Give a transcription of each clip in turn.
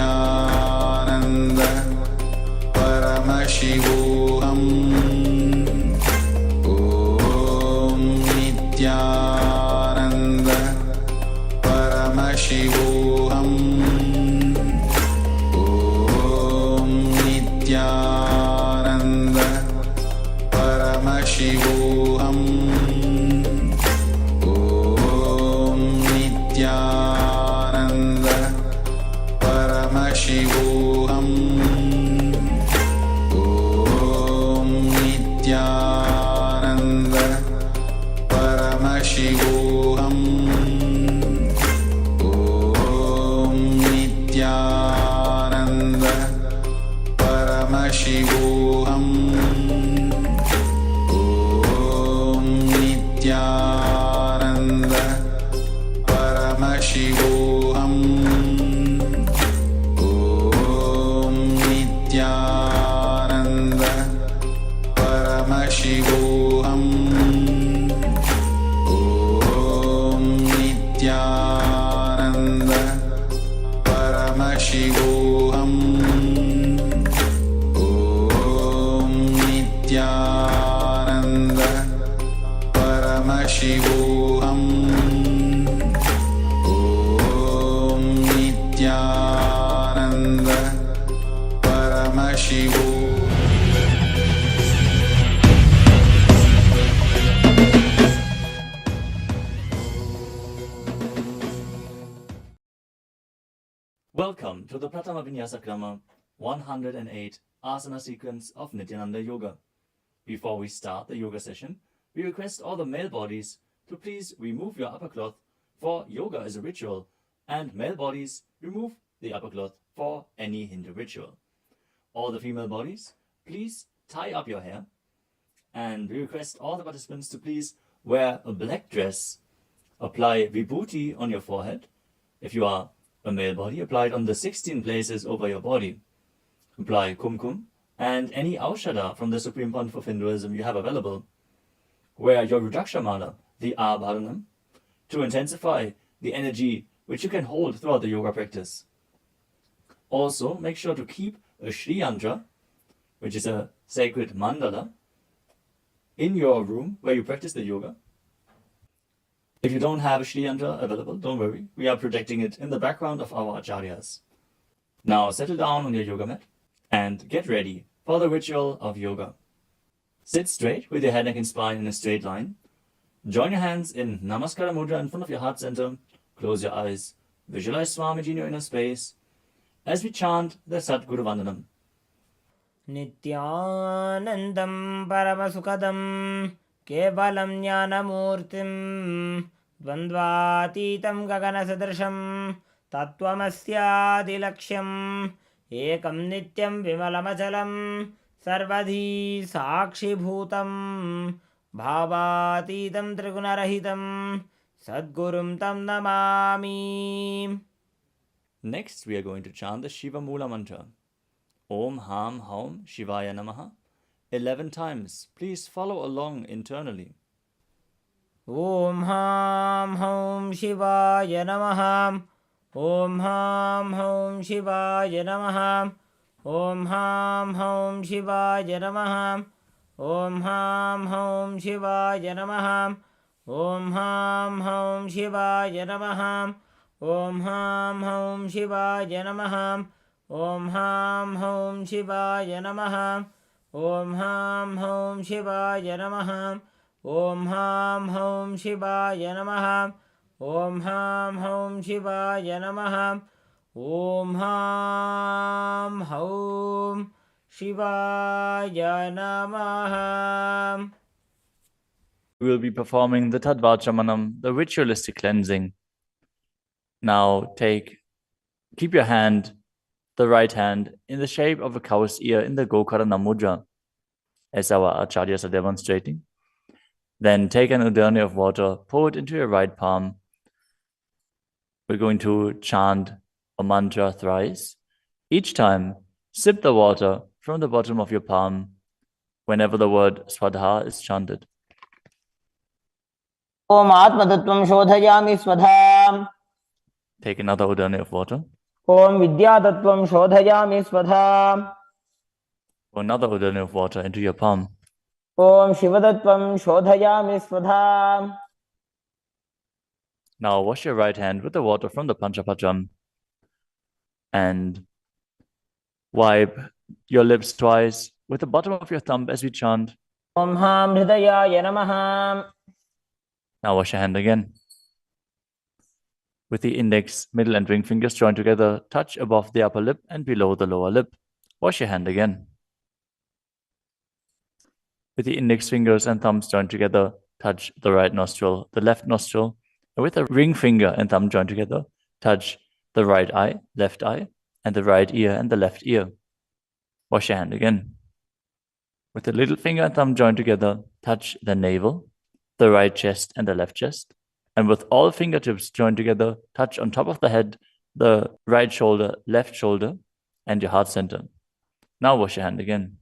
Nityananda Paramashivoham Om Nityananda Paramashivoham Om Nityananda Paramashivoham Om Nityananda Paramashivoham Om Nityananda Paramashivoham Om Nityananda Paramashivoham Om Nityananda Paramashivoham Om Nityananda Paramashivoham Om Nityananda Paramashivoham Om Nityananda Paramashivoham Om Nityananda Paramashivoham. Welcome to the Pratama Vinyasa Krama 108 Asana sequence of Nityananda Yoga. Before we start the yoga session, we request all the male bodies to please remove your upper cloth, for yoga is a ritual, and male bodies remove the upper cloth for any Hindu ritual. All the female bodies, please tie up your hair, and we request all the participants to please wear a black dress, apply vibhuti on your forehead. If you are a male body, apply it on the 16 places over your body. Apply kumkum and any aushadha from the Supreme Pontiff of Hinduism you have available. Wear your Rudraksha mala, the Abharanam, to intensify the energy which you can hold throughout the yoga practice. Also, make sure to keep a Shri Yantra, which is a sacred mandala, in your room where you practice the yoga. If you don't have a Shri Yantra available, don't worry. We are projecting it in the background of our acharyas. Now settle down on your yoga mat and get ready for the ritual of yoga. Sit straight with your head, neck and spine in a straight line. Join your hands in Namaskara Mudra in front of your heart center. Close your eyes. Visualize Swamiji in your inner space as we chant the Sadguru Vandanam. Nityanandam Paramasukadam Kevalam Jnanamurtim Dvandvatitam Gaganasadrasham Tattvamasyaadilaksham Ekam Nityam Vimalamachalam Sarvadhi Sakshibhutam Bhavatitam Trigunarahitam Sadgurum Tam Namami. Next, we are going to chant the Shiva Mula mantra. Om Ham Haum Shivaya Namaha 11 times. Please follow along internally. Om Ham Haum Shivaya Namaha. Om Ham Haum Shivaya Namaha. Om Ham Haum Shivaya Namaha. Om Ham Haum Shivaya Namaha. Om Ham Haum Shivaya Namaha. Om Ham Haum Shivaya Namaha. Om Ham Haum Shivaya Namaha. Om Ham Haum Shivaya Namaha. Om Ham Haum Shivaya Namaha. Om Ham Haum Shivaya Namaha. Om Ham Haum Shivaya Namaha. We will be performing the Tadvachamanam, the ritualistic cleansing. Now keep your hand, the right hand, in the shape of a cow's ear in the Gokarana Mudra, as our acharyas are demonstrating. Then take an udani of water, pour it into your right palm. We're going to chant a mantra thrice. Each time, sip the water from the bottom of your palm whenever the word Swadha is chanted. Om Atmatattvam Shodhayami Swadham. Take another udani of water. Om Vidyatattvam Shodhayami Svadha. Pour another udani of water into your palm. Om Shivadattvam Shodhayami Svadha. Now wash your right hand with the water from the Panchapajam and wipe your lips twice with the bottom of your thumb as we chant. Om Ham Hridayaya Namaha. Now wash your hand again. With the index, middle and ring fingers joined together, touch above the upper lip and below the lower lip. Wash your hand again. With the index fingers and thumbs joined together, touch the right nostril, the left nostril. And with the ring finger and thumb joined together, touch the right eye, left eye, and the right ear and the left ear. Wash your hand again. With the little finger and thumb joined together, touch the navel, the right chest and the left chest. And with all fingertips joined together, touch on top of the head, the right shoulder, left shoulder, and your heart center. Now wash your hand again.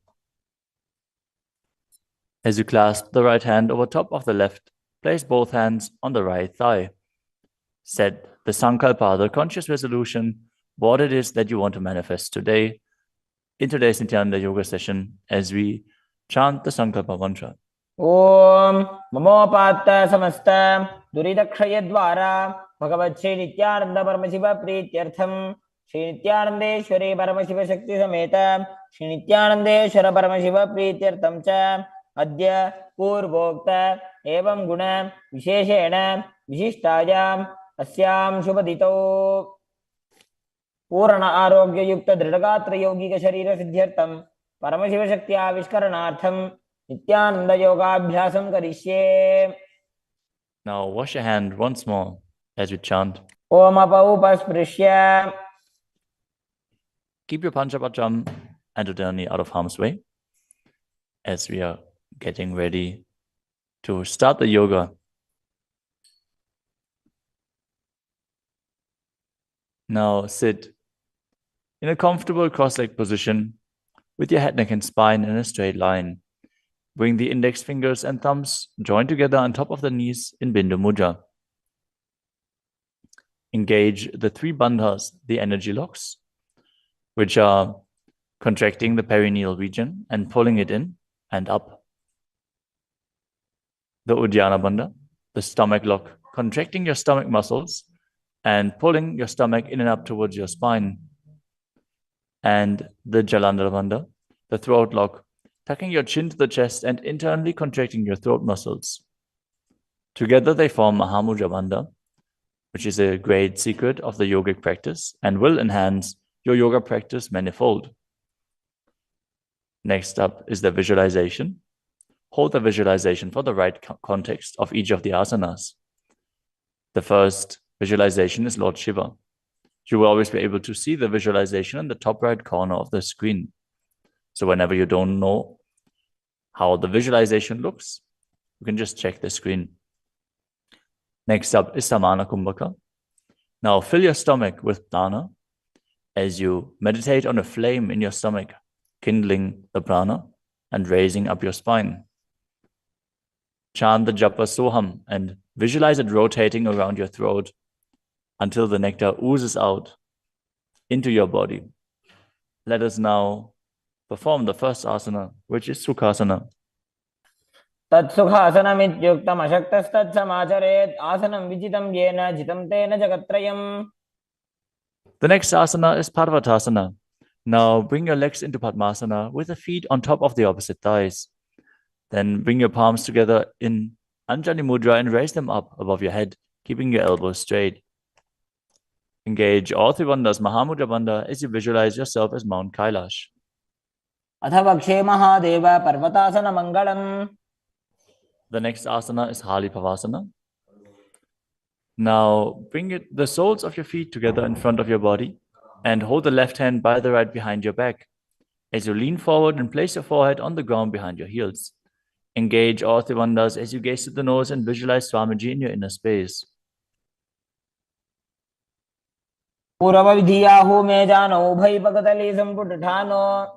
As you clasp the right hand over top of the left, place both hands on the right thigh. Set the sankalpa, the conscious resolution, what it is that you want to manifest today in today's Nityananda Yoga session as we chant the sankalpa mantra. Om Mamopatta Samasta Duridakshayadvara Bhagavat Sri Nityananda Paramashiva Prityartham Sri Nityanandeshwari Paramashiva Shakti Sameta Sri Nityanandeshwara Paramashiva Prityartham Cha Adya Purvokta Evam Guna Visheshena Vishishtayam Asyam Shubhadito Purana Arogya Yukta Dridagatra Yogika Sharira Siddhyartham Paramashiva Shakti Avishkaranartham Nityananda Yogabhyasam Karishye. Now wash your hand once more as we chant. Om Apaupasprisya. Keep your Panchapajam and Udani out of harm's way as we are getting ready to start the yoga. Now sit in a comfortable cross-legged position with your head, neck, and spine in a straight line. Bring the index fingers and thumbs joined together on top of the knees in Bindu Mudra. Engage the three bandhas, the energy locks, which are contracting the perineal region and pulling it in and up. The Uddiyana Bandha, the stomach lock, contracting your stomach muscles and pulling your stomach in and up towards your spine. And the Jalandhara Bandha, the throat lock, tucking your chin to the chest and internally contracting your throat muscles. Together they form Mahamudra Bandha, which is a great secret of the yogic practice and will enhance your yoga practice manifold. Next up is the visualization. Hold the visualization for the right context of each of the asanas. The first visualization is Lord Shiva. You will always be able to see the visualization in the top right corner of the screen. So whenever you don't know how the visualization looks, you can just check the screen. Next up is Samana Kumbhaka. Now fill your stomach with prana as you meditate on a flame in your stomach, kindling the prana and raising up your spine. Chant the japa soham and visualize it rotating around your throat until the nectar oozes out into your body. Let us now perform the first asana, which is Sukhasana. Tatsukhasanamityuktam ashaktastat asanam vijitam yena jitam tena jagatrayam. The next asana is Parvatasana. Now bring your legs into Padmasana with the feet on top of the opposite thighs. Then bring your palms together in Anjali Mudra and raise them up above your head, keeping your elbows straight. Engage all three bandhas, Mahamudra Bandha, as you visualize yourself as Mount Kailash. Adhavakshe Mahadeva Parvatasana Mangalam. The next asana is Halipavasana. Now bring the soles of your feet together in front of your body and hold the left hand by the right behind your back. As you lean forward and place your forehead on the ground behind your heels. Engage all three bandhas as you gaze to the nose and visualize Swamiji in your inner space. Purava vidhiyahu me jano ubhai pagatali samputthano.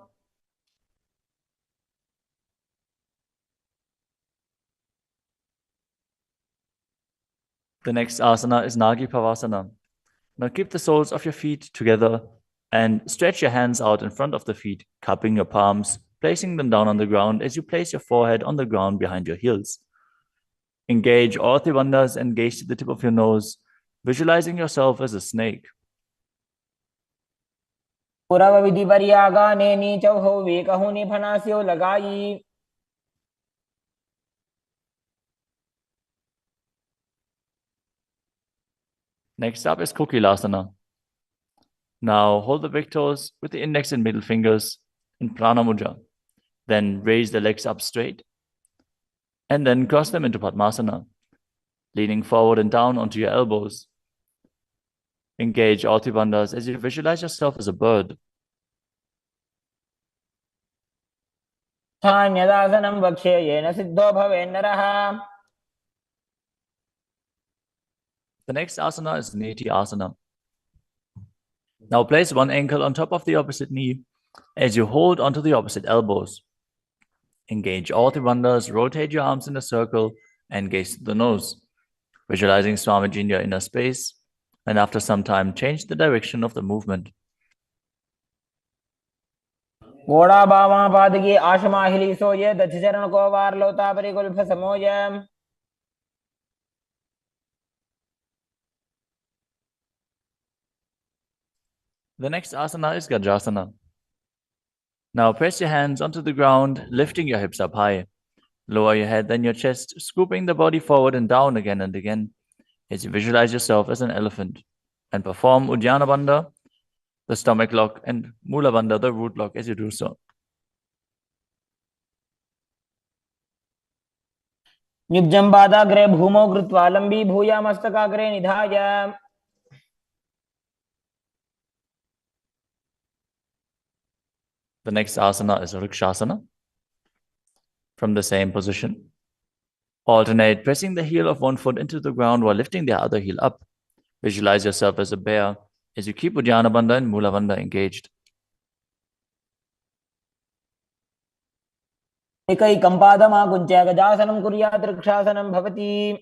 The next asana is Nagi Pavasana. Now keep the soles of your feet together and stretch your hands out in front of the feet, cupping your palms, placing them down on the ground as you place your forehead on the ground behind your heels. Engage all three bandhas and gaze to the tip of your nose, visualizing yourself as a snake. पुरव विधि बरियागाने नीचौ हो वे कहूनि फनास्यो लगाई. Next up is Kokilasana. Now hold the big toes with the index and middle fingers in Prana Mudra. Then raise the legs up straight and then cross them into Padmasana, leaning forward and down onto your elbows. Engage all three bandhas as you visualize yourself as a bird. स्थान्यदासनं वक्ष्ये yen Sidho भवेन्नरः. The next asana is Neti Asana. Now place one ankle on top of the opposite knee as you hold onto the opposite elbows. Engage all three bandhas, rotate your arms in a circle and gaze to the nose, visualizing Swamiji in your inner space, and after some time change the direction of the movement. घोड़ा बामा पादगी आशमाहिली सोये दक्षचरण को वार लोता परिकुल्फ समोय. The next asana is Gajasana. Now press your hands onto the ground, lifting your hips up high. Lower your head, then your chest, scooping the body forward and down again and again as you visualize yourself as an elephant. And perform Uddiyana Bandha, the stomach lock, and Mula Bandha, the root lock, as you do so. निब्जं पादाग्रे भूमौ कृत्वा लम्बी भूया मस्तकाग्रे निधाय. The next asana is Vrikshasana. From the same position, alternate pressing the heel of one foot into the ground while lifting the other heel up. Visualize yourself as a bear as you keep Uddiyana Bandha and Mula Bandha engaged. एकैकं पादमाकुञ्च्य गजासनं कुर्यात् वृक्षासनं भवति.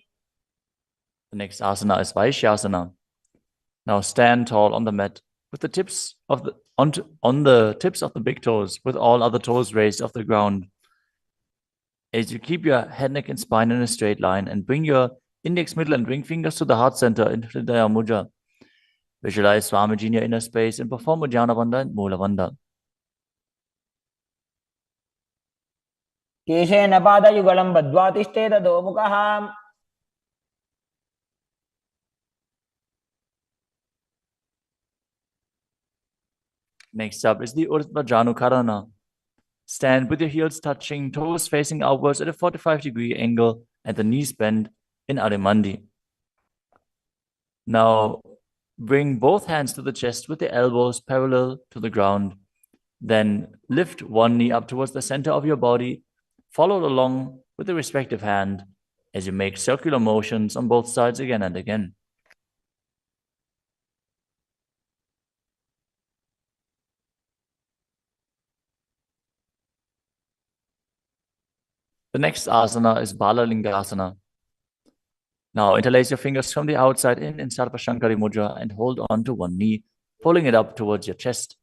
The next asana is Vaishyasana. Now stand tall on the mat with the tips of the on the tips of the big toes, with all other toes raised off the ground. As you keep your head, neck, and spine in a straight line and bring your index, middle, and ring fingers to the heart center into Hridaya Mudra. Visualize Swamiji in your inner space and perform Uddiyana Bandha and Mula Bandha. केशेन पादयुगलं बद्ध्वा तिष्ठेत अधोमुखः. Next up is the Urdhva Janukarana. Stand with your heels touching, toes facing outwards at a 45-degree angle and the knees bent in Adimandi. Now, bring both hands to the chest with the elbows parallel to the ground. Then lift one knee up towards the center of your body, followed along with the respective hand as you make circular motions on both sides again and again. The next asana is Balalingasana. Now interlace your fingers from the outside in Sarvashankari Mudra and hold on to one knee, pulling it up towards your chest.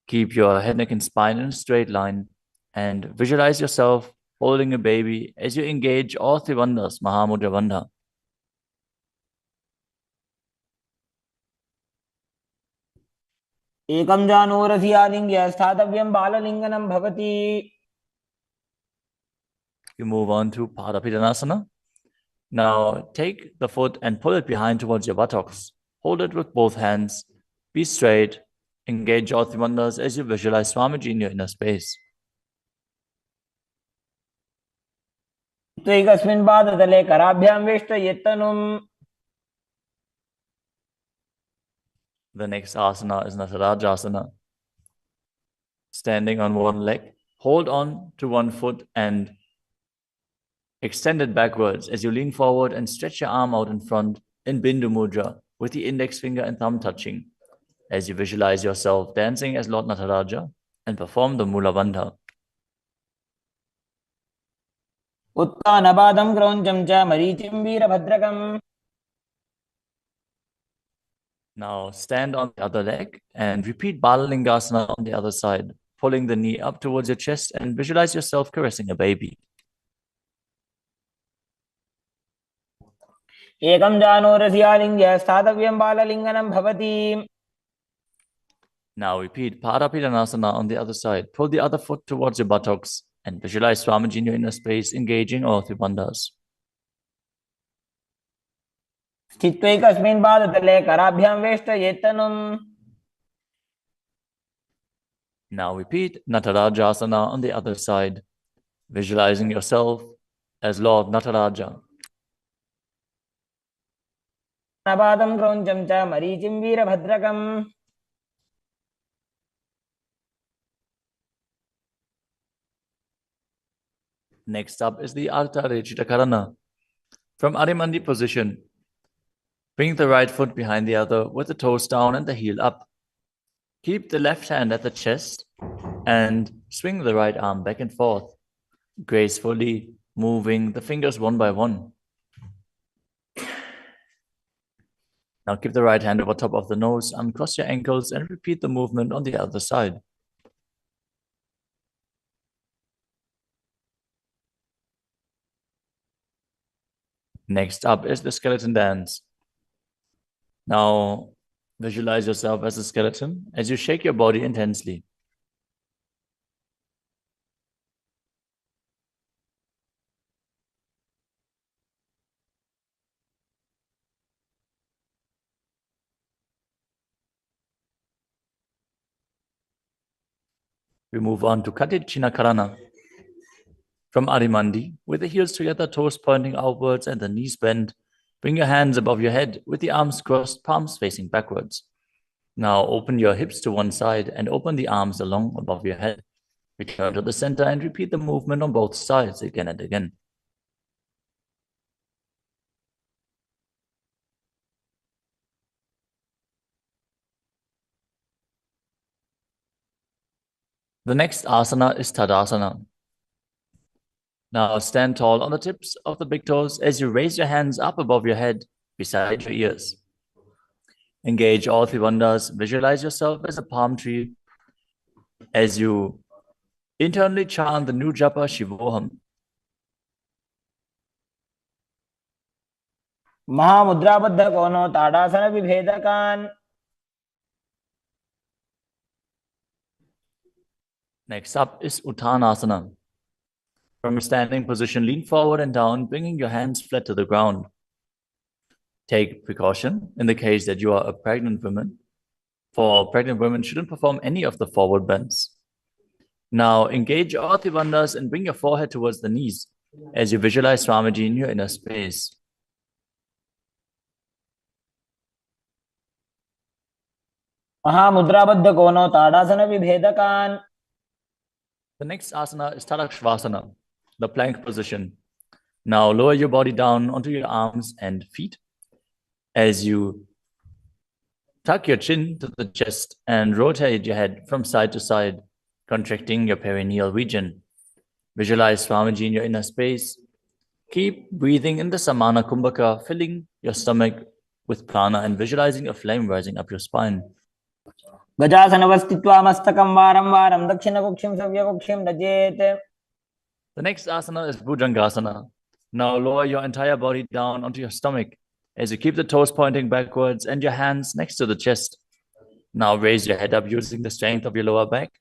Keep your head, neck, and spine in a straight line and visualize yourself holding a baby as you engage all three bandhas, Mahamudra Bandha. एकं जानूरसि आलिङ्ग्य स्थातव्यं बाललिङ्गनं भवति. You move on to Padapidanasana. Now take the foot and pull it behind towards your buttocks. Hold it with both hands. Be straight. Engage all three bandhas as you visualize Swamiji in your inner space. त्वैकस्मिन् पादतले कराभ्यां वेष्टयेत्तनुम्. The next asana is Natarajasana. Standing on one leg, hold on to one foot and extend it backwards as you lean forward and stretch your arm out in front in Bindu Mudra with the index finger and thumb touching as you visualize yourself dancing as Lord Nataraja and perform the Mula Bandha. उत्तानपादं क्रौञ्चं च मरीचिं वीरभद्रकम्. Now stand on the other leg and repeat Balalingasana on the other side, pulling the knee up towards your chest and visualize yourself caressing a baby. एकं जानोरस्यालिङ्ग्य स्थातव्यं बाललिङ्गनं भवति. Now repeat Parapidanasana on the other side. Pull the other foot towards your buttocks and visualize Swamiji in your inner space, engaging all three bandhas. स्थित्वैकस्मिन् पादतले कराभ्यां वेष्टयेत्तनुम्. Now repeat Natarajasana on the other side, visualizing yourself as Lord Nataraja. पादं क्रौञ्चं च मरीचिं वीरभद्रकम्. Next up is the Ardha Rechita Karana. From Adimandi position, bring the right foot behind the other with the toes down and the heel up. Keep the left hand at the chest and swing the right arm back and forth, gracefully moving the fingers one by one. Now keep the right hand over top of the nose, uncross your ankles, and repeat the movement on the other side. Next up is the skeleton dance. Now visualize yourself as a skeleton as you shake your body intensely. We move on to Katichina Karana. From Adimandi, with the heels together, toes pointing outwards and the knees bent, bring your hands above your head with the arms crossed, palms facing backwards. Now open your hips to one side and open the arms along above your head. Return to the center and repeat the movement on both sides again and again. The next asana is Tadasana. Now stand tall on the tips of the big toes as you raise your hands up above your head, beside your ears. Engage all three bandhas. Visualize yourself as a palm tree as you internally chant the new japa Shivoham. महामुद्राबद्ध कोनो ताड़ासन विभेदकान्. Next up is Uttanasana. From a standing position, lean forward and down, bringing your hands flat to the ground. Take precaution in the case that you are a pregnant woman, for pregnant women shouldn't perform any of the forward bends. Now engage all three bandhas and bring your forehead towards the knees as you visualize Swamiji in your inner space. महामुद्राबद्ध कोनो ताड़ासन विभेदकान्. The next asana is Tadakshvasana, the plank position. Now lower your body down onto your arms and feet as you tuck your chin to the chest and rotate your head from side to side, contracting your perineal region. Visualize Swamiji in your inner space. Keep breathing in the Samana Kumbhaka, filling your stomach with prana and visualizing a flame rising up your spine. गजासनवस्थित्वा मस्तकं वारं वारं दक्षिणकुक्षिं सव्यकुक्षिं नजेत्. The next asana is Bhujangasana. Now lower your entire body down onto your stomach as you keep the toes pointing backwards and your hands next to the chest. Now raise your head up using the strength of your lower back.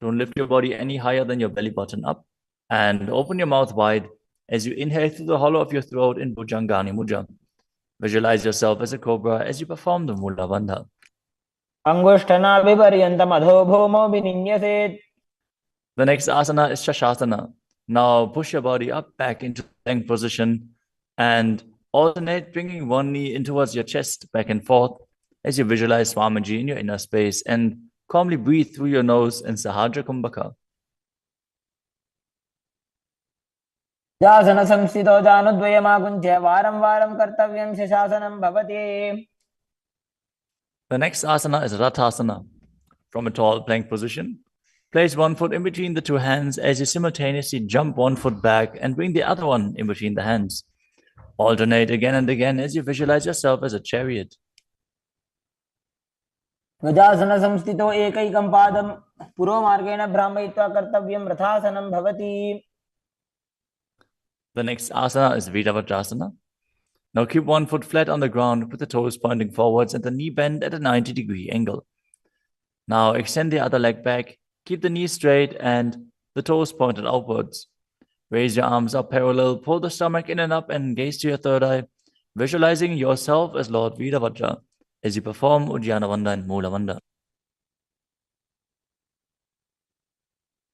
Don't lift your body any higher than your belly button up. And open your mouth wide as you inhale through the hollow of your throat in Bhujangani Mudra. Visualize yourself as a cobra as you perform the Mula Bandha. अंगुष्ठनाभिपर्यन्तम् अधोभूमो विनिन्यसेत्. The next asana is Shashasana. Now push your body up back into the plank position and alternate bringing one knee in towards your chest back and forth as you visualize Swamiji in your inner space and calmly breathe through your nose in Sahadra Kumbhaka. जासन संस्थितो जानुद्वयमाकुञ्च्य वारं वारं कर्तव्यं शशासनं भवति. The next asana is Rathasana. From a tall plank position, place one foot in between the two hands as you simultaneously jump one foot back and bring the other one in between the hands. Alternate again and again as you visualize yourself as a chariot. ध्वजासन संस्थितो एकैकं पादं पुरोमार्गेण भ्रामयित्वा कर्तव्यं रथासनं भवति. The next asana is Viravatrasana. Now keep one foot flat on the ground with the toes pointing forwards and the knee bent at a 90-degree angle. Now extend the other leg back, keep the knee straight and the toes pointed outwards. Raise your arms up parallel, pull the stomach in and up and gaze to your third eye, visualizing yourself as Lord Virabhadra as you perform Ujjana Vanda and Mula Vanda.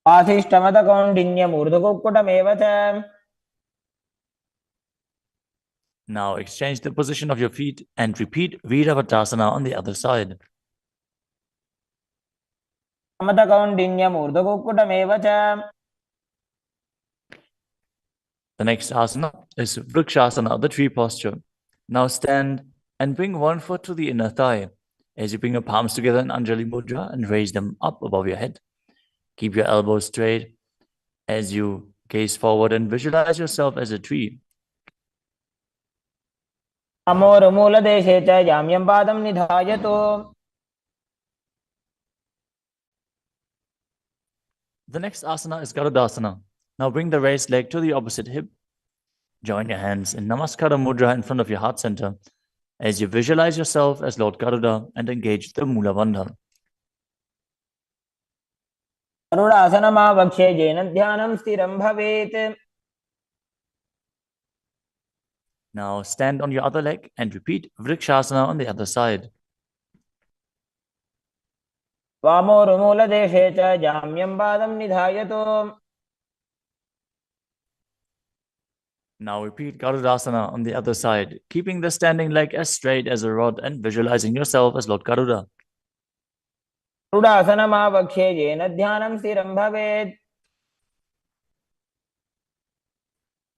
पाथिष्ठमतकौण्डिन्यमूर्धकुक्कुटमेव च. Now exchange the position of your feet and repeat Virabhadrasana on the other side. समतकौण्डिन्यमूर्धकुक्कुटमेव च. The next asana is Vrikshasana, the tree posture. Now stand and bring one foot to the inner thigh as you bring your palms together in Anjali Mudra and raise them up above your head. Keep your elbows straight as you gaze forward and visualize yourself as a tree. अमोरमूलदेशे च जाम्यं पादं निधायतु. The next asana is Garudasana. Now bring the raised leg to the opposite hip. Join your hands in Namaskara Mudra in front of your heart center as you visualize yourself as Lord Garuda and engage the Mula Bandha. गरुडासनमावक्ष्ये येन ध्यानं स्थिरं भवेत्. Now stand on your other leg and repeat Vrikshasana on the other side. वामोरुमूलदेशे च जाम्यं पादं निधायतु. Now repeat Garudasana on the other side, keeping the standing leg as straight as a rod and visualizing yourself as Lord Garuda. गरुडासनमावक्ष्ये येन ध्यानं स्थिरं भवेत्.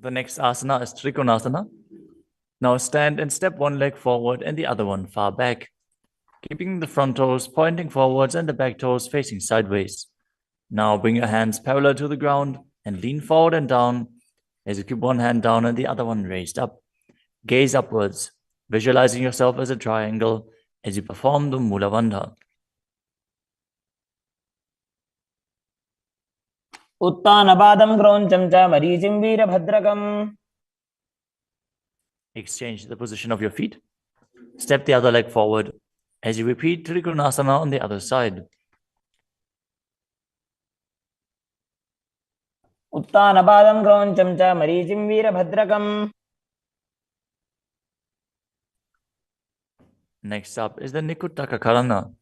The next asana is Trikonasana. Now stand and step one leg forward and the other one far back, keeping the front toes pointing forwards and the back toes facing sideways. Now bring your hands parallel to the ground and lean forward and down as you keep one hand down and the other one raised up. Gaze upwards, visualizing yourself as a triangle as you perform the Mula Bandha. उत्तानपादं क्रौञ्चं च मरीचिं वीरभद्रकम्. Exchange the position of your feet. Step the other leg forward as you repeat Trikonasana on the other side. उत्तानपादं क्रौञ्चं च मरीचिं वीरभद्रकम्. Next up is the Nikutaka Karana.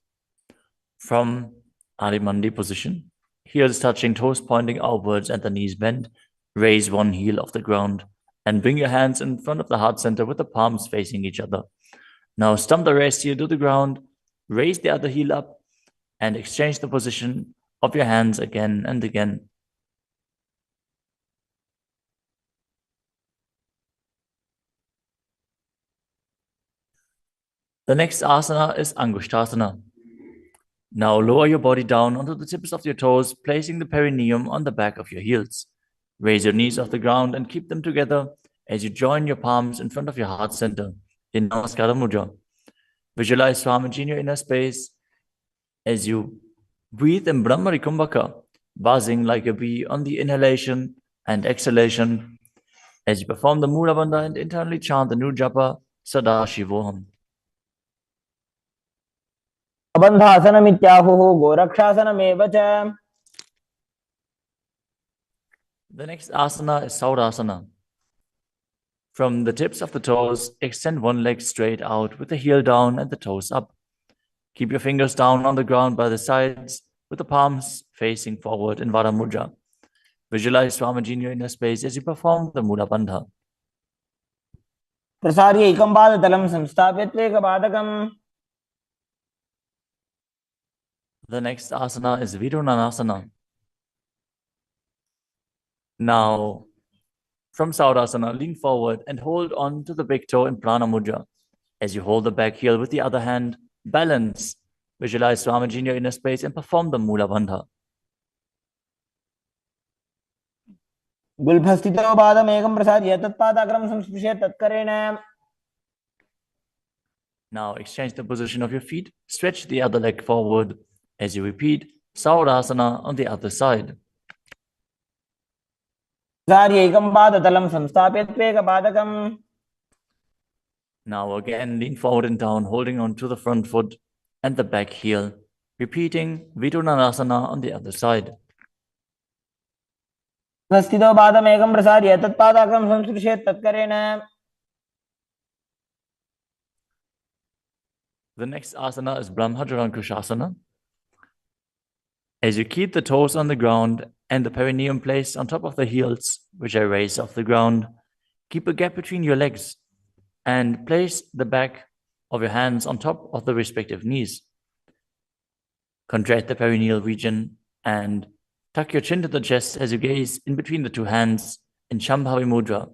From Adimandi position, heels touching, toes pointing outwards and the knees bent. Raise one heel off the ground and bring your hands in front of the heart center with the palms facing each other. Now stump the rest heel to the ground, raise the other heel up and exchange the position of your hands again and again. The next asana is Angushtasana. Now lower your body down onto the tips of your toes, placing the perineum on the back of your heels. Raise your knees off the ground and keep them together as you join your palms in front of your heart center in Namaskara Mudra. Visualize Swamiji in your inner space as you breathe in Brahmari Kumbhaka, buzzing like a bee on the inhalation and exhalation as you perform the Mula Bandha and internally chant the new japa Sadashivoham. अबन्धासनमित्याहुः गोरक्षासनमेव च. The next asana is Saurasana. From the tips of the toes, extend one leg straight out with the heel down and the toes up. Keep your fingers down on the ground by the sides with the palms facing forward in Vara Mudra. Visualize Swamiji in your inner space as you perform the Mula Bandha. प्रसार्य एकं पादतलं संस्थाप्य त्वेकपादकम्. The next asana is Vidunanasana. Now, from Saurasana, lean forward and hold on to the big toe in Prana Mudra. As you hold the back heel with the other hand, balance. Visualize Swamiji in your inner space and perform the Mula Bandha. गुल्फस्थितो पादमेकं प्रसार्य तत्पादाग्रं संस्पृश्य तत्करेण. Now exchange the position of your feet. Stretch the other leg forward as you repeat Saurasana on the other side. सार्यैकं पादतलं संस्थाप्य त्वेकपादकम्. Now again, lean forward and down, holding on to the front foot and the back heel. Repeating Vidunarasana on the other side. स्थितो पादमेकं प्रसार्य तत्पादकं संस्पृशेत् तत्करेण. The next asana is Brahmajarankushasana. As you keep the toes on the ground and the perineum placed on top of the heels, which are raised off the ground, keep a gap between your legs and place the back of your hands on top of the respective knees. Contract the perineal region and tuck your chin to the chest as you gaze in between the two hands in Shambhavi Mudra,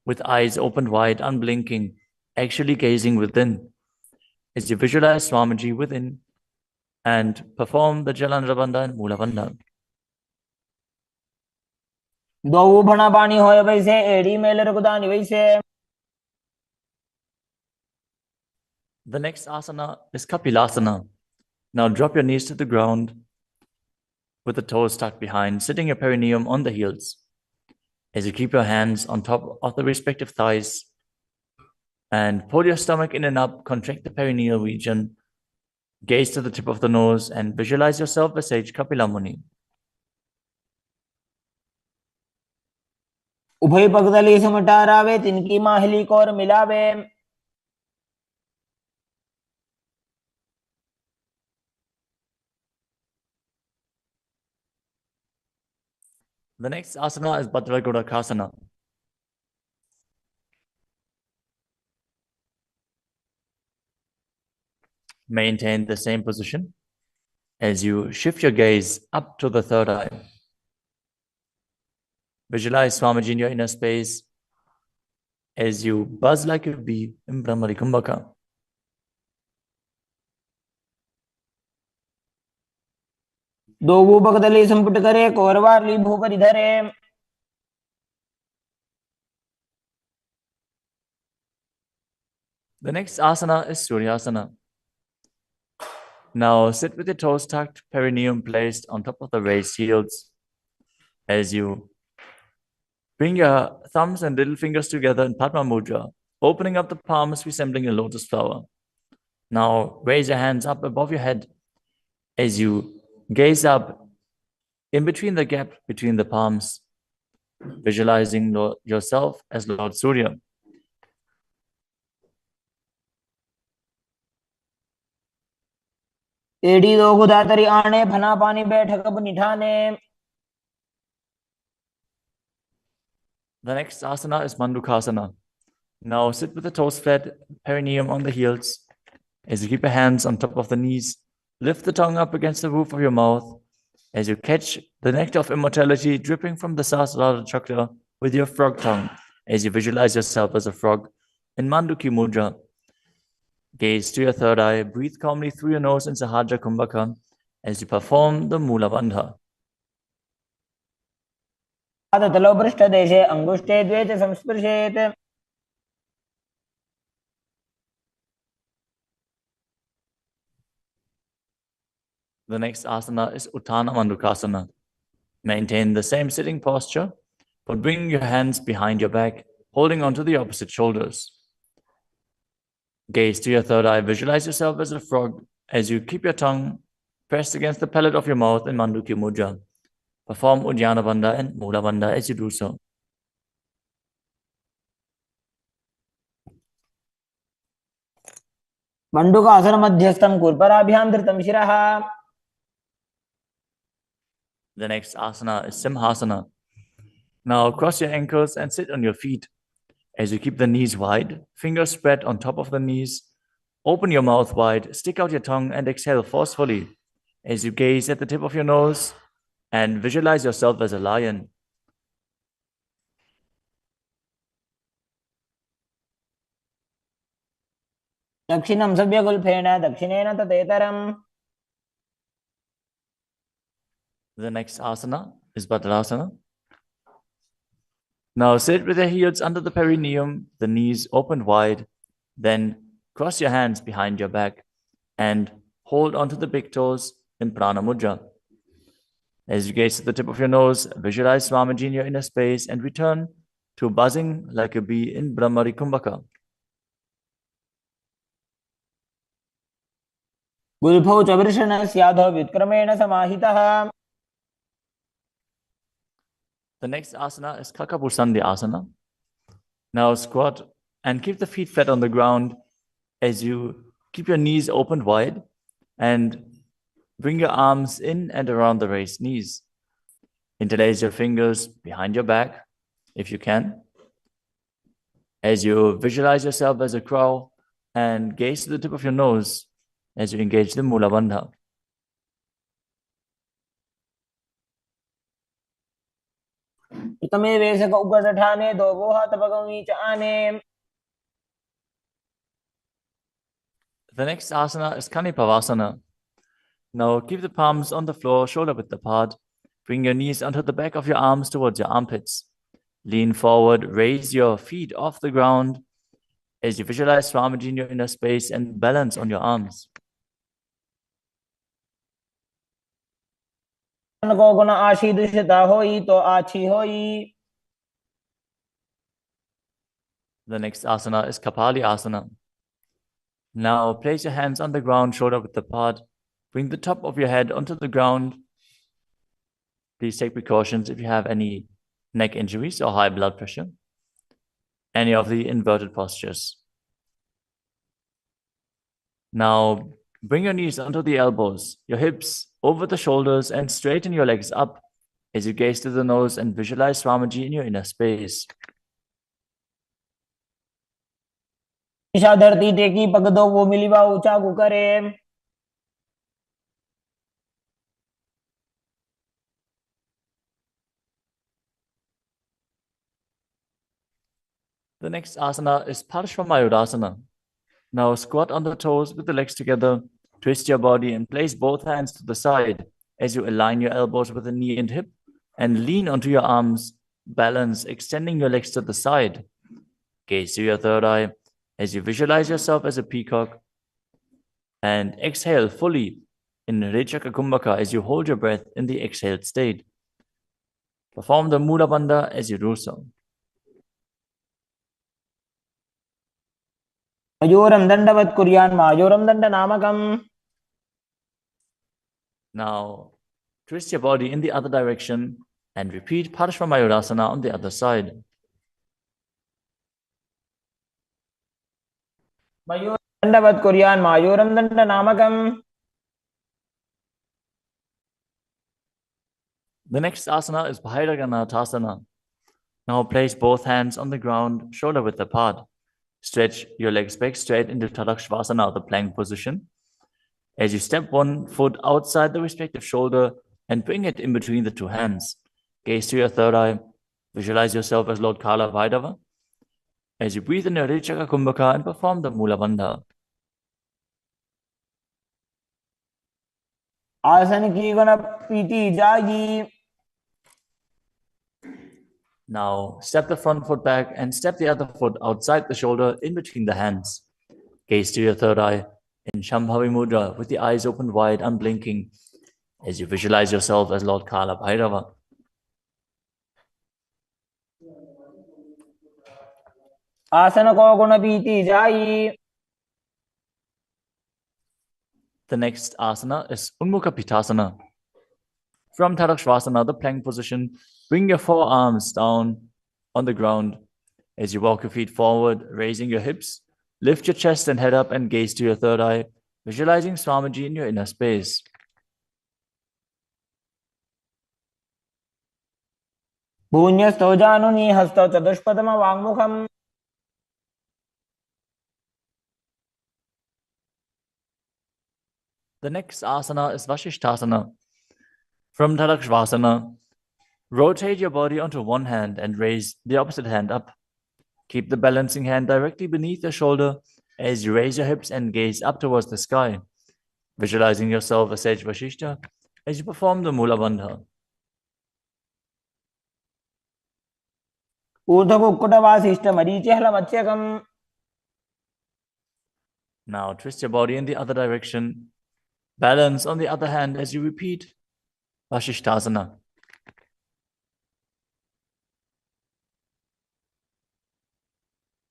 with eyes opened wide, unblinking, actually gazing within. As you visualize Swamiji within and perform the Jalandhara Bandha and Mula Bandha. द्वौ भणापाणि होय वैसे एड़ी mail रघुदानि वैसे. The next asana is Kapilasana. Now drop your knees to the ground with the toes tucked behind, sitting your perineum on the heels. As you keep your hands on top of the respective thighs and pull your stomach in and up, contract the perineal region, gaze to the tip of the nose and visualize yourself as Sage Kapila Muni. उभय पगदली समटारावे तिनकी Mahuli core मिलावे. The next asana is Bhadragodakasana. Maintain the same position as you shift your gaze up to the third eye. Visualize Swamiji in your inner space as you buzz like a bee in Brahmari Kumbhaka. दो पगदली संपुट करे कोरवारली भूपरि धरे. The next asana is Suryasana. Now sit with your toes tucked, perineum placed on top of the raised heels. As you bring your thumbs and little fingers together in Padma Mudra, opening up the palms resembling a lotus flower. Now raise your hands up above your head as you gaze up in between the gap between the palms, visualizing yourself as Lord Surya. एड़ी दो गुदातरी आने फना पानी बैठक अब निठाने. The next asana is Mandukasana. Now sit with the toes flat, perineum on the heels. As you keep your hands on top of the knees, lift the tongue up against the roof of your mouth. As you catch the nectar of immortality dripping from the Sahasrara chakra with your frog tongue. As you visualize yourself as a frog in Manduki Mudra. Gaze to your third eye, breathe calmly through your nose in Sahaja Kumbhaka as you perform the Mula Bandha. पादतलो पृष्ठदेशे अंगुष्ठे द्वे च संस्पृशेत्. The next asana is Uttana Mandukasana. Maintain the same sitting posture, but bring your hands behind your back, holding onto the opposite shoulders. Gaze to your third eye, visualize yourself as a frog as you keep your tongue pressed against the palate of your mouth in Manduki Mudra. Perform Uddiyana Bandha and Mula Bandha as you do so. मंडूकासन मध्यस्थं कुर्पराभ्यां धृतं शिरः. The next asana is Simhasana. Now cross your ankles and sit on your feet. As you keep the knees wide, fingers spread on top of the knees, open your mouth wide, stick out your tongue and exhale forcefully as you gaze at the tip of your nose and visualize yourself as a lion. दक्षिणं सव्यगुल्फेन दक्षिणेन तदेतरम्. The next asana is Bhadrasana. Now sit with your heels under the perineum, the knees opened wide, then Cross your hands behind your back and hold onto the big toes in Prana Mudra. As you gaze to the tip of your nose, visualize Swamiji in your inner space and return to buzzing like a bee in Brahmari Kumbhaka. गुल्फौ च वृषणस्याधो व्युत्क्रमेण समाहितः. The next asana is Kakapusandi asana. Now squat and keep the feet flat on the ground as you keep your knees open wide and bring your arms in and around the raised knees. Interlace your fingers behind your back if you can. As you visualize yourself as a crow and gaze to the tip of your nose as you engage the Mula Bandha. प्रथमे वेशक उगठाने दो गोहा तपगमी च आने. The next asana is Kanipavasana. Now keep the palms on the floor, shoulder width apart. Bring your knees onto the back of your arms towards your armpits. Lean forward, raise your feet off the ground as you visualize Swamiji in your inner space and balance on your arms. को गुण आशी दुष्टता होई तो आछी होई. The next asana is Kapali asana. Now place your hands on the ground, shoulder width apart. Bring the top of your head onto the ground. Please take precautions if you have any neck injuries or high blood pressure. Any of the inverted postures. Now bring your knees onto the elbows, your hips over the shoulders, and straighten your legs up as you gaze to the nose and visualize Swamiji in your inner space. Isha धरती टेकी पग दो वो मिलीवा ऊंचा करे. The next asana is Parshvamayurasana. Now squat on the toes with the legs together, twist your body and place both hands to the side as you align your elbows with the knee and hip and lean onto your arms, balance, extending your legs to the side. Gaze to your third eye as you visualize yourself as a peacock and exhale fully in Rechaka Kumbhaka as you hold your breath in the exhaled state. Perform the Mula Bandha as you do so. मयूरम दंडवत कुर्यान मायूरम दंड नामकम. Now, twist your body in the other direction and repeat Parshvamayurasana on the other side. मयूरम दंडवत कुर्यान मायूरम दंड नामकम. The next asana is Bhairaganathasana. Now place both hands on the ground, shoulder width apart. Stretch your legs back straight into Tadakshvasana, the plank position. As you step one foot outside the respective shoulder and bring it in between the two hands. Gaze to your third eye. Visualize yourself as Lord Kala Vaidava. As you breathe in your Rechaka Kumbhaka and perform the Mula Bandha. आसन की गुण पीती जागी. Now, step the front foot back and step the other foot outside the shoulder in between the hands. Gaze to your third eye in Shambhavi Mudra with the eyes open wide, unblinking, as you visualize yourself as Lord Kala Bhairava. आसन को गुण पीती जाई. The next asana is Unmukha Pitasana. From Tadakshvasana, the plank position, bring your forearms down on the ground as you walk your feet forward, raising your hips. Lift your chest and head up and gaze to your third eye, visualizing Swamiji in your inner space. भून्यस्थो जानुनी हस्तो चतुष्पदम वाङ्मुखम. The next asana is Vashishthasana. From Tadakshvasana, rotate your body onto one hand and raise the opposite hand up. Keep the balancing hand directly beneath your shoulder as you raise your hips and gaze up towards the sky, visualizing yourself as Sage Vashishta as you perform the Mula Bandha. ऊर्ध्व कुक्कुट वासिष्ठ मरीचि हल मत्स्यकम. Now twist your body in the other direction. Balance on the other hand as you repeat Vasishthasana.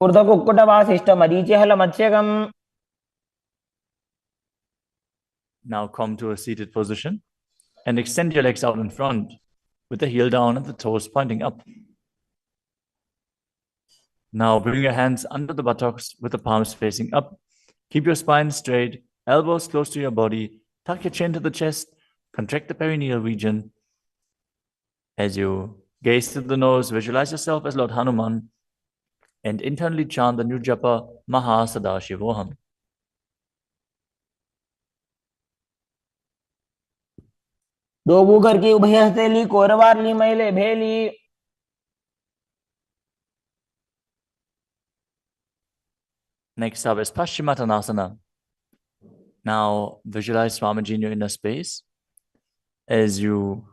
ऊर्ध्वकुक्कुटवासिष्ठमरीचिहलमत्स्यकम्. Now come to a seated position and extend your legs out in front with the heel down and the toes pointing up. Now bring your hands under the buttocks with the palms facing up. Keep your spine straight, elbows close to your body. Tuck your chin to the chest. Contract the perineal region. As you gaze through the nose, visualize yourself as Lord Hanuman and internally chant the new japa Maha Sadashivoham. दोबू करके उभय हस्तेली कोरवारली मैले भेली. Next up is Paschimottanasana. Now visualize Swamiji in your inner space as you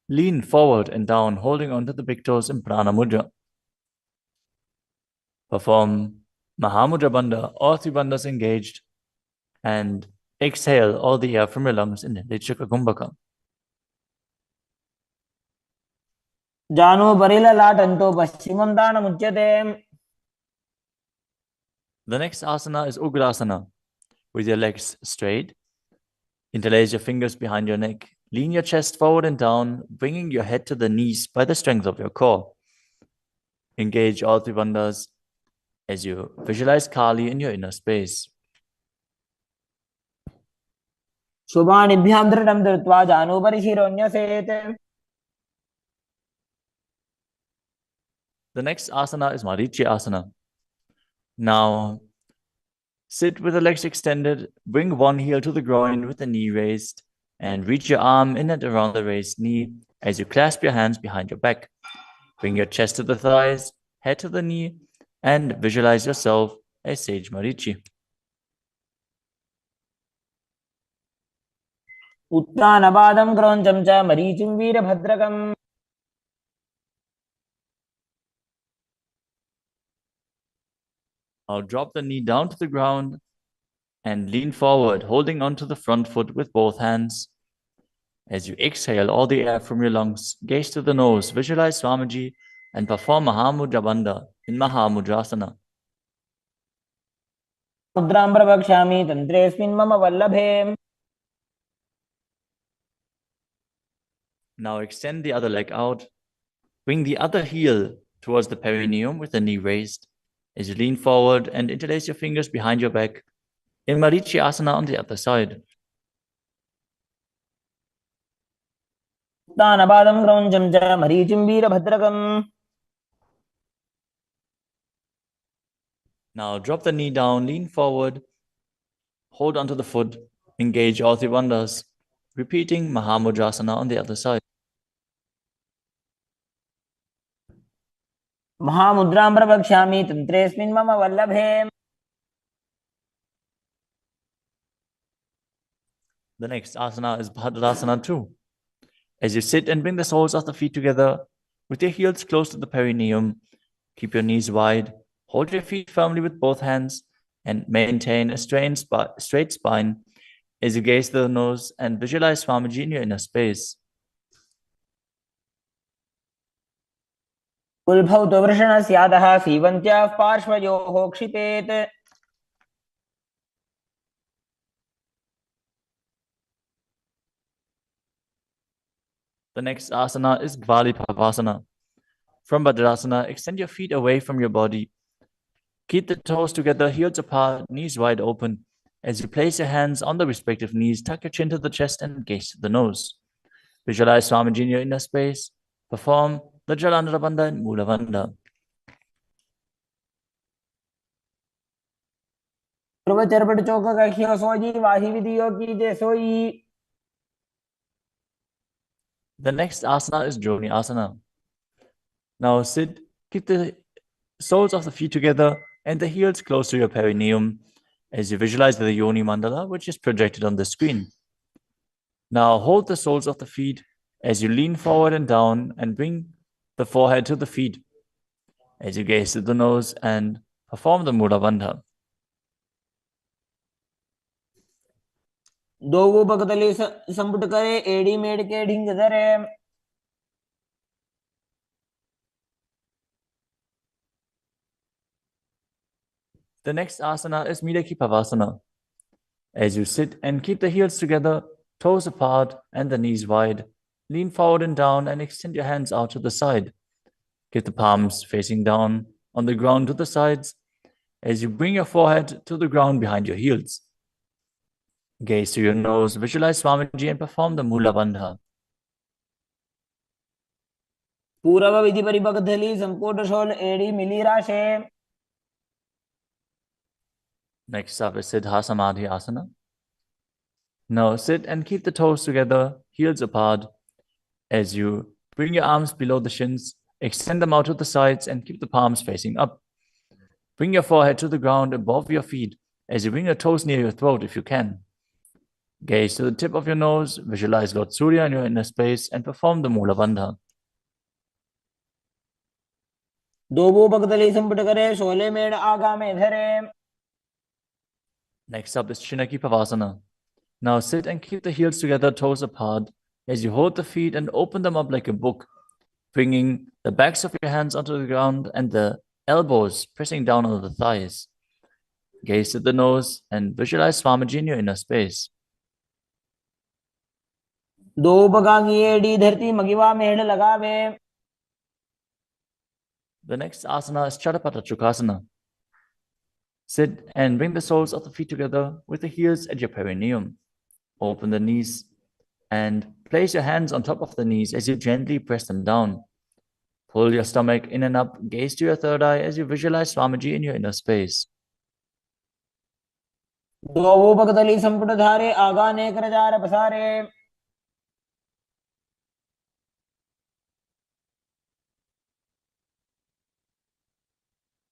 lean forward and down, holding onto the big toes in Prana Mudra. Perform Mahamudra Bandha, all three bandhas engaged, and exhale all the air from your lungs in Lichaka Kumbhaka. जानो बरिला लाटंतो पश्चिमं दानमुच्यते. The next asana is Ugrasana. With your legs straight, interlace your fingers behind your neck. Lean your chest forward and down, bringing your head to the knees by the strength of your core. Engage all three bandhas as you visualize Kali in your inner space. शुभानिभ्यां दृढं धृत्वा जानो शिरोन्यसेत्. The next asana is Marichi Asana. Now, sit with the legs extended, bring one heel to the groin with the knee raised, and reach your arm in and around the raised knee as you clasp your hands behind your back. Bring your chest to the thighs, head to the knee, and visualize yourself as Sage Marichi. उत्तानपादं क्रौञ्चं च मरीचिं वीरभद्रकम्. Now drop the knee down to the ground and lean forward, holding onto the front foot with both hands. As you exhale all the air from your lungs, gaze to the nose, visualize Swamiji, and perform Mahamudra Bandha in Mahamudrasana. मुद्रां प्रवक्ष्यामि तन्त्रेऽस्मिन् मम वल्लभे. Now extend the other leg out. Bring the other heel towards the perineum with the knee raised. As you lean forward and interlace your fingers behind your back in Marichi Asana on the other side. उत्तानपादं क्रौञ्चं च मरीचिं वीरभद्रकम्. Now drop the knee down, lean forward, hold onto the foot, engage all three bandhas, repeating Mahamudrasana on the other side. महामुद्रां प्रवक्ष्यामि तन्त्रेऽस्मिन् मम वल्लभे. The next asana is Bhadrasana 2. As you sit and bring the soles of the feet together with your heels close to the perineum, keep your knees wide, hold your feet firmly with both hands, and maintain a straight spine as you gaze to the nose and visualize Swamiji in your inner space. कुल्भौ तु वृषणस्यादः सीवन्त्याः पार्श्वयोः क्षिपेत्. The next asana is Gvalipavasana. From Bhadrasana, extend your feet away from your body. Keep the toes together, heels apart, knees wide open. As you place your hands on the respective knees, tuck your chin to the chest and gaze to the nose. Visualize Swamiji in your inner space. Perform the Jalandhara Bandha and Mula Bandha. ध्रुवचर्पट चौक कख्यो सोजी वाही विधियो की जय सोई. The next asana is Joni Asana. Now sit, keep the soles of the feet together and the heels close to your perineum as you visualize the Yoni Mandala, which is projected on the screen. Now hold the soles of the feet as you lean forward and down and bring the forehead to the feet as you gaze to the nose and perform the Mula Bandha. Dogu पकतली संपुट करे एड़ी मेड़ के ढिंग धरे। The next asana is Midakipavasana. As you sit and keep the heels together, toes apart and the knees wide, lean forward and down and extend your hands out to the side. Keep the palms facing down on the ground to the sides as you bring your forehead to the ground behind your heels. Gaze to your nose, visualize Swamiji and perform the Mula Bandha. पूर्व विधि परिपकथली संपुट शोल एड़ी मिली राशे। Next up is Siddha Samadhi Asana. Now sit and keep the toes together, heels apart. As you bring your arms below the shins, extend them out to the sides and keep the palms facing up. Bring your forehead to the ground above your feet as you bring your toes near your throat if you can. Gaze to the tip of your nose, visualize Lord Surya in your inner space and perform the Mula Bandha. दोबो पकतली संपुट करे शोले मेड़ आगा में धरे। Next up is Chinakipavasana. Now sit and keep the heels together, toes apart, as you hold the feet and open them up like a book, bringing the backs of your hands onto the ground and the elbows pressing down on the thighs. Gaze at the nose and visualize Swamiji in your inner space. दो पगांगी एड़ी धरती मगिवा मेड़ लगावे। The next asana is Chadapata Chukasana. Sit and bring the soles of the feet together with the heels at your perineum. Open the knees and place your hands on top of the knees as you gently press them down. Pull your stomach in and up, gaze to your third eye as you visualize Swamiji in your inner space. दोबो पकतली संपुट धारे आगा ने करजार पसारे।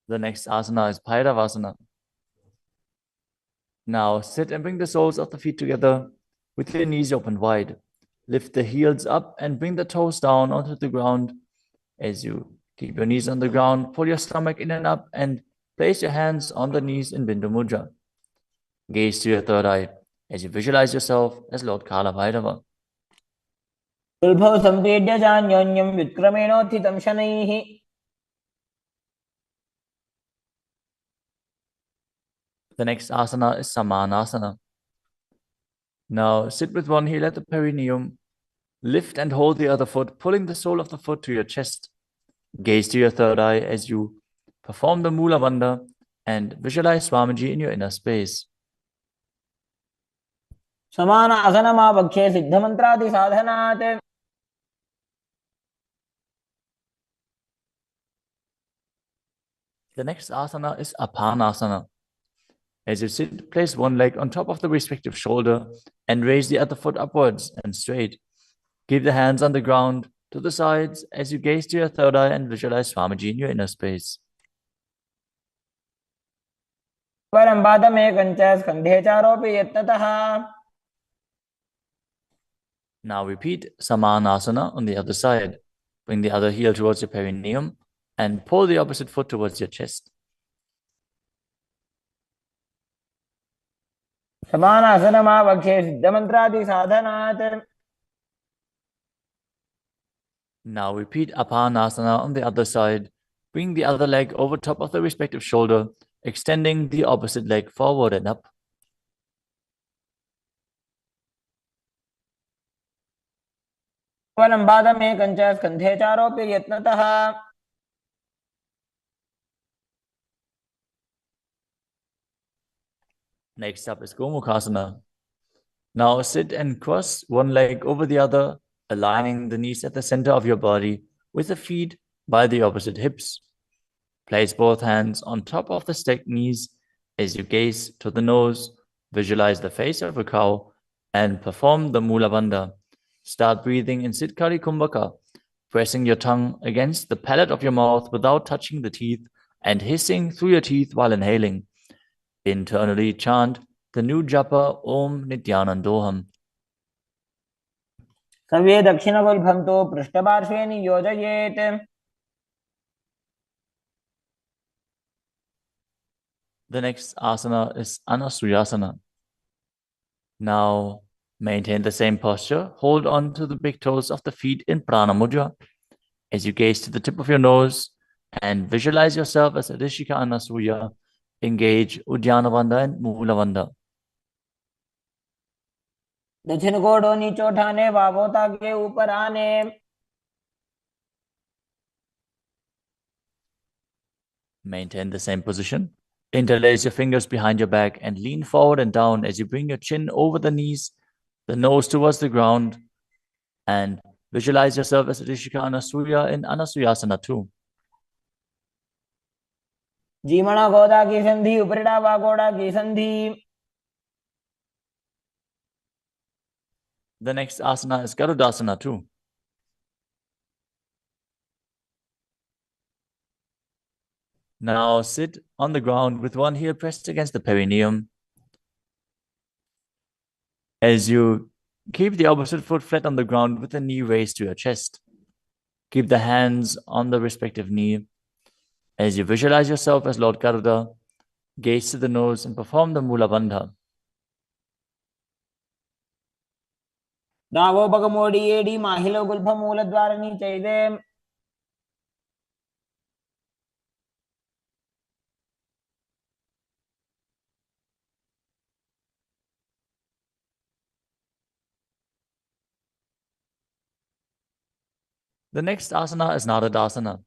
The next asana is Bhairavasana. Now sit and bring the soles of the feet together with your knees open wide. Lift the heels up and bring the toes down onto the ground. As you keep your knees on the ground, pull your stomach in and up and place your hands on the knees in Bindu Mudra. Gaze to your third eye as you visualize yourself as Lord Kala Bhairava. उल्भव संपेड्य जान्योन्यं व्युत्क्रमेणोत्थितं शनैः। The next asana is Samanasana. Now sit with one heel at the perineum. Lift and hold the other foot, pulling the sole of the foot to your chest. Gaze to your third eye as you perform the Mula Bandha and visualize Swamiji in your inner space. समान आसनमावक्षे सिद्धमन्त्रादि साधनात्। The next asana is Apanasana. As you sit, place one leg on top of the respective shoulder and raise the other foot upwards and straight. Keep the hands on the ground to the sides as you gaze to your third eye and visualize Swamiji in your inner space. परं पादमेकं च स्कन्धे चारोपि यत्नतः। Now repeat Samanasana on the other side. Bring the other heel towards your perineum and pull the opposite foot towards your chest. समान आसनमावक्षे सिद्धमन्त्रादि साधनात्। Now repeat Apanasana on the other side. Bring the other leg over top of the respective shoulder, extending the opposite leg forward and up. परं पादमेकं च स्कन्धे चारोपि यत्नतः। Next up is Gomukhasana. Now sit and cross one leg over the other, aligning the knees at the center of your body with the feet by the opposite hips. Place both hands on top of the stacked knees as you gaze to the nose, visualize the face of a cow, and perform the Mula Bandha. Start breathing in Siddhkari Kumbhaka, pressing your tongue against the palate of your mouth without touching the teeth and hissing through your teeth while inhaling. Internally chant the new japa Om Nithyanandoham. सर्वे दक्षिणगुल्फं तु पृष्ठपार्श्वे नियोजयेत्। The next asana is Anasuyasana. Now maintain the same posture. Hold on to the big toes of the feet in Prana Mudra as you gaze to the tip of your nose and visualize yourself as Adishika Anasuya. Engage Uddiyana Bandha and Mula Bandha. दक्षिण कोडो नीचे उठाने वावोता के ऊपर आने. Maintain the same position. Interlace your fingers behind your back and lean forward and down as you bring your chin over the knees, the nose towards the ground, and visualize yourself as Rishika Anasuya in Anasuyasana 2. जीमणा गोदा की संधि उपरिड़ा वागोड़ा की संधि. The next asana is Garudasana 2. Now sit on the ground with one heel pressed against the perineum. As you keep the opposite foot flat on the ground with the knee raised to your chest. Keep the hands on the respective knee. As you visualize yourself as Lord Garuda, gaze to the nose and perform the Mula Bandha. दावो बगमोडी AD माहिलो Gulf मूल द्वार नीचे दे. The next asana is Naradasana.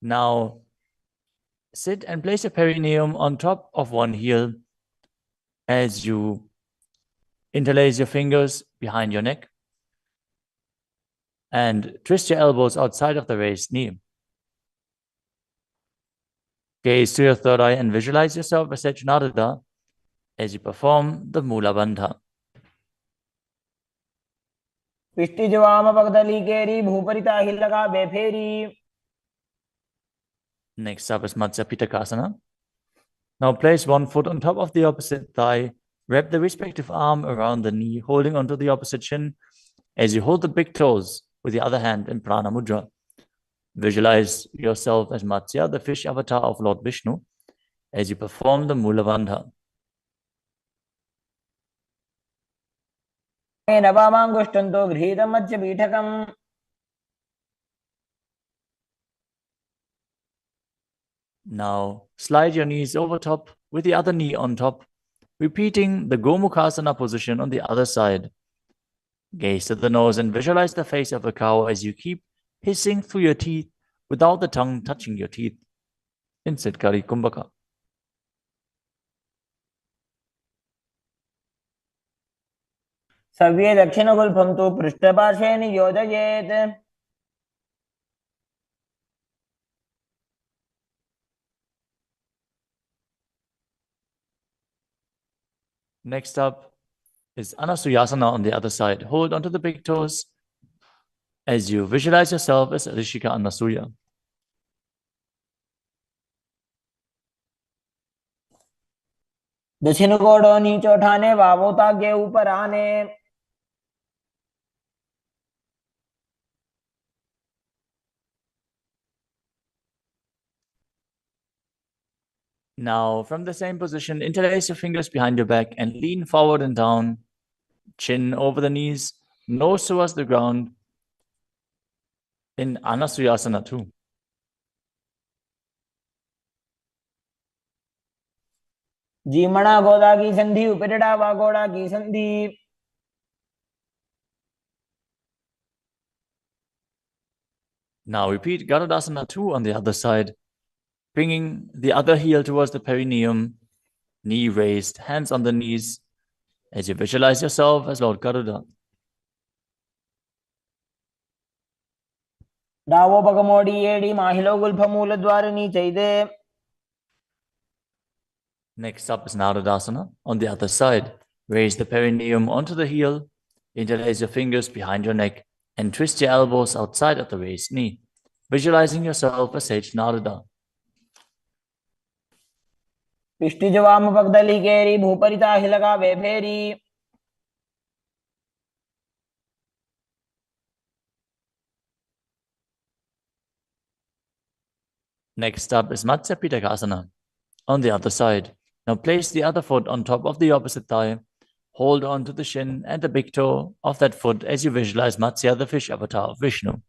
Now, sit and place your perineum on top of one heel as you interlace your fingers behind your neck and twist your elbows outside of the raised knee. Gaze to your third eye and visualize yourself as Narada as you perform the Mula Bandha. पिष्टि जवाम पगदली केरी भूपरिता हिलगा बेफेरी. Next up is Matsya Pitakasana. Now place one foot on top of the opposite thigh. Wrap the respective arm around the knee, holding onto the opposite shin as you hold the big toes with the other hand in Prana Mudra. Visualize yourself as Matsya, the fish avatar of Lord Vishnu, as you perform the Mula Bandha. नवामांगुष्टंतो गृहीतं Madhya पीठकम्. Now slide your knees over top with the other knee on top, repeating the Gomukhasana position on the other side. Gaze to the nose and visualize the face of a cow as you keep hissing through your teeth without the tongue touching your teeth. In Siddhkari Kumbhaka. सव्ये दक्षिणगुल्फं तु पृष्ठपार्श्वे नियोजयेत्. Next up is Anasuyasana on the other side. Hold onto the big toes as you visualize yourself as Rishika Anasuya. दक्षिण कोडो नीचे उठाने वावोता के ऊपर आने. Now, from the same position, interlace your fingers behind your back and lean forward and down, chin over the knees, nose towards the ground in Anasuyasana 2. जीमणा गोदा की संधि उपरिड़ा वागोड़ा की संधि. Now repeat Garudasana 2 on the other side, bringing the other heel towards the perineum, knee raised, hands on the knees, as you visualize yourself as Lord Garuda. दावो बगमोडी AD माहिलो Gulf मूल द्वार नीचे दे. Next up is Naradasana on the other side. Raise the perineum onto the heel, interlace your fingers behind your neck, and twist your elbows outside of the raised knee, visualizing yourself as Sage Narada. पिष्टि जवाम पगदली केरी भूपरिता हिलगा बेफेरी. Next up is Matsya Pitakasana on the other side. Now place the other foot on top of the opposite thigh. hold on to the shin and the big toe of that foot as you visualize Matsya, the fish avatar of Vishnu.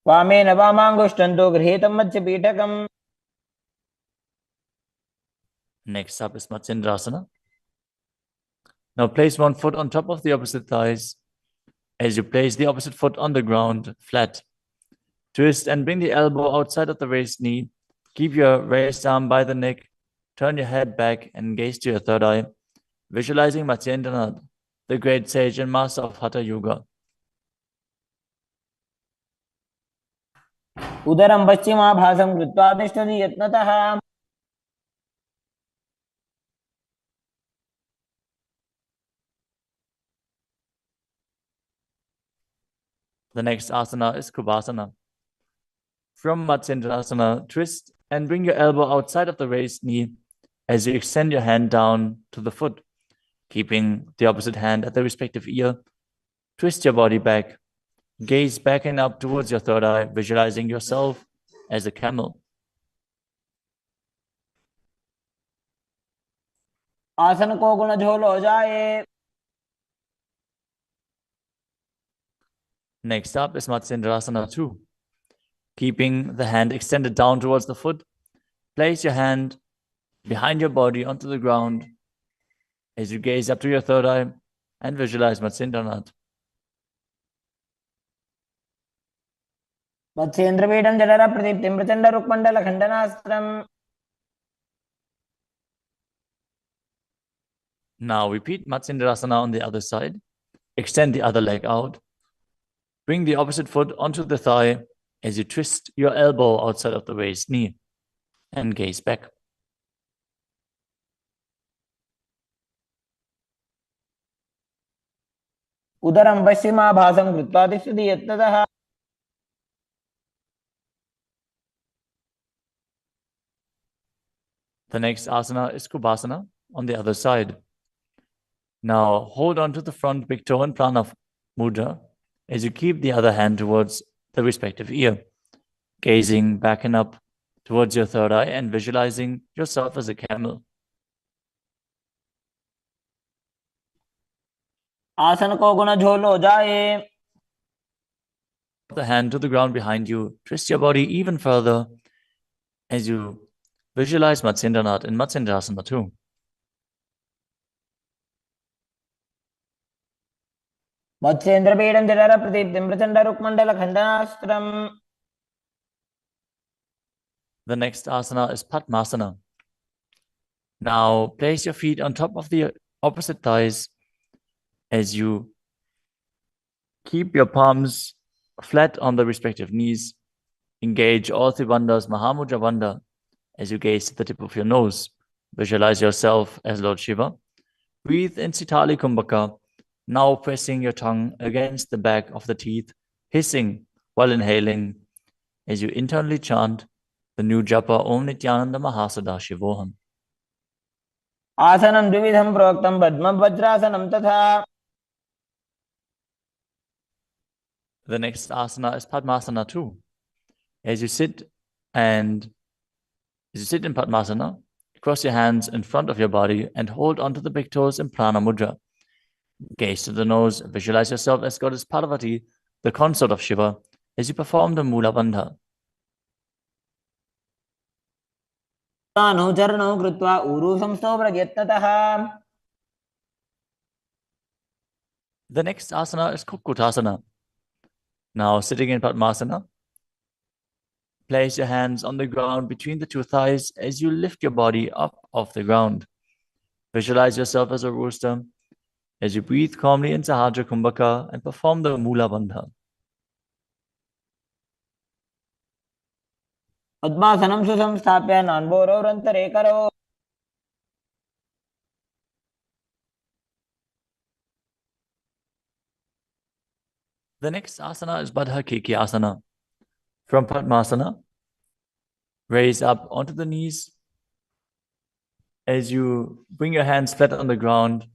वामेन वामाङ्गुष्ठं गृहीतं मत्स्यपीठकम्. Next up is Matsyendrasana. Now place one foot on top of the opposite thighs as you place the opposite foot on the ground, flat. Twist and bring the elbow outside of the raised knee. Keep your raised arm by the neck. Turn your head back and gaze to your third eye, visualizing Matsyendranath, the great sage and master of Hatha Yoga. उदरं पश्चिमाभासं कृत्वा तिष्ठति यत्नतः. The next asana is Kubhasana. From Matsyendrasana, twist and bring your elbow outside of the raised knee as you extend your hand down to the foot, keeping the opposite hand at the respective ear. Twist your body back. Gaze back and up towards your third eye, visualizing yourself as a camel. आसन को गुण झोल हो जाए. Next up is Matsyendrasana 2. Keeping the hand extended down towards the foot, place your hand behind your body onto the ground as you gaze up to your third eye and visualize Matsyendranath. मत्स्येन्द्रपीठं जठर प्रदीप्तिं Prachanda रुक्मण्डल खण्डनास्त्रम्. Now repeat Matsyendrasana on the other side. Extend the other leg out. Bring the opposite foot onto the thigh as you twist your elbow outside of the raised knee and gaze back. उदरं पश्चिमाभासं कृत्वा तिष्ठति यत्नतः. The next asana is Kubhasana on the other side. Now hold on to the front big toe and prana mudra as you keep the other hand towards the respective ear, gazing back and up towards your third eye and visualizing yourself as a camel. आसन को गुण झोल हो जाए. The hand to the ground behind you. Twist your body even further as you visualize Matsyendranath in Matsyendrasana 2. मत्स्येन्द्रपीठं जठर प्रदीप्तिं Prachanda रुक्मण्डल खण्डनास्त्रम्. The next asana is Padmasana. Now place your feet on top of the opposite thighs as you keep your palms flat on the respective knees. Engage all three bandhas, Mahamudra Bandha, as you gaze to the tip of your nose. Visualize yourself as Lord Shiva. Breathe in Sitali Kumbhaka, now pressing your tongue against the back of the teeth, hissing while inhaling as you internally chant the new japa Om Nityananda Mahasada-shivoham. आसनं द्विविधं प्रोक्तं पद्मं वज्रासनं तथा. The next asana is Padmasana 2. As you sit in Padmasana, cross your hands in front of your body and hold onto the big toes in Prana Mudra. Gaze to the nose, visualize yourself as Goddess Parvati, the consort of Shiva, as you perform the Mula Bandha. चरणौ कृत्वा ऊरू संस्थो यत्नतः. The next asana is Kukkutasana. Now sitting in Padmasana, place your hands on the ground between the two thighs as you lift your body up off the ground. Visualize yourself as a rooster as you breathe calmly in Sahajra Kumbhaka and perform the Mula Bandha. पद्मासनं सुसंस्थाप्य नान्बोरौरन्तरे करौ. The next asana is Baddha Asana. From Padmasana, raise up onto the knees as you bring your hands flat on the ground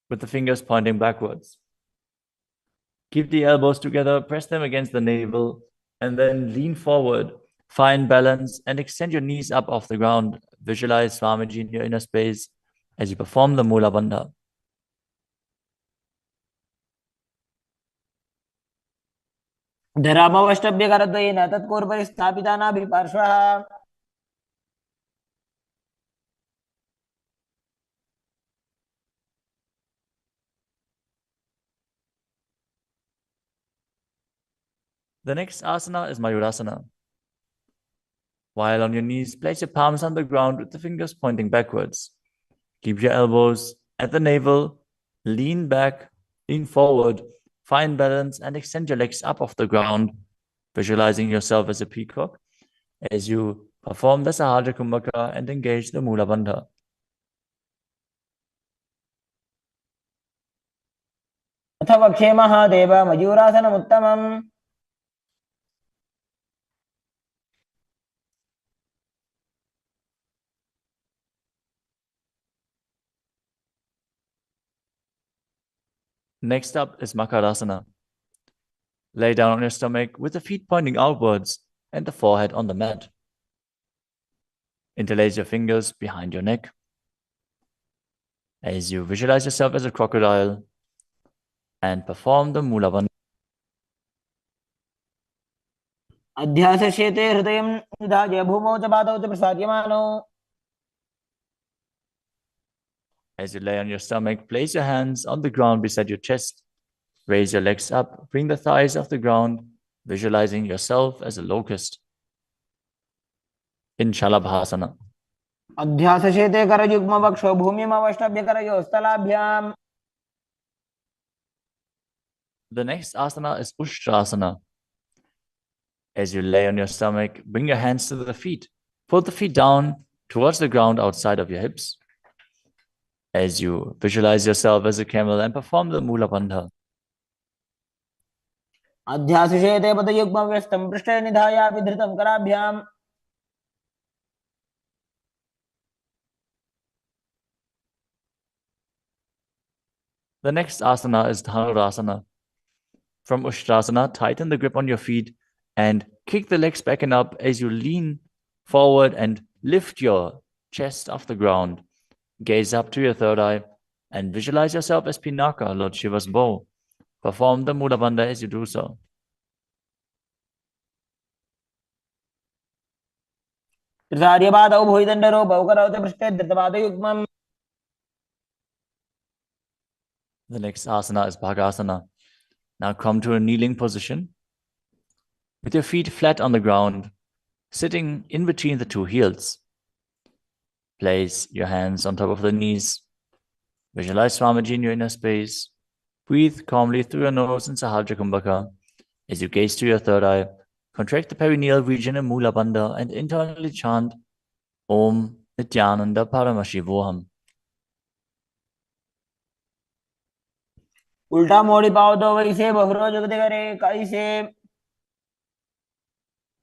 with the fingers pointing backwards. Keep the elbows together, press them against the navel, and then lean forward, Find balance and extend your knees up off the ground. Visualize Swamiji in your inner space as you perform the Mula Bandha. धरामवष्टभ्यकरद्वयेन तत्पूर्वपरि स्थापितानाभिपार्श्वः The next asana is Mayurasana. While on your knees, place your palms on the ground with the fingers pointing backwards. Keep your elbows at the navel, lean back, lean forward, find balance and extend your legs up off the ground, visualizing yourself as a peacock as you perform the Sahaja Kumbhaka and engage the Mula Bandha. अथ वक्षेमः देव मयूरासनमुत्तमम् Next up is Makarasana. Lay down on your stomach with the feet pointing outwards and the forehead on the mat. Interlace your fingers behind your neck as you visualize yourself as a crocodile and perform the Mula Bandha. अध्यासशेते हृदयं निधाय भूमौ च पादौ च प्रसार्यमानौ. As you lay on your stomach, place your hands on the ground beside your chest. Raise your legs up, bring the thighs off the ground, visualizing yourself as a locust. In Shalabhasana. अध्यासशेते करयुग्मवक्षो भूमिमवष्टभ्यकरयोः स्थलाभ्याम्. The next asana is Ushtrasana. As you lay on your stomach, bring your hands to the feet. Pull the feet down towards the ground outside of your hips. As you visualize yourself as a camel and perform the Mula Bandha. अध्यासशेते पदयुग्मव्यस्तं पृष्ठे निधाय विधृतं कराभ्याम्. The next asana is Dhanurasana. From Ushtrasana, tighten the grip on your feet and kick the legs back and up as you lean forward and lift your chest off the ground. Gaze up to your third eye and visualize yourself as Pinaka, Lord Shiva's bow. Perform the Mula Bandha as you do so. त्रिसार्यपादौ भुविदण्डरूपौ करौ च पृष्ठे धृतपादयुग्मम्. The next asana is Bhagasana. Now come to a kneeling position with your feet flat on the ground, sitting in between the two heels. Place your hands on top of the knees. Visualize Swamiji in your inner space. Breathe calmly through your nose in Sahaja Kumbhaka. As you gaze to your third eye, contract the perineal region in Mula Bandha and internally chant Om Nithyananda Paramashivoham. उल्टा मोड़ी पाओ तो वैसे बहुरो जगते करे कैसे.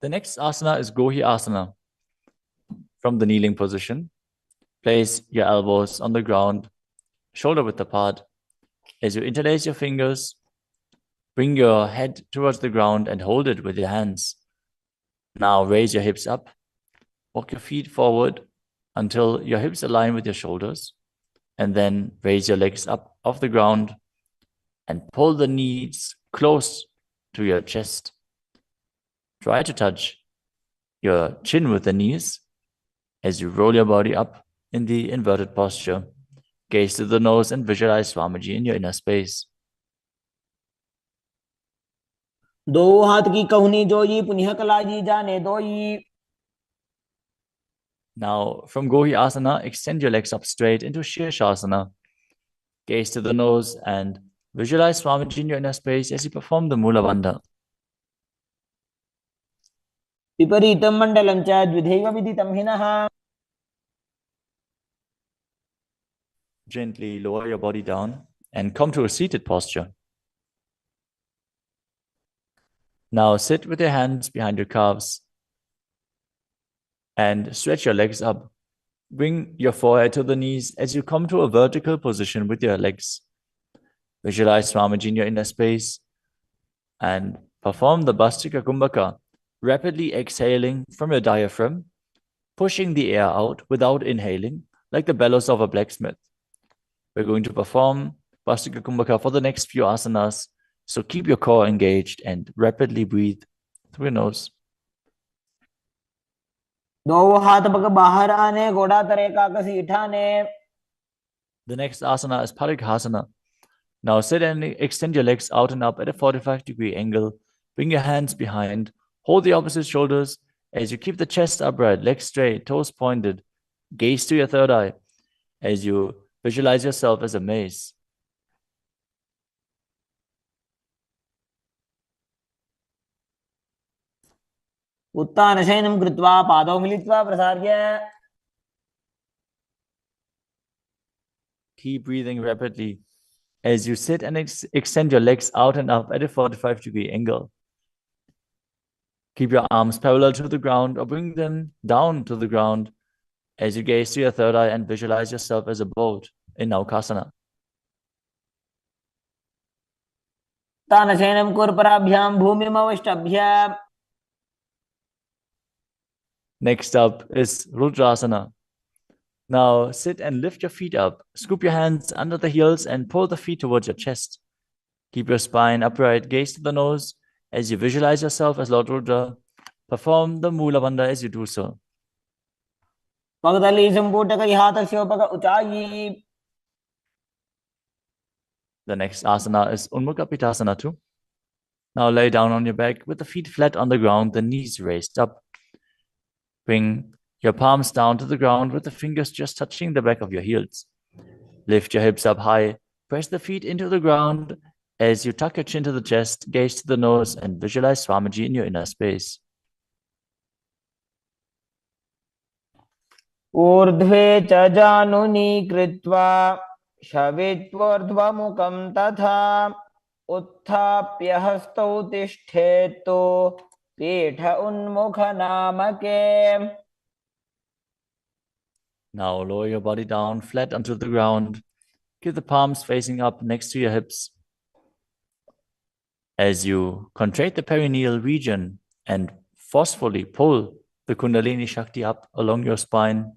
The next asana is Gohi Asana. From the kneeling position, place your elbows on the ground, shoulder width apart. As you interlace your fingers, bring your head towards the ground and hold it with your hands. Now raise your hips up. Walk your feet forward until your hips align with your shoulders. And then raise your legs up off the ground and pull the knees close to your chest. Try to touch your chin with the knees as you roll your body up in the inverted posture. Gaze to the nose and visualize Swamiji in your inner space. दो हाथ की कहुनी जोई पुनिह कलाजी जाने दोई. Now, from Gohi Asana, extend your legs up straight into Shirshasana. Gaze to the nose and visualize Swamiji in your inner space as you perform the Mula Bandha. विपरीतं मण्डलं च द्विधैव विदितं हिनः. Gently lower your body down and come to a seated posture. Now sit with your hands behind your calves and stretch your legs up. Bring your forehead to the knees as you come to a vertical position with your legs. Visualize Swamiji in your inner space and perform the Bastika Kumbhaka rapidly exhaling from your diaphragm, pushing the air out without inhaling, like the bellows of a blacksmith. We're going to perform Vastika Kumbhaka for the next few asanas, so keep your core engaged and rapidly breathe through your nose. दो हाथ पग बाहर आने, घोड़ा तरे का सीठाने. The next asana is Parikhasana. Now sit and extend your legs out and up at a 45-degree angle. Bring your hands behind. Hold the opposite shoulders as you keep the chest upright, legs straight, toes pointed. Gaze to your third eye as you visualize yourself as a mace. उत्तानशयनं कृत्वा पादौ मिलित्वा प्रसार्य. Keep breathing rapidly as you sit and extend your legs out and up at a 45-degree angle. Keep your arms parallel to the ground or bring them down to the ground as you gaze to your third eye and visualize yourself as a boat in Naukasana. उत्तानशयनं कुर्पराभ्यां भूमिमवष्टभ्य. Next up is Rudrasana. Now sit and lift your feet up. Scoop your hands under the heels and pull the feet towards your chest. Keep your spine upright, gaze to the nose as you visualize yourself as Lord Rudra. Perform the Mula Bandha as you do so. पगदली संपुटक हाथस्योपक ऊंचाई. The next asana is Unmukha Pitasana too. Now lay down on your back with the feet flat on the ground, the knees raised up. Bring your palms down to the ground with the fingers just touching the back of your heels. Lift your hips up high. Press the feet into the ground as you tuck your chin to the chest, gaze to the nose, and visualize Swamiji in your inner space. ऊर्ध्वे च जानुनी कृत्वा शवित्वोर्ध्वमुखं तथा उत्थाप्य हस्तौ तिष्ठेत्तु पीठ उन्मुख नामके. Now lower your body down flat onto the ground. Keep the palms facing up next to your hips. As you contract the perineal region and forcefully pull the Kundalini Shakti up along your spine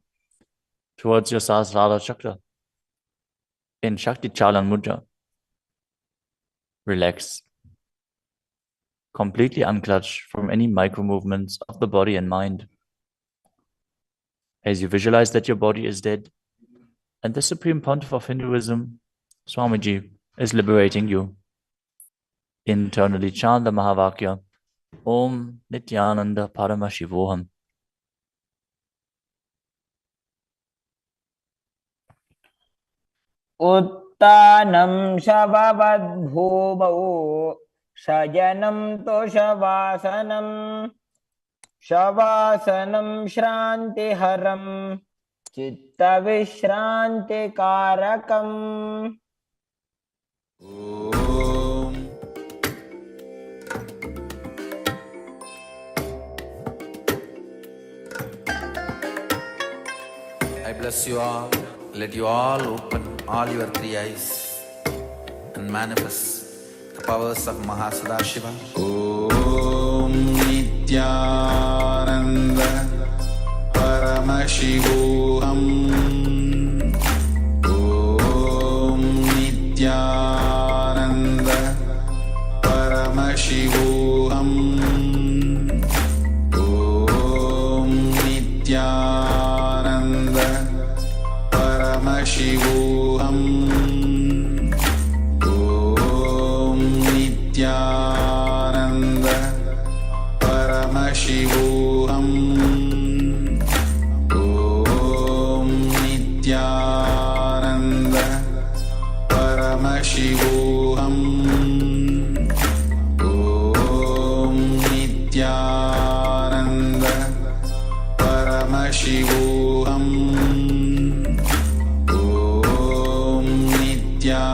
towards your Sahasrara Chakra in Shakti Chalan Mudra. Relax. Completely unclutch from any micro movements of the body and mind. As you visualize that your body is dead and the Supreme Pontiff of Hinduism, Swamiji, is liberating you. Internally chant the Mahavakya, Om Nithyananda Paramashivoham. उत्तानं शववद्भूमौ शयनं तोषवासनं. शवासनं श्रान्तिहरं चित्तविश्रान्तिकारकम्. Om. I bless you all. Let you all open all your three eyes and manifest the powers of Mahasadashiva. Om Nithyananda Paramashivoham. Om Nithyananda Paramashivoham. Om Nithyananda Paramashivoham. Om Nithyananda Paramashivoham. Om Nithyananda Paramashivoham. Om Nithyananda Paramashivoham. Om Nithyananda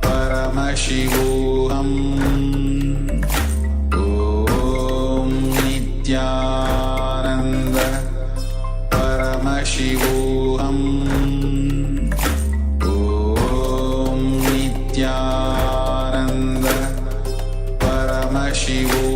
Paramashivoham. Om Nithyananda Paramashivoham. Om Nithyananda Paramashivoham.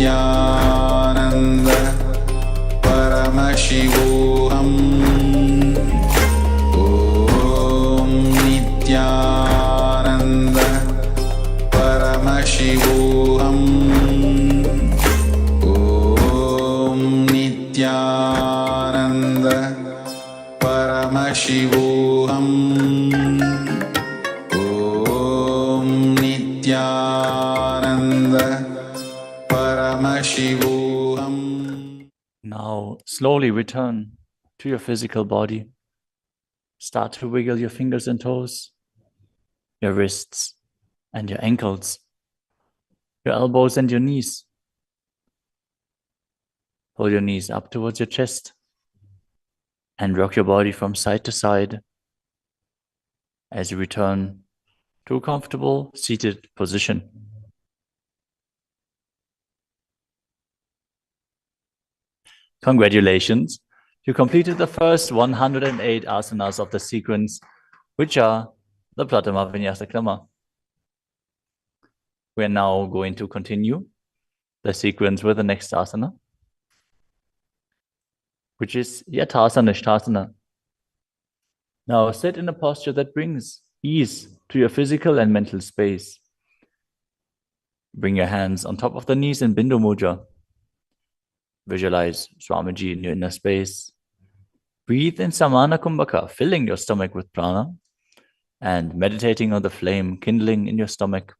Nityananda Paramashivoham Om Nityananda Paramashivoham Om Nityananda Paramashivoham Om Nityananda Paramashivoham. Now, slowly return to your physical body. Start to wiggle your fingers and toes, your wrists and your ankles, your elbows and your knees. Pull your knees up towards your chest and rock your body from side to side as you return to a comfortable seated position. Congratulations! You completed the first 108 asanas of the sequence, which are the Pratama Vinyasa Krama. We are now going to continue the sequence with the next asana, which is Yathasana Ishtasana. Now sit in a posture that brings ease to your physical and mental space. Bring your hands on top of the knees in Bindu Mudra. Visualize Swamiji in your inner space. Breathe in Samana Kumbhaka, filling your stomach with prana and meditating on the flame kindling in your stomach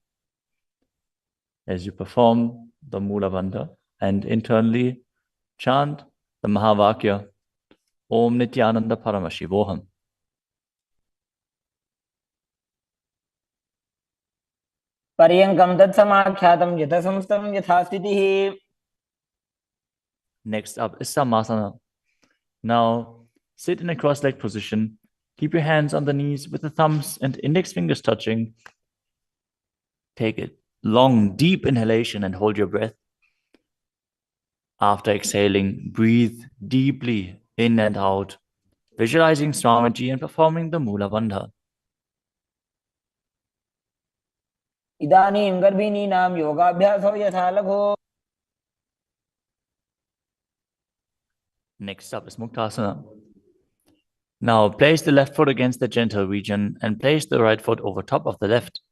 as you perform the Mula Bandha and internally chant the Mahavakya Om Nityananda Paramashivoham. पर्यङ्कं तत्समाख्यातं यथासंस्थं यथा स्थितिः. Next up is Samasana. Now sit in a cross-legged position. Keep your hands on the knees with the thumbs and index fingers touching. Take a long, deep inhalation and hold your breath. After exhaling, breathe deeply in and out, visualizing Swamiji and performing the Mula Bandha. इदानीं गर्भिणीनां योगाभ्यासो यथा लघो. Next up is Muktasana. Now place the left foot against the genital region and place the right foot over top of the left.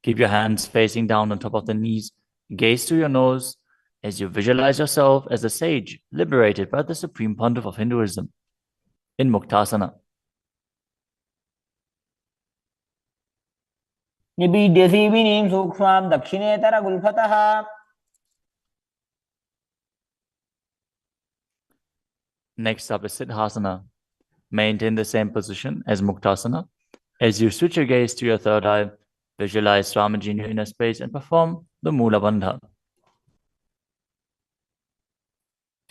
Keep your hands facing down on top of the knees. Gaze to your nose as you visualize yourself as a sage liberated by the Supreme Pontiff of Hinduism in Muktasana. निबीड्य सीविनीं सूक्ष्मां दक्षिणेतरगुल्फतः. Next up is Siddhasana. Maintain the same position as Muktasana. As you switch your gaze to your third eye, visualize Swamiji in your inner space and perform the Mula Bandha.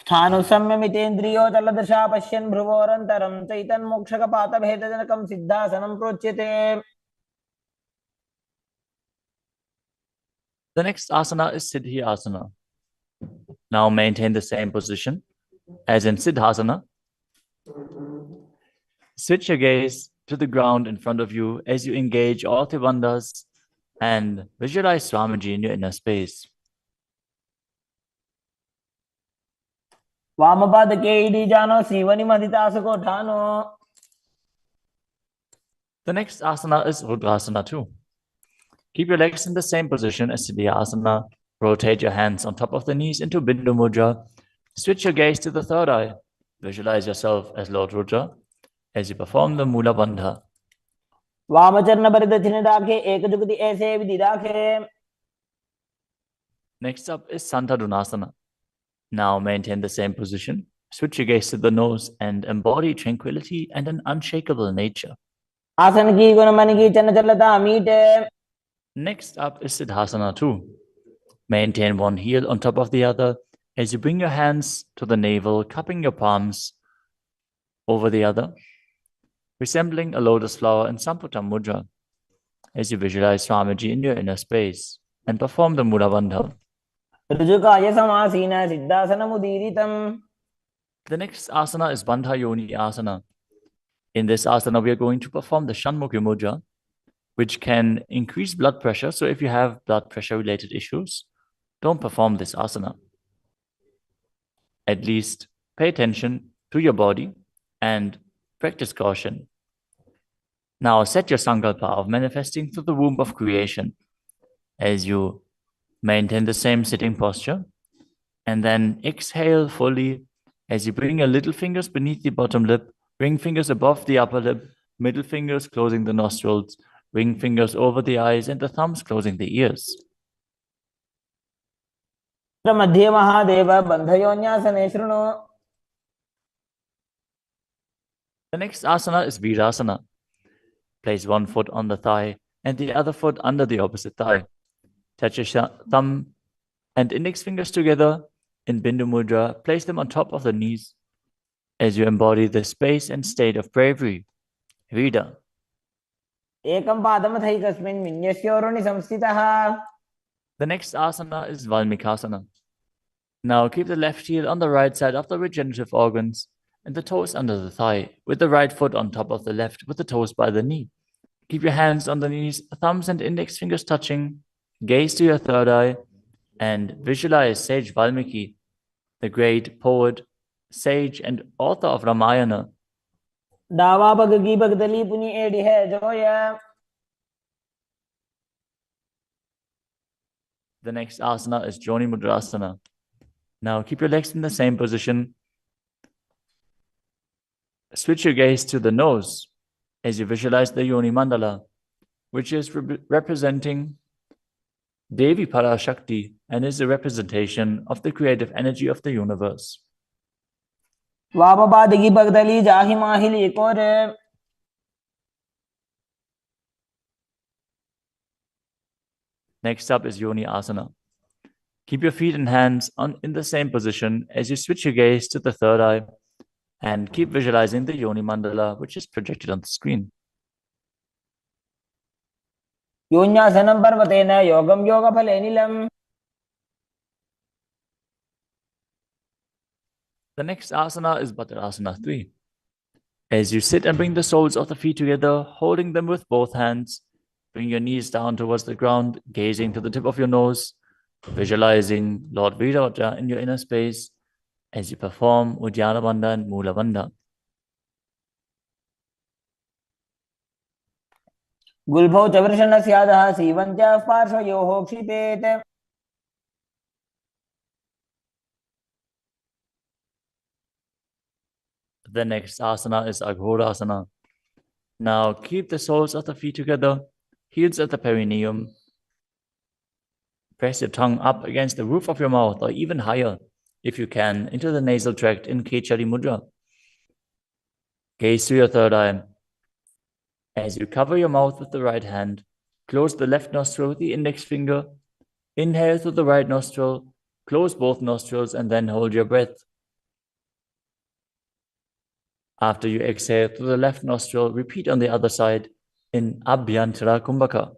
स्थानुसंयमितेन्द्रियो तलदृशा पश्यन् भ्रुवोरन्तरं चैतन्मोक्षकपातभेदजनकं सिद्धासनं प्रोच्यते. The next asana is Siddhi Asana. Now maintain the same position as in Siddhasana. Switch your gaze to the ground in front of you as you engage all Tribandhas and visualize Swamiji in your inner space. वामपादके इडीजानो सीवनिमधितासुकोठानो. The next asana is Rudrasana too. Keep your legs in the same position as Siddhi Asana. Rotate your hands on top of the knees into Bindu Mudra. Switch your gaze to the third eye. Visualize yourself as Lord Rudra as you perform the Mula Bandha. वामचरण परिदक्षिणे दाखे एकजुगति ऐसे विधि दाखे. Next up is Santadunasana. Now maintain the same position. Switch your gaze to the nose and embody tranquility and an unshakable nature. आसन की गुण मन की चंचलता मीटे. Next up is Siddhasana too. Maintain one heel on top of the other as you bring your hands to the navel, cupping your palms over the other, resembling a lotus flower in Samputa Mudra as you visualize Swamiji in your inner space and perform the Mula Bandha. ऋजुकाय समासीन सिद्धासनमुदीरितम्. The next asana is Bandha Yoni Asana. In this asana, we are going to perform the Shanmukhi Mudra, which can increase blood pressure. So if you have blood pressure related issues, don't perform this asana. At least pay attention to your body and practice caution. Now set your sankalpa of manifesting through the womb of creation as you maintain the same sitting posture, and then exhale fully as you bring your little fingers beneath the bottom lip, ring fingers above the upper lip, middle fingers closing the nostrils, ring fingers over the eyes, and the thumbs closing the ears. मध्ये महादेव बन्धयोन्यासने शृणु. The next asana is Virasana. Place one foot on the thigh and the other foot under the opposite thigh. Touch your thumb and index fingers together in Bindu Mudra. Place them on top of the knees as you embody the space and state of bravery. Vida. एकं पादमथैकस्मिन् विन्यस्योरुणि संस्थितः. The next asana is Valmikasana. Now keep the left heel on the right side of the regenerative organs and the toes under the thigh, with the right foot on top of the left, with the toes by the knee. Keep your hands on the knees, thumbs and index fingers touching. Gaze to your third eye and visualize Sage Valmiki, the great poet, sage, and author of Ramayana. डावा बगगी बगदली पुनी AD है Zoya. The next asana is Joni Mudrasana. Now keep your legs in the same position. Switch your gaze to the nose as you visualize the Yoni Mandala, which is representing Devi Parashakti and is a representation of the creative energy of the universe. वामपादगी बगदली जाहि माहिली कोरे. Next up is Yoni Asana. Keep your feet and hands in the same position as you switch your gaze to the third eye and keep visualizing the Yoni Mandala, which is projected on the screen. योन्यासनं पर्वतेन योगं योगफलेनिलम्. The next asana is Bhadrasana 3. As you sit and bring the soles of the feet together, holding them with both hands, bring your knees down towards the ground, gazing to the tip of your nose, visualizing Lord Viravaja in your inner space as you perform Uddiyana Bandha and Mula Bandha. गुल्भौ च वृषणस्यादः सीवन्त्याः पार्श्वयोः क्षिपेत्. The next asana is Aghorasana. Now keep the soles of the feet together, heels at the perineum. Press your tongue up against the roof of your mouth or even higher, if you can, into the nasal tract in Kechari Mudra. Gaze to your third eye. As you cover your mouth with the right hand, close the left nostril with the index finger. Inhale through the right nostril, close both nostrils, and then hold your breath. After you exhale through the left nostril, repeat on the other side in Abhyantara Kumbhaka.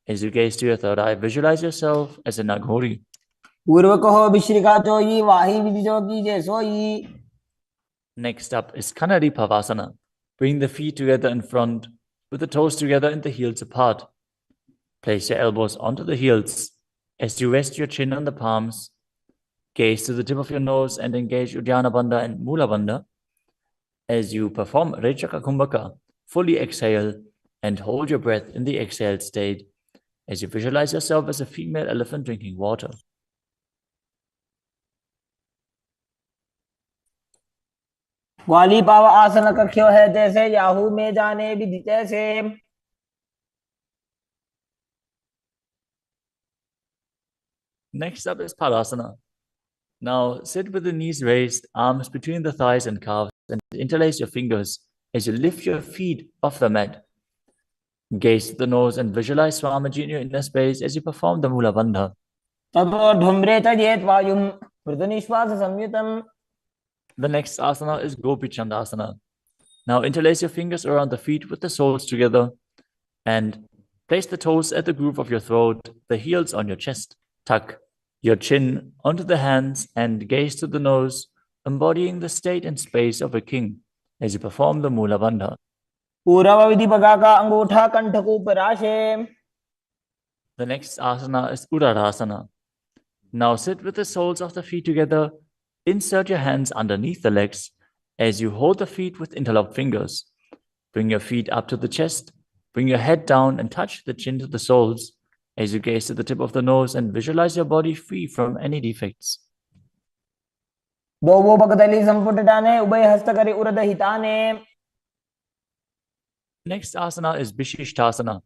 As you gaze to your third eye, visualize yourself as a Naghori. Next up is Kanadi Pavasana. Bring the feet together in front, with the toes together and the heels apart. Place your elbows onto the heels as you rest your chin on the palms. Gaze to the tip of your nose and engage Uddiyana Bandha and Mula Bandha. As you perform Rechaka Kumbhaka, fully exhale and hold your breath in the exhaled state as you visualize yourself as a female elephant drinking water. वाली पाव आसन कख्यो है जैसे Yahoo में जाने विधि जैसे. Next up is Padasana. Now sit with the knees raised, arms between the thighs and calves, and interlace your fingers as you lift your feet off the mat. Gaze to the nose and visualize Swamiji in your inner space as you perform the Mula Bandha. The next asana is Gopi Chandasana. Now interlace your fingers around the feet with the soles together and place the toes at the groove of your throat, the heels on your chest. Tuck your chin onto the hands and gaze to the nose, embodying the state and space of a king as you perform the Mula Bandha. The next asana is Uddarasana. Now sit with the soles of the feet together, Insert your hands underneath the legs as you hold the feet with interlocked fingers. Bring your feet up to the chest. Bring your head down and touch the chin to the soles as you gaze to the tip of the nose and visualize your body free from any defects. दोवो पकदली संपुटटाने उभय हस्तकरी उरद हिताने. Next asana is Vishishtasana.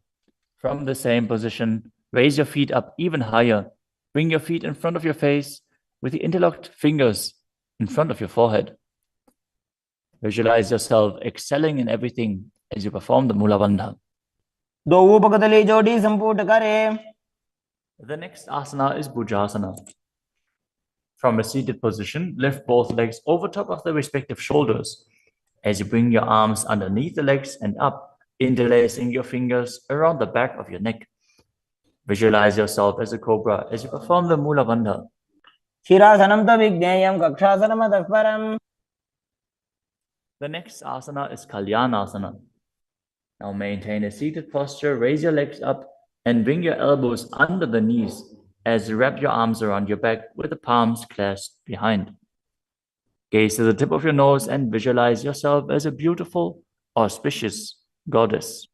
From the same position, raise your feet up even higher. Bring your feet in front of your face with the interlocked fingers in front of your forehead. Visualize yourself excelling in everything as you perform the Mula Bandha. दोवो पकदली जोड़ी संपुट करे. The next asana is Bhujasana. From a seated position, lift both legs over top of the respective shoulders as you bring your arms underneath the legs and up, interlacing your fingers around the back of your neck. Visualize yourself as a cobra as you perform the Mula Bandha. शिरासनं त विज्ञेयं कक्षासनमतः परम्. The next asana is Kalyanasana. Now maintain a seated posture, raise your legs up and bring your elbows under the knees as you wrap your arms around your back with the palms clasped behind. Gaze to the tip of your nose and visualize yourself as a beautiful, auspicious goddess.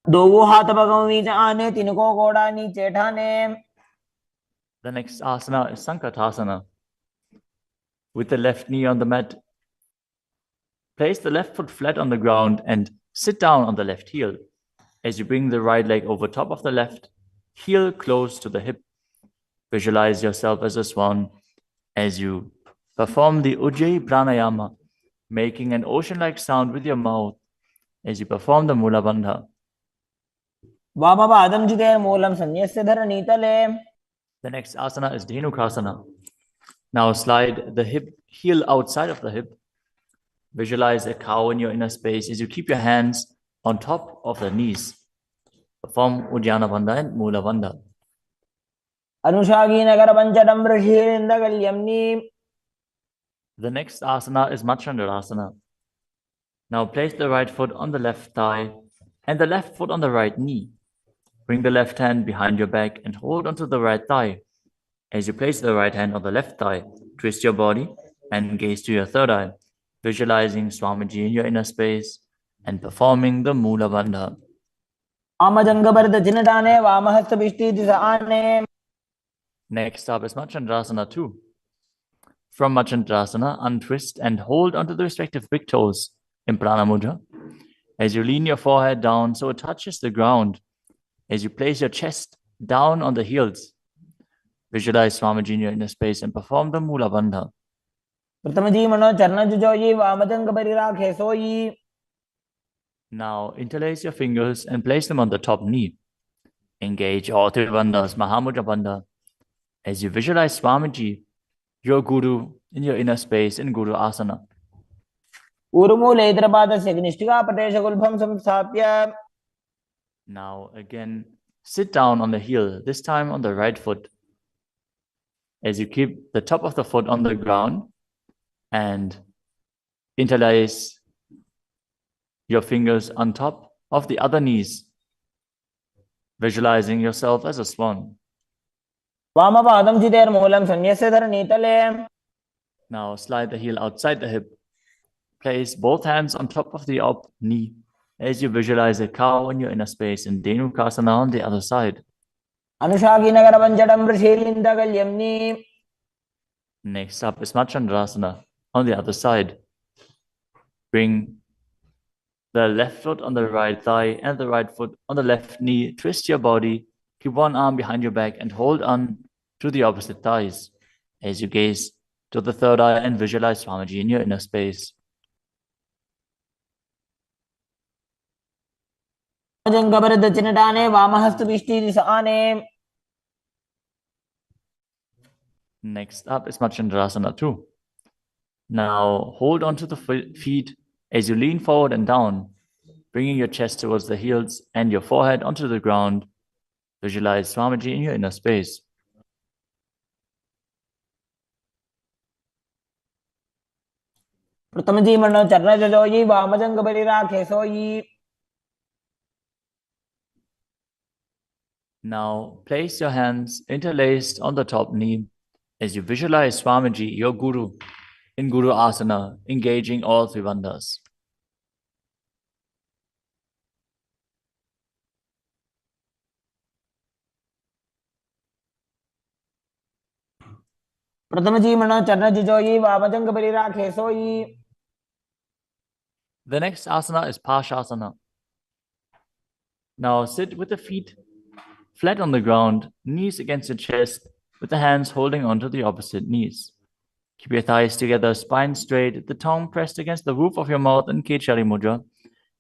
दोवो हाथ पगों नीचे आने, तिनको गोड़ा नीचे ठाने. The next asana is Sankatasana. With the left knee on the mat, place the left foot flat on the ground and sit down on the left heel as you bring the right leg over top of the left, heel close to the hip. Visualize yourself as a swan as you perform the Ujjayi Pranayama, making an ocean-like sound with your mouth as you perform the Mula Bandha. वामपादं चितेर्मूलं संन्यस्य धरणीतले. The next asana is Dhenukasana. Now slide the heel outside of the hip. Visualize a cow in your inner space as you keep your hands on top of the knees. Perform Uddiyana Bandha and Mula Bandha. अनुषागी Nagar पंचडं ऋषिरिन्दगल्यम्नि. The next asana is Machandrasana. Now place the right foot on the left thigh and the left foot on the right knee. Bring the left hand behind your back and hold onto the right thigh. As you place the right hand on the left thigh, twist your body and gaze to your third eye, visualizing Swamiji in your inner space and performing the Mula Bandha. Next up is Machandrasana 2. From Machandrasana, untwist and hold onto the respective big toes in Prana Mudra. As you lean your forehead down so it touches the ground, as you place your chest down on the heels, visualize Swamiji in your inner space and perform the Mula Bandha. Now interlace your fingers and place them on the top knee. Engage all three bandhas, Mahamudra Bandha. As you visualize Swamiji, your Guru, in your inner space in Guru Asana. Now again, sit down on the heel, this time on the right foot. As you keep the top of the foot on the ground and interlace your fingers on top of the other knees, visualizing yourself as a swan. Now slide the heel outside the hip. Place both hands on top of the up knee as you visualize a cow in your inner space in Dhenukasana on the other side. Next up is Machandrasana on the other side. Bring the left foot on the right thigh and the right foot on the left knee. Twist your body. Keep one arm behind your back and hold on to the opposite thighs as you gaze to the third eye and visualize Swamiji in your inner space. Next up is Machandrasana 2. Now hold on to the feet as you lean forward and down, bringing your chest towards the heels and your forehead onto the ground. Visualize Swamiji in your inner space. Now place your hands interlaced on the top knee as you visualize Swamiji, your Guru, in Guru Asana, engaging all three bandhas. प्रथम जी मन चरण जिजोई वामजंग बलि राखे सोई. The next asana is Pashasana. Now sit with the feet flat on the ground, knees against the chest, with the hands holding onto the opposite knees. Keep your thighs together, spine straight, the tongue pressed against the roof of your mouth in Kechari Mudra.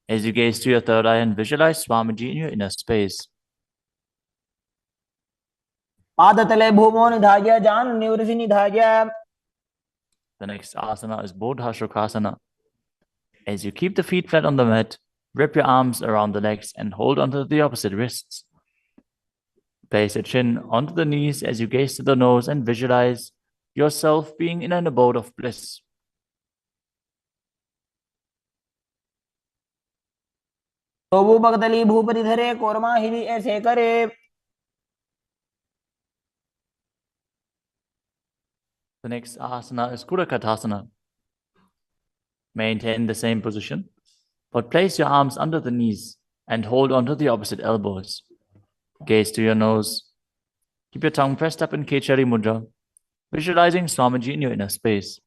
As you gaze to your third eye and visualize Swamiji in your inner space. पादतले भूमो निधाय जान निवृषि निधाय. The next asana is Bodha Shukrasana. As you keep the feet flat on the mat, wrap your arms around the legs and hold onto the opposite wrists. Place your chin onto the knees as you gaze to the nose and visualize yourself being in an abode of bliss. तो वो भगतली भूपति धरे कोरमा हिली ऐसे करे. The next asana is Kudakatasana. Maintain the same position, but place your arms under the knees and hold onto the opposite elbows. Gaze to your nose. Keep your tongue pressed up in Kechari Mudra, visualizing Swamiji in your inner space.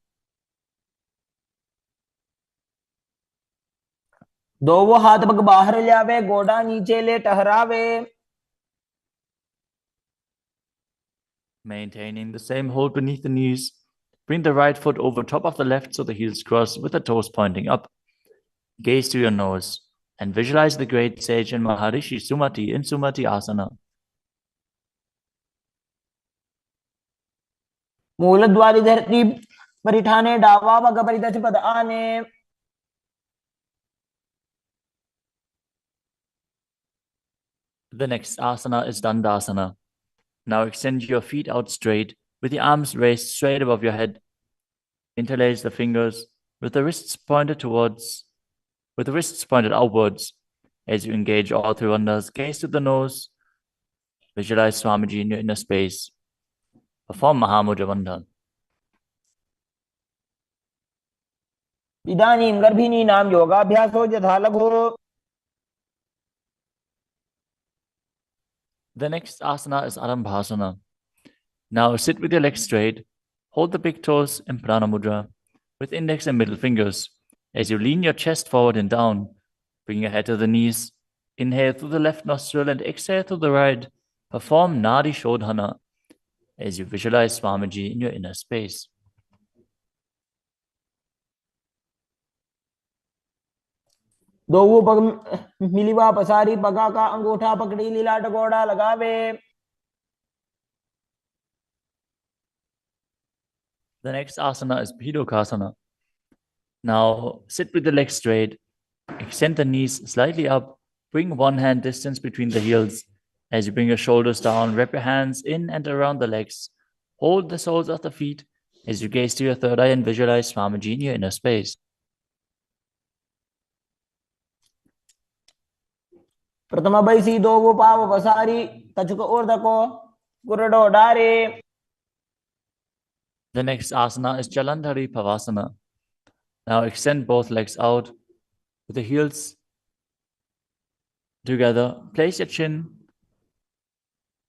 दो वो हाथ पग बाहर लावे गोडा नीचे ले टहरावे. Maintaining the same hold beneath the knees, bring the right foot over top of the left so the heels cross with the toes pointing up. Gaze to your nose and visualize the great sage and Maharishi Sumati in Sumati Asana. मूलद्वारी धरती परिठाने डावा पग परिदच पद आने. The next asana is Dandasana. Now extend your feet out straight with the arms raised straight above your head. Interlace the fingers with the wrists pointed outwards. As you engage all three bandhas, gaze to the nose. Visualize Swamiji in your inner space. Perform Mahamudra Bandha. इदानीं गर्भिणीनां योगाभ्यासो यथा लघु. The next asana is Arambhasana. Now sit with your legs straight. Hold the big toes in Prana Mudra with index and middle fingers. As you lean your chest forward and down, bring your head to the knees. Inhale through the left nostril and exhale through the right. Perform Nadi Shodhana as you visualize Swamiji in your inner space. दो वो पग मिलीवा पसारी पगा का अंगूठा पकड़ी लीला टगोड़ा लगावे. The next asana is Bhidokasana. Now sit with the legs straight. Extend the knees slightly up. Bring one hand distance between the heels. As you bring your shoulders down, wrap your hands in and around the legs. Hold the soles of the feet as you gaze to your third eye and visualize Swamiji in your inner space. प्रथम बैसी दो वो पाव पसारी कछुक ऊर्धको गुरडो डारे. The next asana is Jalandhari Pavasana. Now extend both legs out with the heels together. Place your chin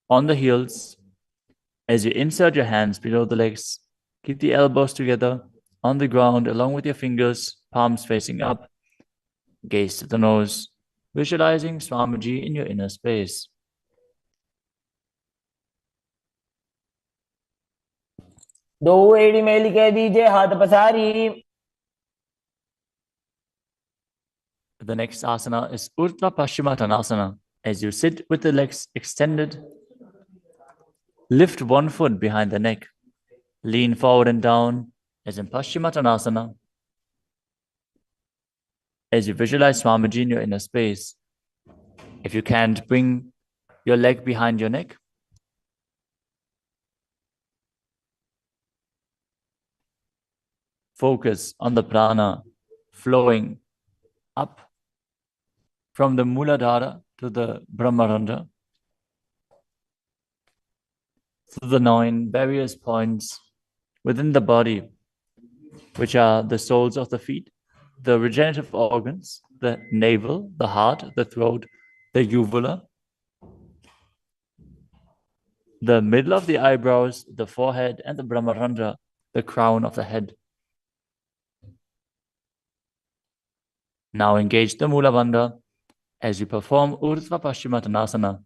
on the heels as you insert your hands below the legs. Keep the elbows together on the ground along with your fingers, palms facing up. Gaze to the nose, visualizing Swamiji in your inner space. दो एड़ी मेली कह दीजिए हाथ पसारी. The next asana is Urdhva Paschimottanasana. As you sit with the legs extended, lift one foot behind the neck. Lean forward and down as in Paschimottanasana. As you visualize Swamiji in your inner space. If you can't, bring your leg behind your neck. Focus on the prana flowing up from the Muladhara to the Brahmarandha, through the 9 various points within the body. which are the soles of the feet, the regenerative organs, the navel, the heart, the throat, the uvula, the middle of the eyebrows, the forehead, and the Brahmarandra, the crown of the head. Now engage the Mula Bandha as you perform Urdhva Paschimottanasana.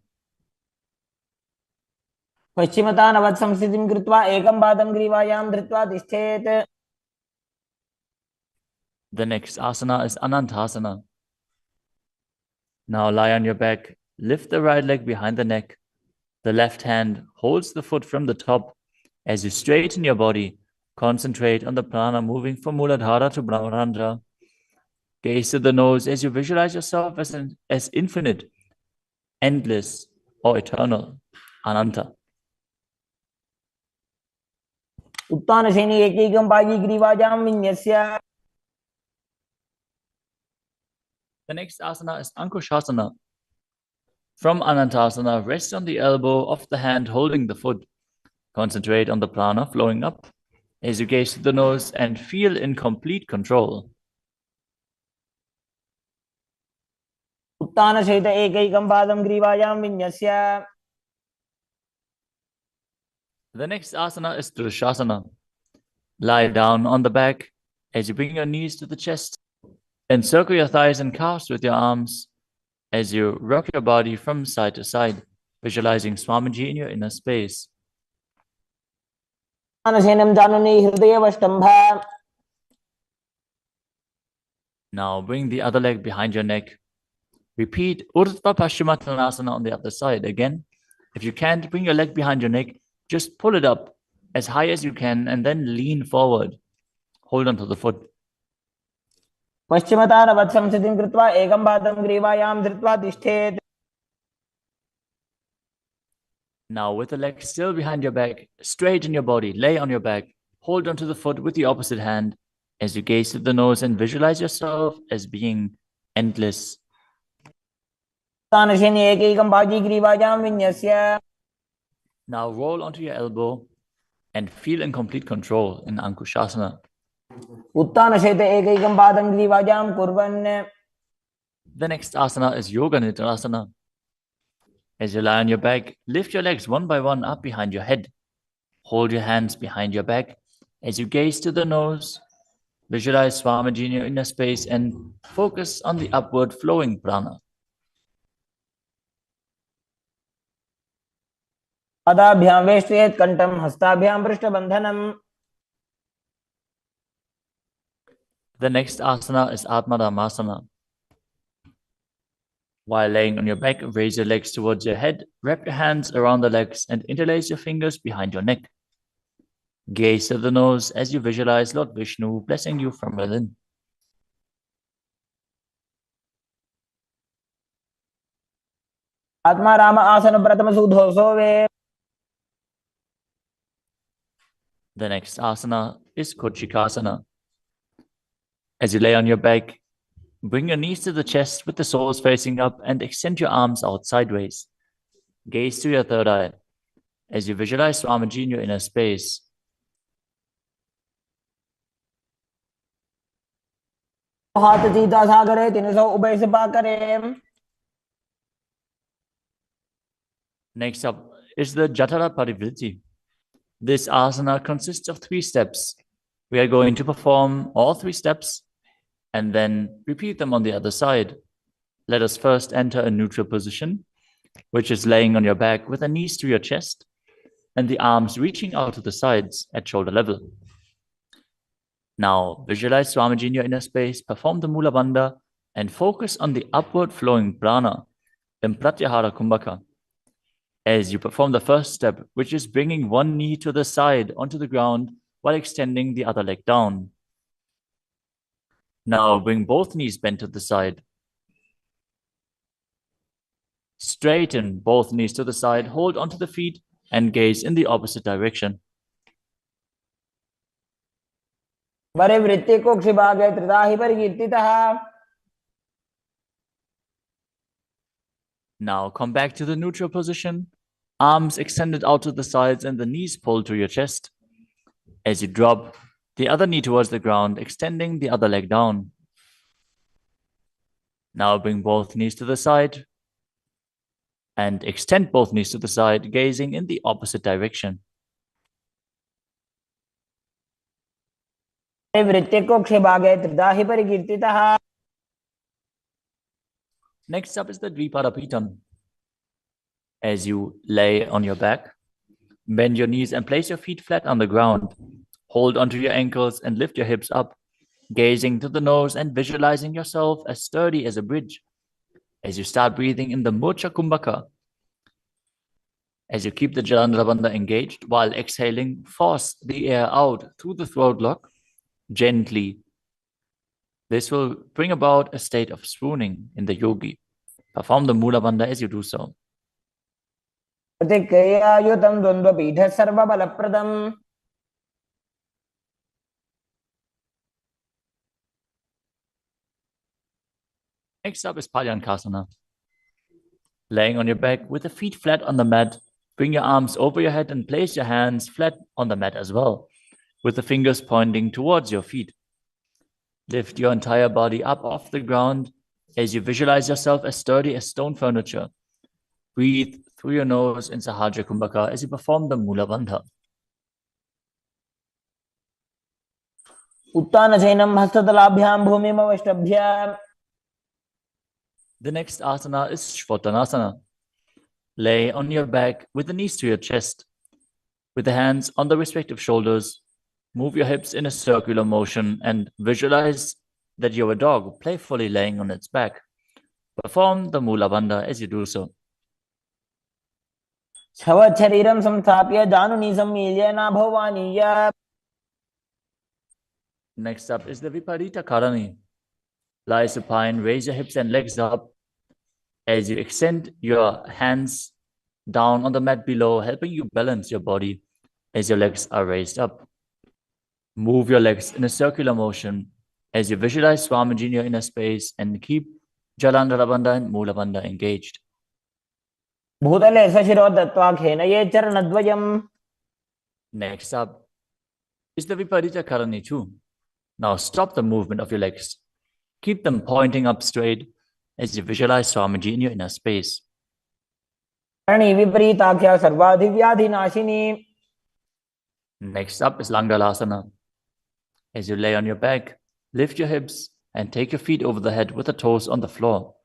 पश्चिमतानवत् संस्थितिं कृत्वा एकं पादं ग्रीवायां धृत्वा तिष्ठेत्. The next asana is Anantasana. Now lie on your back, lift the right leg behind the neck. The left hand holds the foot from the top. As you straighten your body, concentrate on the prana moving from Muladhara to Brahmarandra. Gaze to the nose as you visualize yourself as infinite, endless, or eternal, Ananta. उत्तानशयनि एकैकं पादी ग्रीवायां विन्यस्य. The next asana is Ankushasana. From Anantasana, rest on the elbow of the hand holding the foot. Concentrate on the prana flowing up as you gaze to the nose and feel in complete control. उत्तानशयित एकैकं पादं ग्रीवायां विन्यस्य. The next asana is Drushasana. Lie down on the back as you bring your knees to the chest. Encircle your thighs and calves with your arms as you rock your body from side to side, visualizing Swamiji in your inner space. उत्तानशयनं जानुनि हृदयवष्टम्भ. Now bring the other leg behind your neck. Repeat Urdhva Paschimottanasana on the other side. Again, if you can't bring your leg behind your neck, just pull it up as high as you can and then lean forward. Hold on to the foot. पश्चिमतानवत् संस्थितिं कृत्वा एकं पादं ग्रीवायां धृत्वा तिष्ठेत्. Now with the leg still behind your back, straighten your body, lay on your back, hold onto the foot with the opposite hand as you gaze to the nose and visualize yourself as being endless. उत्तानशयनि एकैकं पादी ग्रीवायां विन्यस्य. Now roll onto your elbow and feel in complete control in Ankushasana. उत्तानशयित एकैकं पादं ग्रीवायां कुर्वन्. The next asana is Yoga Nidra. As you lie on your back, lift your legs one by one up behind your head. Hold your hands behind your back as you gaze to the nose. Visualize Swamiji in your inner space and focus on the upward flowing prana. पादाभ्यां वेष्टयेत् कण्ठं हस्ताभ्यां पृष्ठबन्धनम्. The next asana is Atmadhammasana. While laying on your back, raise your legs towards your head, wrap your hands around the legs and interlace your fingers behind your neck. Gaze to the nose as you visualize Lord Vishnu blessing you from within. आत्मा राम आसन प्रथम सुधो सोवे. The next asana is Kochikasana. As you lay on your back, bring your knees to the chest with the soles facing up and extend your arms out sideways. Gaze to your third eye as you visualize Swamiji in your inner space. हाथ सीधा सा करे 300 उभय सभा करे. Next up is the Jatara Parivritti. This asana consists of 3 steps. We are going to perform all 3 steps and then repeat them on the other side. Let us first enter a neutral position, which is laying on your back with the knees to your chest and the arms reaching out to the sides at shoulder level. Now visualize Swamiji in your inner space, perform the Mula Bandha and focus on the upward flowing prana in Pratyahara Kumbhaka. As you perform the first step, which is bringing one knee to the side onto the ground while extending the other leg down. Now bring both knees bent to the side. Straighten both knees to the side, hold onto the feet and gaze in the opposite direction. वरिवृत्ति कुक्षिभागे त्रिदाहि परिकीर्तितः. Now come back to the neutral position, arms extended out to the sides and the knees pulled to your chest. As you drop, The other knee towards the ground, extending the other leg down. Now bring both knees to the side and extend both knees to the side, gazing in the opposite direction. Next up is the Dvipadapitam. As you lay on your back, bend your knees and place your feet flat on the ground. Hold onto your ankles and lift your hips up, gazing to the nose and visualizing yourself as sturdy as a bridge. As you start breathing in the Murcha Kumbhaka, as you keep the Jalandhara Bandha engaged while exhaling, force the air out through the throat lock gently. This will bring about a state of swooning in the yogi. Perform the Mula Bandha as you do so. Next up is Palyankasana. Laying on your back with the feet flat on the mat, bring your arms over your head and place your hands flat on the mat as well, with the fingers pointing towards your feet. Lift your entire body up off the ground as you visualize yourself as sturdy as stone furniture. Breathe through your nose in Sahaja Kumbhaka as you perform the Mula Bandha. The next asana is Shvatanasana. Lay on your back with the knees to your chest. With the hands on the respective shoulders, move your hips in a circular motion and visualize that you're a dog playfully laying on its back. Perform the Mula Bandha as you do so. Next up is the Viparita Karani. Lie supine, raise your hips and legs up as you extend your hands down on the mat below, helping you balance your body as your legs are raised up. Move your legs in a circular motion as you visualize Swamiji in your inner space and keep Jalandhara Bandha and Mula Bandha engaged. Next up is the Viparita Karani 2. Now stop the movement of your legs. Keep them pointing up straight as you visualize Swamiji in your inner space. Next up is Langdalasana. As you lay on your back, lift your hips and take your feet over the head with the toes on the floor.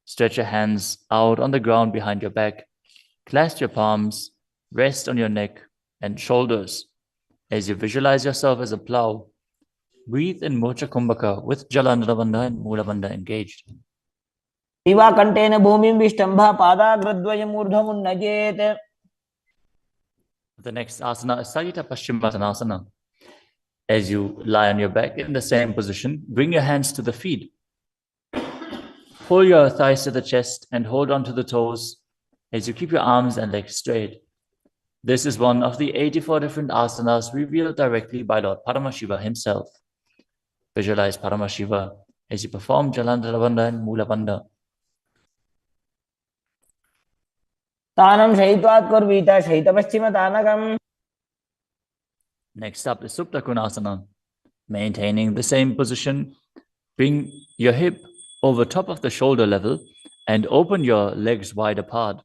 Stretch your hands out on the ground behind your back. Clasp your palms, rest on your neck and shoulders as you visualize yourself as a plow. Breathe in Mocha Kumbhaka with Jalandhara Bandha and Mula Bandha engaged. The next asana is Sajita Paschimottanasana. As you lie on your back in the same position, bring your hands to the feet. Pull your thighs to the chest and hold on to the toes as you keep your arms and legs straight. This is one of the 84 different asanas revealed directly by Lord Paramashiva himself. Visualize Paramashiva as you perform Jalandhara Bandha and Mula Bandha. Next up is Supta Konasana. Maintaining the same position, bring your hip over top of the shoulder level and open your legs wide apart.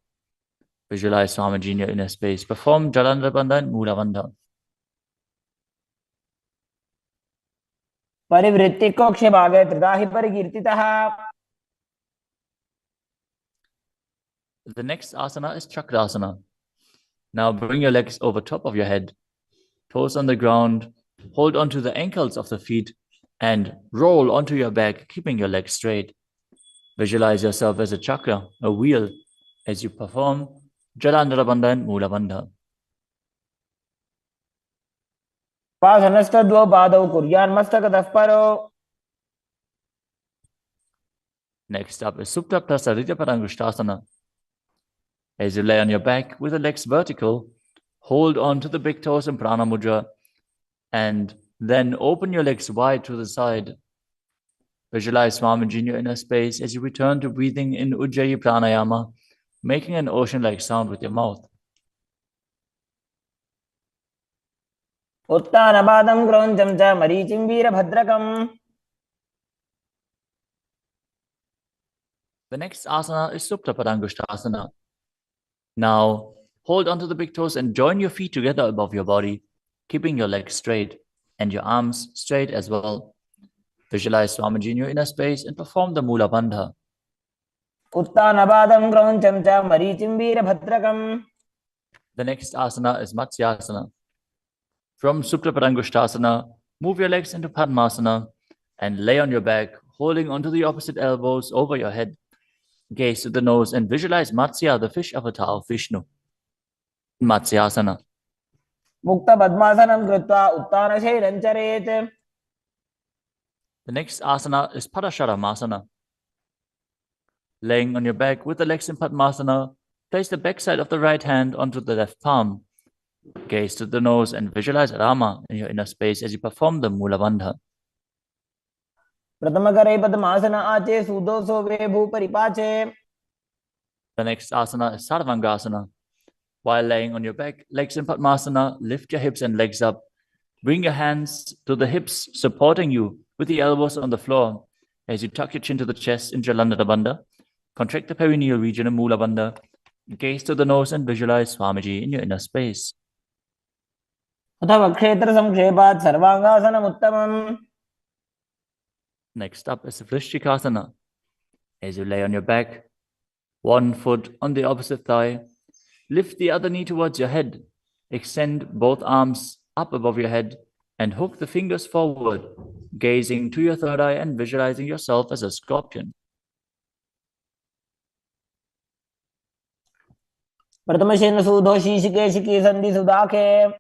Visualize Swamiji in your inner space. Perform Jalandhara Bandha and Mula Bandha. The next asana is Chakrasana. Now bring your legs over top of your head, toes on the ground, hold onto the ankles of the feet, and roll onto your back, keeping your legs straight. Visualize yourself as a chakra, a wheel, as you perform Jalandhara Bandha and Mula Bandha. Next up is Supta Prasarita Parangushtasana. As you lay on your back with the legs vertical, hold on to the big toes in Prana Mudra and then open your legs wide to the side. Visualize Swamiji in your inner space as you return to breathing in Ujjayi Pranayama, making an ocean-like sound with your mouth. उत्तानपादं क्रौञ्चं च मरीचिं वीरभद्रकम्. The next asana is Suprapadangushtasana. Now, hold onto the big toes and join your feet together above your body, keeping your legs straight and your arms straight as well. Visualize Swamiji in your inner space and perform the Mula Bandha. उत्तानपादं क्रौञ्चं च मरीचिं वीरभद्रकम्. The next asana is Matsyasana. From Suprapadangushtasana, move your legs into Padmasana and lay on your back, holding onto the opposite elbows over your head. Gaze to the nose and visualize Matsya, the fish avatar of Vishnu. Matsyasana. मुक्तपद्मासनं कृत्वा उत्तानशैलं चरेत्. The next asana is Padasharamasana. Laying on your back with the legs in Padmasana, place the backside of the right hand onto the left palm. Gaze to the nose and visualize Rama in your inner space as you perform the Mula Bandha. प्रथमकरे पद्मासन आचे सुदोषो वे भूपरिपाचे. The next asana is Sarvangasana. While laying on your back, legs in Padmasana, lift your hips and legs up. Bring your hands to the hips, supporting you with the elbows on the floor. As you tuck your chin to the chest in Jalandhara Bandha, contract the perineal region in Mula Bandha. Gaze to the nose and visualize Swamiji in your inner space. अथवा क्षेत्र संक्षेपात् सर्वांगासनम् उत्तमम्. Next up is Vrishchikasana. As you lay on your back, one foot on the opposite thigh, lift the other knee towards your head, extend both arms up above your head, and hook the fingers forward, gazing to your third eye and visualizing yourself as a scorpion. प्रथमशेन सूधो शीशिकेशिकी सन्धि सुदाखे.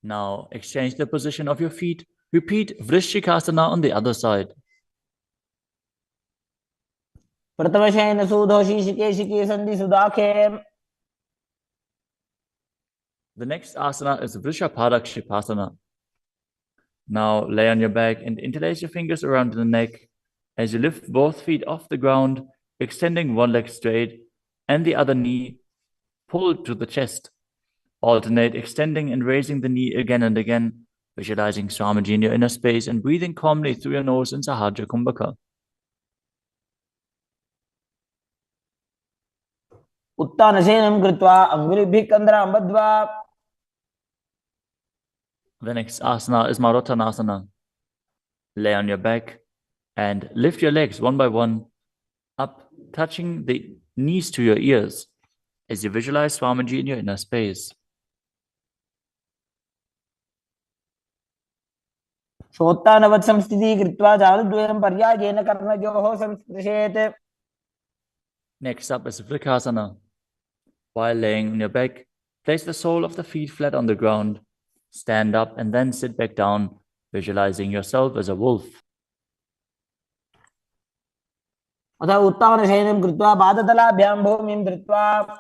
Now exchange the position of your feet. Repeat Vrishchikasana on the other side. प्रथमशेन सूधो शीशिकेशिकी सन्धि सुदाखे. The next asana is Vrishapadakshipasana. Now lay on your back and interlace your fingers around the neck as you lift both feet off the ground, extending one leg straight and the other knee pulled to the chest. Alternate extending and raising the knee again and again, visualizing Swamiji in your inner space and breathing calmly through your nose in Sahaja Kumbhaka. उत्तानशयनं कृत्वा अङ्गुलिभिः कन्द्रां बद्ध्वा. The next asana is Marottanasana. Lay on your back and lift your legs one by one up, touching the knees to your ears as you visualize Swamiji in your inner space. शोत्तानवत् संस्थितिः कृत्वा चारुद्वयं पर्यायेन कर्णयोः संस्पृशेत्. Next up is Vrikasana. While laying on your back, place the sole of the feet flat on the ground. Stand up and then sit back down, visualizing yourself as a wolf. अथ उत्तानशयनं कृत्वा पादतलाभ्यां भूमिं धृत्वा.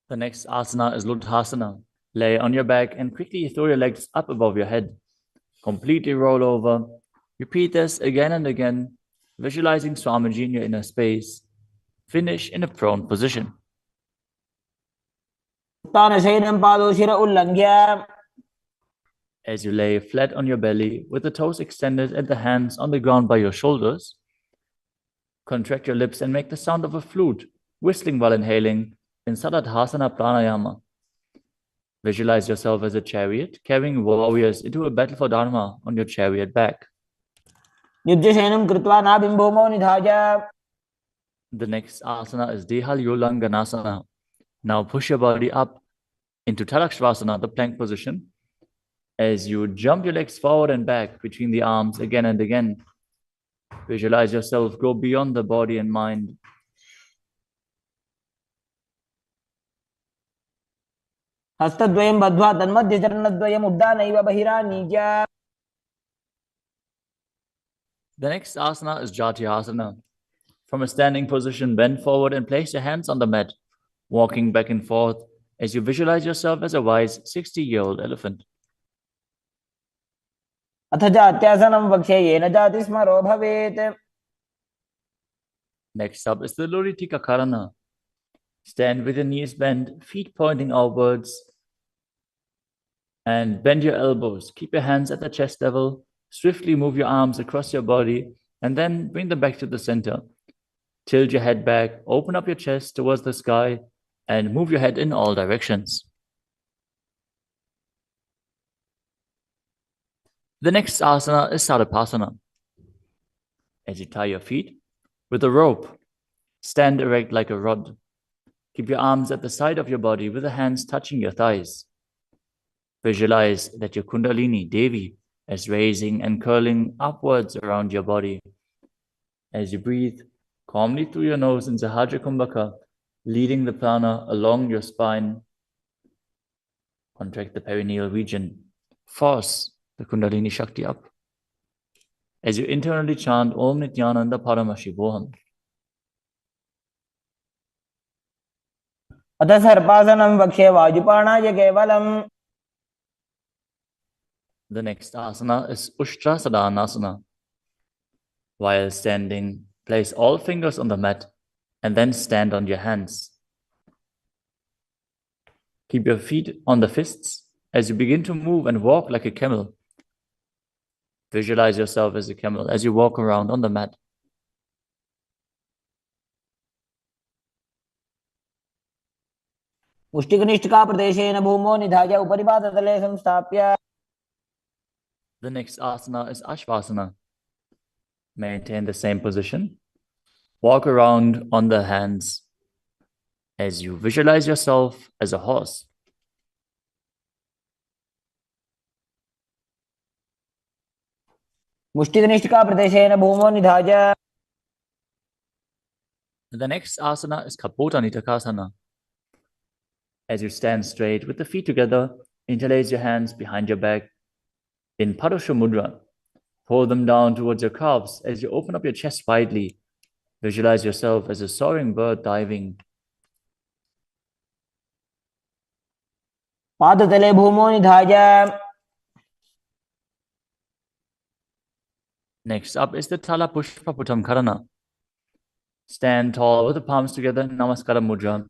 The next asana is Luddhasana. Lay on your back and quickly throw your legs up above your head. Completely roll over. Repeat this again and again, visualizing Swamiji in your inner space. Finish in a prone position. उत्तानशयनं पादौ शिर उल्लङ्घ्य. As you lay flat on your belly with the toes extended and the hands on the ground by your shoulders, contract your lips and make the sound of a flute, whistling while inhaling in Saradhasana Pranayama. Visualize yourself as a chariot, carrying warriors into a battle for Dharma on your chariot back. युज्यशयनं कृत्वा नाभिं भूमौ निधाय. The next asana is Dehalyolanganasana. Now push your body up into Tadakshvasana, the plank position, as you jump your legs forward and back between the arms again and again. Visualize yourself go beyond the body and mind. हस्तद्वयं बद्ध्वा तन्मध्यचरणद्वयम् उड्डानैव बहिरानीज्य. The next asana is Jatyasana. From a standing position, bend forward and place your hands on the mat, walking back and forth as you visualize yourself as a wise 60-year-old elephant. अथ जात्यासनं वक्ष्ये येन जातिस्मरो भवेत्. Next up is the Luritika Karana. Stand with your knees bent, feet pointing outwards, and bend your elbows. Keep your hands at the chest level. Swiftly move your arms across your body, and then bring them back to the center. Tilt your head back, open up your chest towards the sky, and move your head in all directions. The next asana is Sarapasana. As you tie your feet with a rope, stand erect like a rod. Keep your arms at the side of your body with the hands touching your thighs. Visualize that your Kundalini, Devi, is raising and curling upwards around your body. As you breathe calmly through your nose in Sahaja Kumbhaka, leading the prana along your spine, contract the perineal region. Force the Kundalini Shakti up. As you internally chant Om Nityananda Paramashivoham. अथ सर्पासनं वक्ष्ये वायुपाणाय केवलम्. The next asana is Ushtrasadhanasana. While standing, place all fingers on the mat and then stand on your hands. Keep your feet on the fists as you begin to move and walk like a camel. Visualize yourself as a camel as you walk around on the mat. मुष्टिकनिष्ठिकाप्रदेशेन भूमौ निधाय उपरिपादतले संस्थाप्य. The next asana is Ashvasana. Maintain the same position. Walk around on the hands as you visualize yourself as a horse. मुष्टिकनिष्ठिकाप्रदेशेन भूमौ निधाय. The next asana is Kapota Nitakasana. As you stand straight with the feet together, interlace your hands behind your back in Padosha Mudra. Pull them down towards your calves as you open up your chest widely. Visualize yourself as a soaring bird diving. पादतले भूमौ निधाय. Next up is the Tala Pushpa Putam Karana. Stand tall with the palms together in Namaskara Mudra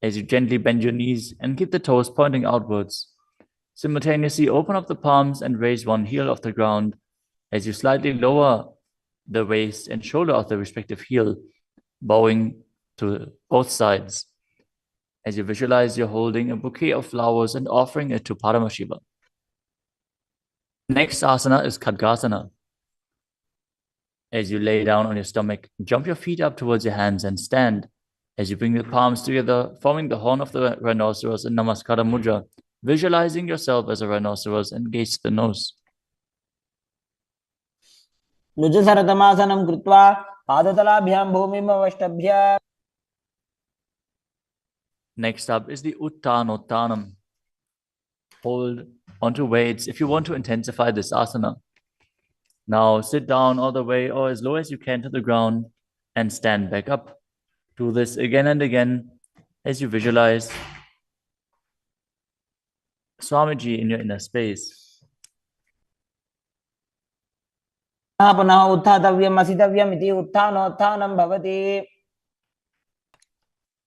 as you gently bend your knees and keep the toes pointing outwards. Simultaneously open up the palms and raise one heel off the ground as you slightly lower the waist and shoulder of the respective heel, bowing to both sides. As you visualize you're holding a bouquet of flowers and offering it to Paramashiva. Next asana is Khadgasana. As you lay down on your stomach, jump your feet up towards your hands and stand. As you bring the palms together, forming the horn of the rhinoceros in Namaskara Mudra, visualizing yourself as a rhinoceros and gaze to the nose. लुजसरतमासनं कृत्वा पादतलाभ्यां भूमिम् अवष्टभ्य. Next up is the Uttanottanam. Hold onto weights if you want to intensify this asana. Now sit down all the way or as low as you can to the ground and stand back up. Do this again and again as you visualize Swamiji in your inner space. पुनः उत्थातव्यम् असितव्यम् इति उत्थानोत्थानं भवति.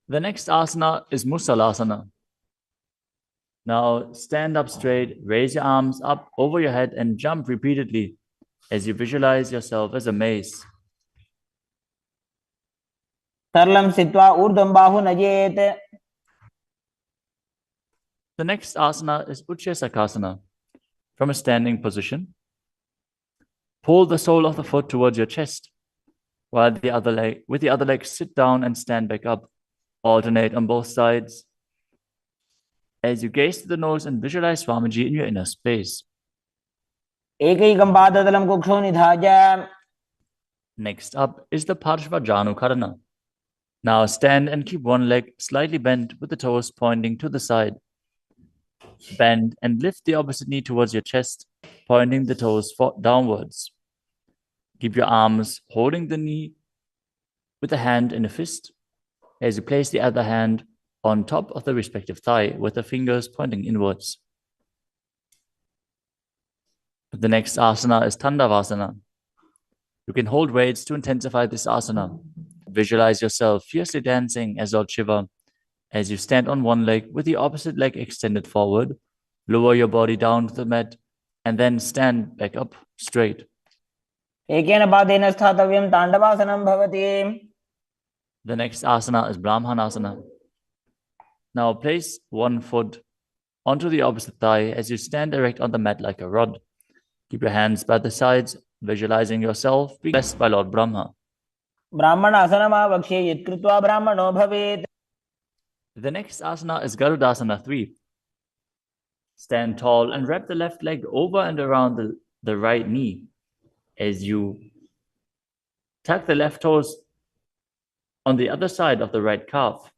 The next asana is Musalasana. Now stand up straight, raise your arms up over your head and jump repeatedly as you visualize yourself as a mace. सरलं स्थित्वा ऊर्ध्वं बाहु नयेत्. The next asana is Utshesakasana. From a standing position, pull the sole of the foot towards your chest, while with the other leg sit down and stand back up. Alternate on both sides. As you gaze to the nose and visualize Swamiji in your inner space. एकैकं पादतलं कुक्षौ निधाय. Next up is the Parshva Karana. Now stand and keep one leg slightly bent with the toes pointing to the side. Bend and lift the opposite knee towards your chest, pointing the toes downwards. Keep your arms holding the knee with a hand in a fist as you place the other hand on top of the respective thigh with the fingers pointing inwards. The next asana is Tandavasana. You can hold weights to intensify this asana. Visualize yourself fiercely dancing as Lord Shiva As you stand on one leg with the opposite leg extended forward, lower your body down to the mat and then stand back up straight. एकेन पादेन स्थातव्यं ताण्डवासनं भवति. The next asana is Brahmanasana. Now place one foot onto the opposite thigh as you stand erect on the mat like a rod. Keep your hands by the sides, visualizing yourself being blessed by Lord Brahma. ब्राह्मणासनमावक्ष्ये यत्कृत्वा ब्राह्मणो भवेत्. The next asana is Garudasana 3. Stand tall and wrap the left leg over and around the right knee as you tuck the left toes on the other side of the right calf.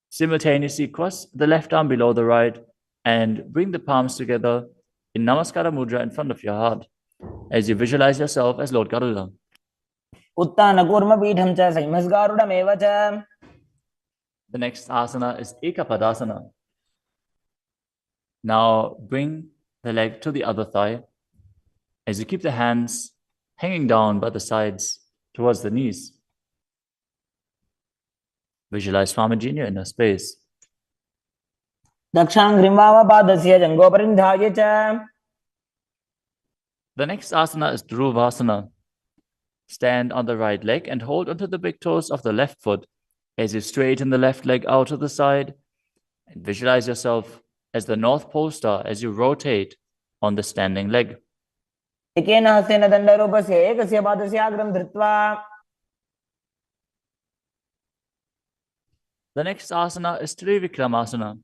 Simultaneously cross the left arm below the right and bring the palms together in Namaskara Mudra in front of your heart as you visualize yourself as Lord Garuda. उत्तानकूर्मपीठं च संहिमस्गारुडमेव च. The next asana is Ekapadasana. Now bring the leg to the other thigh as you keep the hands hanging down by the sides towards the knees. Visualize Swamiji in your inner space. दक्षाङ्घ्रिं वामपादस्य जङ्घोपरि निधाय च. The next asana is Dhruvasana. Stand on the right leg and hold onto the big toes of the left foot as you straighten the left leg out to the side and visualize yourself as the North Pole star as you rotate on the standing leg. एकेन हस्तेन दण्डरूपस्य एकस्य पादस्य अग्रं धृत्वा. The next asana is Trivikramasana.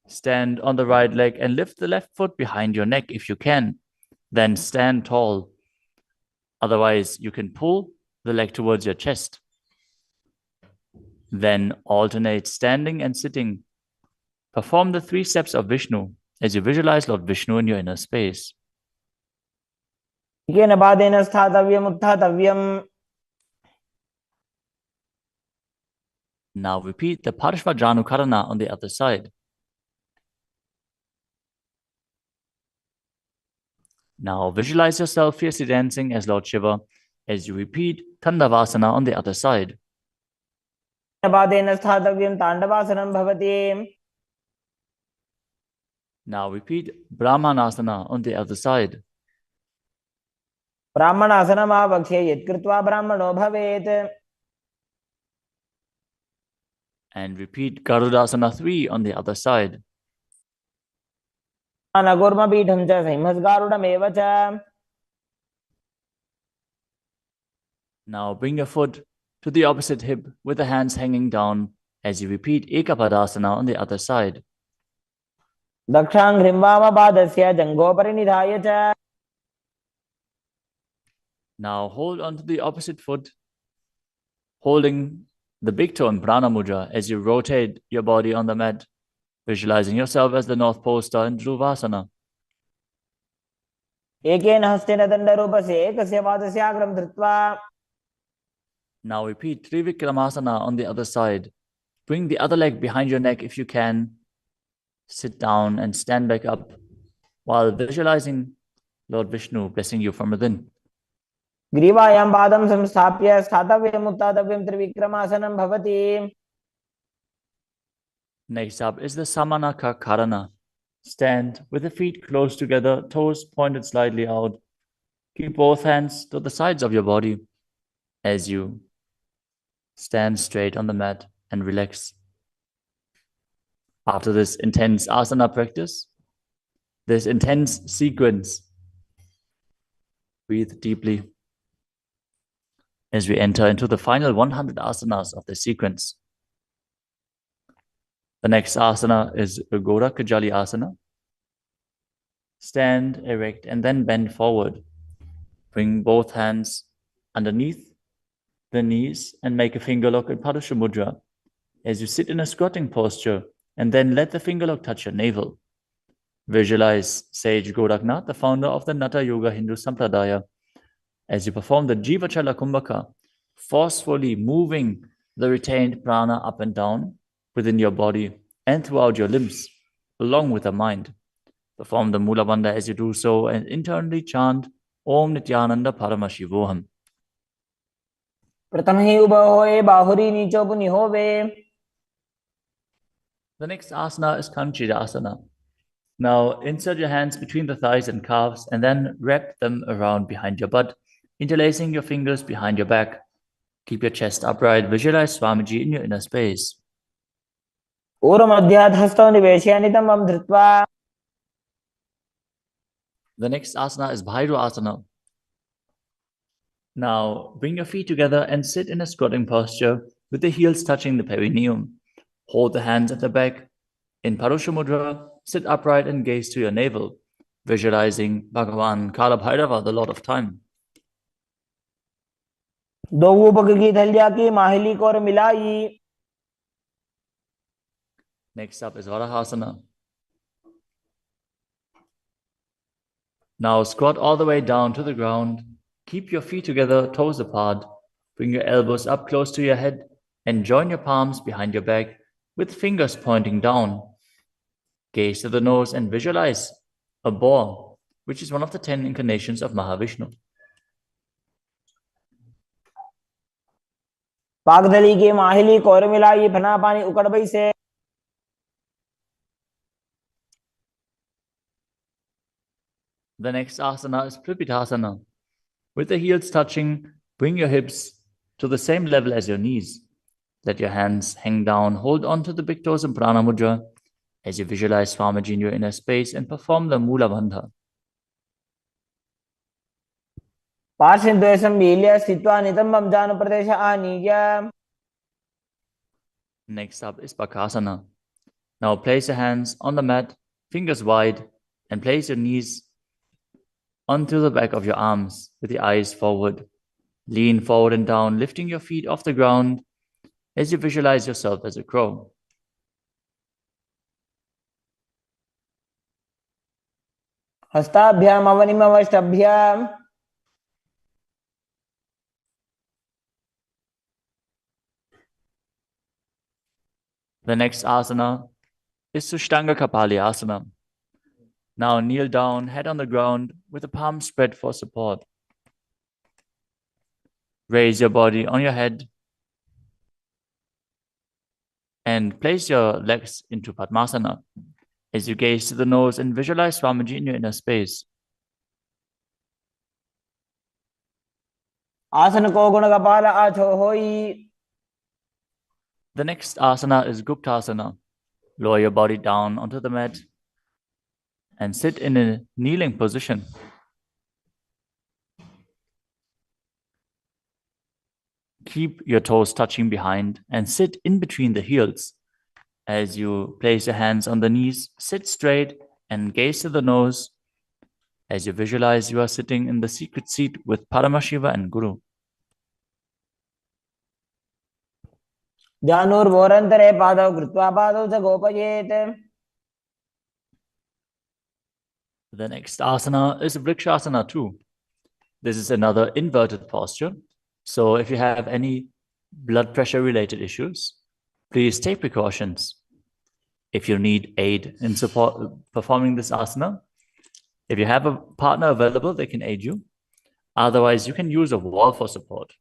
Stand on the right leg and lift the left foot behind your neck if you can. Then stand tall. Otherwise, you can pull the leg towards your chest. Then alternate standing and sitting. Perform the 3 steps of Vishnu as you visualize Lord Vishnu in your inner space. एकेन पादेन स्थातव्यम् उत्थातव्यम्. Now repeat the Parshvajanukarana on the other side. Now visualize yourself fiercely dancing as Lord Shiva as you repeat Tandavasana on the other side. पादेन स्थातव्यं ताण्डवासनं भवति. Now repeat Brahmanasana on the other side. ब्राह्मणासनमावक्ष्ये यत्कृत्वा ब्राह्मणो भवेत्. And repeat Garudasana 3 on the other side. उत्तानकूर्मपीठं च संहिमस्गारुडमेव च. Now bring your foot to the opposite hip with the hands hanging down as you repeat Ekapadasana on the other side. दक्षाङ्घ्रिं वामपादस्य जङ्घोपरि निधाय च. Now hold on to the opposite foot, holding the big toe in Prana Mudra as you rotate your body on the mat, visualizing yourself as the North Pole star in Dhruvasana. एकेन हस्तेन दण्डरूपस्य एकस्य पादस्य अग्रं धृत्वा. Now repeat Trivikramasana on the other side. Bring the other leg behind your neck if you can. Sit down and stand back up while visualizing Lord Vishnu blessing you from within. ग्रीवायां पादं संस्थाप्य स्थातव्यम् उत्थातव्यं त्रिविक्रमासनं भवति. Next up is the Samanaka Karana. Stand with the feet close together, toes pointed slightly out. Keep both hands to the sides of your body as you stand straight on the mat and relax. After this intense asana practice, this intense sequence, breathe deeply as we enter into the final 100 asanas of the sequence. The next asana is Ugora Kajali Asana. Stand erect and then bend forward. Bring both hands underneath the knees and make a finger lock in Padusha Mudra as you sit in a squatting posture and then let the finger lock touch your navel. Visualize Sage Goraknath, the founder of the Natha Yoga Hindu Sampradaya, as you perform the Jivachala Kumbhaka, forcefully moving the retained prana up and down within your body and throughout your limbs, along with the mind. Perform the Mula Bandha as you do so and internally chant Om Nithyananda Paramashivoham. प्रथम ही उभो होए बाहुरी नीचो पुनि होवे. The next asana is Kanchira asana. Now insert your hands between the thighs and calves and then wrap them around behind your butt, interlacing your fingers behind your back. Keep your chest upright. Visualize Swamiji in your inner space. ऊर्ध्वमध्यात् हस्तौ निवेशय नितम्बं धृत्वा. The next asana is Bhairu asana. Now bring your feet together and sit in a squatting posture with the heels touching the perineum. Hold the hands at the back. In Parusha Mudra, sit upright and gaze to your navel, visualizing Bhagavan Kala Bhairava, the Lord of Time. दो उपक की थलिया की माहिली को और मिलाई. Next up is Varahasana. Now squat all the way down to the ground. Keep your feet together, toes apart. Bring your elbows up close to your head and join your palms behind your back with fingers pointing down. Gaze to the nose and visualize a boar, which is one of the 10 incarnations of Mahavishnu. पागदली की माहिली को और मिलाई फना पानी उकड़बई से. The next asana is Tripitasana. With the heels touching, bring your hips to the same level as your knees. Let your hands hang down. Hold on to the big toes in Prana Mudra as you visualize Swamiji in your inner space and perform the Mula Bandha. पार्श्वद्वयसं मील्य स्थित्वा नितम्बं जानुप्रदेश आनीय. Next up is Bakasana. Now place your hands on the mat, fingers wide, and place your knees onto the back of your arms with the eyes forward. Lean forward and down, lifting your feet off the ground as you visualize yourself as a crow. हस्ताभ्याम अवनिमवष्टभ्याम. The next asana is Sushtanga Kapali Asana. Now kneel down, head on the ground, with the palms spread for support. Raise your body on your head and place your legs into Padmasana as you gaze to the nose and visualize Swamiji in your inner space. आसन को गुण कपाल आछो होई. The next asana is Guptasana. Lower your body down onto the mat and sit in a kneeling position. Keep your toes touching behind and sit in between the heels. As you place your hands on the knees, sit straight and gaze to the nose as you visualize you are sitting in the secret seat with Paramashiva and Guru. ध्यानोर्वोरन्तरे पादौ कृत्वा पादौ च गोपयेत्. The next asana is Vrikshasana too. This is another inverted posture. So if you have any blood pressure related issues, please take precautions. If you need aid in support performing this asana, if you have a partner available, they can aid you. Otherwise, you can use a wall for support.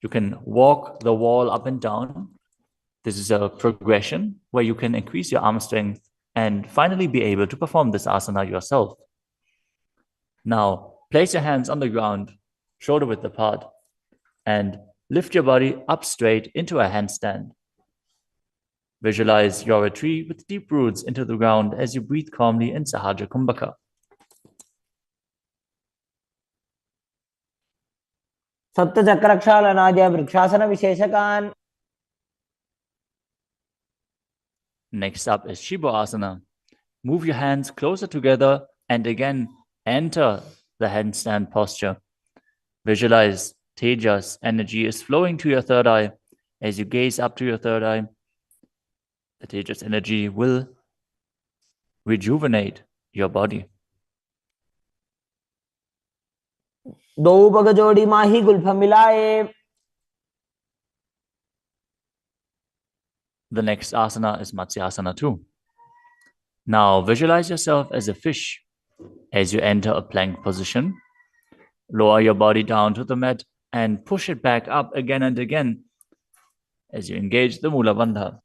You can walk the wall up and down. This is a progression where you can increase your arm strength and finally be able to perform this asana yourself. Now, place your hands on the ground, shoulder width apart, and lift your body up straight into a handstand. Visualize you're a tree with deep roots into the ground as you breathe calmly in Sahaja Kumbhaka. सप्तचक्रक्षालनाद्य vrikshasana विशेषकान्. Next up is Shiva Asana. Move your hands closer together and again enter the handstand posture. Visualize Tejas energy is flowing to your third eye. As you gaze up to your third eye, the Tejas energy will rejuvenate your body. दो उपग जोड़ी माही Gulf मिलाए. The next asana is Matsyasana too. Now visualize yourself as a fish as you enter a plank position. Lower your body down to the mat and push it back up again and again as you engage the Mula Bandha.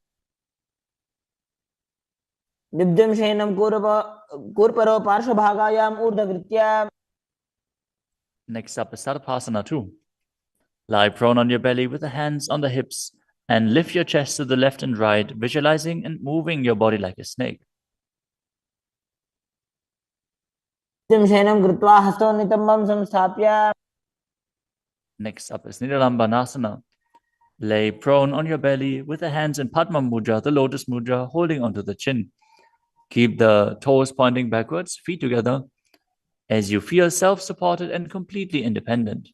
Nibjam Shayanam Kurparo Parshvabhagayam Urdhakritya. Next up is Sarvasana 2. Lie prone on your belly with the hands on the hips and lift your chest to the left and right, visualizing and moving your body like a snake. Nibjam Shayanam Kritva Hasto Nitambam Samsthapya. Next up is Nidalambanasana. Lay prone on your belly with the hands in Padma Mudra, the lotus mudra, holding onto the chin. Keep the toes pointing backwards, feet together, as you feel self-supported and completely independent.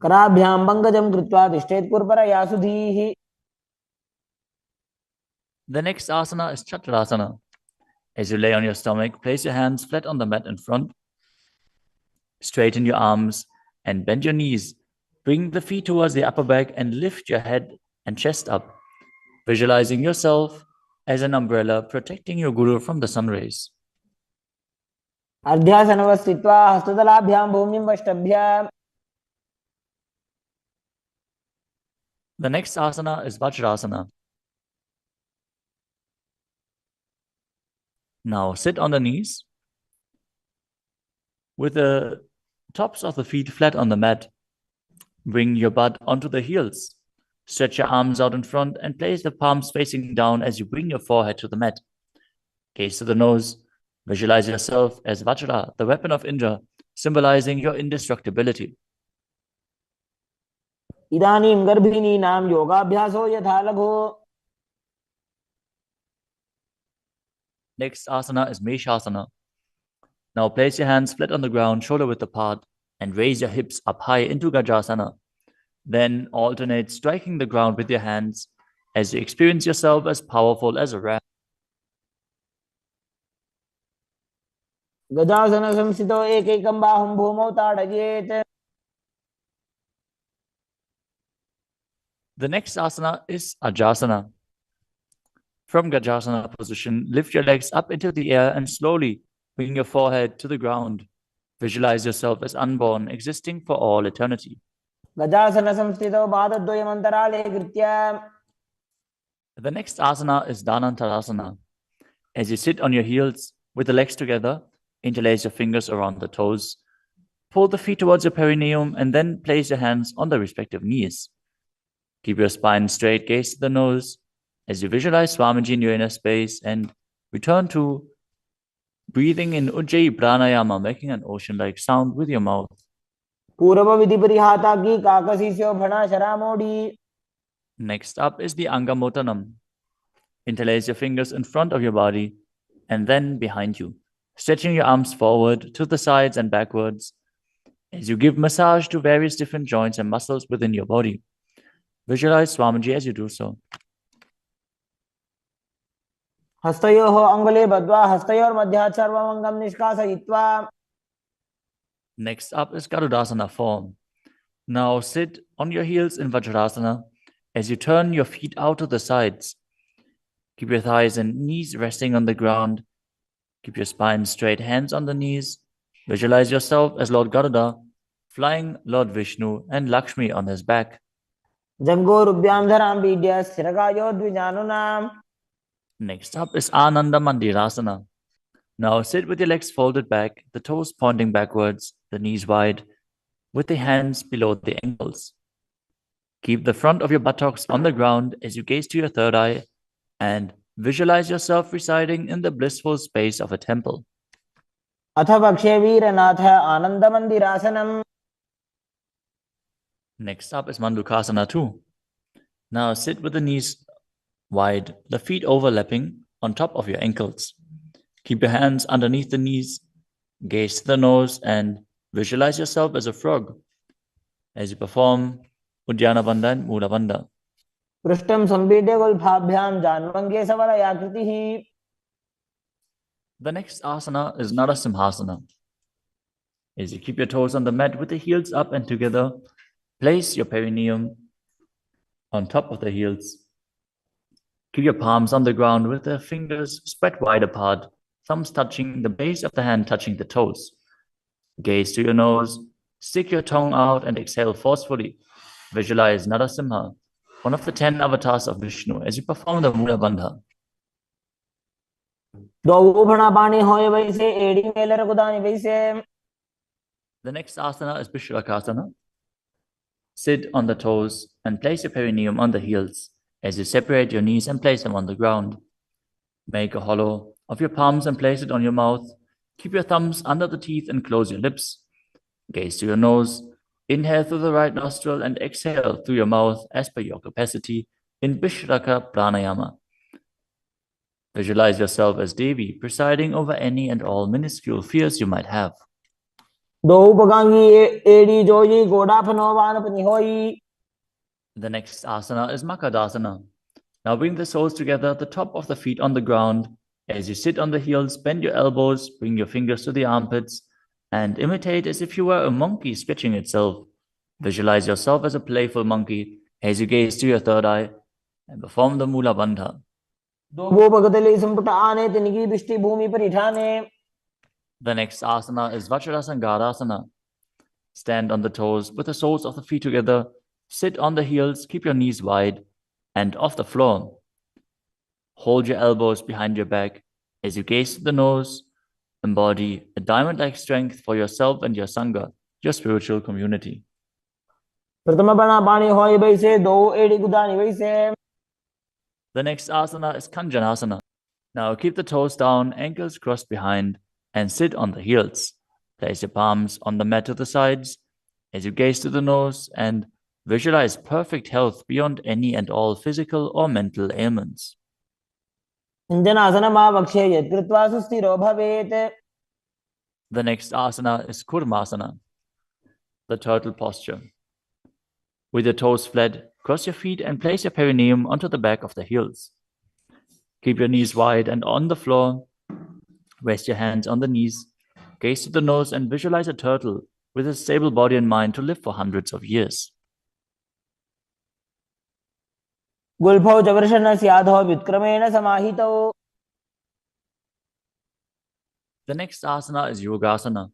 Karabhyam Bangajam Kritva Tishtet Kurpara Yasudhihi. The next asana is Chaturasana. As you lay on your stomach, place your hands flat on the mat in front. Straighten your arms and bend your knees. Bring the feet towards the upper back and lift your head and chest up, visualizing yourself as an umbrella protecting your guru from the sun rays. Ardhyasanavastitva Hastadalabhyam Bhumim Vashtabhyam. The next asana is Vajrasana. Now sit on the knees with the tops of the feet flat on the mat. Bring your butt onto the heels. Stretch your arms out in front and place the palms facing down as you bring your forehead to the mat. Gaze to the nose. Visualize yourself as Vajra, the weapon of Indra, symbolizing your indestructibility. Idanim Garbhini Nam Yogabhyaso Yatha Lagho. Next asana is Meshasana. Now place your hands flat on the ground, shoulder width apart, and raise your hips up high into Gajasana. Then alternate striking the ground with your hands as you experience yourself as powerful as a ram. Gajasana Samsito Ekekam Bahum Bhumo Tadajet. The next asana is Ajasana. From Gajasana position, lift your legs up into the air and slowly bring your forehead to the ground. Visualize yourself as unborn, existing for all eternity. Gajasana Samstito Bhadadvayam Antarale Kritya. The next asana is Dhanantarasana. As you sit on your heels with the legs together, interlace your fingers around the toes. Pull the feet towards your perineum and then place your hands on the respective knees. Keep your spine straight, gaze to the nose as you visualize Swamiji in your inner space and return to breathing in Ujjayi Pranayama, making an ocean-like sound with your mouth. Purava Vidhi Parihata Ki Kakasisyo Bhana Sharamodi. Next up is the Angamotanam. Interlace your fingers in front of your body and then behind you, stretching your arms forward to the sides and backwards as you give massage to various different joints and muscles within your body. Visualize Swamiji as you do so. Hastayoho Angale Badva Hastayor Madhyat Sarvamangam Nishkasayitva. Next up is Garudasana form. Now sit on your heels in Vajrasana as you turn your feet out to the sides. Keep your thighs and knees resting on the ground. Keep your spine straight, hands on the knees. Visualize yourself as Lord Garuda, flying Lord Vishnu and Lakshmi on his back. Jango Rubhyam Dharam Vidya Sthirakayo Dvijanunam. Next up is Ananda Mandirasana. Now sit with your legs folded back, the toes pointing backwards, the knees wide, with the hands below the ankles. Keep the front of your buttocks on the ground as you gaze to your third eye and visualize yourself residing in the blissful space of a temple. Atha Vakshe Veeranatha Ananda Mandirasanam. Next up is Mandukasana 2. Now sit with the knees wide, the feet overlapping on top of your ankles. Keep your hands underneath the knees, gaze to the nose, and visualize yourself as a frog as you perform Uddiyana Bandha and Mula Bandha. Prishtam Sambhidya Gulbhabhyam Janmangye Savala Yakritihi. The next asana is Narasimhasana. As you keep your toes on the mat with the heels up and together, place your perineum on top of the heels. Keep your palms on the ground with the fingers spread wide apart, thumbs touching the base of the hand, touching the toes. Gaze to your nose, stick your tongue out and exhale forcefully. Visualize Narasimha, one of the 10 avatars of Vishnu, as you perform the Mula Bandha. The next asana is Vishrakasana. Sit on the toes and place your perineum on the heels as you separate your knees and place them on the ground. Make a hollow of your palms and place it on your mouth. Keep your thumbs under the teeth and close your lips. Gaze to your nose. Inhale through the right nostril and exhale through your mouth as per your capacity in Vishraka Pranayama. Visualize yourself as Devi, presiding over any and all minuscule fears you might have. The next asana is Makadasana. Now bring the soles together at the top of the feet on the ground. As you sit on the heels, bend your elbows, bring your fingers to the armpits, and imitate as if you were a monkey stretching itself. Visualize yourself as a playful monkey as you gaze to your third eye and perform the Mula Bandha. The next asana is Vajrasangarasana. Stand on the toes with the soles of the feet together. Sit on the heels, keep your knees wide and off the floor. Hold your elbows behind your back as you gaze to the nose. Embody a diamond-like strength for yourself and your Sangha, your spiritual community. The next asana is Kanjanasana. Now keep the toes down, ankles crossed behind, and sit on the heels. Place your palms on the mat to the sides as you gaze to the nose and visualize perfect health beyond any and all physical or mental ailments. The next asana is Kurmasana, the turtle posture. With your toes flat, cross your feet and place your perineum onto the back of the heels. Keep your knees wide and on the floor. Rest your hands on the knees. Gaze to the nose and visualize a turtle with a stable body and mind to live for hundreds of years. The next asana is Yogasana.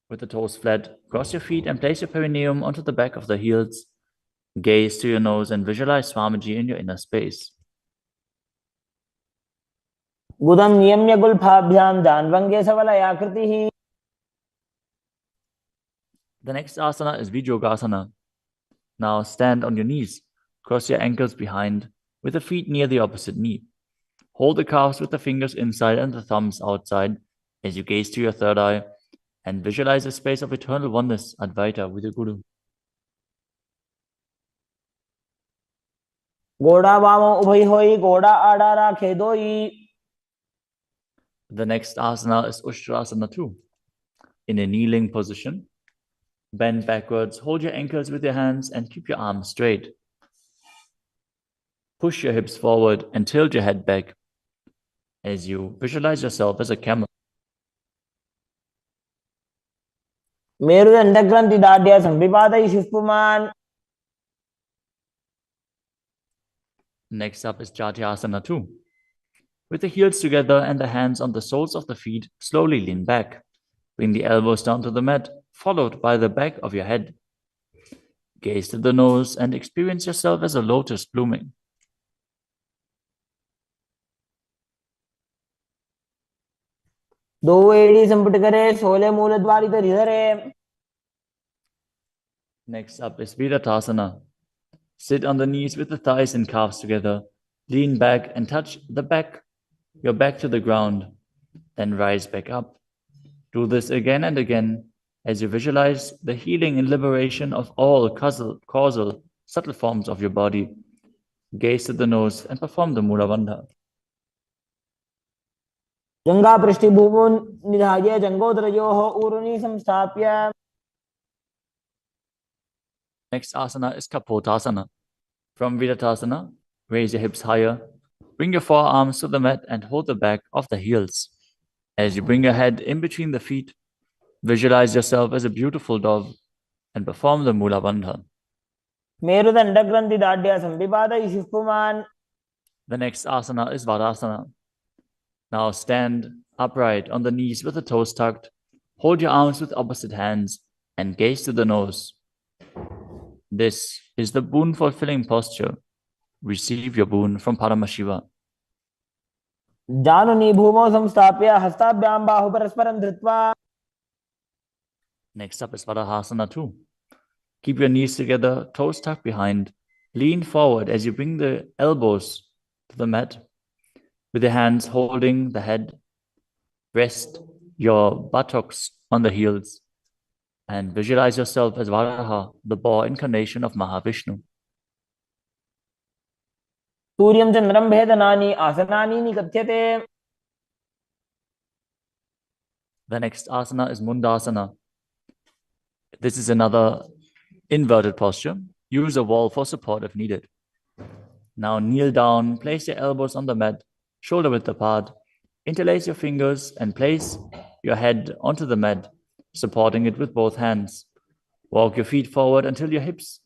With the toes flat, cross your feet and place your perineum onto the back of the heels. Gaze to your nose and visualize Swamiji in your inner space. The next asana is Vijogasana. Now stand on your knees. Cross your ankles behind with the feet near the opposite knee. Hold the calves with the fingers inside and the thumbs outside as you gaze to your third eye and visualize a space of eternal oneness, Advaita, with your Guru. The next asana is Ushtrasana 2. In a kneeling position, bend backwards, hold your ankles with your hands and keep your arms straight. Push your hips forward and tilt your head back as you visualize yourself as a camel. Next up is Jatyasana 2. With the heels together and the hands on the soles of the feet, slowly lean back. Bring the elbows down to the mat, followed by the back of your head. Gaze to the nose and experience yourself as a lotus blooming. Next up is Viratasana. Sit on the knees with the thighs and calves together. Lean back and touch your back to the ground. Then rise back up. Do this again and again as you visualize the healing and liberation of all causal, subtle forms of your body. Gaze to the nose and perform the Mula Bandha. Next asana is Kapotasana. From Viratasana, raise your hips higher. Bring your forearms to the mat and hold the back of the heels. As you bring your head in between the feet, visualize yourself as a beautiful dove and perform the Mula Bandha. The next asana is Vadasana. Now stand upright on the knees with the toes tucked. Hold your arms with opposite hands and gaze to the nose. This is the boon-fulfilling posture. Receive your boon from Paramashiva. जानुनी भूमौ संस्थाप्य हस्ताभ्यां बाहु परस्परं धृत्वा. Next up is Vadahasana 2. Keep your knees together, toes tucked behind. Lean forward as you bring the elbows to the mat, with your hands holding the head. Rest your buttocks on the heels and visualize yourself as Varaha, the boar incarnation of Mahavishnu. सूर्यं चन्द्रं भेदनानि आसनानि निकथ्यते. The next asana is Mundasana. This is another inverted posture. Use a wall for support if needed. Now kneel down, place your elbows on the mat, shoulder width apart. Interlace your fingers and place your head onto the mat, supporting it with both hands. Walk your feet forward until your hips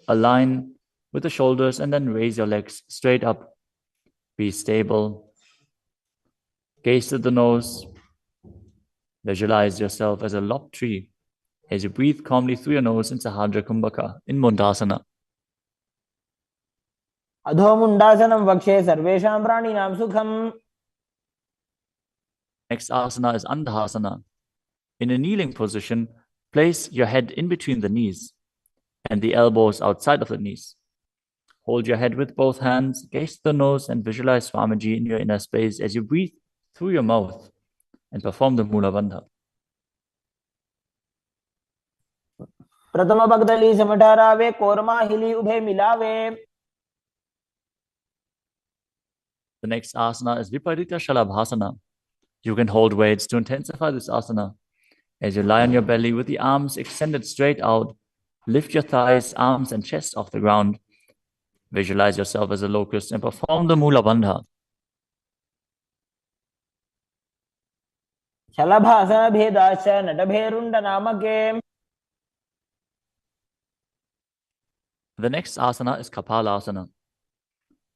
align with the shoulders and then raise your legs straight up. Be stable. Gaze to the nose. Visualize yourself as a lopped tree as you breathe calmly through your nose in Sahadra Kumbhaka in Mundasana. अधो मुंडासनं वक्षे सर्वेषां प्राणिनां सुखम्. Next asana is Andhasana. In a kneeling position, place your head in between the knees and the elbows outside of the knees. Hold your head with both hands, gaze to the nose, and visualize Swamiji in your inner space as you breathe through your mouth and perform the Mula Bandha. प्रथम भगदली समठारावे कोरमा हिली उभे मिलावे. The next asana is Viparita Shalabhasana. You can hold weights to intensify this asana. As you lie on your belly with the arms extended straight out, lift your thighs, arms, and chest off the ground. Visualize yourself as a locust and perform the Mula Bandha. शलभासन भेदाश्च नटभेरुण्ड नामके. The next asana is Kapalasana.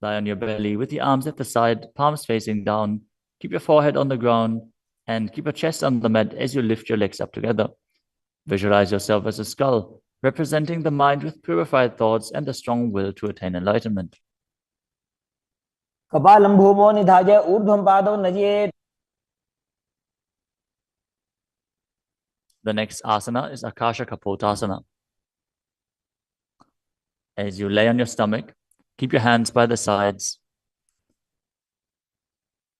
Lie on your belly with the arms at the side, palms facing down. Keep your forehead on the ground and keep your chest on the mat as you lift your legs up together. Visualize yourself as a skull, representing the mind with purified thoughts and the strong will to attain enlightenment. कपालं भूमो निधाय ऊर्ध्वं पादौ नयेत्. The next asana is Akasha Kapotasana. As you lay on your stomach, keep your hands by the sides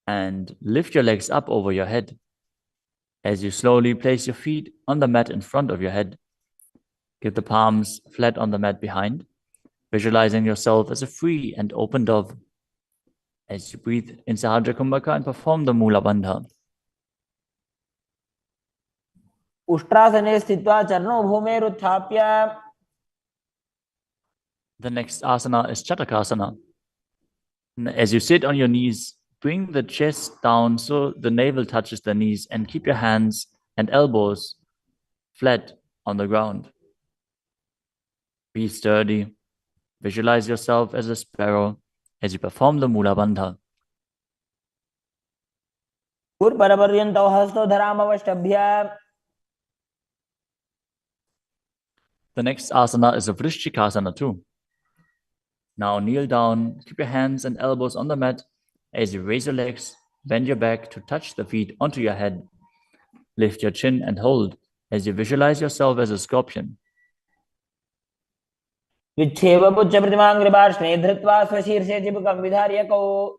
and lift your legs up over your head. As you slowly place your feet on the mat in front of your head, keep the palms flat on the mat behind, visualizing yourself as a free and open dove. As you breathe in Sahadra Kumbhaka and perform the Mula Bandha. उष्ट्रासने स्थित्वा चरणौ भूमेरुत्थाप्य. The next asana is Chatakasana. As you sit on your knees, bring the chest down so the navel touches the knees and keep your hands and elbows flat on the ground. Be sturdy. Visualize yourself as a sparrow as you perform the Mula Bandha. पूर्वपर्यन्तौ हस्तौ धरामवष्टभ्य. The next asana is a Vrishchikasana too. Now kneel down, keep your hands and elbows on the mat. As you raise your legs, bend your back to touch the feet onto your head. Lift your chin and hold as you visualize yourself as a scorpion. विच्छेव पुच्छ प्रतिमाङ्घ्रिपार्ष्णे धृत्वा स्वशीर्षे चिबुकं विधार्यकौ.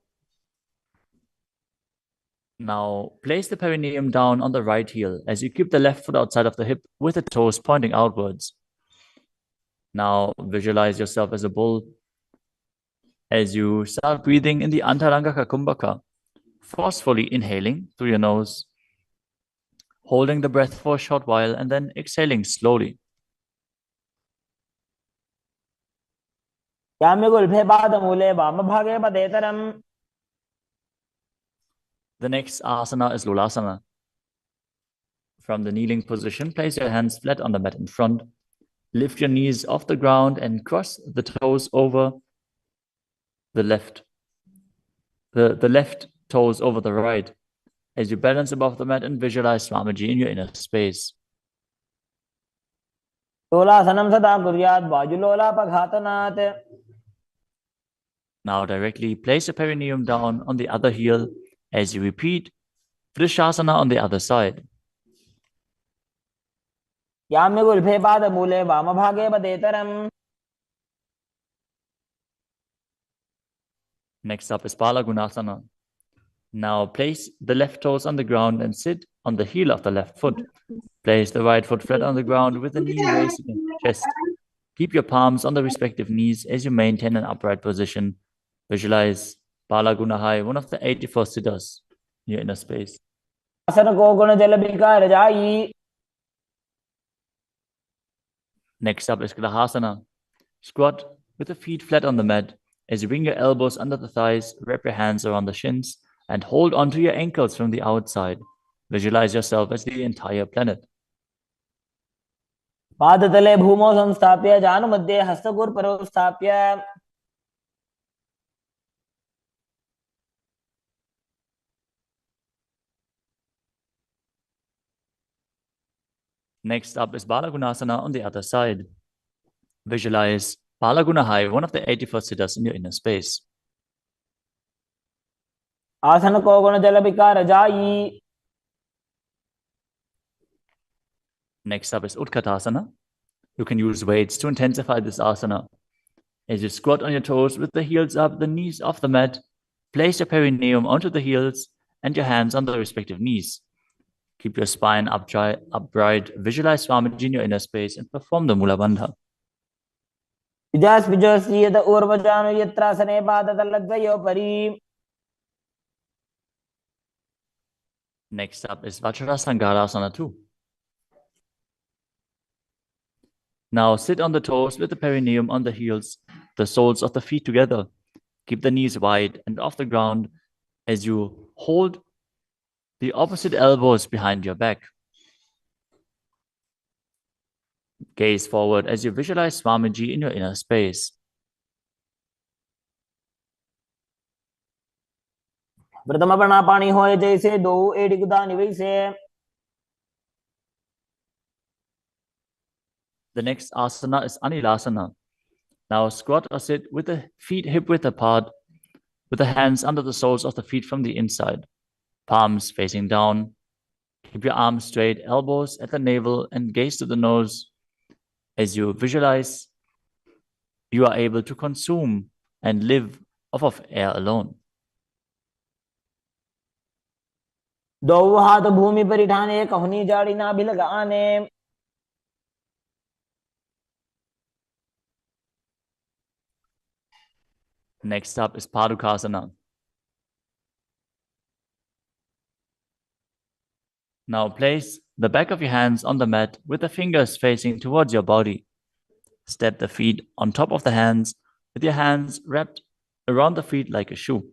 Now place the perineum down on the right heel as you keep the left foot outside of the hip with the toes pointing outwards. Now visualize yourself as a bull as you start breathing in the Antarangaka Kumbhaka, forcefully inhaling through your nose, holding the breath for a short while and then exhaling slowly. याम्यगुल्फे पादमूले वामभागे पदेतरम्. The next asana is Lulasana. From the kneeling position, place your hands flat on the mat in front. Lift your knees off the ground and cross the toes over the left. The left toes over the right as you balance above the mat and visualize Swamiji in your inner space. लोलासनं सदा कुर्यात् वायुलोलापघातनात्. Now directly place your perineum down on the other heel As you repeat Vrishasana on the other side. याम्यगुल्फे पादमूले वामभागे पदेतरम्. Next up is Balagunasana. Now place the left toes on the ground and sit on the heel of the left foot. Place the right foot flat on the ground with the knee raised against the chest. Keep your palms on the respective knees as you maintain an upright position. Visualize Balagunahai, one of the 84 siddhas in your inner space. आसन को गुण जल बिकार जाई. Next up is Grahasana. Squat with the feet flat on the mat. As you bring your elbows under the thighs, wrap your hands around the shins and hold onto your ankles from the outside. Visualize yourself as the entire planet. पादतले भूमौ संस्थाप्य जानुमध्ये हस्तगुर्परौ स्थाप्य. Next up is Balagunasana on the other side. Visualize Balagunahai, one of the 84 siddhas in your inner space. आसन को गुण जल बिकार जाई. Next up is Utkatasana. You can use weights to intensify this asana. As you squat on your toes with the heels up, the knees off the mat, place your perineum onto the heels and your hands on the respective knees. Keep your spine upright, visualize Swamiji in your inner space and perform the Mula Bandha. विजास विजोस्येद ऊर्वजानु यत्रासने पादतलद्वयोपरि. Next up is Vajrasangarasana 2. Now sit on the toes with the perineum on the heels, the soles of the feet together. Keep the knees wide and off the ground as you hold the opposite elbows behind your back. Gaze forward as you visualize Swamiji in your inner space. प्रथम प्राणापानी होए जैसे दो एड़ी गुदानी वैसे. The next asana is Anilasana. Now squat or sit with the feet hip-width apart, with the hands under the soles of the feet from the inside, palms facing down. Keep your arms straight, elbows at the navel, and gaze to the nose as you visualize you are able to consume and live off of air alone. दो हाथ भूमि पर ठाने कहनी जाड़ी ना भी लगाने. Next up is Padukasana. Now place the back of your hands on the mat with the fingers facing towards your body. Step the feet on top of the hands with your hands wrapped around the feet like a shoe.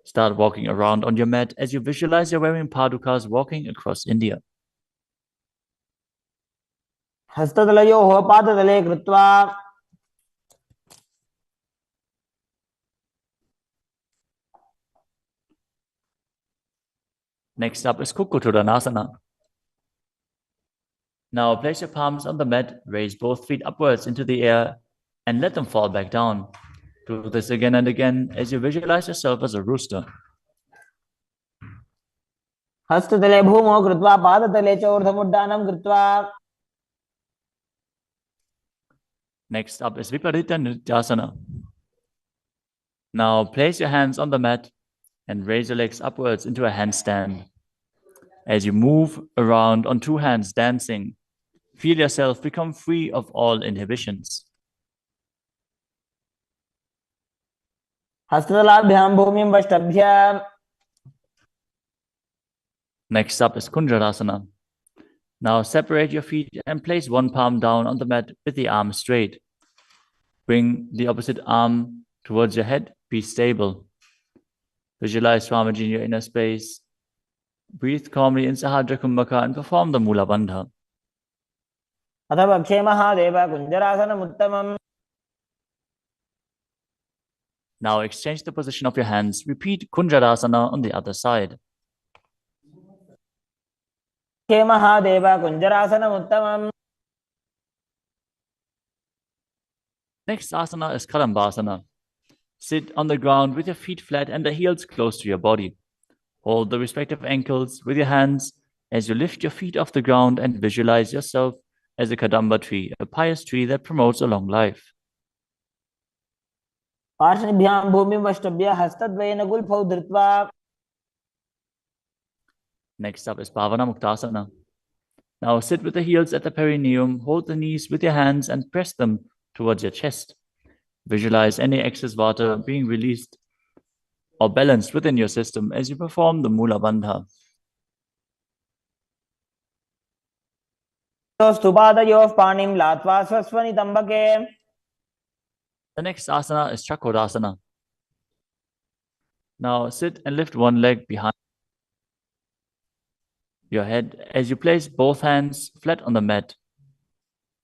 Start walking around on your mat as you visualize you're wearing padukas walking across India. हस्ततलयोः पादतले कृत्वा. Next up is Kukkuttanasana. Now place your palms on the mat, raise both feet upwards into the air, and let them fall back down. Do this again and again as you visualize yourself as a rooster. हस्ततले भूमौ कृत्वा पादतले च ऊर्ध्वमुड्डानं कृत्वा. Next up is Viparita Nityasana. Now place your hands on the mat and raise your legs upwards into a handstand. As you move around on two hands dancing, feel yourself become free of all inhibitions. हस्ततलाभ्यां भूमिं वष्टभ्य. Next up is Kunjarasana. Now separate your feet and place one palm down on the mat with the arm straight. Bring the opposite arm towards your head. Be stable. Visualize Swamiji in your inner space. Breathe calmly in Sahadra Kumbhaka and perform the Mula Bandha. अथ पक्षे Mahadev कुञ्जरासनमुत्तमम्. Now exchange the position of your hands. Repeat Kunjarasana on the other side. पक्षे Mahadev कुञ्जरासनमुत्तमम्. Next asana is Kadambasana. Sit on the ground with your feet flat and the heels close to your body. Hold the respective ankles with your hands as you lift your feet off the ground and visualize yourself as a Kadamba tree, a pious tree that promotes a long life. पार्श्वभ्यां भूमिमष्टभ्य हस्तद्वयेन गुल्फौ धृत्वा. Next up is Pavana Muktasana. Now sit with the heels at the perineum, hold the knees with your hands and press them towards your chest. Visualize any excess water being released or balanced within your system as you perform the Mula Bandha. स्तुपादयोः पाणिं लात्वा स्वस्वनितम्बके. The next asana is Chakodasana. Now sit and lift one leg behind your head as you place both hands flat on the mat.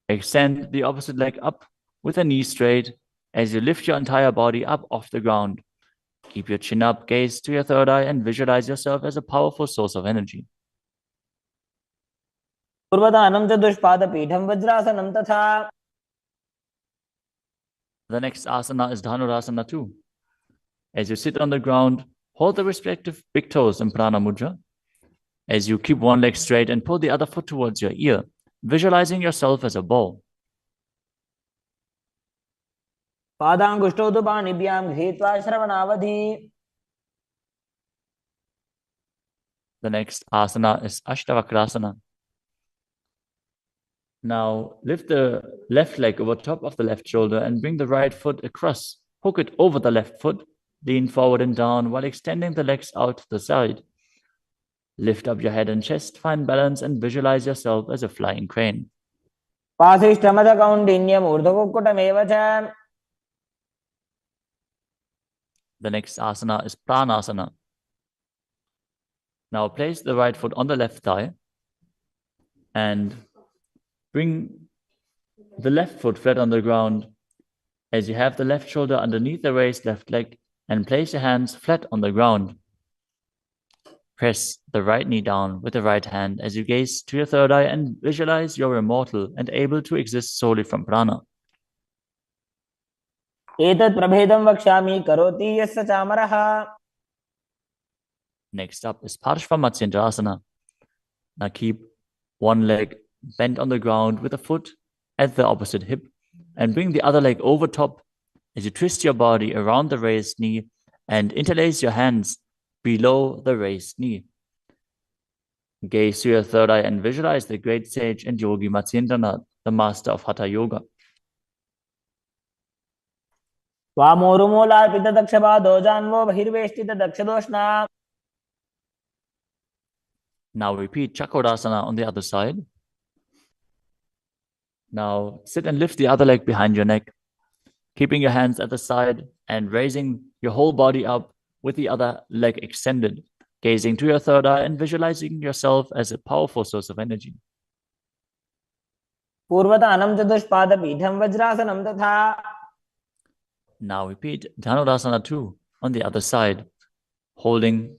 Extend the opposite leg up with the knee straight as you lift your entire body up off the ground. Keep your chin up, gaze to your third eye and visualize yourself as a powerful source of energy. पूर्वदानं च दुष्पादपीठं वज्रासनं तथा. The next asana is Dhanurasana too. As you sit on the ground, hold the respective big toes in Prana Mudra. As you keep one leg straight and pull the other foot towards your ear, visualizing yourself as a ball. पादाङ्गुष्ठौ तु पाणिभ्यां गृहीत्वा श्रवणावधि. The next asana is Ashtavakrasana. Now lift the left leg over top of the left shoulder and bring the right foot across. Hook it over the left foot. Lean forward and down while extending the legs out to the side. Lift up your head and chest, find balance and visualize yourself as a flying crane. पाशिष्ठमदकौण्डिन्यम् ऊर्ध्वकुक्कुटमेव च. The next asana is Pranasana. Now place the right foot on the left thigh and bring the left foot flat on the ground as you have the left shoulder underneath the raised left leg and place your hands flat on the ground. Press the right knee down with the right hand as you gaze to your third eye and visualize you're immortal and able to exist solely from prana. एतत् प्रभेदं वक्ष्यामि करोति यस्य चामरः. Next up is Parshva Matsyendrasana. Now keep one leg bent on the ground with a foot at the opposite hip and bring the other leg over top as you twist your body around the raised knee and interlace your hands below the raised knee. Gaze to your third eye and visualize the great sage and yogi Matsyendranath, the master of Hatha Yoga. वामोरुमूलार्पितदक्षपादो जान्वो बहिर्वेष्टितदक्षदोष्णा. Now repeat Chakodasana on the other side. Now sit and lift the other leg behind your neck, keeping your hands at the side and raising your whole body up with the other leg extended, gazing to your third eye and visualizing yourself as a powerful source of energy. पूर्वदानं च दुष्पादपीठं वज्रासनं तथा. Now repeat Dhanurasana 2 on the other side, holding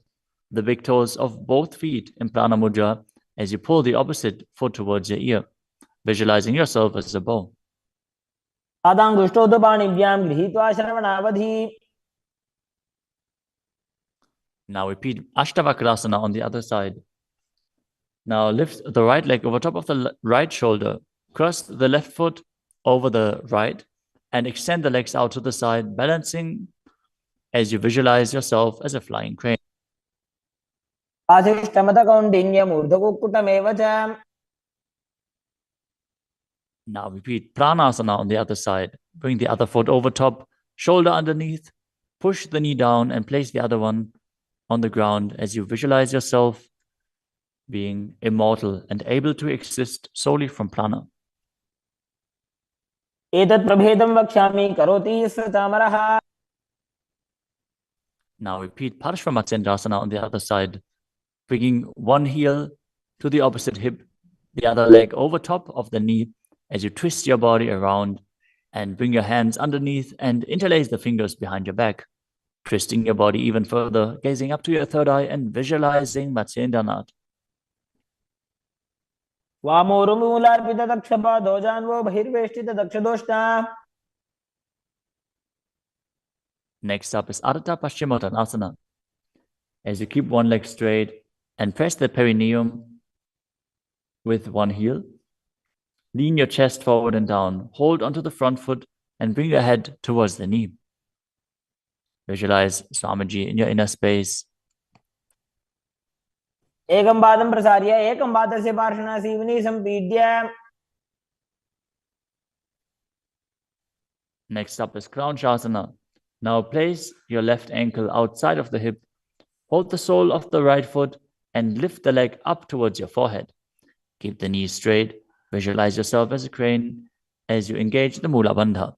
the big toes of both feet in Prana Mudra as you pull the opposite foot towards your ear, visualizing yourself as a bow. पादाङ्गुष्ठौ तु पाणिभ्यां गृहीत्वा श्रवणावधि. Now repeat Ashtavakrasana on the other side. Now lift the right leg over top of the right shoulder, cross the left foot over the right, and extend the legs out to the side, balancing as you visualize yourself as a flying crane. पाशिष्ठमदकौण्डिन्यम् ऊर्ध्वकुक्कुटमेव च. Now repeat Pranasana on the other side. Bring the other foot over top, shoulder underneath, push the knee down and place the other one on the ground as you visualize yourself being immortal and able to exist solely from prana. एतत् प्रभेदं वक्ष्यामि करोति यस्य चामरः. Now repeat Parshva Matsyendrasana on the other side, bringing one heel to the opposite hip, the other leg over top of the knee as you twist your body around and bring your hands underneath and interlace the fingers behind your back, twisting your body even further, gazing up to your third eye and visualizing Matsyendranath. वामोरुमूलार्पितदक्षपादो जान्वो बहिर्वेष्टितदक्षदोष्णा. Next up is Ardha Paschimottanasana. As you keep one leg straight and press the perineum with one heel, lean your chest forward and down, hold onto the front foot and bring your head towards the knee. Visualize Swamiji in your inner space. एकं पादं प्रसार्य एकं पादस्य पार्श्वनासीवनी सम्पीड्य. Next up is Kranchasana. Now place your left ankle outside of the hip, hold the sole of the right foot and lift the leg up towards your forehead. Keep the knees straight. Visualize yourself as a crane as you engage the Mula Bandha.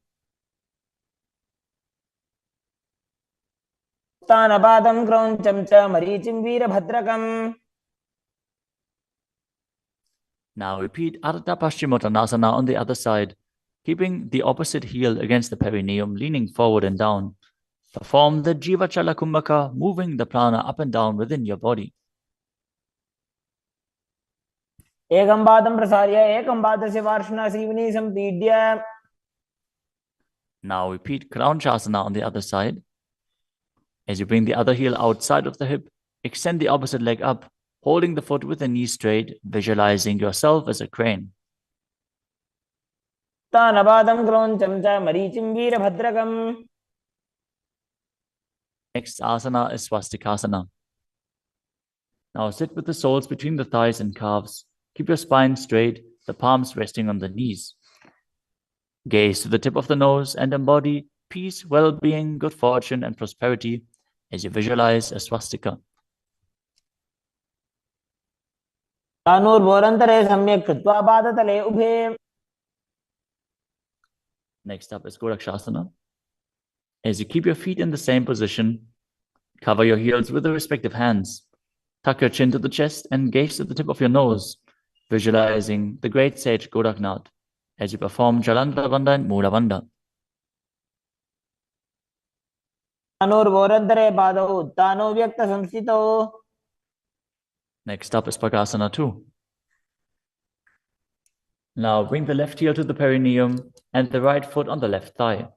उत्तानपादं क्रौञ्चं च मरीचिं वीरभद्रकम्. Now repeat Ardha Paschimottanasana on the other side, keeping the opposite heel against the perineum, leaning forward and down. Perform the Jiva Chala Kumbhaka, moving the prana up and down within your body. एकं पादं प्रसार्य एकं पादस्य पार्श्वनासीवनी सम्पीड्य. Now repeat Kranchasana on the other side. As you bring the other heel outside of the hip, extend the opposite leg up, holding the foot with the knee straight, visualizing yourself as a crane. उत्तानपादं क्रौञ्चं च मरीचिं वीरभद्रकम्. Next asana is Swastikasana. Now sit with the soles between the thighs and calves. Keep your spine straight, the palms resting on the knees. Gaze to the tip of the nose and embody peace, well-being, good fortune, and prosperity as you visualize a swastika. तानूर्भोरन्तरे सम्यक् कृत्वा पादतले उभे. Next up is Gorakshasana. As you keep your feet in the same position, cover your heels with the respective hands. Tuck your chin to the chest and gaze to the tip of your nose, visualizing the great sage Goraknath as you perform Jalandhara Bandha and Mula Bandha. तानूर्भोरन्तरे पादौ उत्तानो व्यक्तसंस्थितौ. Next up is Pakasana 2. Now bring the left heel to the perineum and the right foot on the left thigh.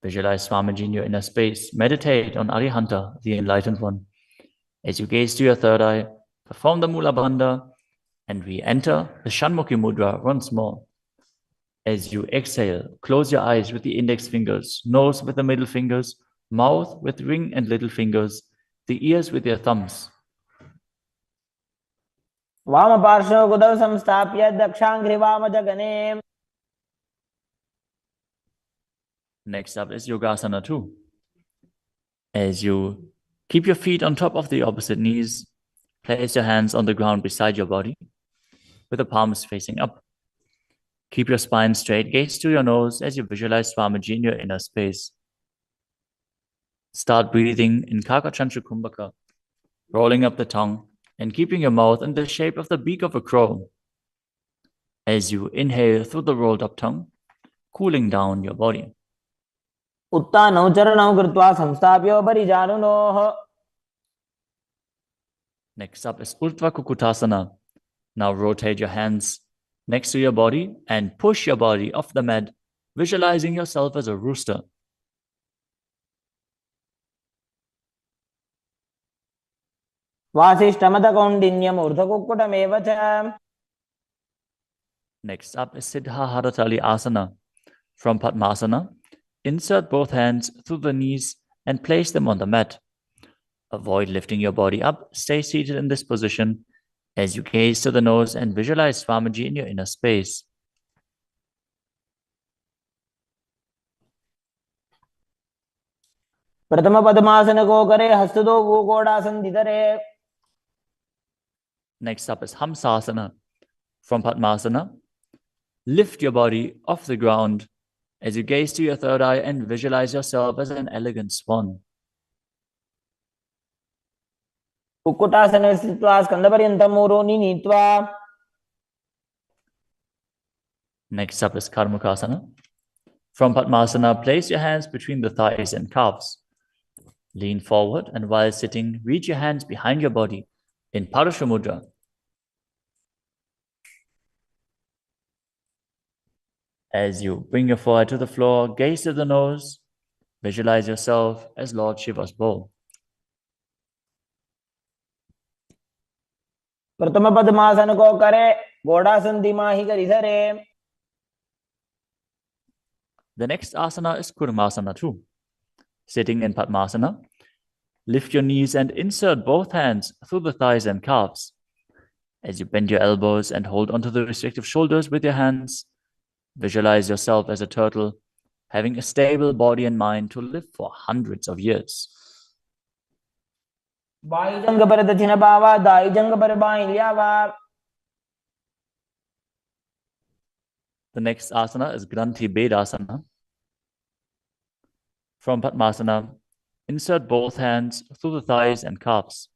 Visualize Swamiji in your inner space. Meditate on Arihanta, the Enlightened One. As you gaze to your third eye, perform the Mula Bandha and re-enter the Shanmukhi Mudra once more. As you exhale, close your eyes with the index fingers, nose with the middle fingers, mouth with ring and little fingers, the ears with your thumbs. वामपार्श्वौ गुदौ संस्थाप्य दक्षाङ्घ्रिवामजगने. Next up is Yogasana 2. As you keep your feet on top of the opposite knees, place your hands on the ground beside your body with the palms facing up. Keep your spine straight, gaze to your nose as you visualize Swamiji in your inner space. Start breathing in Kakachantra Kumbhaka, rolling up the tongue and keeping your mouth in the shape of the beak of a crow. As you inhale through the rolled up tongue, cooling down your body. उत्तानौ चरणौ कृत्वा संस्थाप्योपरि जानुनोः. Next up is Urdhva Kukutasana. Now rotate your hands next to your body and push your body off the mat, visualizing yourself as a rooster. वासिष्ठमदकौण्डिन्यम् ऊर्ध्वकुक्कुटमेव च. Next up is Siddha Haratali Asana. From Padmasana, insert both hands through the knees and place them on the mat. Avoid lifting your body up. Stay seated in this position as you gaze to the nose and visualize Swamiji in your inner space. प्रथम पद्मासन को करे हस्तदो गोकोडासन दिधरे. Next up is Hamsasana. From Padmasana, lift your body off the ground as you gaze to your third eye and visualize yourself as an elegant swan. कुक्कुटासने स्थित्वा स्कन्धपर्यन्तं ऊरोनि नीत्वा. Next up is Karmukasana. From Padmasana, place your hands between the thighs and calves. Lean forward and while sitting, reach your hands behind your body in Parasha Mudra. As you bring your forehead to the floor, gaze to the nose, visualize yourself as Lord Shiva's bowl. प्रथम पद्मासन को करे, घोड़ासन दिमाही करी धरे. The next asana is Kurmasana 2. Sitting in Padmasana, lift your knees and insert both hands through the thighs and calves. As you bend your elbows and hold onto the respective shoulders with your hands, visualize yourself as a turtle, having a stable body and mind to live for hundreds of years. By जंग पर दक्षिण बावा, दाई जंग पर by लियावा. The next asana is Granthi Bedasana. From Padmasana, insert both hands through the thighs and calves.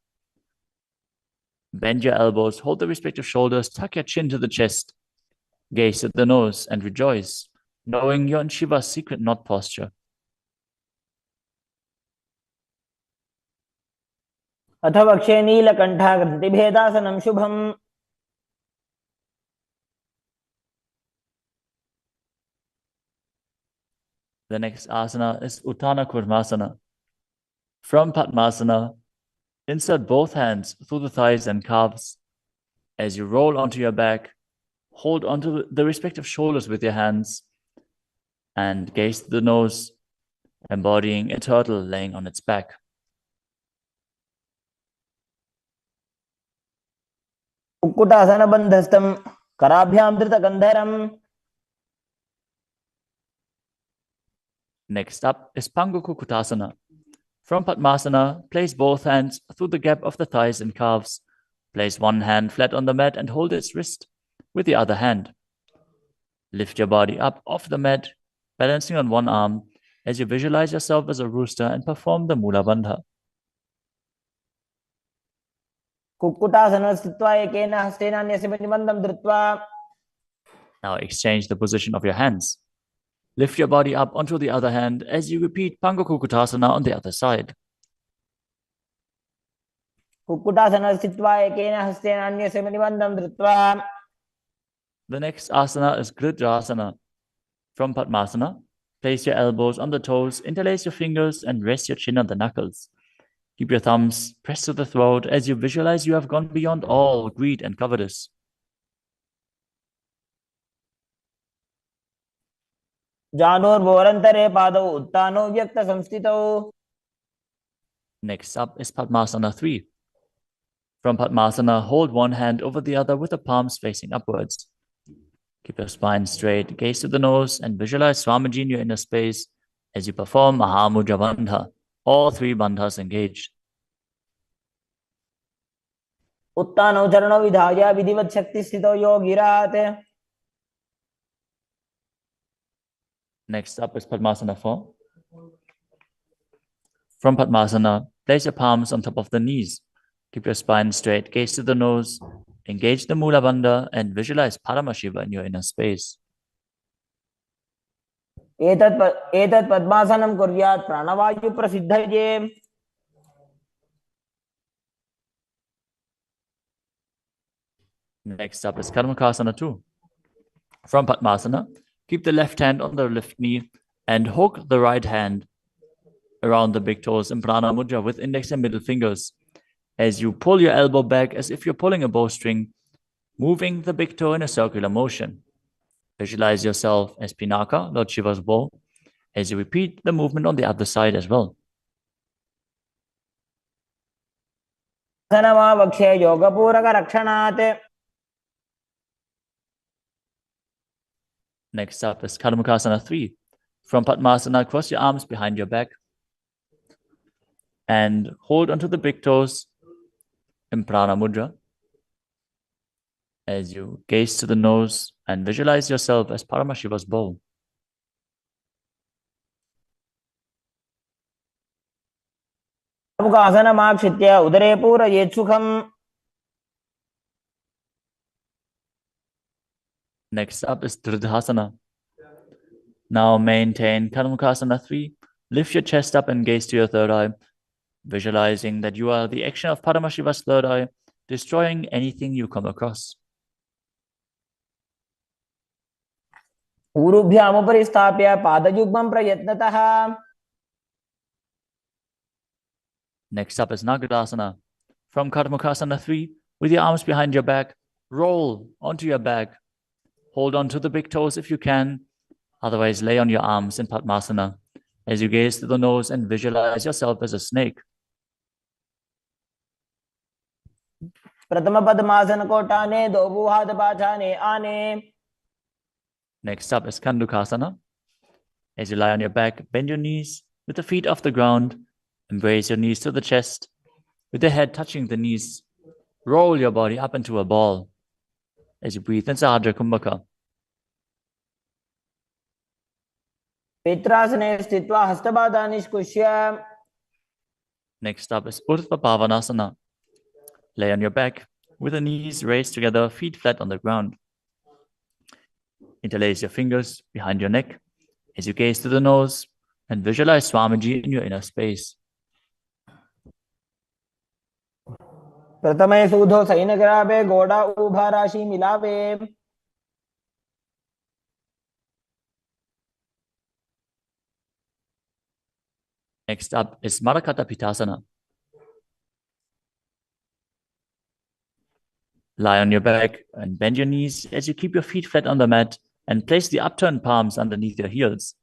Bend your elbows, hold the respective shoulders, tuck your chin to the chest, gaze at the nose, and rejoice, knowing you're in Shiva's secret knot posture. अथ वक्षे नीलकंठाकृति भेदासनं शुभम्. The next asana is Uttana Kurmasana. From Padmasana, insert both hands through the thighs and calves. As you roll onto your back, hold onto the respective shoulders with your hands and gaze to the nose, embodying a turtle laying on its back. Kukkutasana बंधस्थं कराभ्याम धृतगंधरम्. Next up is Pangukukutasana. From Padmasana, place both hands through the gap of the thighs and calves. Place one hand flat on the mat and hold its wrist with the other hand. Lift your body up off the mat, balancing on one arm as you visualize yourself as a rooster and perform the Mula Bandha. Kukkutasana स्थित्वा एकेन हस्तेन अन्यस्य प्रतिबन्धं धृत्वा. Now exchange the position of your hands. Lift your body up onto the other hand as you repeat Pangukukutasana on the other side. Kukkutasana स्थित्वा एकेन हस्तेन अन्यस्य प्रतिबन्धं धृत्वा. The next asana is Gridrasana. From Padmasana, place your elbows on the toes, interlace your fingers, and rest your chin on the knuckles. Keep your thumbs pressed to the throat as you visualize you have gone beyond all greed and covetous. जानोर्भोरन्तरे पादौ उत्तानो व्यक्त संस्थितौ. Next up is Padmasana 3. From Padmasana, hold one hand over the other with the palms facing upwards. Keep your spine straight, gaze to the nose, and visualize Swamiji in your inner space as you perform Mahamudra Bandha. All three bandhas engaged. उत्तानौ चरणौ विधाय विधिवत् शक्ति स्थितौ योगिरात्. Next up is Padmasana 4. From Padmasana, place your palms on top of the knees. Keep your spine straight, gaze to the nose, engage the Mula Bandha, and visualize Paramashiva in your inner space. एतत् पद्मासनं कुर्यात् प्राणवायु प्रसिद्धये. Next up is Karmakasana 2. From Padmasana, keep the left hand on the left knee and hook the right hand around the big toes in Prana Mudra with index and middle fingers. As you pull your elbow back as if you're pulling a bowstring, moving the big toe in a circular motion. Visualize yourself as Pinaka, Lord Shiva's bow, as you repeat the movement on the other side as well. वक्षे योगपूरक रक्षणात्. Next up is Karmakasana 3. From Padmasana, cross your arms behind your back and hold onto the big toes in Prana Mudra as you gaze to the nose and visualize yourself as Paramashiva's bow. आसनमाक्षित्य उदरे पूरयेत् सुखम्. Next up is Dridhasana. Now maintain Karmakasana 3. Lift your chest up and gaze to your third eye, visualizing that you are the action of Paramashiva's third eye, destroying anything you come across. ऊरुभ्यामुपरि स्थाप्य पादयुग्मं प्रयत्नतः. Next up is Nagadasana. From Karmakasana 3, With your arms behind your back, roll onto your back. Hold on to the big toes if you can. Otherwise, lay on your arms in Padmasana as you gaze to the nose and visualize yourself as a snake. प्रथम पद्मासन को टाने, दो हाथ पाछाने आने. Next up is Kandukasana. As you lie on your back, bend your knees with the feet off the ground. Embrace your knees to the chest, with the head touching the knees. Roll your body up into a ball as you breathe in Sahadra Kumbhaka. Pitrasane sthitva hastabada nishkushya. Next up is Urdhva Pavanasana. Lay on your back with the knees raised together, feet flat on the ground. Interlace your fingers behind your neck as you gaze to the nose and visualize Swamiji in your inner space. प्रथमे सूधो San करावे, गोड़ा उभा राशि मिलावे. Next up is Marakata Pitasana. Lie on your back and bend your knees as you keep your feet flat on the mat and place the upturned palms underneath your heels.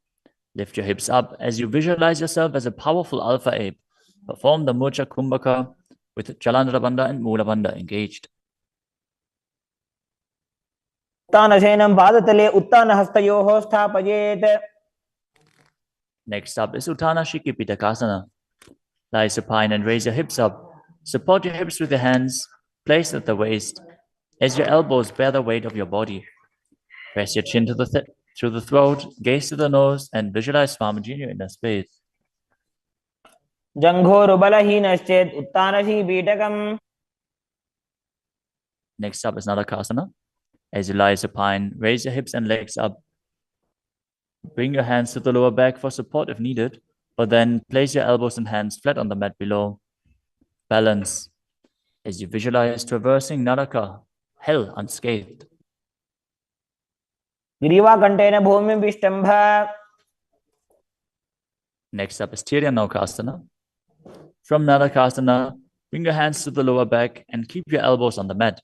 Lift your hips up as you visualize yourself as a powerful alpha ape. Perform the Murcha Kumbhaka with Jalandhara Bandha and Mula Bandha engaged. उत्तानशयनं पादतले उत्तानहस्तयोः स्थापयेत्. Next up is Uttana Shiki Pitakasana. Lie supine and raise your hips up. Support your hips with your hands, placed at the waist, as your elbows bear the weight of your body. Press your chin to the throat, gaze to the nose, and visualize Swamiji in your inner space. जंघोरु बलहीनश्चेत् उत्तानशी पीठकम्. Next up is Nadakasana. As you lie supine, raise your hips and legs up. Bring your hands to the lower back for support if needed, but then place your elbows and hands flat on the mat below. Balance as you visualize traversing Naraka, hell unscathed. ग्रीवाकण्ठेन भूमिं विष्टम्भ. Next up is Tiryanokasana. From Nadakasana, bring your hands to the lower back and keep your elbows on the mat.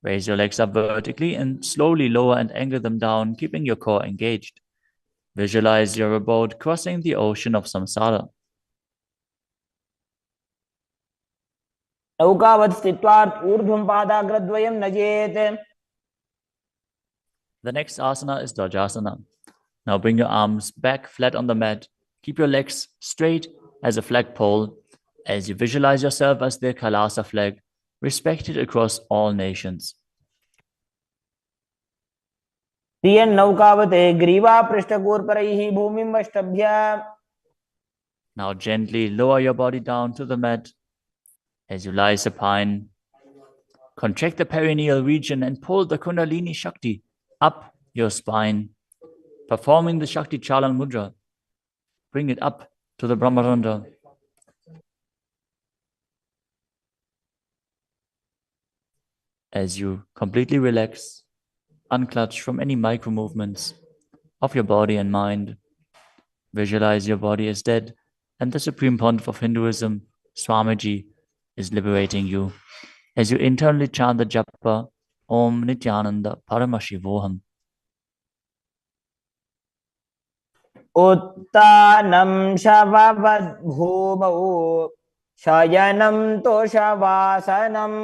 Raise your legs up vertically and slowly lower and angle them down, keeping your core engaged. Visualize your abode crossing the ocean of samsara. नौकावत् स्थित्वा ऊर्ध्वं पादाग्रद्वयं नजेत्. The next asana is Dvajasana. Now bring your arms back flat on the mat. Keep your legs straight as a flagpole as you visualize yourself as the Kailasa flag, respected across all nations. प्रियन् नौकावते ग्रीवा पृष्ठगोर्परैः भूमिं वष्टभ्य. Now gently lower your body down to the mat as you lie supine. Contract the perineal region and pull the Kundalini Shakti up your spine, performing the Shakti Chalan Mudra. Bring it up to the Brahmarandha. As you completely relax, unclutch from any micro movements of your body and mind, visualize your body as dead and the Supreme Pontiff of Hinduism, Swamiji, is liberating you as you internally chant the japa Om Nityananda Paramashivoham. उत्तानं शववद्भूमौ शयनं तोषवासनं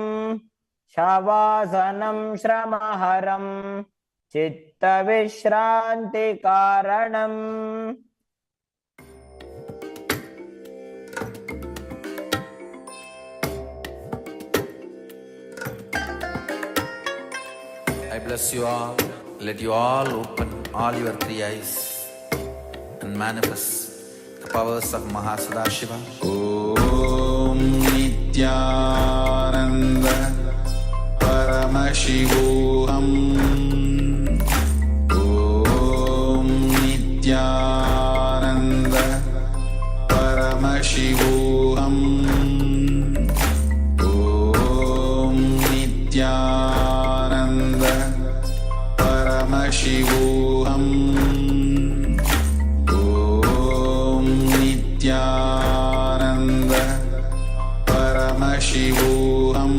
शवासनं श्रमहरं चित्तविश्रान्तिकारणम्. I bless you all. Let you all open all your three eyes and manifest the powers of Mahasadashiva. Om Nityananda Paramashivoham. Om Nityananda Paramashivoham. Om Nityananda Paramashivoham. Om Nityananda Paramashivoham.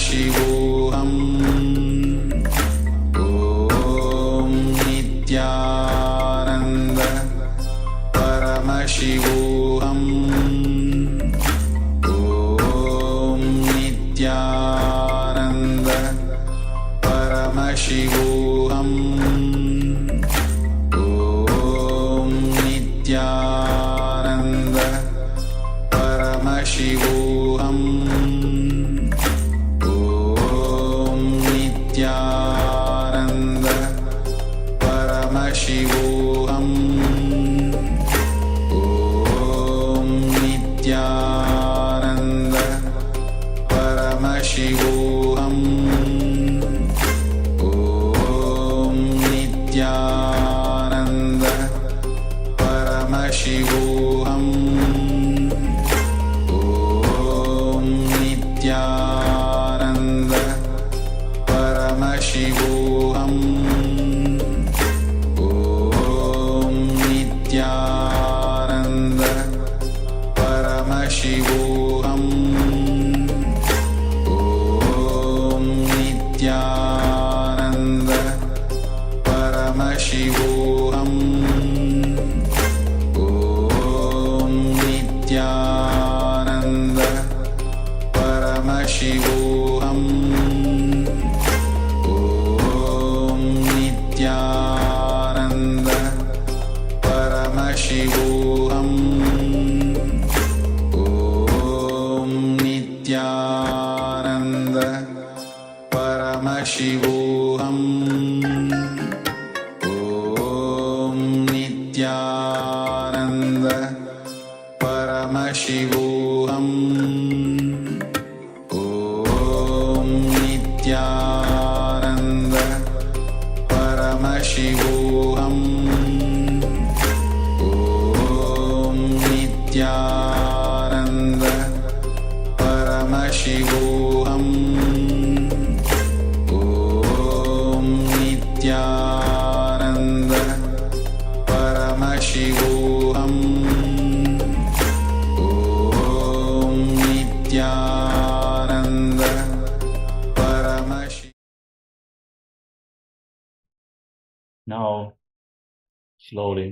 Paramashivoham Om Nityananda Paramashivoham Om Nityananda Paramashivoham Om Nityananda Paramashivoham Om Nityananda Paramashivoham Om Nityananda Paramashivoham Om Nityananda Paramashivoham Om Nityananda Paramashivoham Om Nityananda Paramashivoham Om Nityananda Paramashivoham Om Nityananda Paramashivoham Om Nityananda Paramashivoham Om Nityananda Paramashivoham Om Nityananda Paramashivoham Om Nityananda Paramashivoham Om Nityananda Paramashivoham Om Nityananda Paramashivoham Om Nityananda Paramashivoham. Now, slowly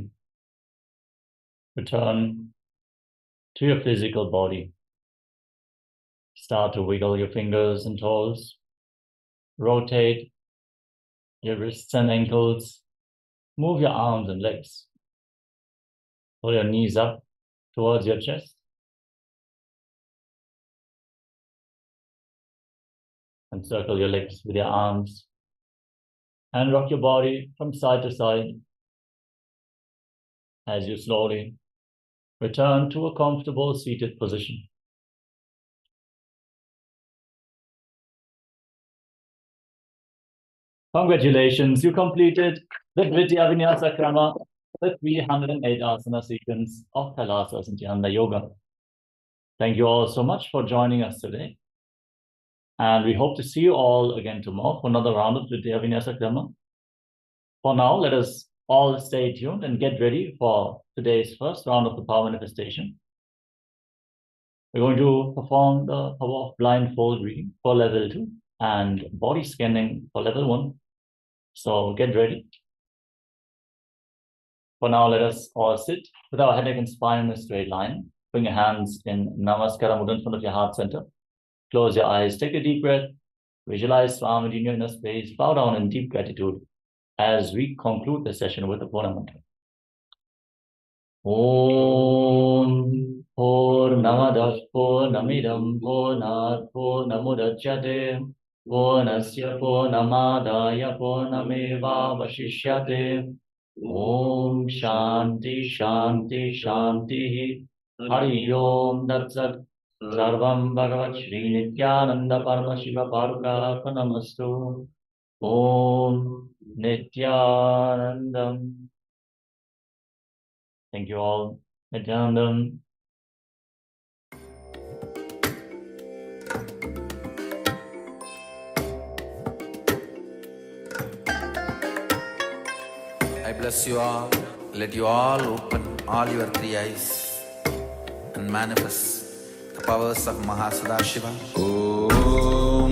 return to your physical body. Start to wiggle your fingers and toes. Rotate your wrists and ankles. Move your arms and legs. Pull your knees up towards your chest. And circle your legs with your arms. And rock your body from side to side as you slowly return to a comfortable seated position. Congratulations, you completed the Dvitiya Vinyasa Krama, the 308 asana sequence of Kailasas in Nityananda Yoga. Thank you all so much for joining us today. And we hope to see you all again tomorrow for another round of Dvitiya Vinyasa Krama. For now, let us all stay tuned and get ready for today's first round of the power manifestation. We're going to perform the power of blindfold reading for level 2 and body scanning for level 1. So get ready. For now, let us all sit with our head, neck, and spine in a straight line. Bring your hands in Namaskara Mudra in front of your heart center. Close your eyes, take a deep breath. Visualize Swami in your inner space. Bow down in deep gratitude as we conclude the session with the Purna mantra. Om Purnamadah Purnamidam Purnat Purnamudachyate Purnasya Purnamadaya Purnameva Vashishyate. Om Shanti Shanti Shanti Hari Om Datsat Sarvam Bhagavat Sri Nithyananda Paramashivoham Namastu. Om Nityanandam. Thank you all. Nityanandam. I bless you all. Let you all open all your three eyes and manifest the powers of Mahasadashiva. Om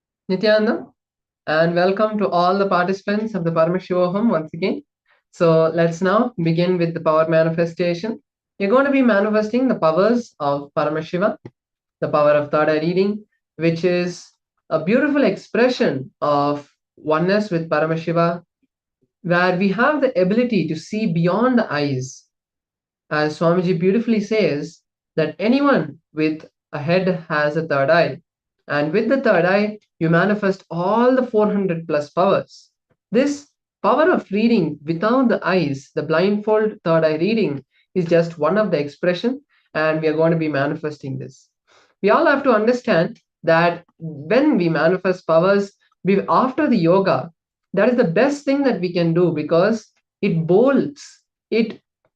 Nityananda, and welcome to all the participants of the Paramashivoham once again. So let's now begin with the power manifestation. You're going to be manifesting the powers of Paramashiva, the power of third eye reading, which is a beautiful expression of oneness with Paramashiva, where we have the ability to see beyond the eyes. As Swamiji beautifully says, that anyone with a head has a third eye. And with the third eye, you manifest all the 400 plus powers. This power of reading without the eyes, the blindfold third eye reading, is just one of the expression, and we are going to be manifesting this. We all have to understand that when we manifest powers after the yoga, that is the best thing that we can do, because it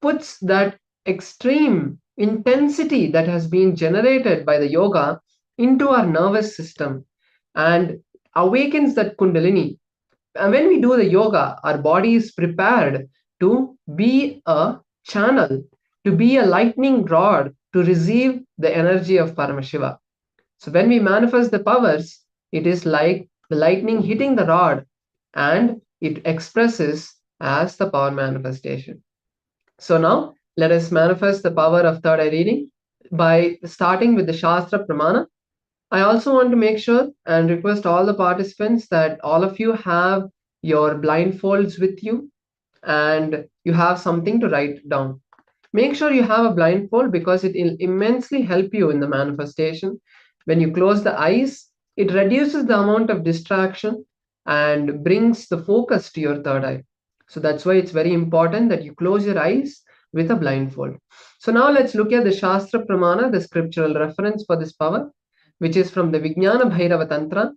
puts that extreme intensity that has been generated by the yoga into our nervous system and awakens that kundalini. And when we do the yoga, our body is prepared to be a channel, to be a lightning rod to receive the energy of Paramashiva. So when we manifest the powers, it is like the lightning hitting the rod, and it expresses as the power manifestation. So now let us manifest the power of third eye reading by starting with the Shastra Pramana. I also want to make sure and request all the participants that all of you have your blindfolds with you and you have something to write down. Make sure you have a blindfold, because it will immensely help you in the manifestation. When you close the eyes, it reduces the amount of distraction and brings the focus to your third eye. So that's why it's very important that you close your eyes with a blindfold. So now let's look at the Shastra Pramana, the scriptural reference for this power, which is from the Vijnana Bhairava Tantra,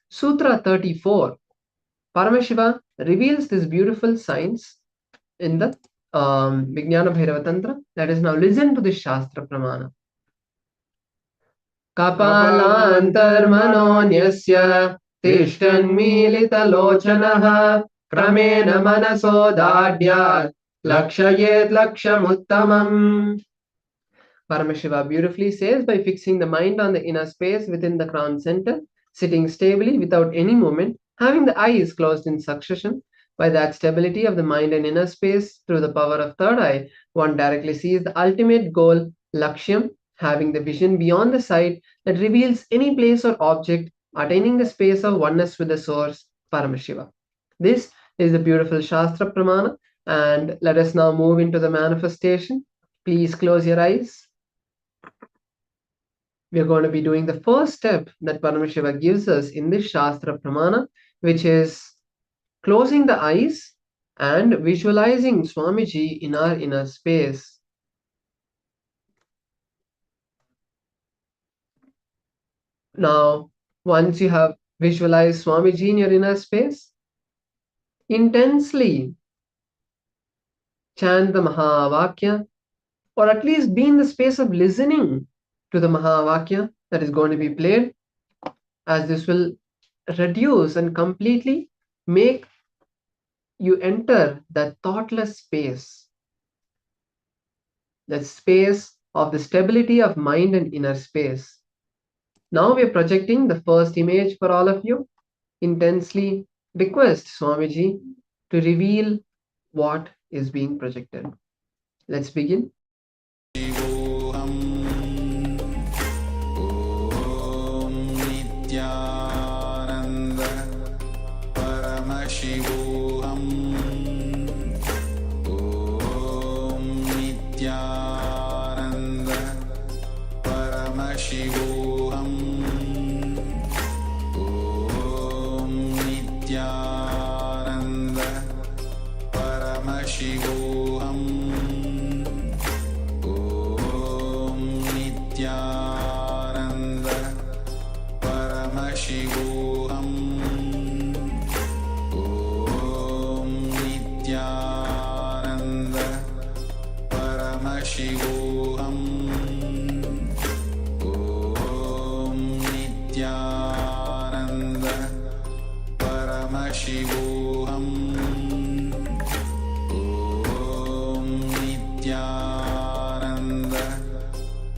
Sutra 34. Paramashiva reveals this beautiful science in the Vijnana Bhairava Tantra. Let us now listen to the Shastra Pramana. Kapalantarmanonyasya tishtan militalochanaha kramena manasodadhyat lakshayet lakshamuttamam. Paramashiva beautifully says, by fixing the mind on the inner space within the crown center, sitting stably without any movement, having the eyes closed in succession, by that stability of the mind and inner space through the power of third eye, one directly sees the ultimate goal, Lakshyam, having the vision beyond the sight that reveals any place or object, attaining the space of oneness with the source, Paramashiva. This is the beautiful Shastra Pramana, and let us now move into the manifestation. Please close your eyes. We are going to be doing the first step that Paramashiva gives us in this Shastra Pramana, which is closing the eyes and visualizing Swamiji in our inner space. Now, once you have visualized Swamiji in your inner space, intensely chant the Mahavakya, or at least be in the space of listening to the Mahavakya that is going to be played, as this will reduce and completely make you enter that thoughtless space, that space of the stability of mind and inner space. Now we are projecting the first image for all of you. Intensely request Swamiji to reveal what is being projected. Let's begin. Nityananda Paramashivoham Nityananda Paramashivoham Nityananda Paramashivoham Nityananda Paramashivoham Nityananda Paramashivoham Nityananda Paramashivoham Nityananda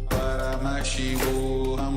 Paramashivoham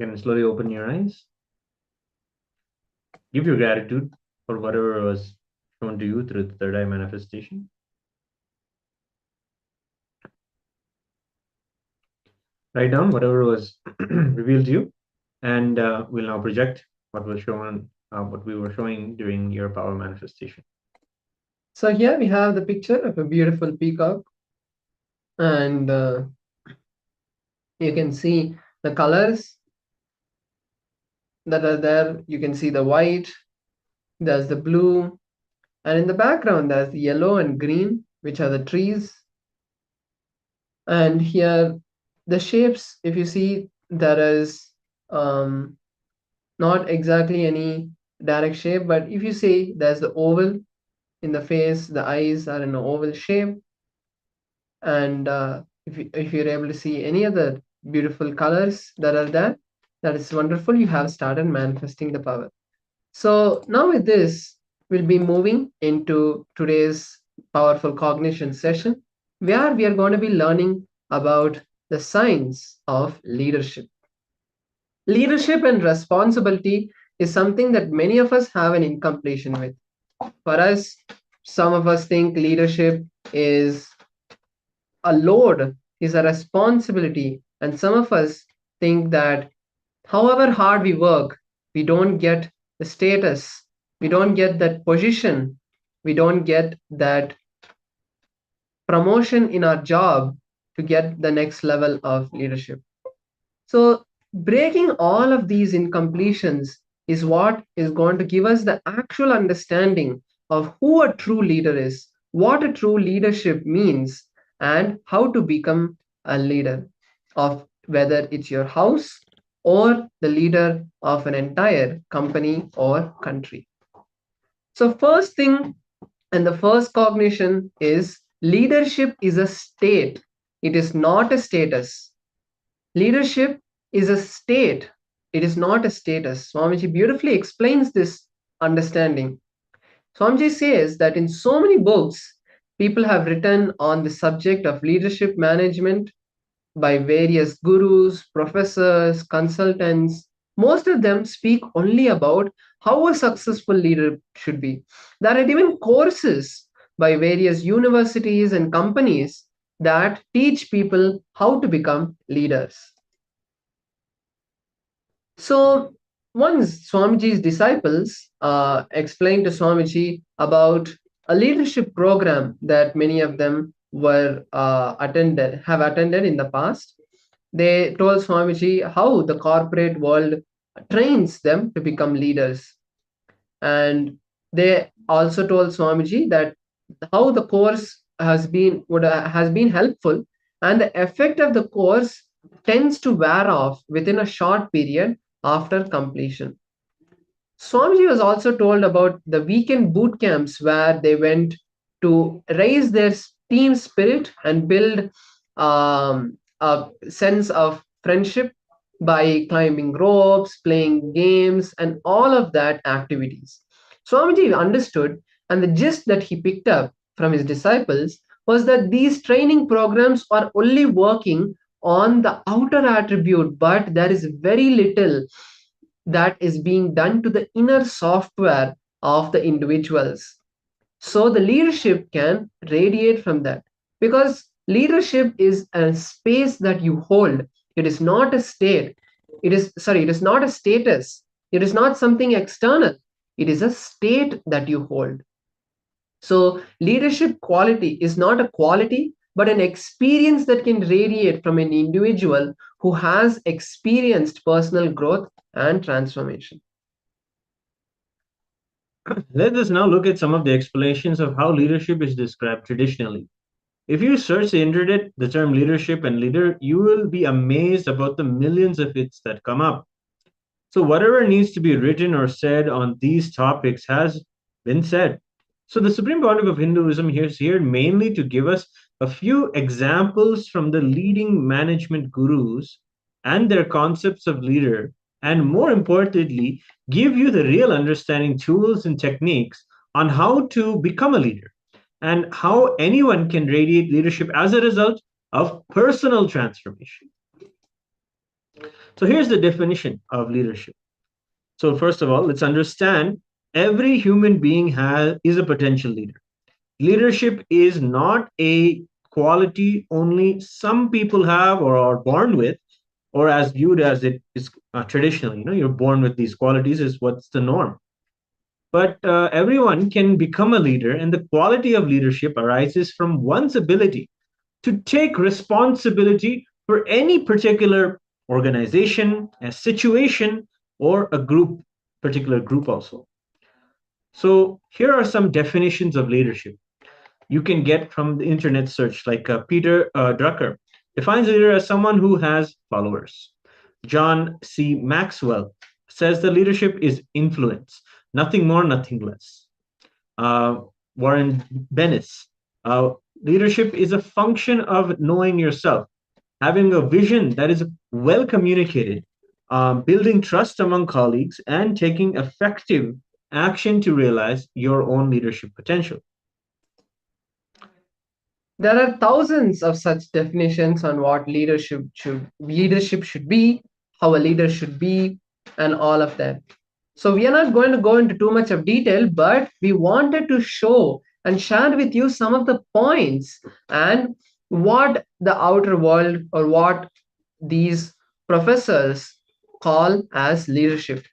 You can slowly open your eyes. Give your gratitude for whatever was shown to you through the third eye manifestation. Write down whatever was revealed to you, and we'll now project what was shown, what we were showing during your power manifestation. So here we have the picture of a beautiful peacock, and you can see the colors that are there. You can see the white, there's the blue, and in the background there's the yellow and green, which are the trees. And here the shapes, if you see, there is not exactly any direct shape, but if you see, there's the oval in the face, the eyes are in an oval shape. And if you're able to see any other beautiful colors that are there, that is wonderful. You have started manifesting the power. So now with this, we'll be moving into today's powerful cognition session, where we are going to be learning about the science of leadership. Leadership and responsibility is something that many of us have an incompletion with. For us, some of us think leadership is a load, is a responsibility, and some of us think that however hard we work, we don't get the status, we don't get that position, we don't get that promotion in our job to get the next level of leadership. So breaking all of these incompletions is what is going to give us the actual understanding of who a true leader is, what a true leadership means, and how to become a leader of whether it's your house or the leader of an entire company or country. So first thing, and the first cognition is leadership is a state. It is not a status. Leadership is a state. It is not a status. Swamiji beautifully explains this understanding. Swamiji says that in so many books, people have written on the subject of leadership management by various gurus, professors, consultants. Most of them speak only about how a successful leader should be. There are even courses by various universities and companies that teach people how to become leaders. So once Swamiji's disciples explained to Swamiji about a leadership program that many of them have attended in the past. They told Swamiji how the corporate world trains them to become leaders. And they also told Swamiji that how the course has been helpful, and the effect of the course tends to wear off within a short period after completion. Swamiji was also told about the weekend boot camps where they went to raise their team spirit and build a sense of friendship by climbing ropes, playing games, and all of that activities. Swamiji understood, and the gist that he picked up from his disciples was that these training programs are only working on the outer attribute, but there is very little that is being done to the inner software of the individuals. So the leadership can radiate from that, because leadership is a space that you hold. It is not a state. It is not a status. It is not something external. It is a state that you hold. So leadership quality is not a quality, but an experience that can radiate from an individual who has experienced personal growth and transformation. Let us now look at some of the explanations of how leadership is described traditionally. If you search the internet, the term leadership and leader, you will be amazed about the millions of hits that come up. So whatever needs to be written or said on these topics has been said. So the Supreme Pontiff of Hinduism is here mainly to give us a few examples from the leading management gurus and their concepts of leader, and more importantly, give you the real understanding, tools, and techniques on how to become a leader and how anyone can radiate leadership as a result of personal transformation. So here's the definition of leadership. So first of all, let's understand every human being is a potential leader. Leadership is not a quality only some people have or are born with, or as viewed as it is traditionally. You're born with these qualities is what's the norm. But everyone can become a leader, and the quality of leadership arises from one's ability to take responsibility for any particular organization, a situation, or a group, particular group also. So here are some definitions of leadership you can get from the internet search, like Peter Drucker defines a leader as someone who has followers. John C. Maxwell says the leadership is influence, nothing more, nothing less. Warren Bennis, uh, leadership is a function of knowing yourself, having a vision that is well communicated, building trust among colleagues, and taking effective action to realize your own leadership potential. There are thousands of such definitions on what leadership should be, how a leader should be, and all of that. So we are not going to go into too much of detail, but we wanted to show and share with you some of the points and what the outer world or what these professors call as leadership.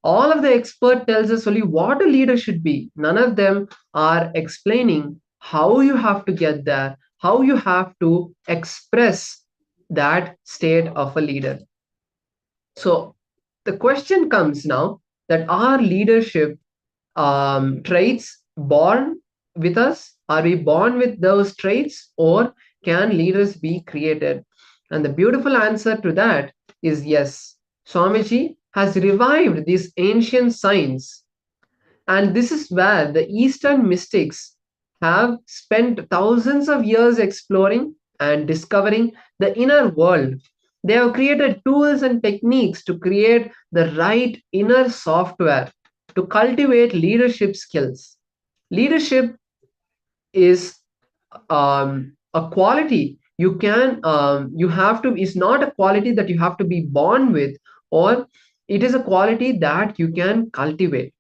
All of the expert tells us only what a leader should be. None of them are explaining how you have to get there, how you have to express that state of a leader. So the question comes now, that are leadership traits born with us? Are we born with those traits, or can leaders be created? And the beautiful answer to that is yes. Swamiji has revived this ancient science, and this is where the Eastern mystics have spent thousands of years exploring and discovering the inner world. They have created tools and techniques to create the right inner software to cultivate leadership skills. Leadership is a quality you have to, is not a quality that you have to be born with, or it is a quality that you can cultivate.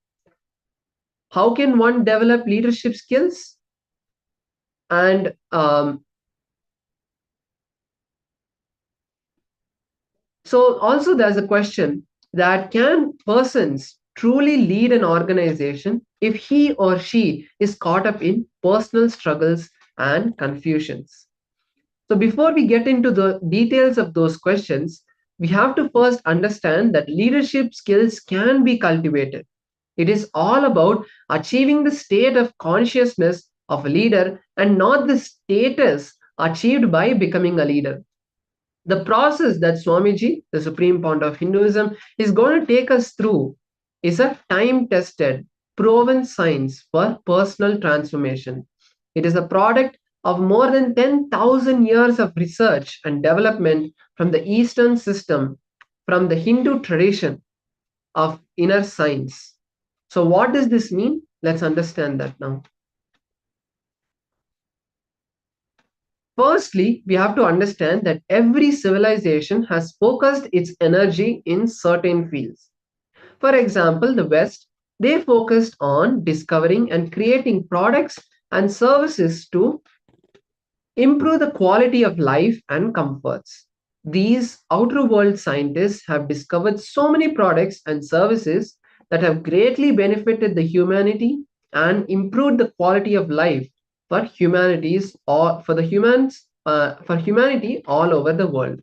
How can one develop leadership skills? And so also there's a question that can persons truly lead an organization if he or she is caught up in personal struggles and confusions? So before we get into the details of those questions, we have to first understand that leadership skills can be cultivated. It is all about achieving the state of consciousness of a leader and not the status achieved by becoming a leader. The process that Swamiji, the Supreme Pontiff of Hinduism, is going to take us through is a time-tested, proven science for personal transformation. It is a product of more than 10,000 years of research and development from the Eastern system, from the Hindu tradition of inner science. So what does this mean? Let's understand that now. Firstly, we have to understand that every civilization has focused its energy in certain fields. For example, the West, they focused on discovering and creating products and services to improve the quality of life and comforts. These outer world scientists have discovered so many products and services that have greatly benefited the humanity and improved the quality of life for humanities or for the humans for humanity all over the world.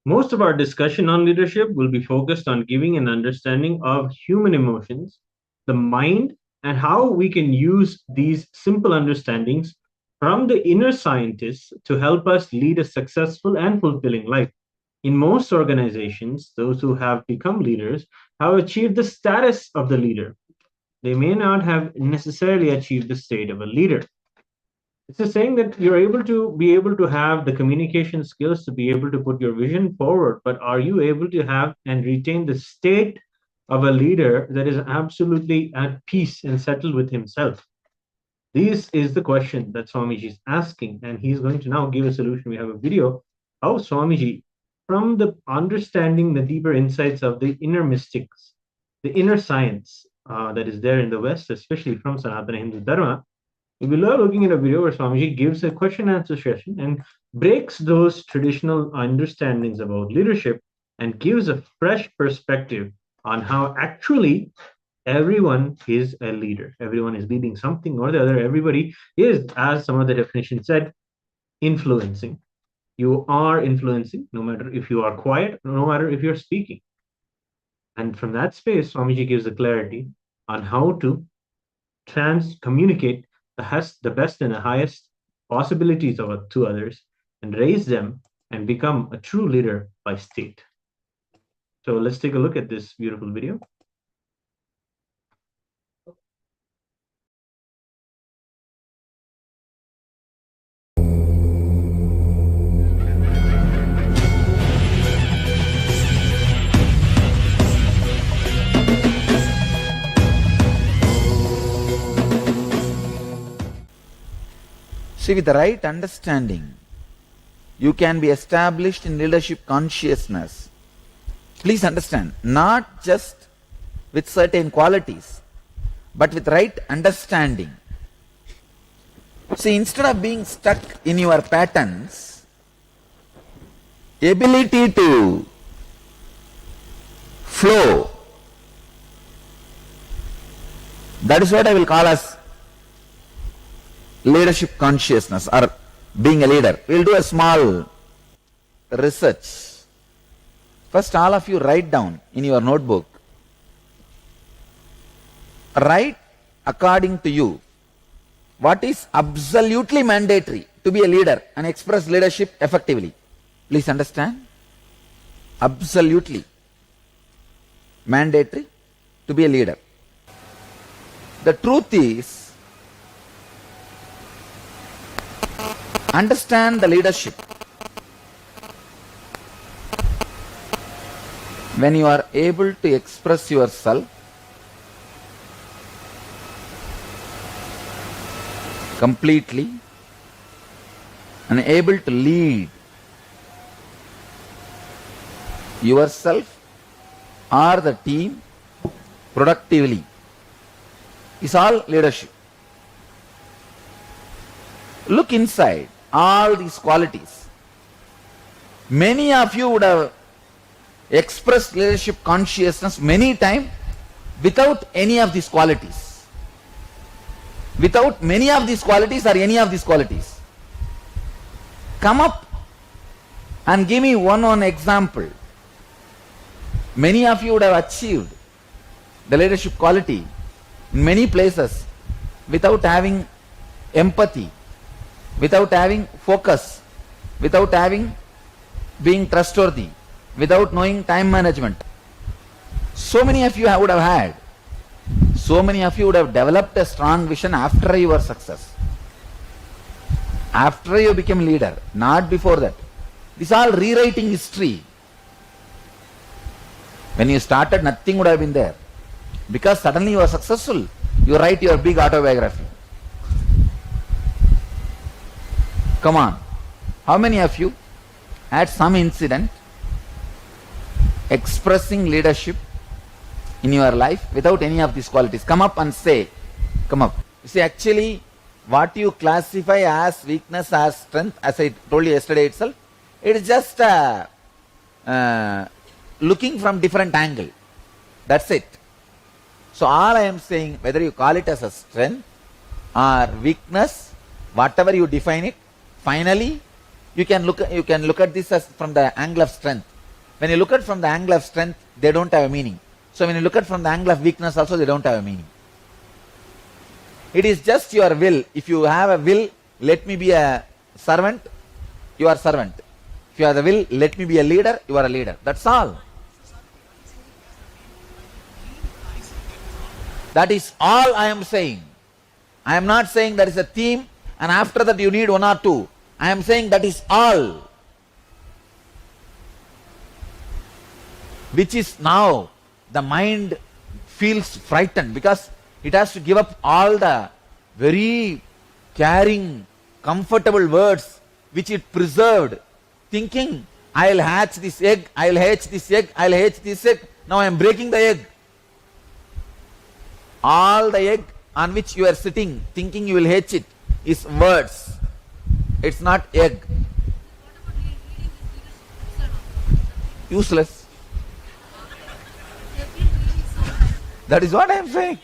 Most of our discussion on leadership will be focused on giving an understanding of human emotions, the mind, and how we can use these simple understandings from the inner scientists to help us lead a successful and fulfilling life. In most organizations, those who have become leaders have achieved the status of the leader. They may not have necessarily achieved the state of a leader. It's a saying that you're able to have the communication skills to be able to put your vision forward, but are you able to have and retain the state of a leader that is absolutely at peace and settled with himself? This is the question that Swamiji is asking, and he's going to now give a solution. We have a video how Swamiji, from the understanding the deeper insights of the inner mystics, the inner science that is there in the West, especially from Sanatana Hindu Dharma, we are looking at a video where Swamiji gives a question answer session and breaks those traditional understandings about leadership and gives a fresh perspective on how actually everyone is a leader. Everyone is leading something or the other. Everybody is, as some of the definition said, influencing. You are influencing, no matter if you are quiet, no matter if you're speaking. And from that space, Swamiji gives the clarity on how to communicate the best and the highest possibilities to others and raise them and become a true leader by state. So let's take a look at this beautiful video. See, with the right understanding, you can be established in leadership consciousness. Please understand, not just with certain qualities, but with right understanding. See, instead of being stuck in your patterns, ability to flow, that is what I will call as leadership consciousness or being a leader. We will do a small research. First, all of you write down in your notebook. Write according to you what is absolutely mandatory to be a leader and express leadership effectively. Please understand. Absolutely mandatory to be a leader. The truth is, understand the leadership. When you are able to express yourself completely and able to lead yourself or the team productively is all leadership. Look inside all these qualities. Many of you would have expressed leadership consciousness many times without any of these qualities. Without many of these qualities or any of these qualities. Come up and give me one example. Many of you would have achieved the leadership quality in many places without having empathy, without having focus, without being trustworthy, without knowing time management. So many of you would have had. So many of you would have developed a strong vision after your success. After you became leader, not before that. This is all rewriting history. When you started, nothing would have been there. Because suddenly you are successful, you write your big autobiography. Come on. How many of you had some incident expressing leadership in your life without any of these qualities? Come up and say. Come up. You see, actually, what you classify as weakness, as strength, as I told you yesterday itself, it is just looking from different angle. That's it. So all I am saying, whether you call it as a strength or weakness, whatever you define it, finally you can look at this as from the angle of strength. When you look at from the angle of strength, they don't have a meaning. So when you look at from the angle of weakness also, they don't have a meaning. It is just your will. If you have a will, let me be a servant, you are servant. If you have the will, let me be a leader, you are a leader. That's all. That is all I am saying. I am not saying there is a theme and after that you need one or two. I am saying that is all. Which is now the mind feels frightened because it has to give up all the very caring, comfortable words which it preserved thinking, I'll hatch this egg, I'll hatch this egg, I'll hatch this egg. Now I am breaking the egg. All the egg on which you are sitting, thinking you will hatch it, is words. It's not egg. Useless. That is what I am saying.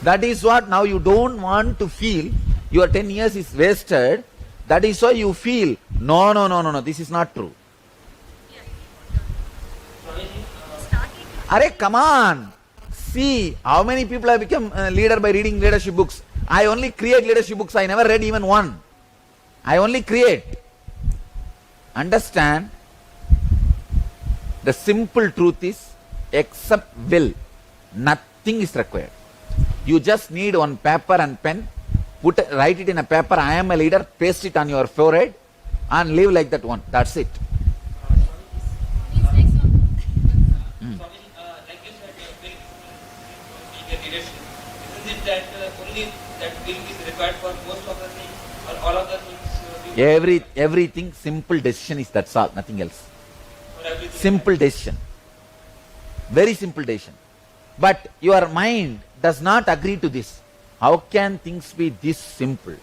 That is what now you don't want to feel. Your 10 years is wasted. That is why you feel, no, this is not true. Arey, come on. See, how many people have become a leader by reading leadership books? I only create leadership books. I never read even one. I only create. Understand? The simple truth is, except will, nothing is required. You just need one paper and pen, write it in a paper, I am a leader, paste it on your forehead, and live like that one. That's it. Like you said, leadership. Isn't it that only that will is required for most of the things or all of the things? Everything, simple decision is that's all, nothing else. For everything. Simple decision. Very simple decision. But your mind does not agree to this. How can things be this simple?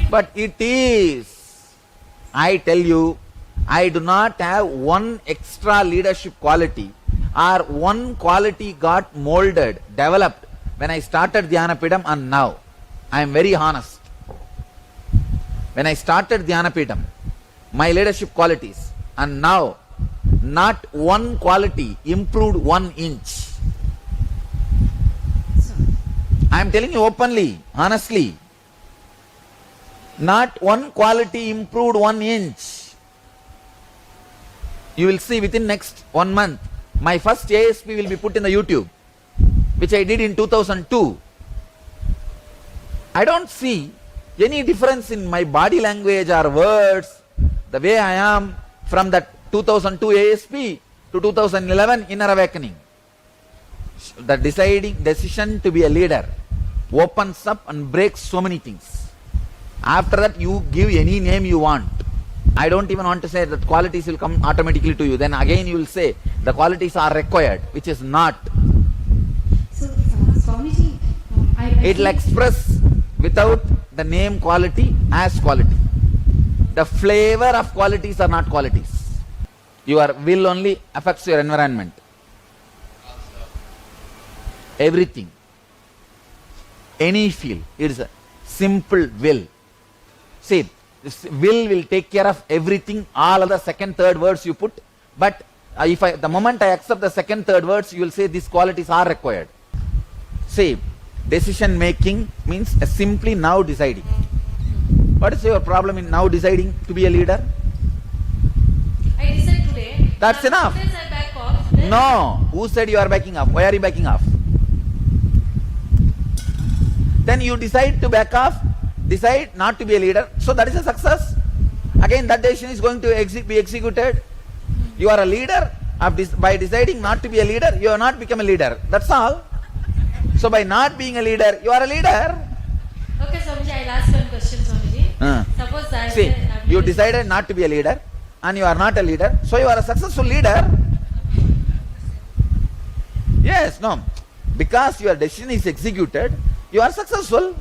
But it is. I tell you, I do not have one extra leadership quality or one quality got molded, developed when I started Dhyanapidam and now. I am very honest. When I started Dhyanapidam, my leadership qualities, and now not one quality improved 1 inch. I am telling you openly, honestly. Not one quality improved 1 inch. You will see within next 1 month, my first ASP will be put in the YouTube, which I did in 2002. I don't see any difference in my body language or words, the way I am from that 2002 ASP to 2011 Inner Awakening. The decision to be a leader opens up and breaks so many things. After that, you give any name you want. I don't even want to say that qualities will come automatically to you. Then again you will say the qualities are required, which is not. So, Swamiji, It will express without the name quality as quality. The flavor of qualities are not qualities. Your will only affects your environment. Everything. Any field. It is a simple will. See, this will take care of everything, all other second, third words you put. But the moment I accept the second, third words, you will say these qualities are required. See, decision making means simply now deciding. What is your problem in now deciding to be a leader? I decide today. That's enough. Since I back off. Then No. Who said you are backing off? Why are you backing off? Then you decide to back off, decide not to be a leader. So that is a success. Again, that decision is going to be executed. You are a leader. By deciding not to be a leader, you have not become a leader. That's all. So by not being a leader, you are a leader. Okay, Swamiji, I'll ask one question, Swamiji. Suppose I See, say I'm you leader- decided not to be a leader and you are not a leader. So you are a successful leader. Yes, no. Because your decision is executed, you are successful.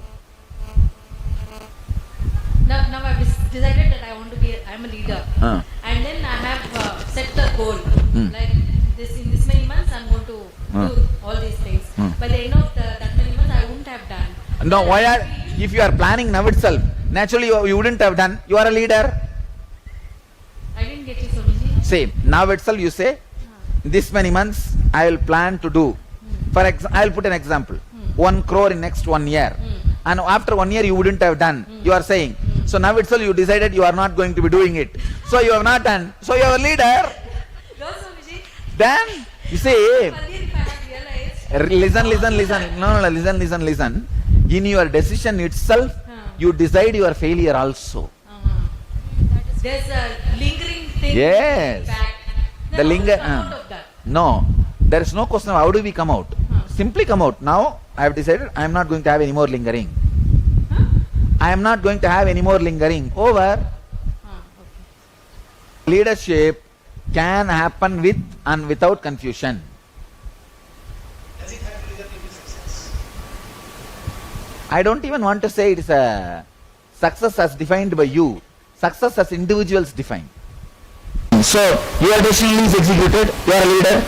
Now I've decided that I'm a leader. Uh. And then I have set the goal. Like in this many months I'm going to do all these things. By the end of that many months I wouldn't have done. No, if you are planning now itself, naturally you wouldn't have done. You are a leader. I didn't get you, Swamiji. See, now itself you say, this many months I will plan to do. I will put an example. 1 crore in next 1 year. And after 1 year you wouldn't have done. You are saying. So now itself you decided you are not going to be doing it. So you have not done. So you are a leader. No, Swamiji. Then you say, Earlier if I had realized. listen. In your decision itself, you decide your failure also. There's a lingering thing. Yes. Back. The Then how linger. to come out of that? No, there is no question of how do we come out. Simply come out. Now I have decided I am not going to have any more lingering. Huh? I I am not going to have any more lingering. Over. Okay. Leadership can happen with and without confusion. Does it have to result in success? I don't even want to say it is a success as defined by you. Success as individuals define. So, your decision is executed, you are a leader.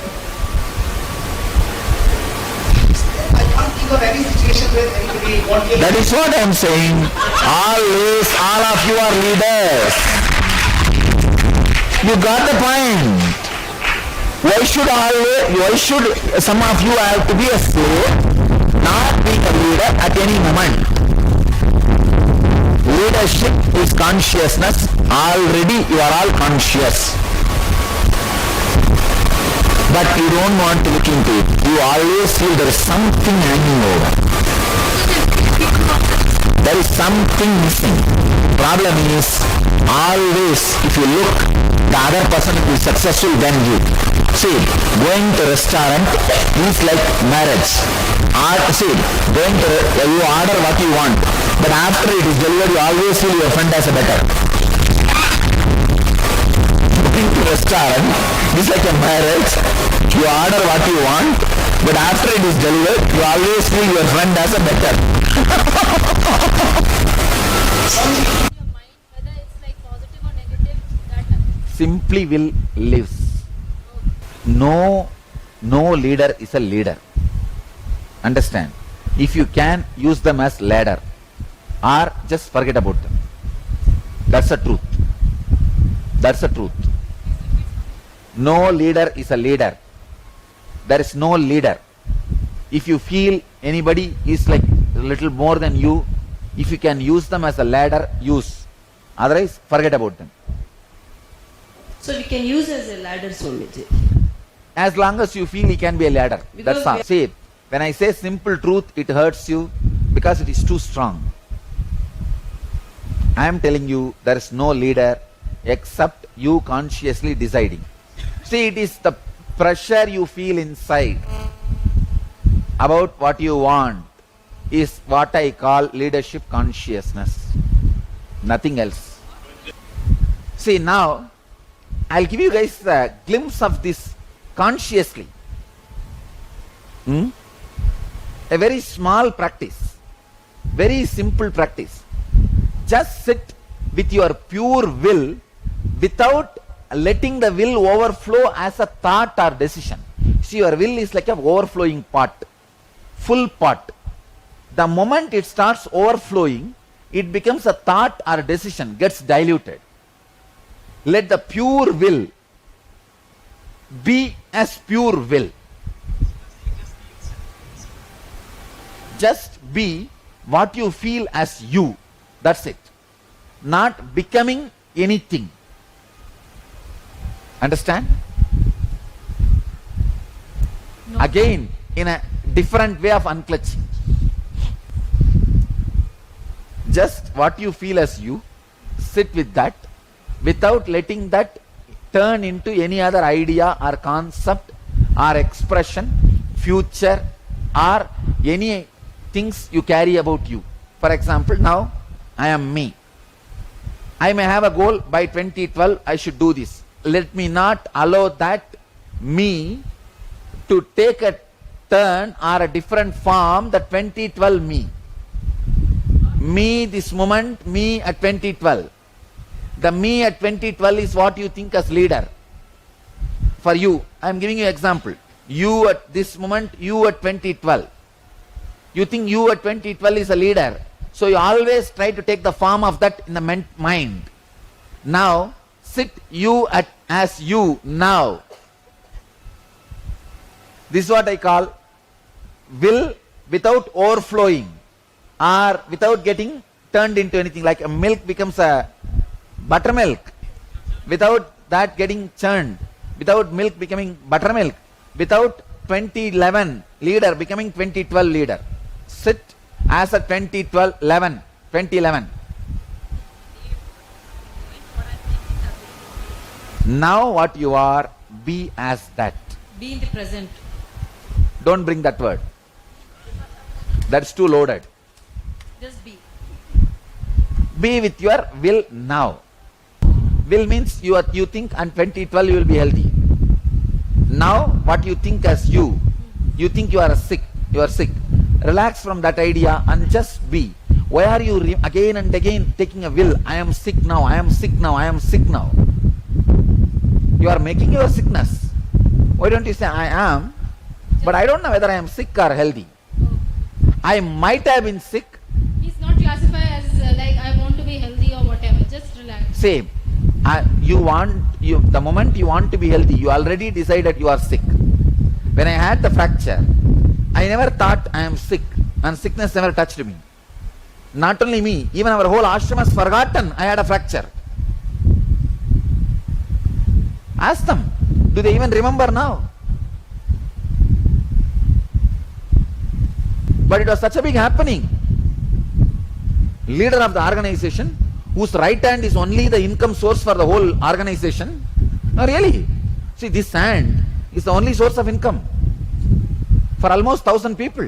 I can't think of any situation where anybody won't be That is what I am saying. Always, all of you are leaders. You got the point. Why should some of you have to be a slave, not being a leader at any moment? Leadership is consciousness. Already you are all conscious. But you don't want to look into it. You always feel there is something hanging over. There is something missing. Problem is, always if you look, the other person will be successful than you. See, going to restaurant is like marriage. See, you order what you want, but after it is delivered, you always feel your friend has a better. Going to restaurant is like a marriage. You order what you want, but after it is delivered, you always feel your friend has a better. Your mind, whether it's like positive or negative, that Simply will lives. No leader is a leader. Understand? If you can, use them as ladder, or just forget about them. That's the truth. That's the truth. No leader is a leader. There is no leader. If you feel anybody is like a little more than you, if you can use them as a ladder, use. Otherwise, forget about them. So we can use as a ladder, Swamiji. As long as you feel he can be a ladder. Because That's all. See, when I say simple truth, it hurts you because it is too strong. I am telling you, there is no leader except you consciously deciding. See, it is the pressure you feel inside about what you want is what I call leadership consciousness. Nothing else. See, now I'll give you guys a glimpse of this consciously. A very small practice, very simple practice. Just sit with your pure will without letting the will overflow as a thought or decision. See, your will is like an overflowing pot, full pot. The moment it starts overflowing, it becomes a thought or decision, gets diluted. Let the pure will be as pure will. Just be what you feel as you. That's it. Not becoming anything. Understand? No. Again, in a different way of unclutching. Just what you feel as you, sit with that without letting that turn into any other idea or concept or expression, future or any things you carry about you. For example, now I am me. I may have a goal by 2012, I should do this. Let me not allow that me to take a turn or a different form, the 2012 me. Me this moment, me at 2012. The me at 2012 is what you think as leader. For you, I am giving you example. You at this moment, you at 2012. You think you at 2012 is a leader. So you always try to take the form of that in the mind. Now, sit you at as you now. This is what I call will without overflowing or without getting turned into anything. Like a milk becomes a buttermilk without that getting churned, without milk becoming buttermilk, without 2011 leader becoming 2012 leader. Sit as a 2011. Now what you are, be as that. Be in the present. Don't bring that word. That's too loaded. Just be. Be with your will now. Will means you think and 2012 you will be healthy. Now what you think as you think you are sick. Relax from that idea and just be. Why are you again and again taking a will? I am sick now, I am sick now, I am sick now. You are making your sickness. Why don't you say I am, but I don't know whether I am sick or healthy. I might have been sick. It's not classified as like I want to be healthy or whatever. Just relax. Same. The moment you want to be healthy, you already decided you are sick. When I had the fracture, I never thought I am sick, and sickness never touched me. Not only me, even our whole ashram has forgotten I had a fracture. Ask them, do they even remember now? But it was such a big happening. Leader of the organization, whose right hand is only the income source for the whole organization. No, really. See, this hand is the only source of income for almost 1,000 people.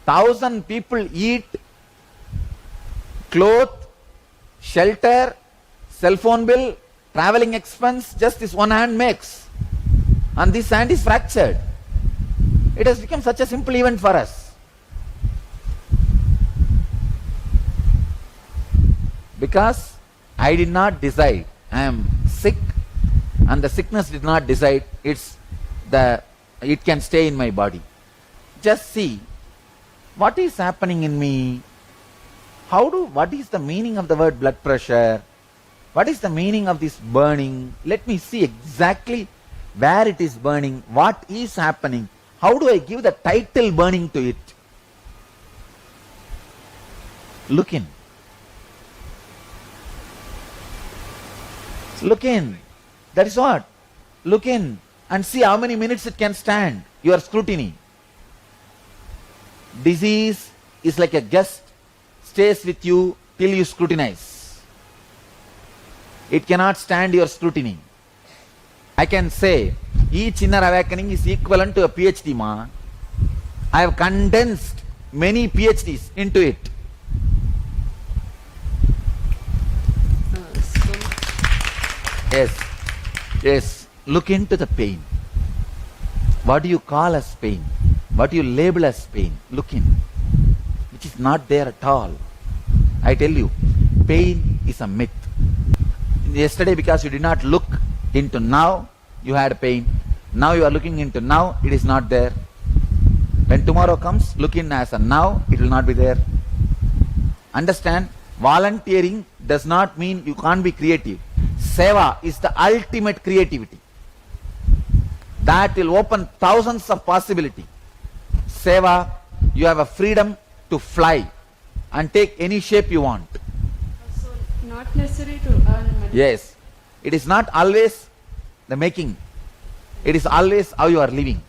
1,000 people eat, clothe, shelter, cell phone bill, traveling expense, just this one hand makes. And this hand is fractured. It has become such a simple event for us. Because I did not decide I am sick, and the sickness did not decide it can stay in my body. Just see what is happening in me. What is the meaning of the word blood pressure? What is the meaning of this burning? Let me see exactly where it is burning, what is happening. How do I give the title burning to it? Look in. Look in. That is what. Look in and see how many minutes it can stand your scrutiny. Disease is like a guest, stays with you till you scrutinize. It cannot stand your scrutiny. I can say each inner awakening is equivalent to a PhD, ma. I have condensed many PhDs into it. Yes. Look into the pain. What do you call as pain? What do you label as pain? Look in. Which is not there at all. I tell you, pain is a myth. Yesterday, because you did not look into now, you had pain. Now you are looking into now, it is not there. When tomorrow comes, look in as a now, it will not be there. Understand? Volunteering does not mean you can't be creative. Seva is the ultimate creativity. That will open thousands of possibilities. Seva, you have a freedom to fly and take any shape you want. So, not necessary to earn money. Yes. It is not always the making. It is always how you are living.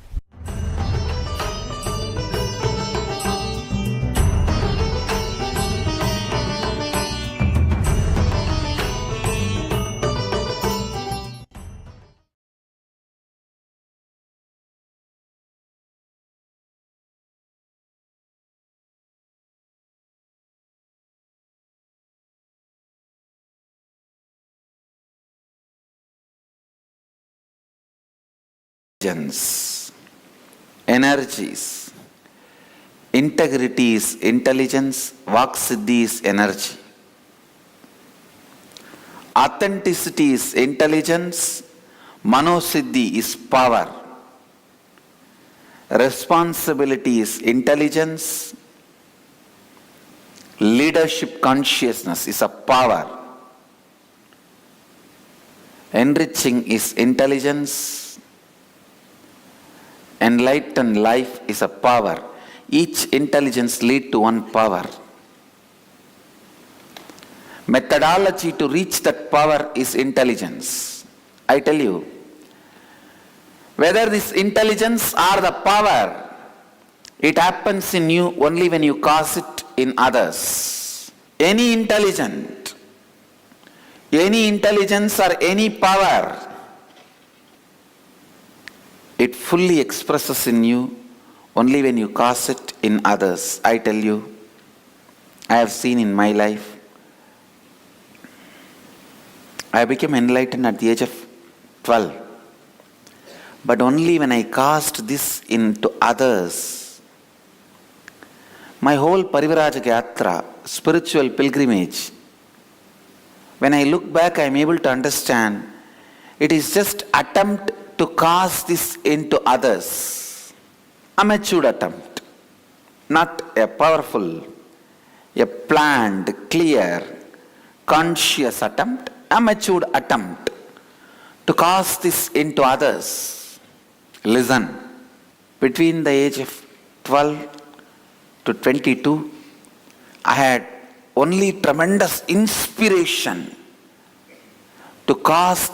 Energies. Integrity is intelligence, Vaksiddhi is energy. Authenticity is intelligence, Manosiddhi is power. Responsibility is intelligence, leadership consciousness is a power. Enriching is intelligence, enlightened life is a power. Each intelligence leads to one power. Methodology to reach that power is intelligence. I tell you, whether this intelligence or the power, it happens in you only when you cause it in others. Any intelligence or any power, it fully expresses in you only when you cause it in others. I tell you, I have seen in my life, I became enlightened at the age of 12. But only when I cast this into others, my whole Parivrajaka Yatra, spiritual pilgrimage, when I look back, I am able to understand it is just attempt to cast this into others. A matured attempt, not a powerful, a planned, clear, conscious attempt, a matured attempt to cast this into others. Listen, between the age of 12 to 22, I had only tremendous inspiration to cast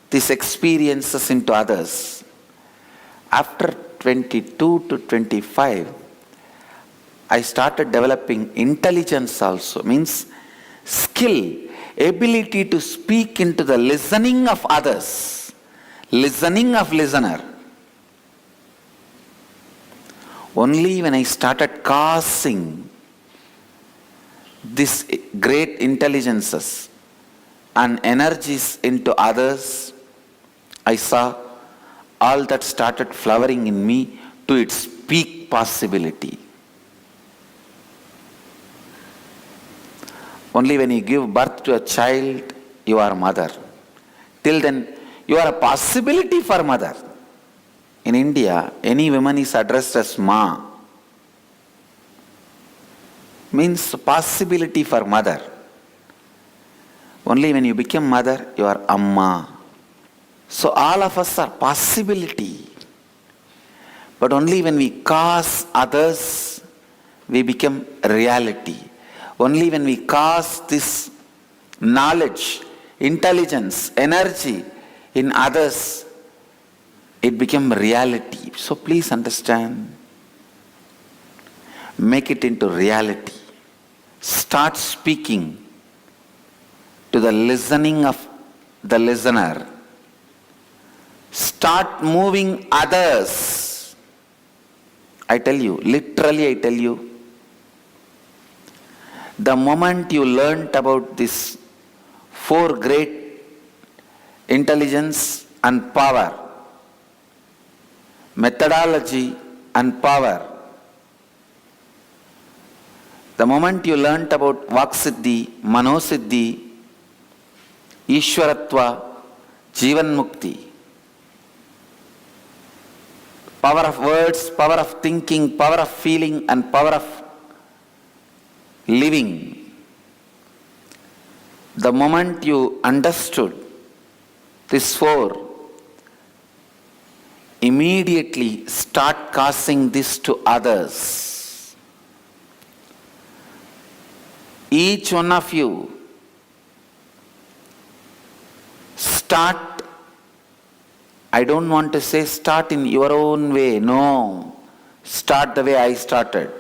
these experiences into others. After 22 to 25, I started developing intelligence also, means skill, ability to speak into the listening of others, listening of listener. Only when I started casting these great intelligences and energies into others, I saw all that started flowering in me to its peak possibility. Only when you give birth to a child, you are mother. Till then, you are a possibility for mother. In India, any woman is addressed as Ma. Means possibility for mother. Only when you become mother, you are Amma. So all of us are possibility. But only when we cause others, we become reality. Only when we cast this knowledge, intelligence, energy in others, it becomes reality. So please understand. Make it into reality. Start speaking to the listening of the listener. Start moving others. I tell you, literally I tell you, the moment you learnt about this four great intelligence and power, methodology and power, the moment you learnt about Vaksiddhi, Manosiddhi, Ishwaratva, Jivan Mukti, power of words, power of thinking, power of feeling and power of living, the moment you understood this four, immediately start casting this to others. Each one of you start, I don't want to say start in your own way, no, start the way I started.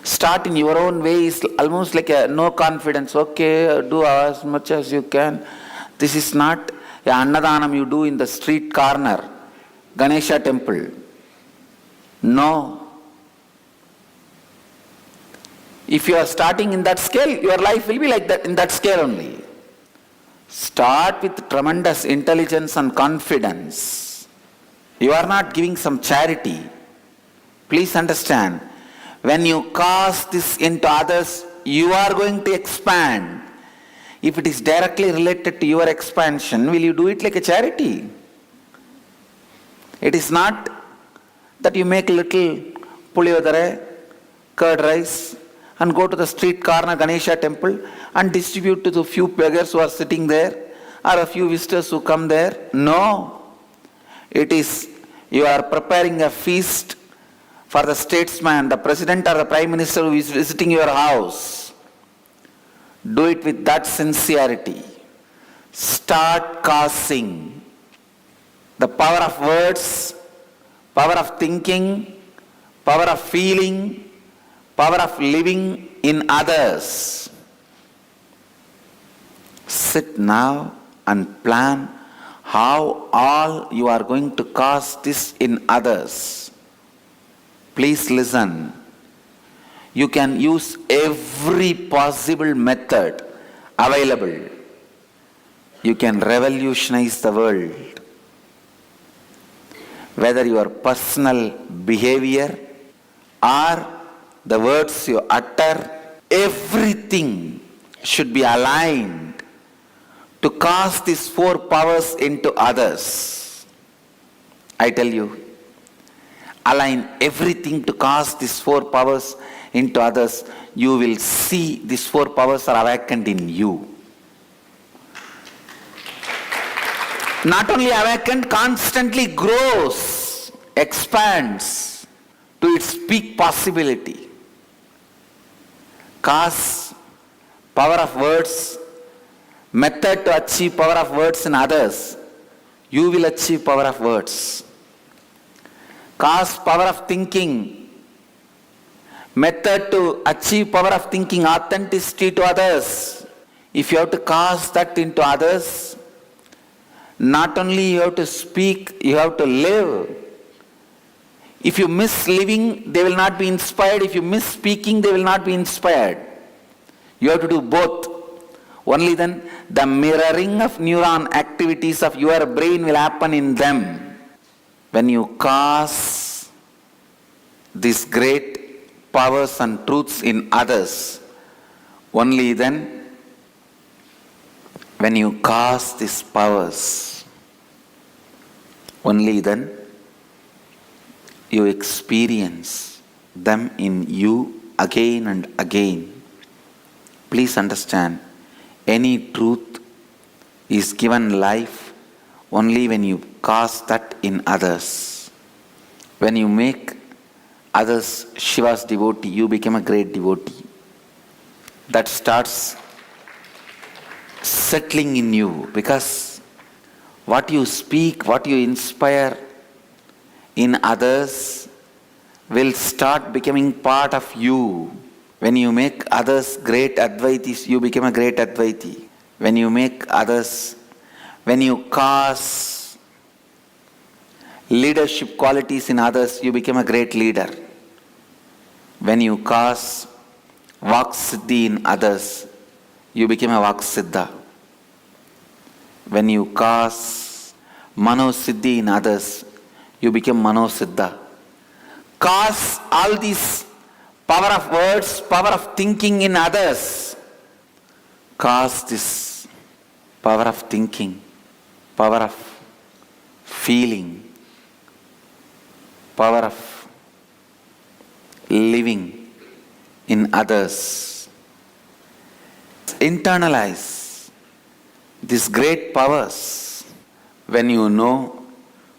Start in your own way is almost like a no confidence. Okay, do as much as you can. This is not a Annadanam you do in the street corner, Ganesha temple. No. If you are starting in that scale, your life will be like that, in that scale only. Start with tremendous intelligence and confidence. You are not giving some charity. Please understand. When you cast this into others, you are going to expand. If it is directly related to your expansion, will you do it like a charity? It is not that you make little puliyodare, curd rice, and go to the street corner Ganesha temple and distribute to the few beggars who are sitting there or a few visitors who come there. No. It is, you are preparing a feast for the statesman, the president or the prime minister who is visiting your house. Do it with that sincerity. Start casting. The power of words, power of thinking, power of feeling, power of living in others. Sit now and plan how all you are going to cast this in others. Please listen. You can use every possible method available, you can revolutionize the world. Whether your personal behavior or the words you utter, everything should be aligned to cast these four powers into others. I tell you, align everything to cast these four powers into others. You will see these four powers are awakened in you. Not only awakened, constantly grows, expands to its peak possibility. Cause power of words, method to achieve power of words in others, you will achieve power of words. Cause power of thinking, method to achieve power of thinking, authenticity to others. If you have to cast that into others, not only you have to speak, you have to live. If you miss living, they will not be inspired. If you miss speaking, they will not be inspired. You have to do both. Only then the mirroring of neuron activities of your brain will happen in them. When you cast these great powers and truths in others, only then when you cast these powers, only then you experience them in you again and again. Please understand, any truth is given life only when you cast that in others. When you make others Shiva's devotee, you become a great devotee. That starts settling in you, because what you speak, what you inspire in others will start becoming part of you. When you make others great Advaitis, you become a great Advaiti. When you make others, when you cast leadership qualities in others, you become a great leader. When you cast Vak Siddhi in others, you become a Vak Siddha. When you cast Mano Siddhi in others, you become Mano Siddha. Cast all these power of words, power of thinking in others. Cast this power of thinking, power of feeling, power of living in others. Internalize these great powers. When you know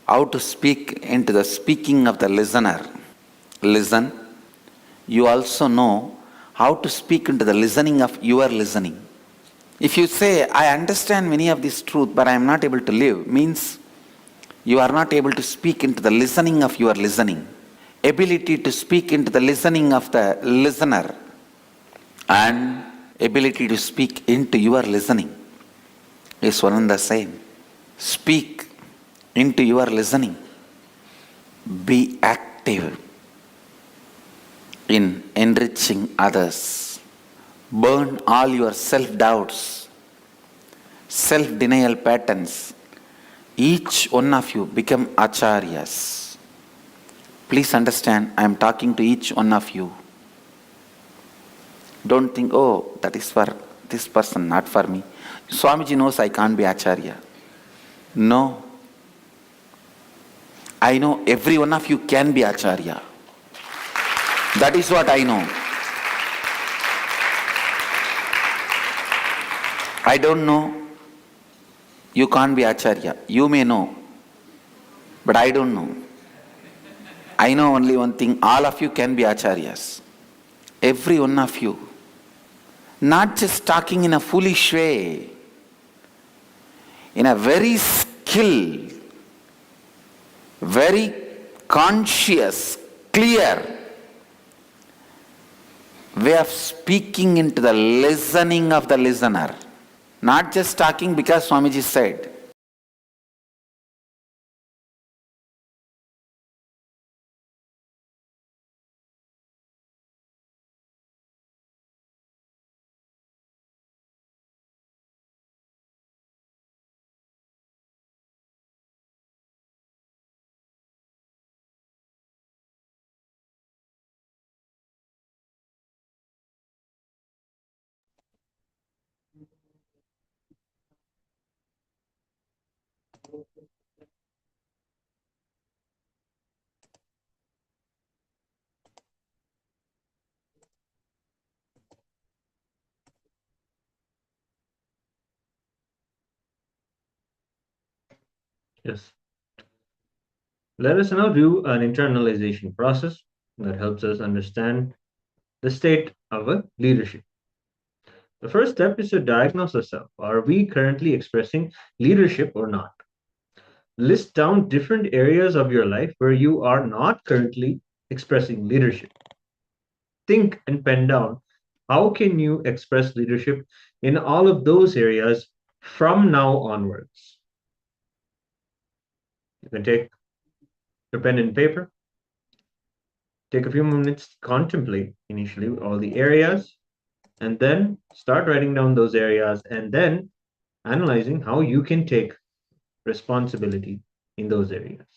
how to speak into the speaking of the listener, listen, you also know how to speak into the listening of your listening. If you say, I understand many of this truth, but I am not able to live, means you are not able to speak into the listening of your listening. Ability to speak into the listening of the listener and ability to speak into your listening is one and the same. Speak into your listening. Be active in enriching others. Burn all your self-doubts, self-denial patterns. Each one of you become acharyas. Please understand, I am talking to each one of you. Don't think, oh, that is for this person, not for me. Swamiji knows I can't be acharya. No. I know every one of you can be acharya. That is what I know. I don't know. You can't be acharya. You may know. But I don't know. I know only one thing. All of you can be acharyas. Every one of you. Not just talking in a foolish way. In a very skilled, very conscious, clear way of speaking into the listening of the listener. Not just talking because Swamiji said. Yes. Let us now do an internalization process that helps us understand the state of a leadership. The first step is to diagnose ourselves. Are we currently expressing leadership or not? List down different areas of your life where you are not currently expressing leadership. Think and pen down how can you express leadership in all of those areas from now onwards. You can take your pen and paper, take a few minutes to contemplate initially all the areas, and then start writing down those areas and then analyzing how you can take responsibility in those areas.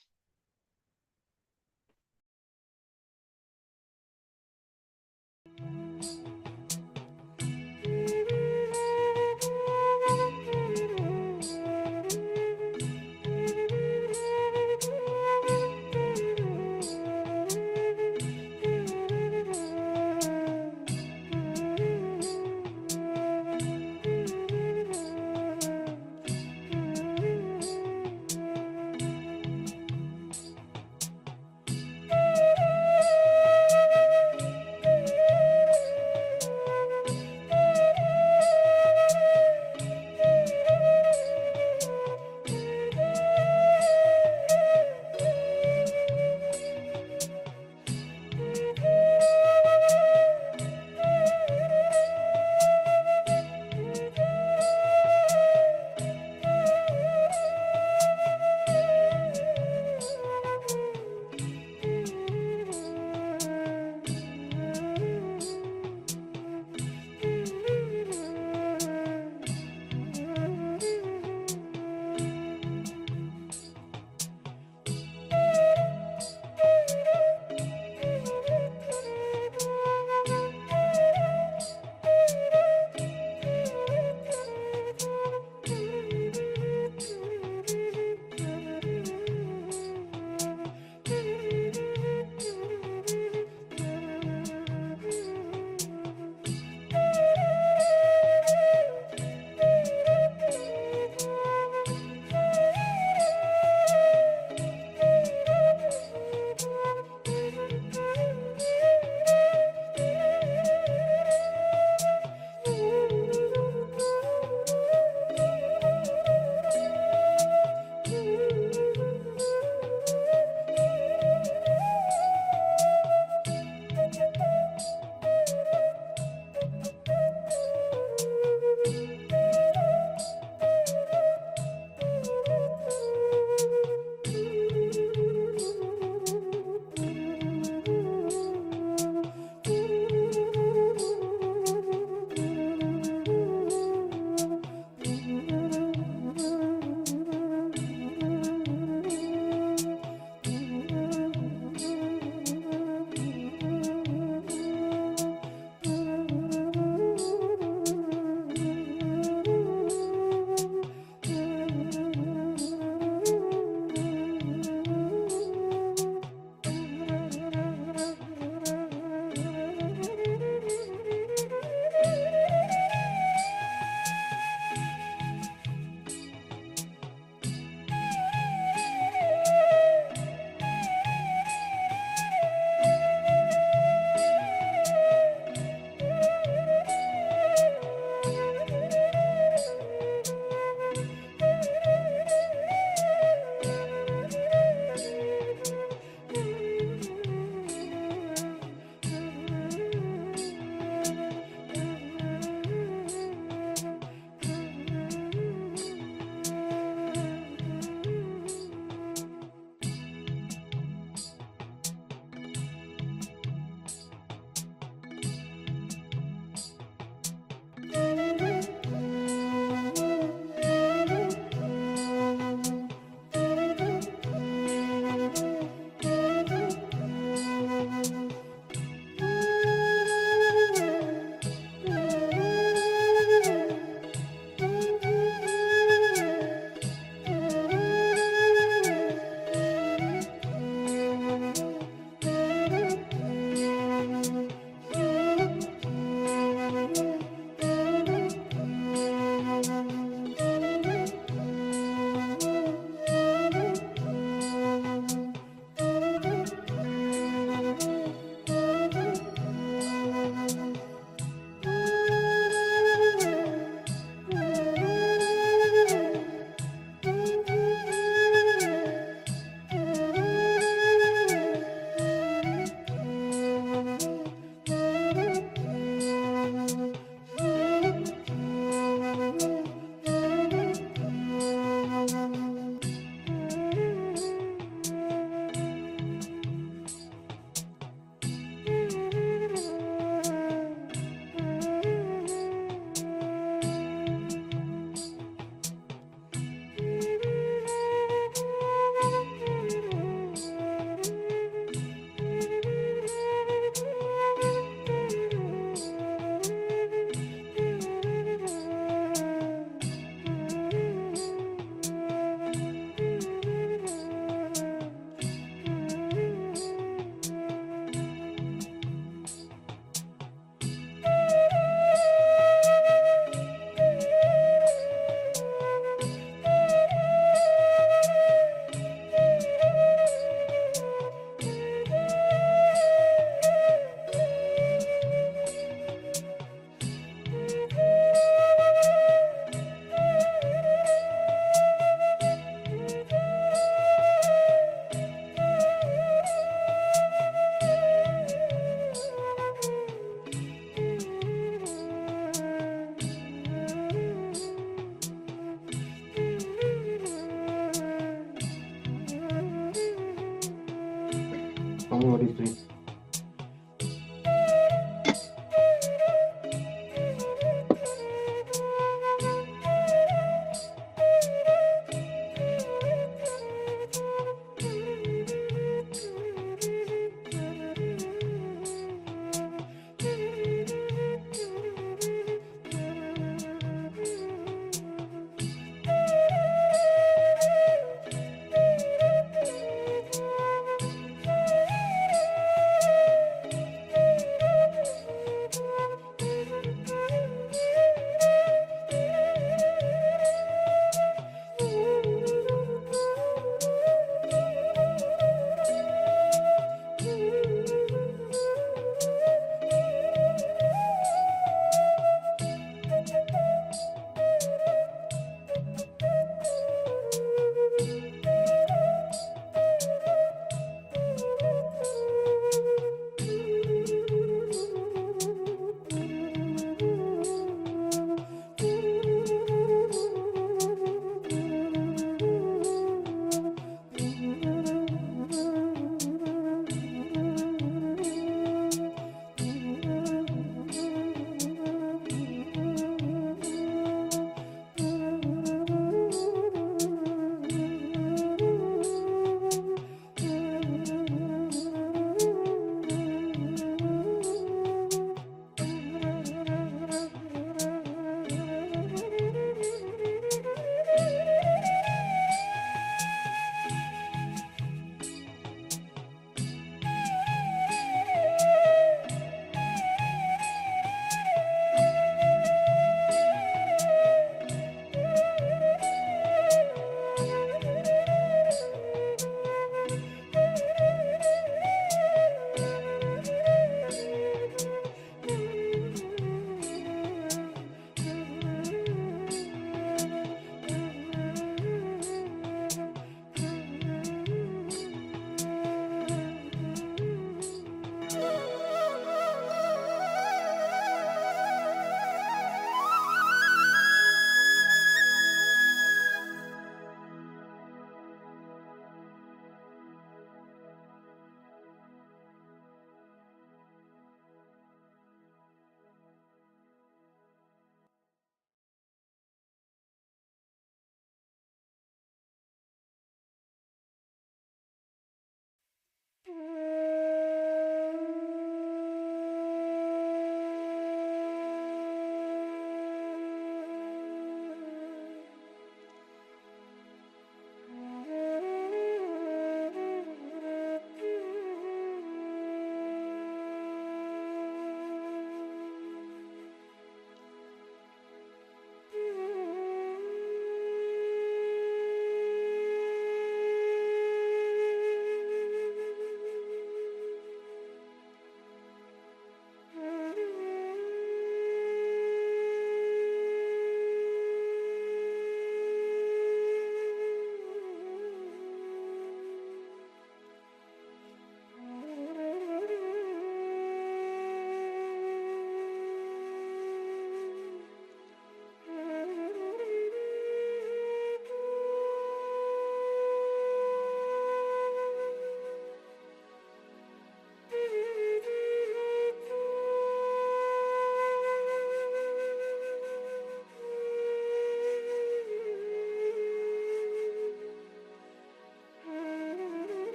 me what he's doing.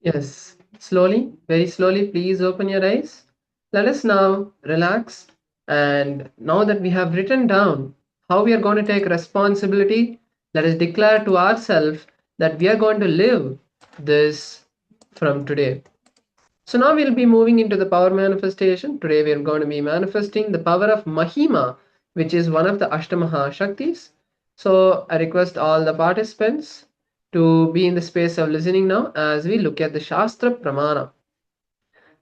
Yes, slowly, very slowly, please open your eyes. Let us now relax. And now that we have written down how we are going to take responsibility, let us declare to ourselves that we are going to live this from today. So now we'll be moving into the power manifestation. Today we are going to be manifesting the power of Mahima, which is one of the Ashtamaha Shaktis. So I request all the participants to be in the space of listening now as we look at the Shastra Pramana.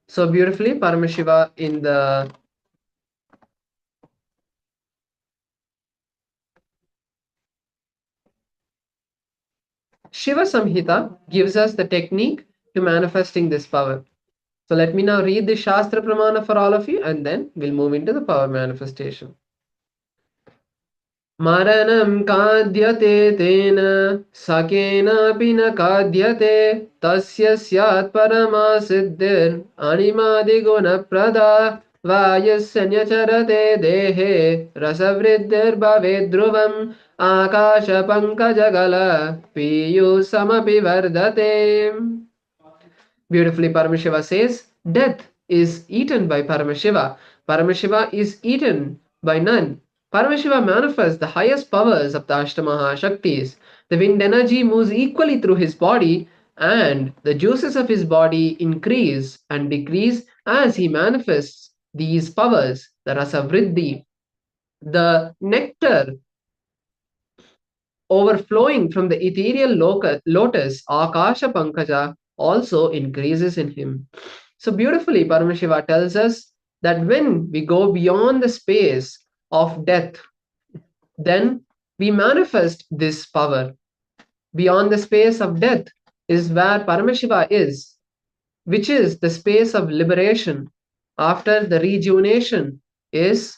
So beautifully, Paramashiva in the Shiva Samhita gives us the technique to manifesting this power. So let me now read the Shastra Pramana for all of you and then we'll move into the power manifestation. मरणं काद्यते तेन सकेनापि न काद्यते तस्य स्यात् परमा सिद्धिरनिमादिगुणप्रदा वायुस्य न्यचरते देहे रसवृद्धिर्भवेत् ध्रुवम् आकाशपङ्कजगल पीयूषमपि वर्धते. Beautifully, Paramashiva says, death is eaten by Paramashiva. Paramashiva is eaten by none. Paramashiva manifests the highest powers of the Ashtamaha Shaktis. The wind energy moves equally through his body, and the juices of his body increase and decrease as he manifests these powers, the rasa vriddhi. The nectar overflowing from the ethereal lotus, Akasha Pankaja, also increases in him. So beautifully, Paramashiva tells us that when we go beyond the space of death, then we manifest this power. Beyond the space of death is where Paramashiva is, which is the space of liberation. After the rejuvenation is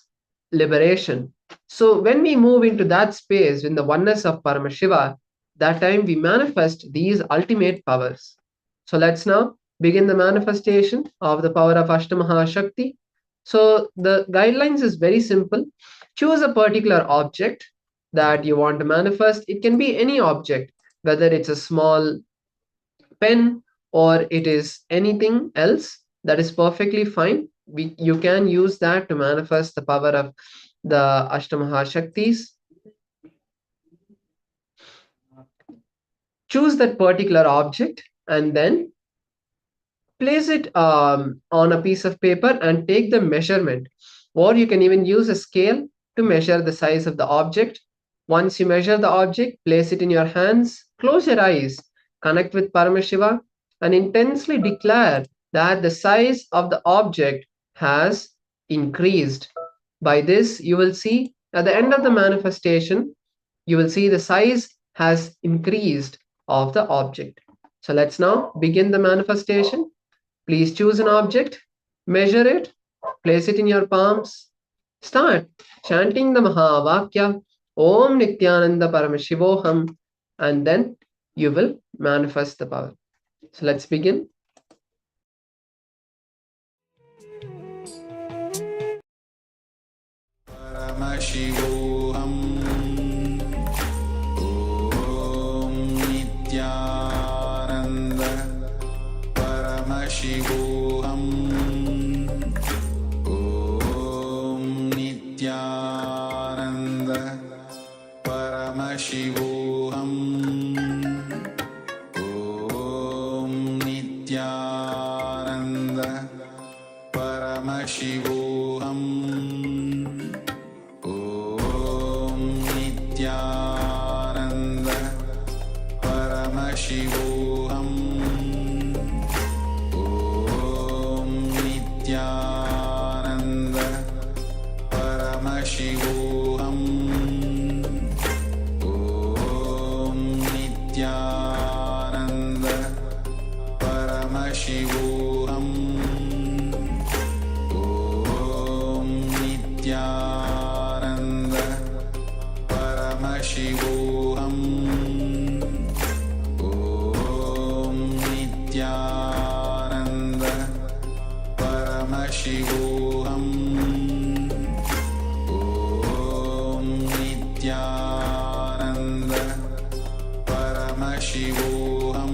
liberation. So when we move into that space, in the oneness of Paramashiva, that time we manifest these ultimate powers. So let's now begin the manifestation of the power of Ashtamaha Shakti. So the guidelines is very simple. Choose a particular object that you want to manifest. It can be any object, whether it's a small pen or it is anything else, that is perfectly fine. You can use that to manifest the power of the Ashtamaha Shaktis. Choose that particular object and then place it on a piece of paper and take the measurement. Or you can even use a scale to measure the size of the object. Once you measure the object, place it in your hands, close your eyes, connect with Paramashiva, and intensely declare that the size of the object has increased. By this, you will see at the end of the manifestation, you will see the size has increased of the object. So let's now begin the manifestation. Please choose an object, measure it, place it in your palms. Start chanting the Mahavakya, Om Nithyananda Paramashivoham, and then you will manifest the power. So let's begin. Paramashivoham Om Nithyananda Paramashivoham Om Nithyananda Paramashivoham Om Nithyananda Paramashivoham Om Nithyananda Paramashivoham Om Nithyananda Paramashivoham Om Nithyananda Paramashivoham Om Nithyananda Paramashivoham Om Nithyananda Paramashivoham Om Nithyananda Paramashivoham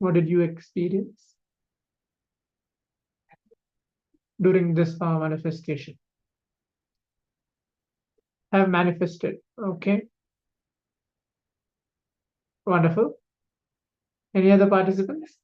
What did you experience during this manifestation? Have manifested. Okay. Wonderful. Any other participants?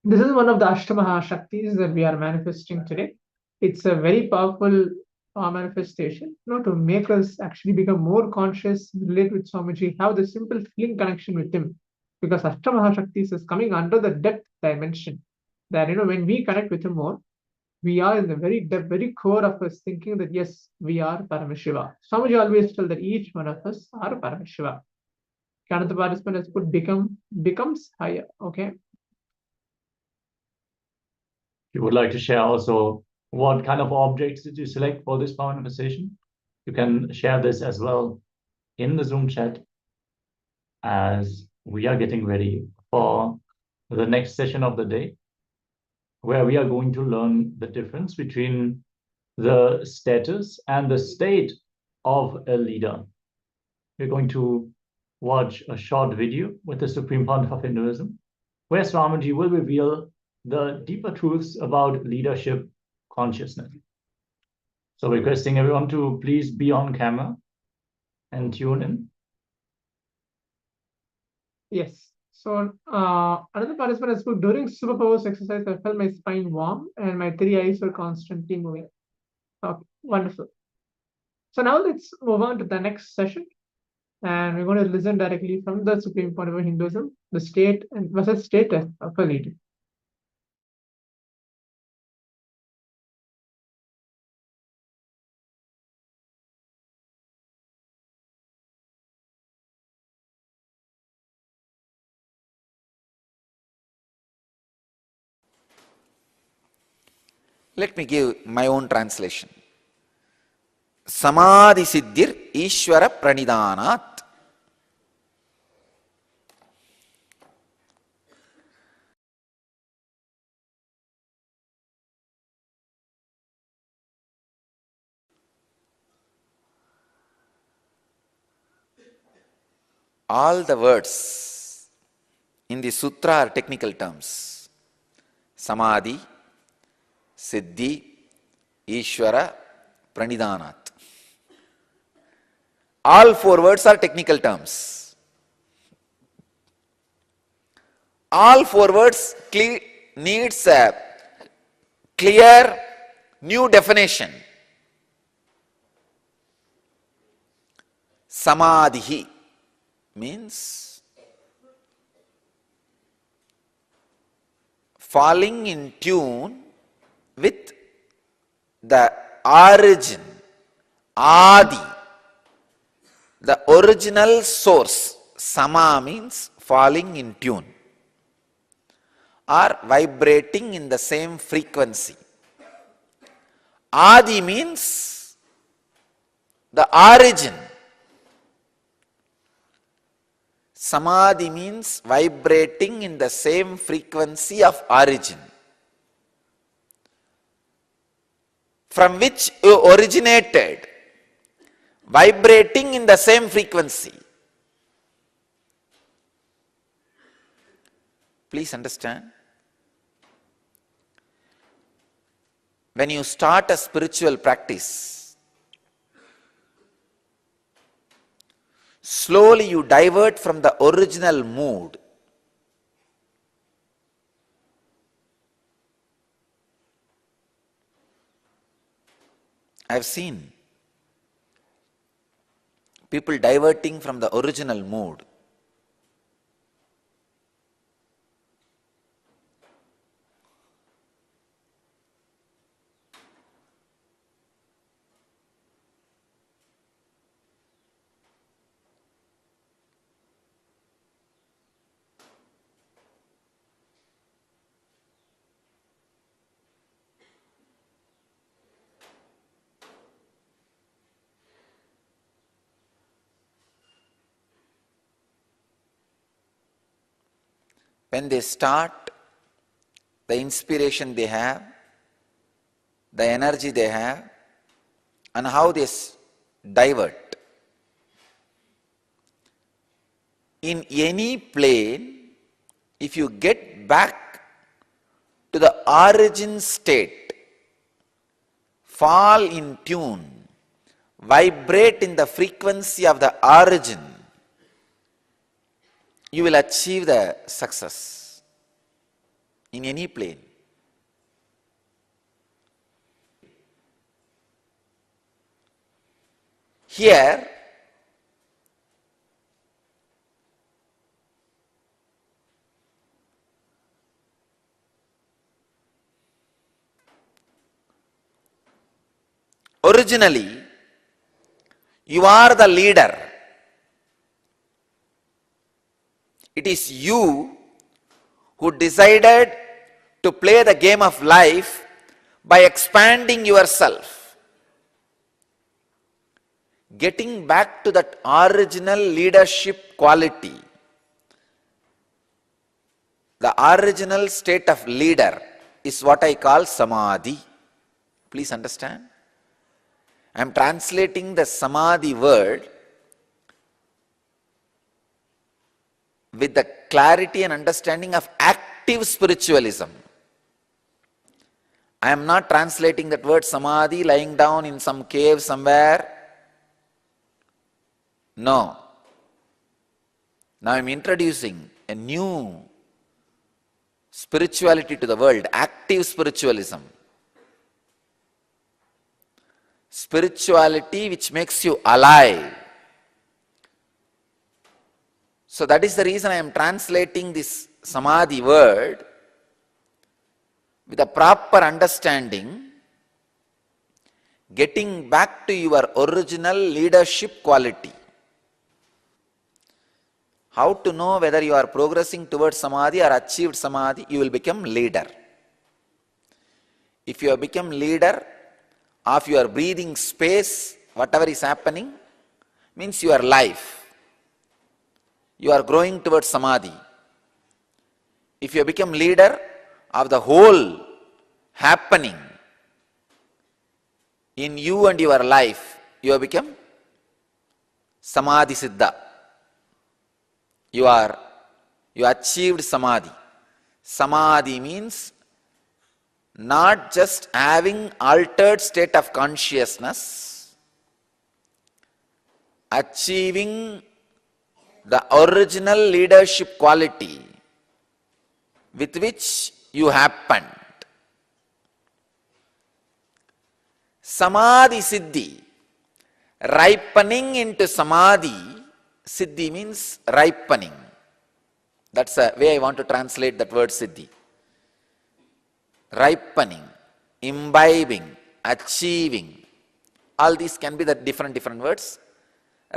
This is one of the Ashtamaha Shaktis that we are manifesting today. It's a very powerful manifestation, to make us actually become more conscious, relate with Swamiji, have the simple feeling connection with him. Because Ashtamaha Shaktis is coming under the depth dimension. That, when we connect with him more, we are in the very depth, very core of us thinking that yes, we are Paramashiva. Swamiji always tell that each one of us are Paramashiva. Another participant has put becomes higher. Okay. You would like to share also what kind of objects did you select for this power manifestation? You can share this as well in the Zoom chat as we are getting ready for the next session of the day, where we are going to learn the difference between the status and the state of a leader. We're going to watch a short video with the Supreme Pontiff of Hinduism, where Swamiji will reveal the deeper truths about leadership consciousness. So requesting everyone to please be on camera and tune in. Yes. So another participant has put, during superpowers exercise, I felt my spine warm and my 3 eyes were constantly moving. Okay, wonderful. So now let's move on to the next session. And we're going to listen directly from the Supreme Pontiff of Hinduism, the state and versus status of a leader. Let me give my own translation. Samadhi siddhir Ishvara pranidhanat. All the words in the sutra are technical terms. Samadhi, Siddhi, Ishvara, Pranidhanat. All 4 words are technical terms. All 4 words needs a clear new definition. Samadhi means falling in tune with the origin, Adi, the original source. Sama means falling in tune or vibrating in the same frequency. Adi means the origin. Samadhi means vibrating in the same frequency of origin, from which you originated, vibrating in the same frequency. Please understand. When you start a spiritual practice, slowly you divert from the original mood. I have seen people diverting from the original mood. When they start, the inspiration they have, the energy they have, and how this divert. In any plane, if you get back to the origin state, fall in tune, vibrate in the frequency of the origin, you will achieve the success in any plane. Here, originally, you are the leader. It is you who decided to play the game of life by expanding yourself. Getting back to that original leadership quality, the original state of leader, is what I call samadhi. Please understand. I am translating the samadhi word with the clarity and understanding of active spiritualism. I am not translating that word samadhi lying down in some cave somewhere. No. Now I am introducing a new spirituality to the world, active spiritualism. Spirituality which makes you alive. So that is the reason I am translating this samadhi word with a proper understanding, getting back to your original leadership quality. How to know whether you are progressing towards samadhi or achieved samadhi? You will become leader. If you have become leader of your breathing space, whatever is happening, means your life. You are growing towards samadhi. If you become leader of the whole happening in you and your life, you have become samadhi siddha. You achieved samadhi. Samadhi means not just having altered state of consciousness, achieving the original leadership quality with which you happened. Samadhi siddhi, ripening into samadhi. Siddhi means ripening. That's the way I want to translate that word siddhi. Ripening, imbibing, achieving. All these can be the different words.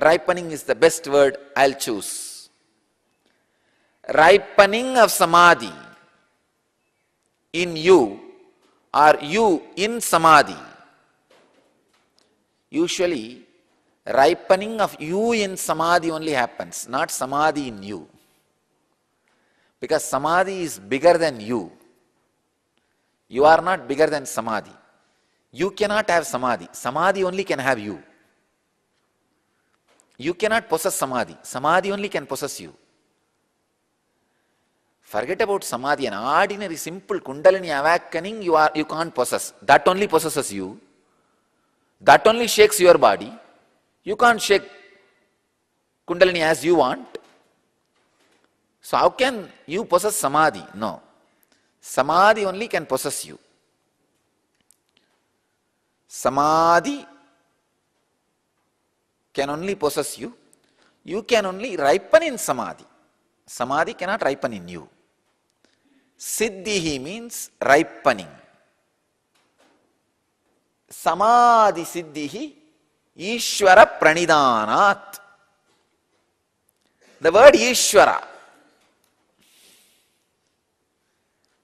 Ripening is the best word I'll choose. Ripening of samadhi in you or you in samadhi. Usually, ripening of you in samadhi only happens, not samadhi in you. Because samadhi is bigger than you. You are not bigger than samadhi. You cannot have samadhi. Samadhi only can have you. You cannot possess samadhi. Samadhi only can possess you. Forget about samadhi. An ordinary simple kundalini awakening you can't possess. That only possesses you. That only shakes your body. You can't shake kundalini as you want. So how can you possess samadhi? No. Samadhi only can possess you. Samadhi can only possess you. You can only ripen in samadhi. Samadhi cannot ripen in you. Siddhihi means ripening. Samadhi siddhihi Ishvara pranidhanat. The word Ishvara,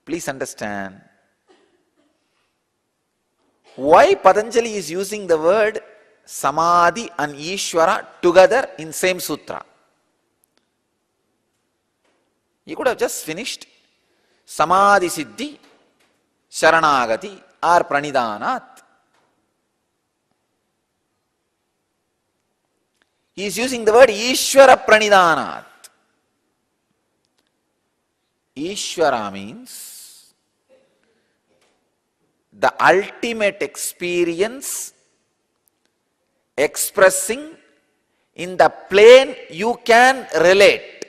please understand why Patanjali is using the word Samadhi and Ishvara together in same sutra. He could have just finished Samadhi Siddhi, Sharanagati, or Pranidanat. He is using the word Ishvara Pranidanat. Ishvara means the ultimate experience expressing in the plane you can relate.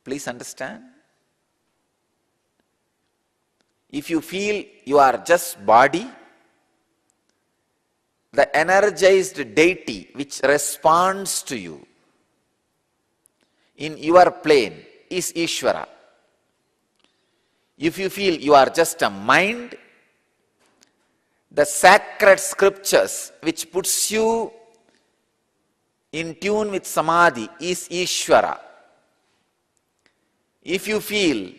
Please understand. If you feel you are just body, the energized deity which responds to you in your plane is Ishvara. If you feel you are just a mind, the sacred scriptures which puts you in tune with Samadhi is Ishvara. If you feel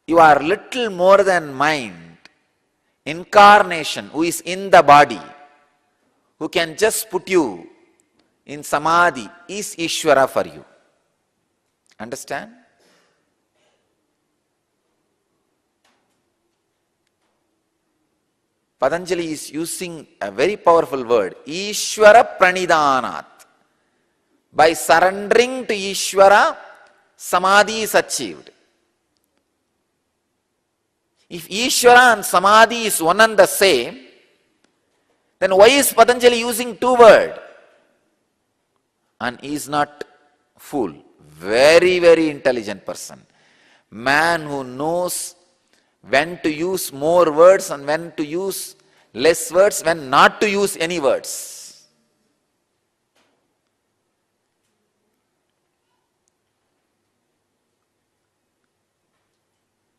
you are little more than mind, incarnation who is in the body, who can just put you in Samadhi is Ishvara for you. Understand? Patanjali is using a very powerful word, Ishvara Pranidanat. By surrendering to Ishvara, Samadhi is achieved. If Ishvara and Samadhi is one and the same, then why is Patanjali using two words? And he is not fool. Very, very intelligent person. Man who knows when to use more words and when to use less words, when not to use any words.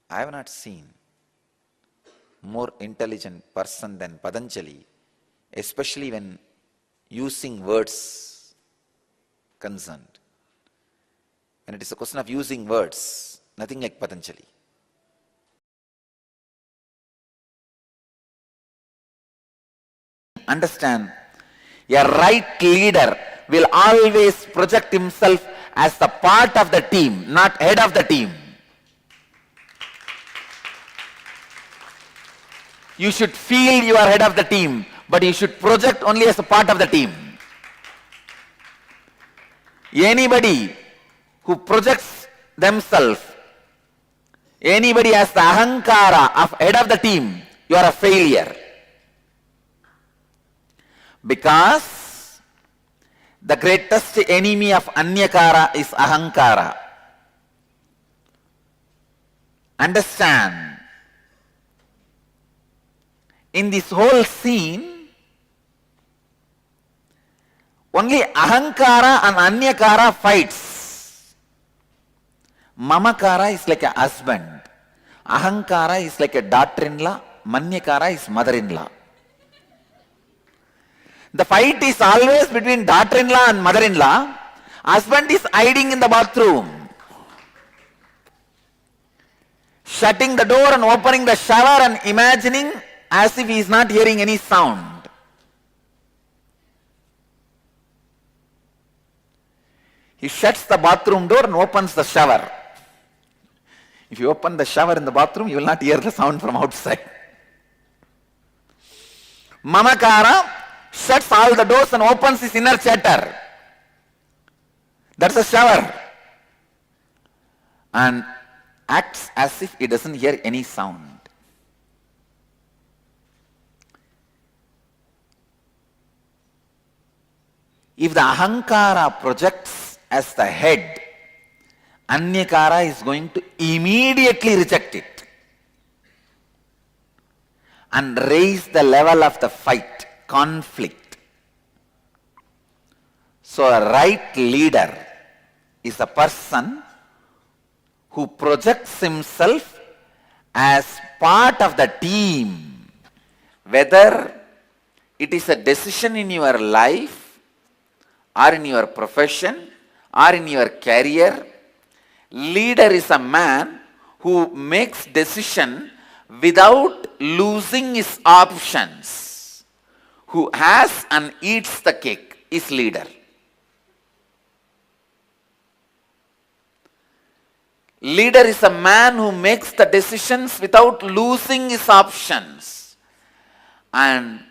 I have not seen more intelligent person than Patanjali, especially when using words concerned. When it is a question of using words, nothing like Patanjali. Understand, a right leader will always project himself as the part of the team, not head of the team. You should feel you are head of the team, but you should project only as a part of the team. Anybody who projects themselves, anybody as the ahankara of head of the team, you are a failure. Because the greatest enemy of anyakara is ahankara. Understand, in this whole scene, only ahankara and anyakara fights. Mamakara is like a husband. Ahankara is like a daughter-in-law. Manyakara is mother-in-law. The fight is always between daughter-in-law and mother-in-law. Husband is hiding in the bathroom, shutting the door and opening the shower and imagining as if he is not hearing any sound. He shuts the bathroom door and opens the shower. If you open the shower in the bathroom, you will not hear the sound from outside. Mamakara shuts all the doors and opens his inner chatter. That's a shower. And acts as if he doesn't hear any sound. If the ahankara projects as the head, anyakara is going to immediately reject it and raise the level of the fight, conflict. So a right leader is a person who projects himself as part of the team, whether it is a decision in your life or in your profession or in your career. Leader is a man who makes decision without losing his options, who has and eats the cake, is leader. Leader is a man who makes the decisions without losing his options. And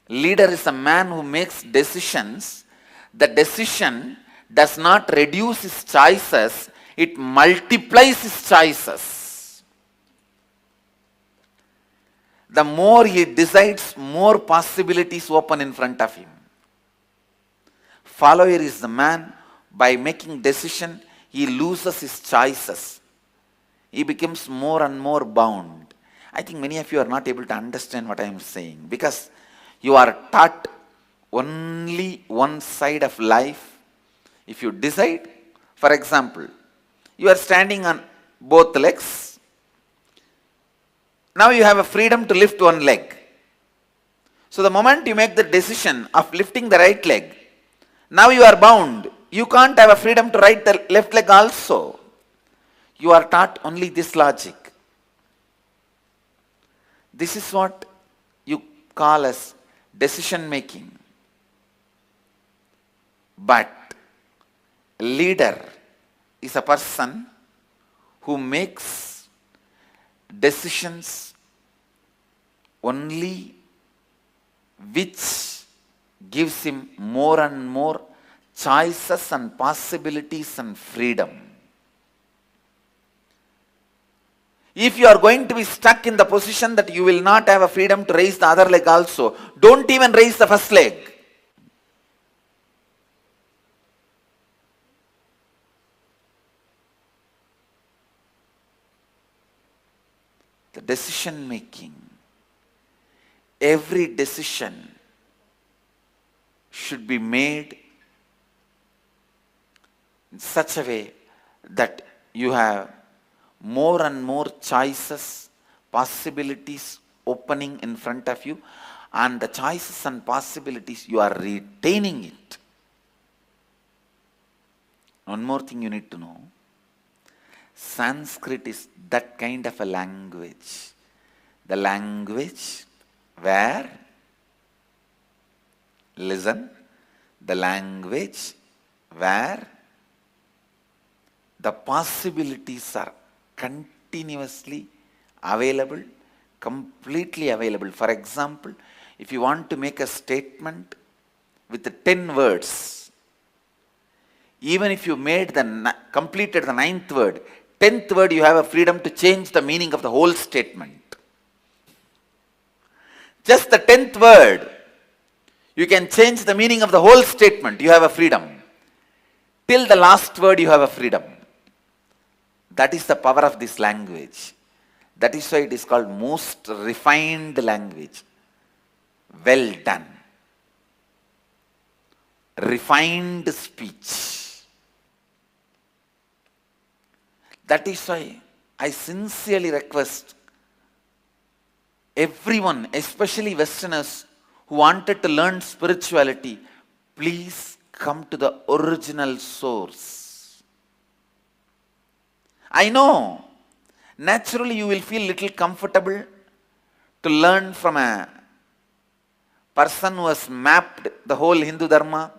leader is a man who makes decisions. The decision does not reduce his choices, it multiplies his choices. The more he decides, more possibilities open in front of him. Follower is the man, by making decision, he loses his choices. He becomes more and more bound. I think many of you are not able to understand what I am saying, because you are taught only one side of life. If you decide, for example, you are standing on both legs. Now you have a freedom to lift one leg. So the moment you make the decision of lifting the right leg, now you are bound. You can't have a freedom to right the left leg also. You are taught only this logic. This is what you call as decision making. But leader is a person who makes decisions only which gives him more and more choices and possibilities and freedom. If you are going to be stuck in the position that you will not have a freedom to raise the other leg also, don't even raise the first leg. The decision making, every decision should be made in such a way that you have more and more choices, possibilities opening in front of you, and the choices and possibilities you are retaining it. One more thing you need to know. Sanskrit is that kind of a language. The language where, listen, the language where the possibilities are continuously available, completely available. For example, if you want to make a statement with 10 words, even if you completed the 9th word, 10th word you have a freedom to change the meaning of the whole statement. Just the 10th word, you can change the meaning of the whole statement. You have a freedom. Till the last word you have a freedom. That is the power of this language. That is why it is called most refined language. Well done. Refined speech. That is why I sincerely request everyone, especially Westerners who wanted to learn spirituality, please come to the original source. I know, naturally you will feel little comfortable to learn from a person who has mapped the whole Hindu Dharma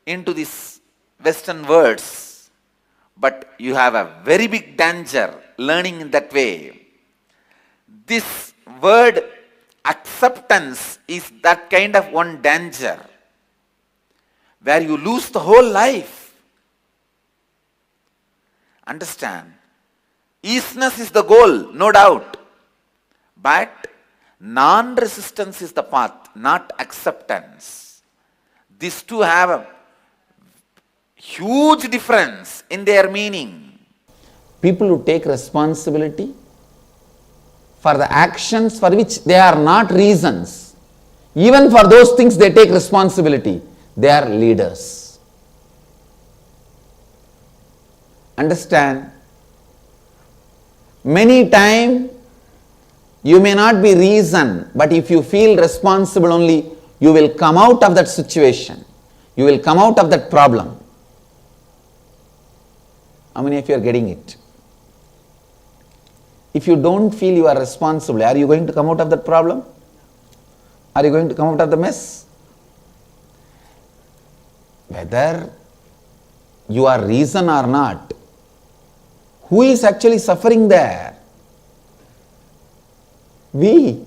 into these Western words. But you have a very big danger learning in that way. This word acceptance is that kind of one danger where you lose the whole life. Understand? Easiness is the goal, no doubt. But non-resistance is the path, not acceptance. These two have a huge difference in their meaning. People who take responsibility for the actions for which they are not reasons, even for those things they take responsibility, they are leaders. Understand? Many times you may not be reason, but if you feel responsible only, you will come out of that situation. You will come out of that problem. How many of you are getting it? If you don't feel you are responsible, are you going to come out of that problem? Are you going to come out of the mess? Whether you are reason or not, Who is actually suffering there? We.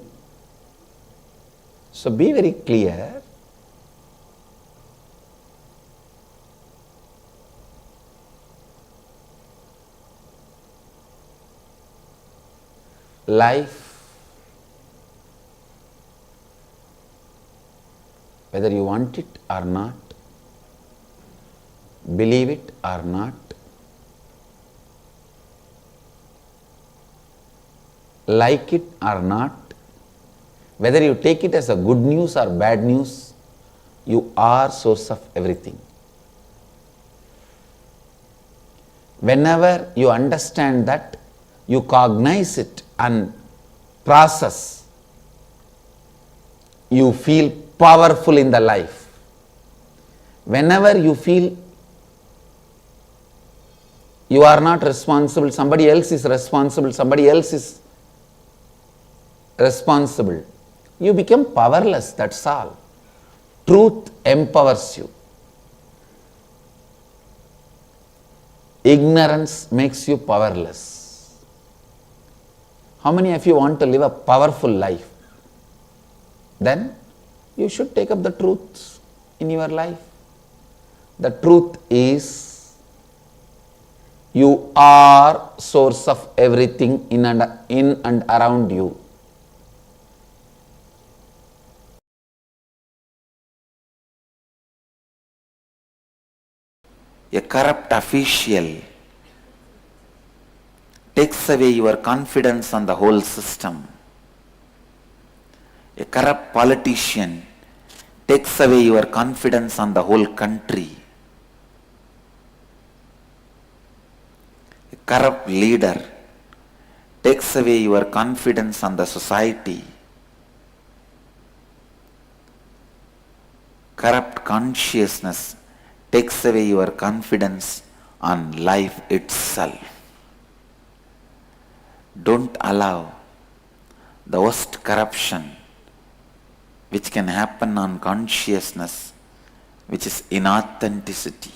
So be very clear. Life, whether you want it or not, believe it or not, like it or not, whether you take it as a good news or bad news, you are source of everything. Whenever you understand that, you cognize it and process, you feel powerful in the life. Whenever you feel you are not responsible, somebody else is responsible, you become powerless, that's all. Truth empowers you. Ignorance makes you powerless. How many of you want to live a powerful life? Then you should take up the truths in your life. The truth is, you are source of everything in and around you. A corrupt official takes away your confidence on the whole system. A corrupt politician takes away your confidence on the whole country. A corrupt leader takes away your confidence on the society. Corrupt consciousness takes away your confidence on life itself. Don't allow the worst corruption which can happen on consciousness, which is inauthenticity.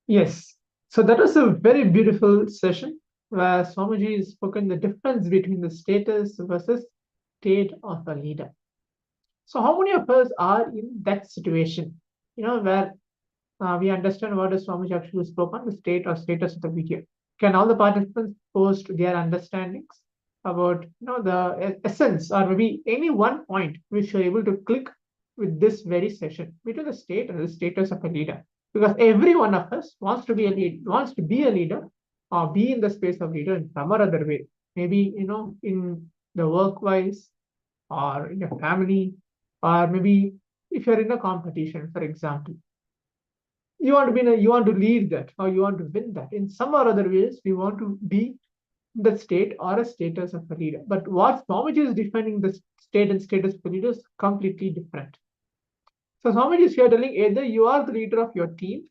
Yes. So that was a very beautiful session where Swamiji has spoken the difference between the status versus state of a leader. So how many of us are in that situation, where we understand what is Swamiji actually spoke on, the state or status of the video? Can all the participants post their understandings about the essence or maybe any one point which you're able to click with this very session between the state and the status of a leader? Because every one of us wants to be a leader or be in the space of leader in some or other way. Maybe in the work-wise or in your family, or maybe if you're in a competition, for example. You want to lead that, or you want to win that. In some or other ways, we want to be the state or a status of a leader. But what Swamiji is defining the state and status of a leader is completely different. So Swamiji is here telling either you are the leader of your team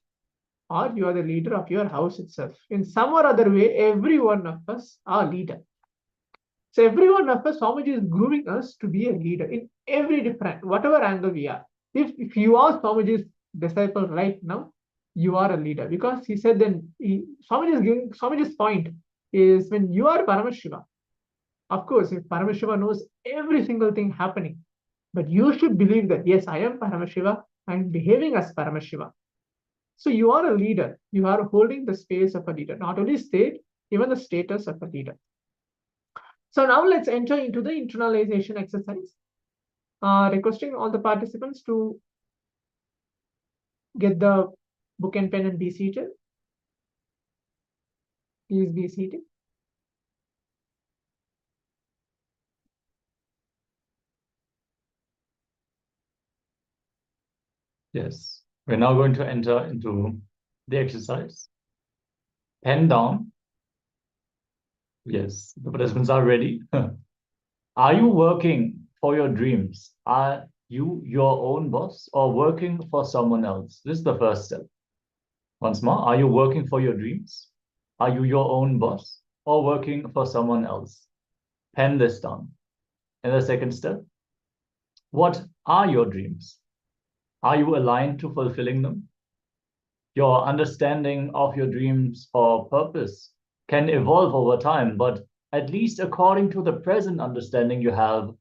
or you are the leader of your house itself. In some or other way, every one of us are leader. So every one of us, Swamiji is grooming us to be a leader in every different, whatever angle we are. If you are Swamiji's disciple right now, you are a leader, because he said then Swamiji's point is when you are Paramashiva, Of course, if Paramashiva knows every single thing happening, but you should believe that, yes, I am Paramashiva, I am behaving as Paramashiva. So you are a leader. You are holding the space of a leader, not only state, even the status of a leader. So now let's enter into the internalization exercise. Requesting all the participants to get the book and pen and be seated. Please be seated. Yes, we're now going to enter into the exercise. Pen down. Yes, the participants are ready. Are you working for your dreams? Are you your own boss or working for someone else? This is the first step. Once more, are you working for your dreams? Are you your own boss or working for someone else? Pen this down. And the second step, what are your dreams? Are you aligned to fulfilling them? Your understanding of your dreams or purpose can evolve over time, but at least according to the present understanding you have,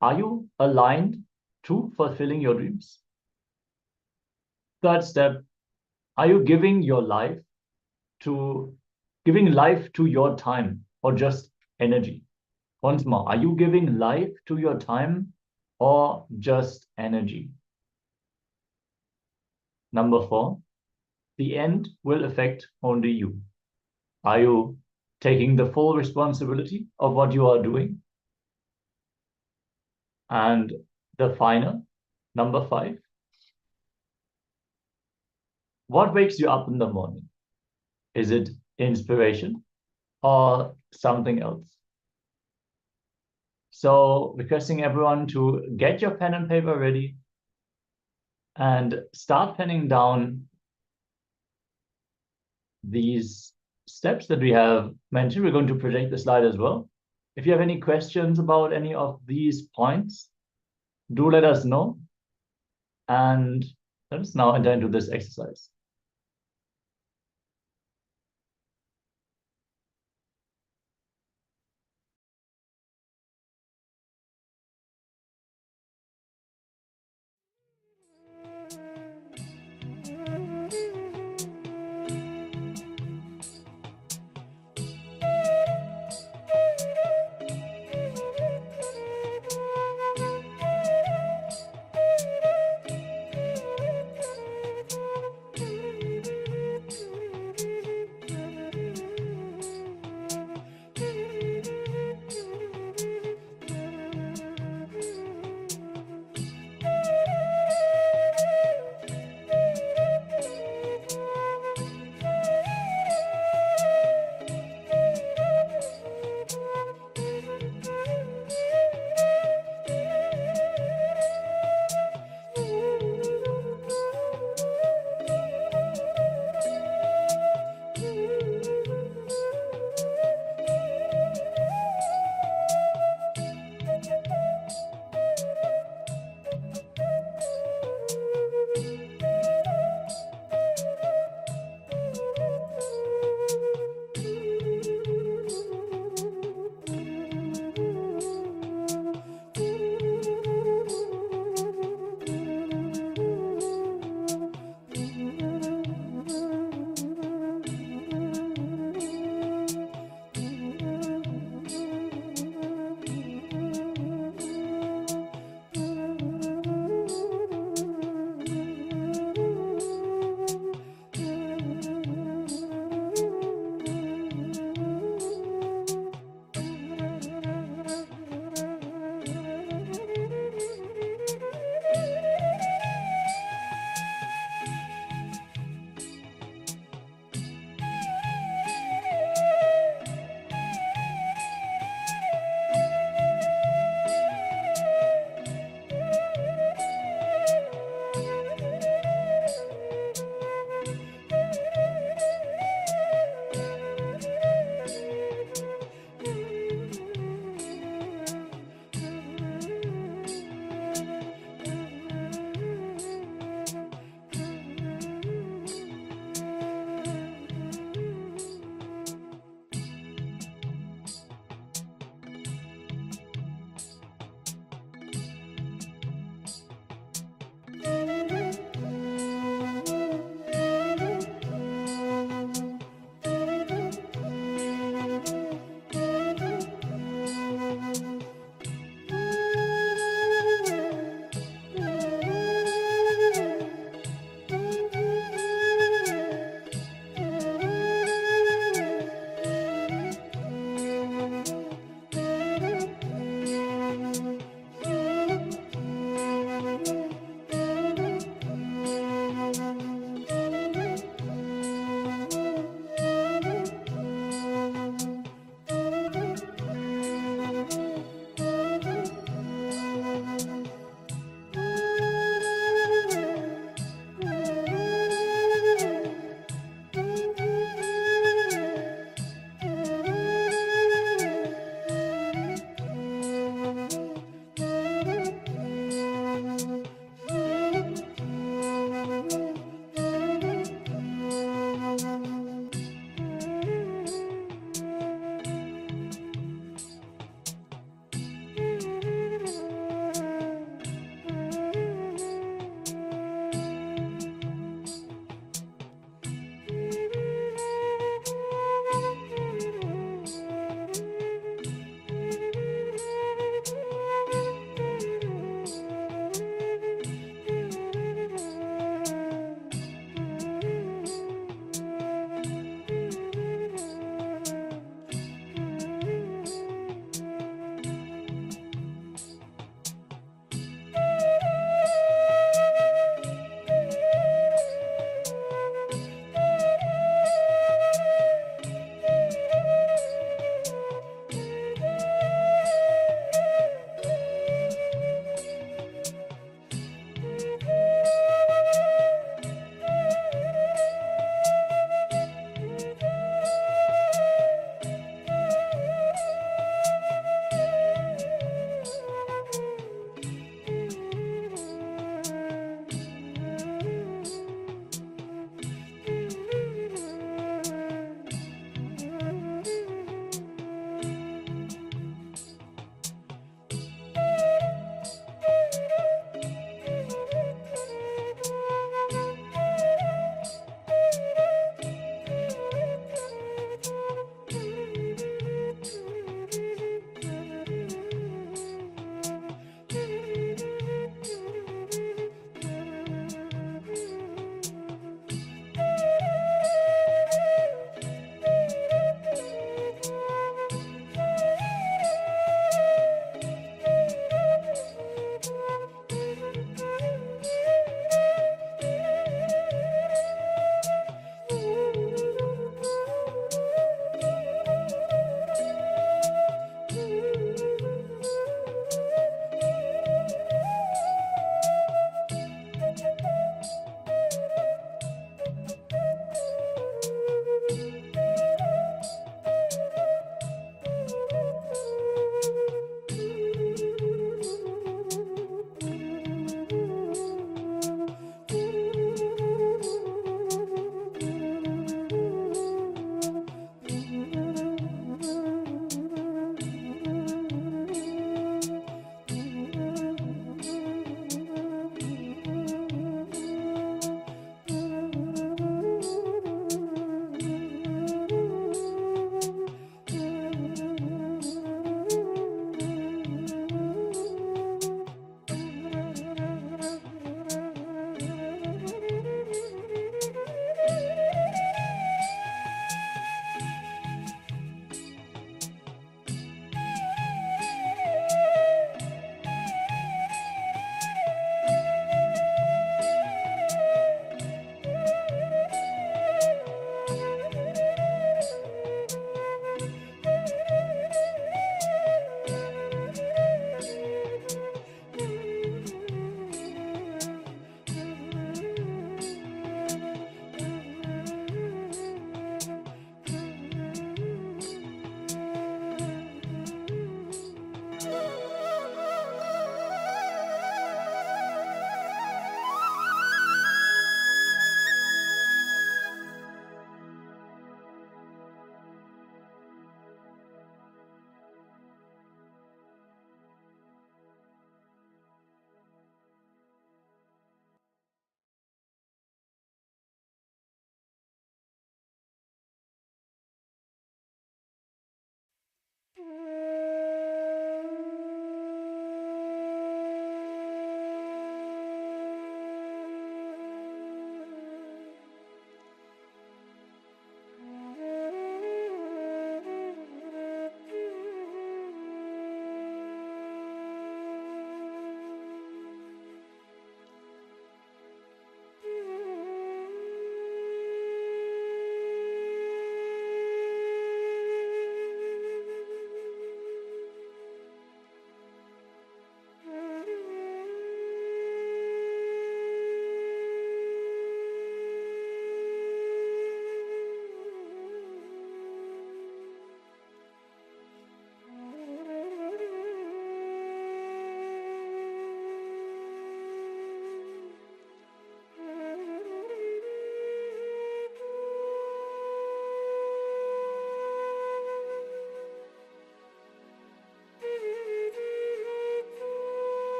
are you aligned to fulfilling your dreams? Third step, are you giving life to your time or just energy? Once more, are you giving life to your time or just energy? Number 4, the end will affect only you. Are you taking the full responsibility of what you are doing? And the final, number 5, what wakes you up in the morning? Is it inspiration or something else? So requesting everyone to get your pen and paper ready and start penning down these steps that we have mentioned. We're going to project the slide as well. If you have any questions about any of these points, do let us know. And let us now enter into this exercise.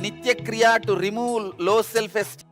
Nitya Kriya to remove low self-esteem.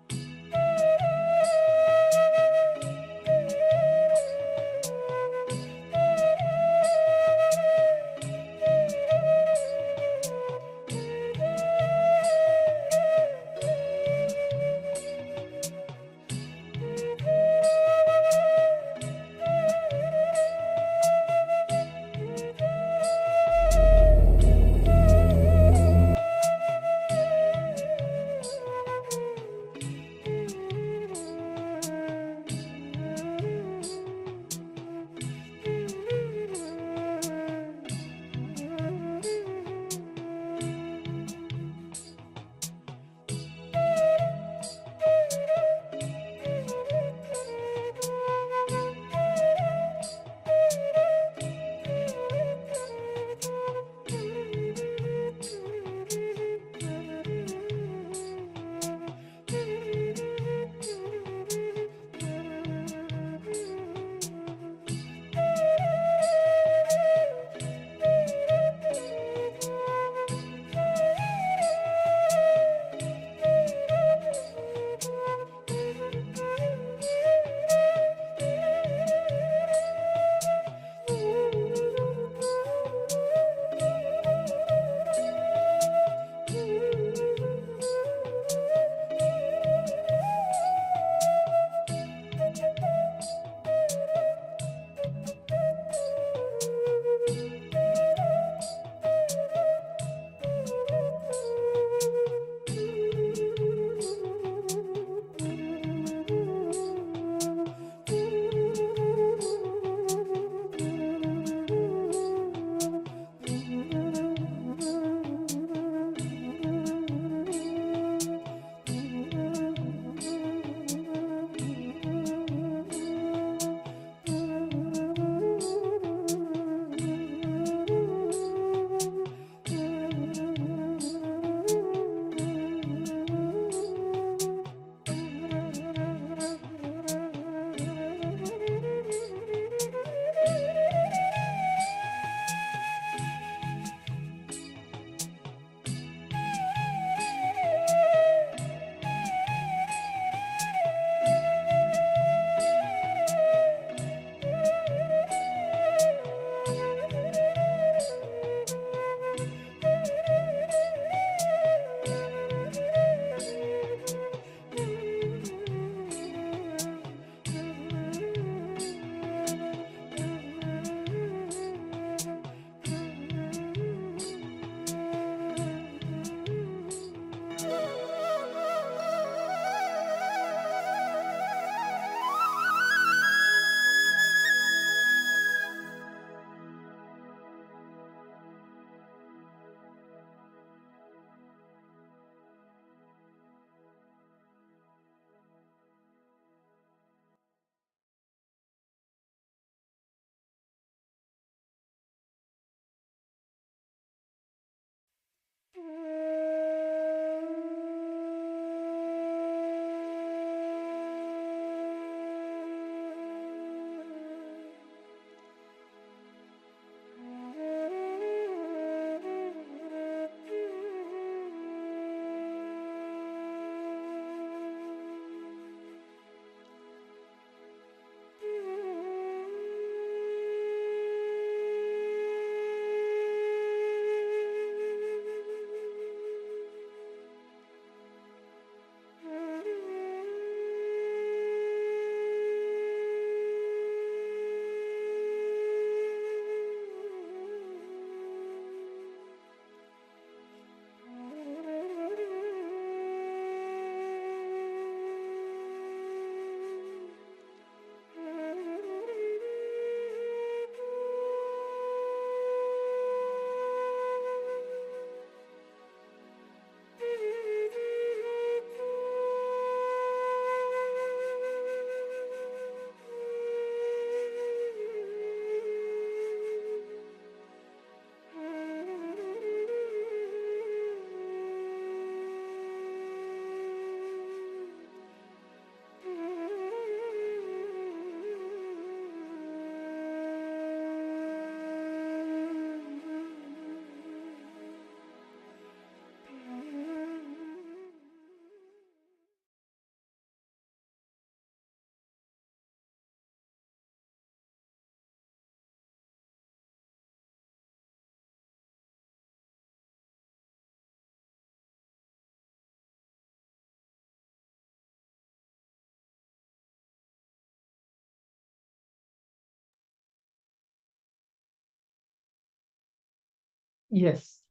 Yes.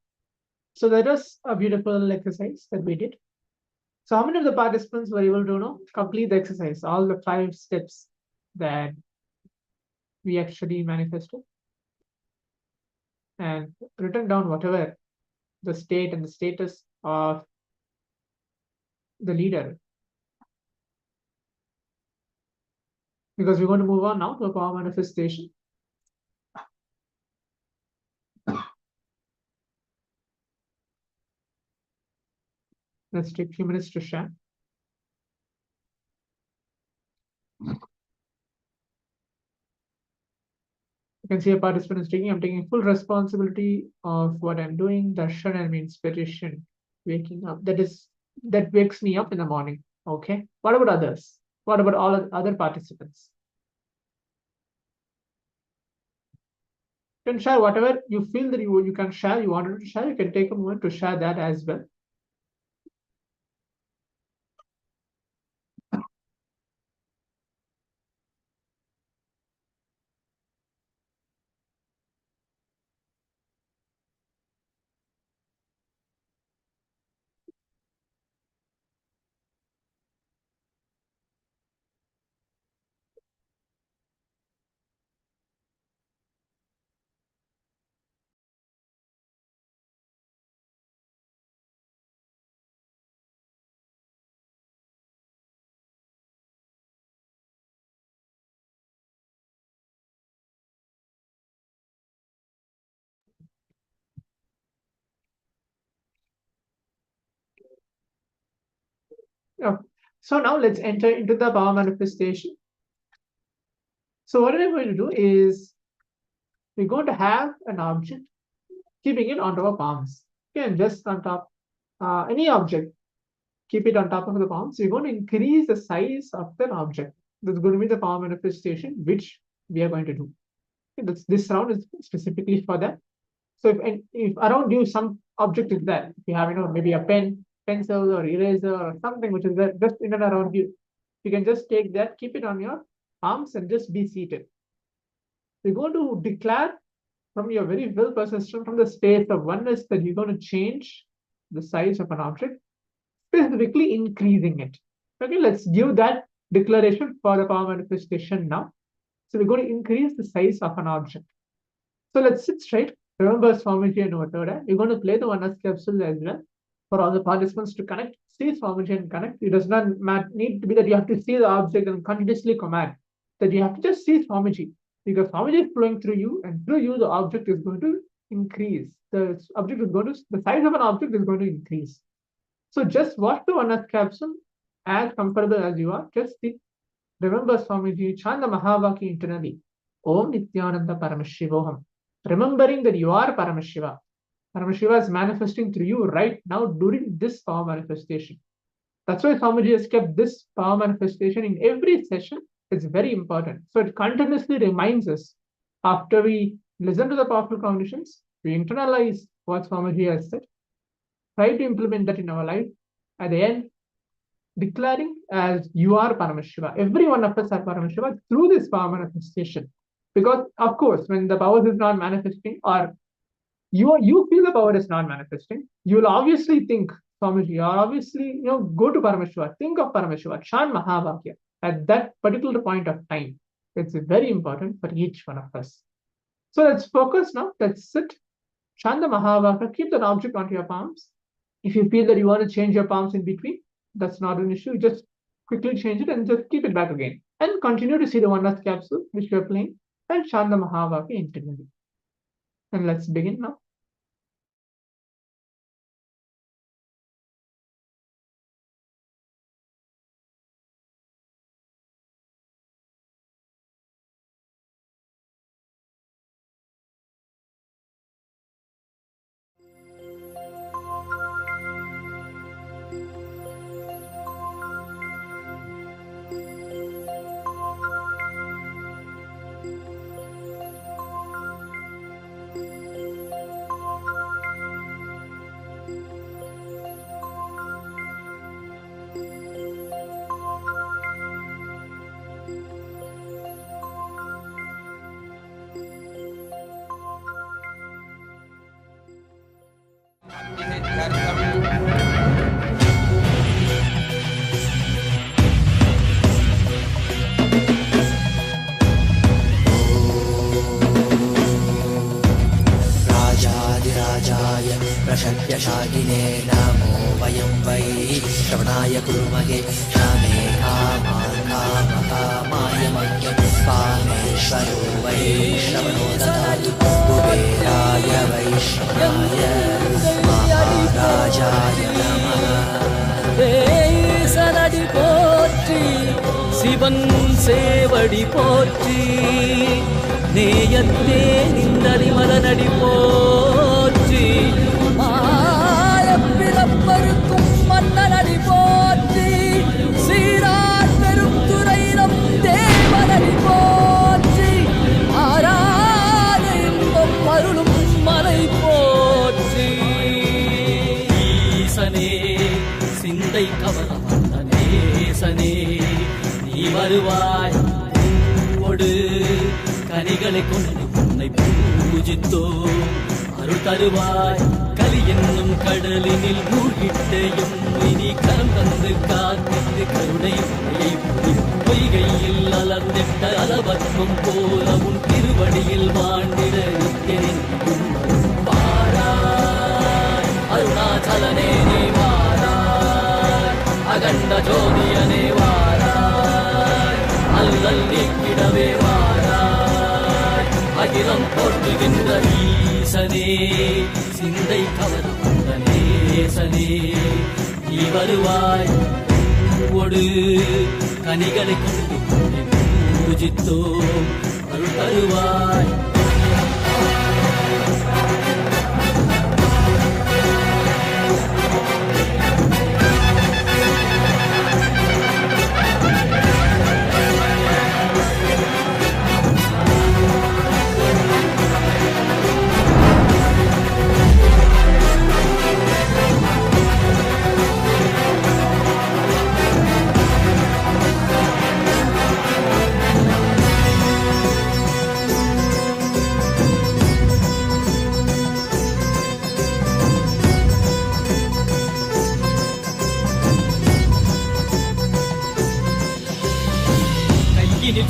So that was a beautiful exercise that we did. So how many of the participants were able to complete the exercise, all the 5 steps that we actually manifested, and written down whatever the state and the status of the leader? Because we're going to move on now to a power manifestation. Let's take a few minutes to share. You can see a participant is I'm taking full responsibility of what I'm doing. Darshan and inspiration, waking up. That wakes me up in the morning. Okay. What about others? What about all other participants? You can share whatever you feel that you can share, you wanted to share. You can take a moment to share that as well. So now let's enter into the power manifestation. So what I'm going to do is we're going to have an object, keeping it onto our palms. Okay, just on top, any object, keep it on top of the palms. We're going to increase the size of that object. That's going to be the power manifestation, which we are going to do. Okay, this round is specifically for that. So if around you some object is there, if you have maybe a pen, pencil or eraser or something which is there just in and around you, you can just take that, keep it on your arms and just be seated. You're going to declare from your very will persistent, from the space of oneness, that you're going to change the size of an object, specifically increasing it. Okay, let's give that declaration for the power manifestation now. So we're going to increase the size of an object. So let's sit straight. Remember Swamiji and Vatoda. You're going to play the oneness capsule as well for all the participants to connect. See Swamiji and connect. It does not need to be that you have to see the object and continuously command. That you have to just see Swamiji. Because Swamiji is flowing through you, and through you the object is going to increase. The size of an object is going to increase. So just watch the oneness capsule as comfortable as you are. Just see. Remember Swamiji, chant the Mahavaki internally. Om Nithyananda Paramashivoham. Remembering that you are Paramashiva. Paramashiva is manifesting through you right now during this power manifestation. That's why Swamiji has kept this power manifestation in every session. It's very important. So it continuously reminds us, after we listen to the powerful conditions, we internalize what Swamiji has said, try to implement that in our life. At the end, declaring as you are Paramashiva. Every one of us are Paramashiva through this power manifestation. Because, of course, when the power is not manifesting, or you feel the power is not manifesting, you will obviously think, Swamiji, or obviously, go to Paramashiva, think of Paramashiva, chant Mahavakya at that particular point of time. It's very important for each one of us. So let's focus now. Let's sit, chant the Mahavakya, keep that object onto your palms. If you feel that you want to change your palms in between, that's not an issue. Just quickly change it and just keep it back again. And continue to see the oneness capsule, which we are playing, and chant the Mahavakya internally. And let's begin now. स्वामिने नमो वयं वै श्रवणाय कुर्महे कामे कामान् कामकामाय मह्यं कामेश्वरो वै श्रवणो ददातु कुबेराय वैश्रवणाय महाराजाय नमः சனடி போற்றி சிவன் சேவடி போற்றி நேயத்தே நின்றடி மலனடி போற்றி மாயப்பிறப்பருக்கும் மன்னனடி போற்றி சீரார் பெருந்துரையிடம் தேவனடி போற்றி ஆராத இன்பம் அருளும் மலை போற்றி ஈசனே சிந்தை கவனம் நேசனே நீ வருவாய் ஒடு கனிகளை கொண்டு உன்னை பூஜித்தோ அருள் தருவாய் கலி என்னும் கடலினில் மூழ்கிட்டையும் இனி கரம் தந்து காத்திட்டு கருணை பொய்கையில் அலர்ந்திட்ட அலவத்வம் போல உன் திருவடியில் வாழ்ந்திட நித்தியனின் வாராய் அருணாச்சலனே நீ வாராய் அகண்ட ஜோதியனே வாராய் அல்லல் நீக்கிடவே வாராய் அகிலம் போற்றுகின்ற ஈசனே சிந்தை கவர்ந்த நேசனே நீ வருவாய் ஒடு கனிகளை கொண்டு பூஜித்தோ அருள் தருவாய்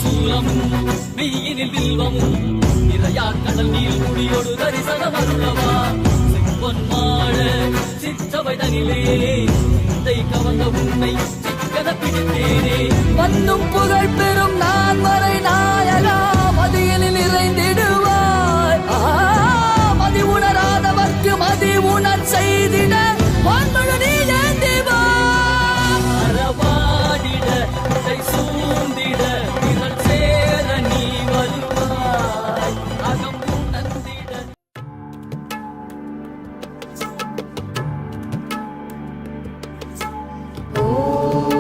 சூலமும் மெய்யினில் வில்வமும் நிறையா கடல் நீர் குடியோடு தரிசனம் அருளவா செம்பொன் மாட சிற்றவை தனிலே சிந்தை கவர்ந்த உன்னை சிக்கன பிடித்தேனே வந்தும் புகழ் பெறும் நான் வரை நாயகா மதியில் நிறைந்திடுவாய் மதி உணராதவர்க்கு மதி உணர் செய்திட வான்மழு நீ ஏந்திவா அறவாடிட சூழ்ந்திட Oh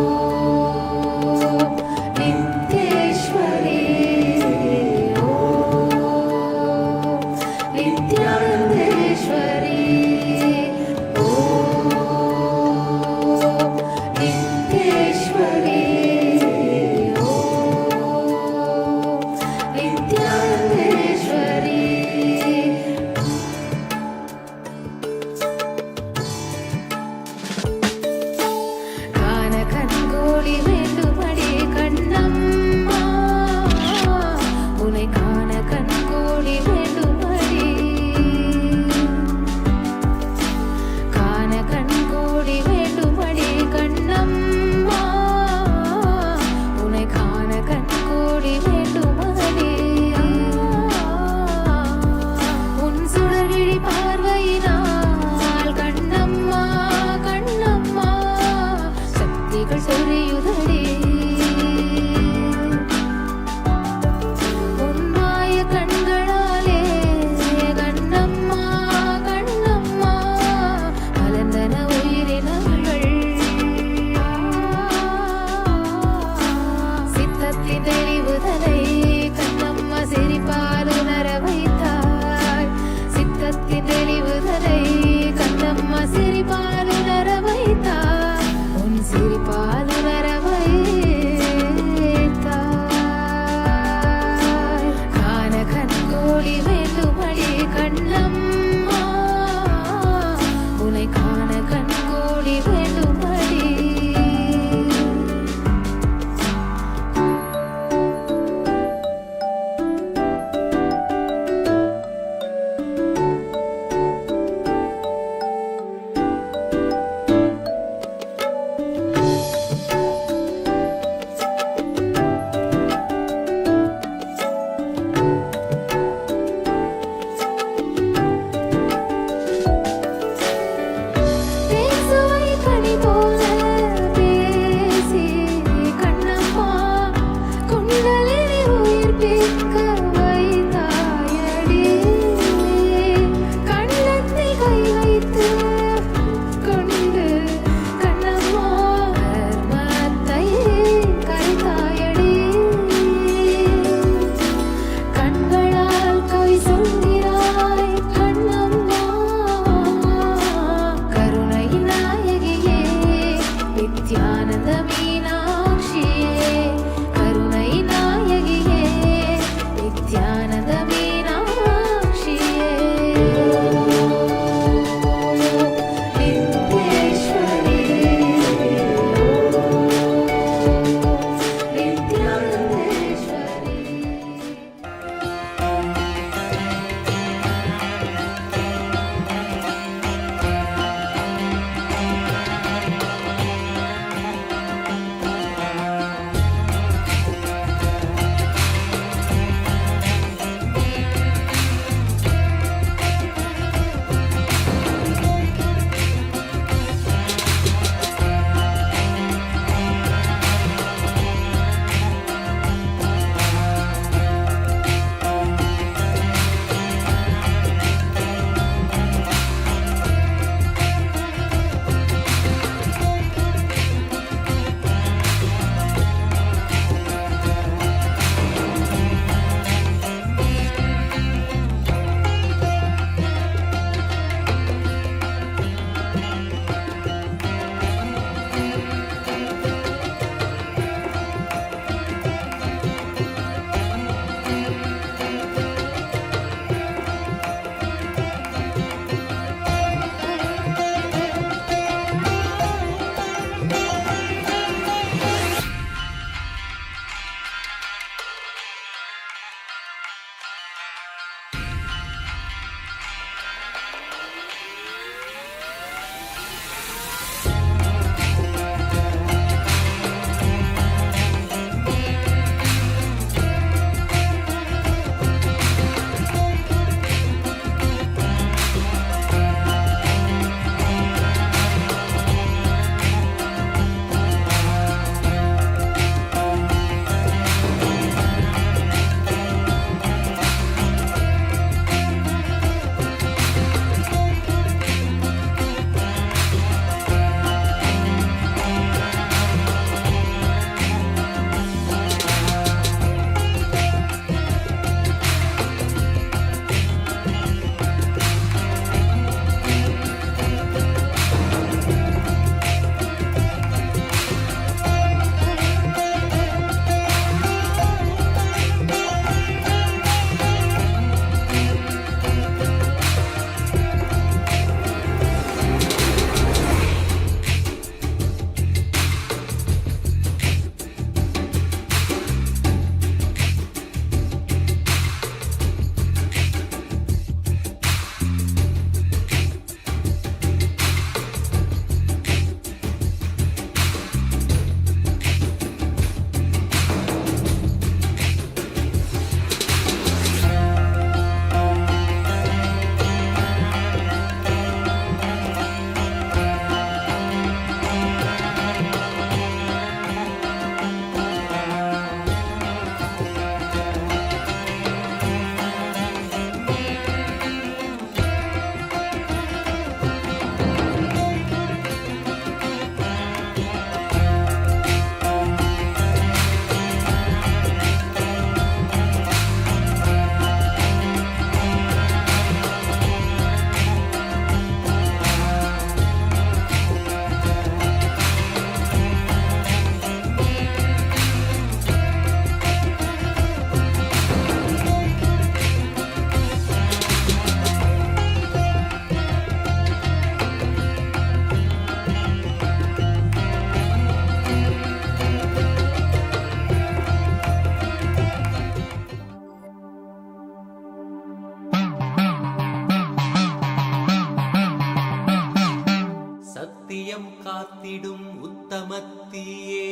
காத்திடும் உத்தமத்தியே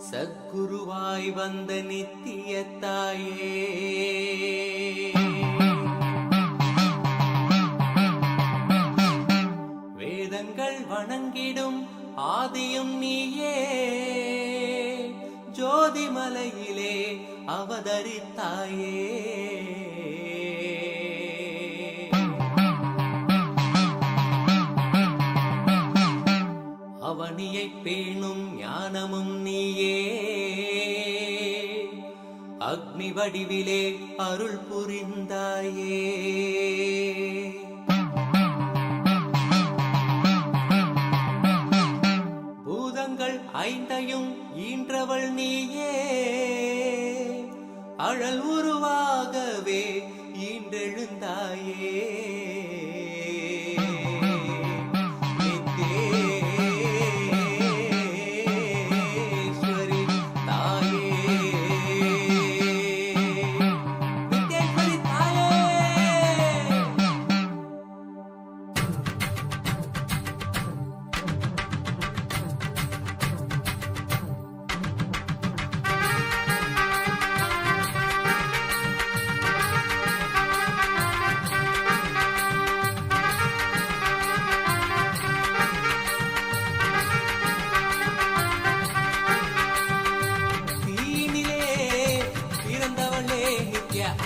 சத்குருவாய் வந்த நித்திய தாயே வேதங்கள் வணங்கிடும் ஆதியும் நீயே ஜோதிமலையிலே அவதரித்தாயே அவனியை பேணும் ஞானமும் நீயே அக்னி வடிவிலே அருள் புரிந்தாயே பூதங்கள் ஐந்தையும் ஈன்றவள் நீயே அழல் உருவாகவே ஈன்றெழுந்தாயே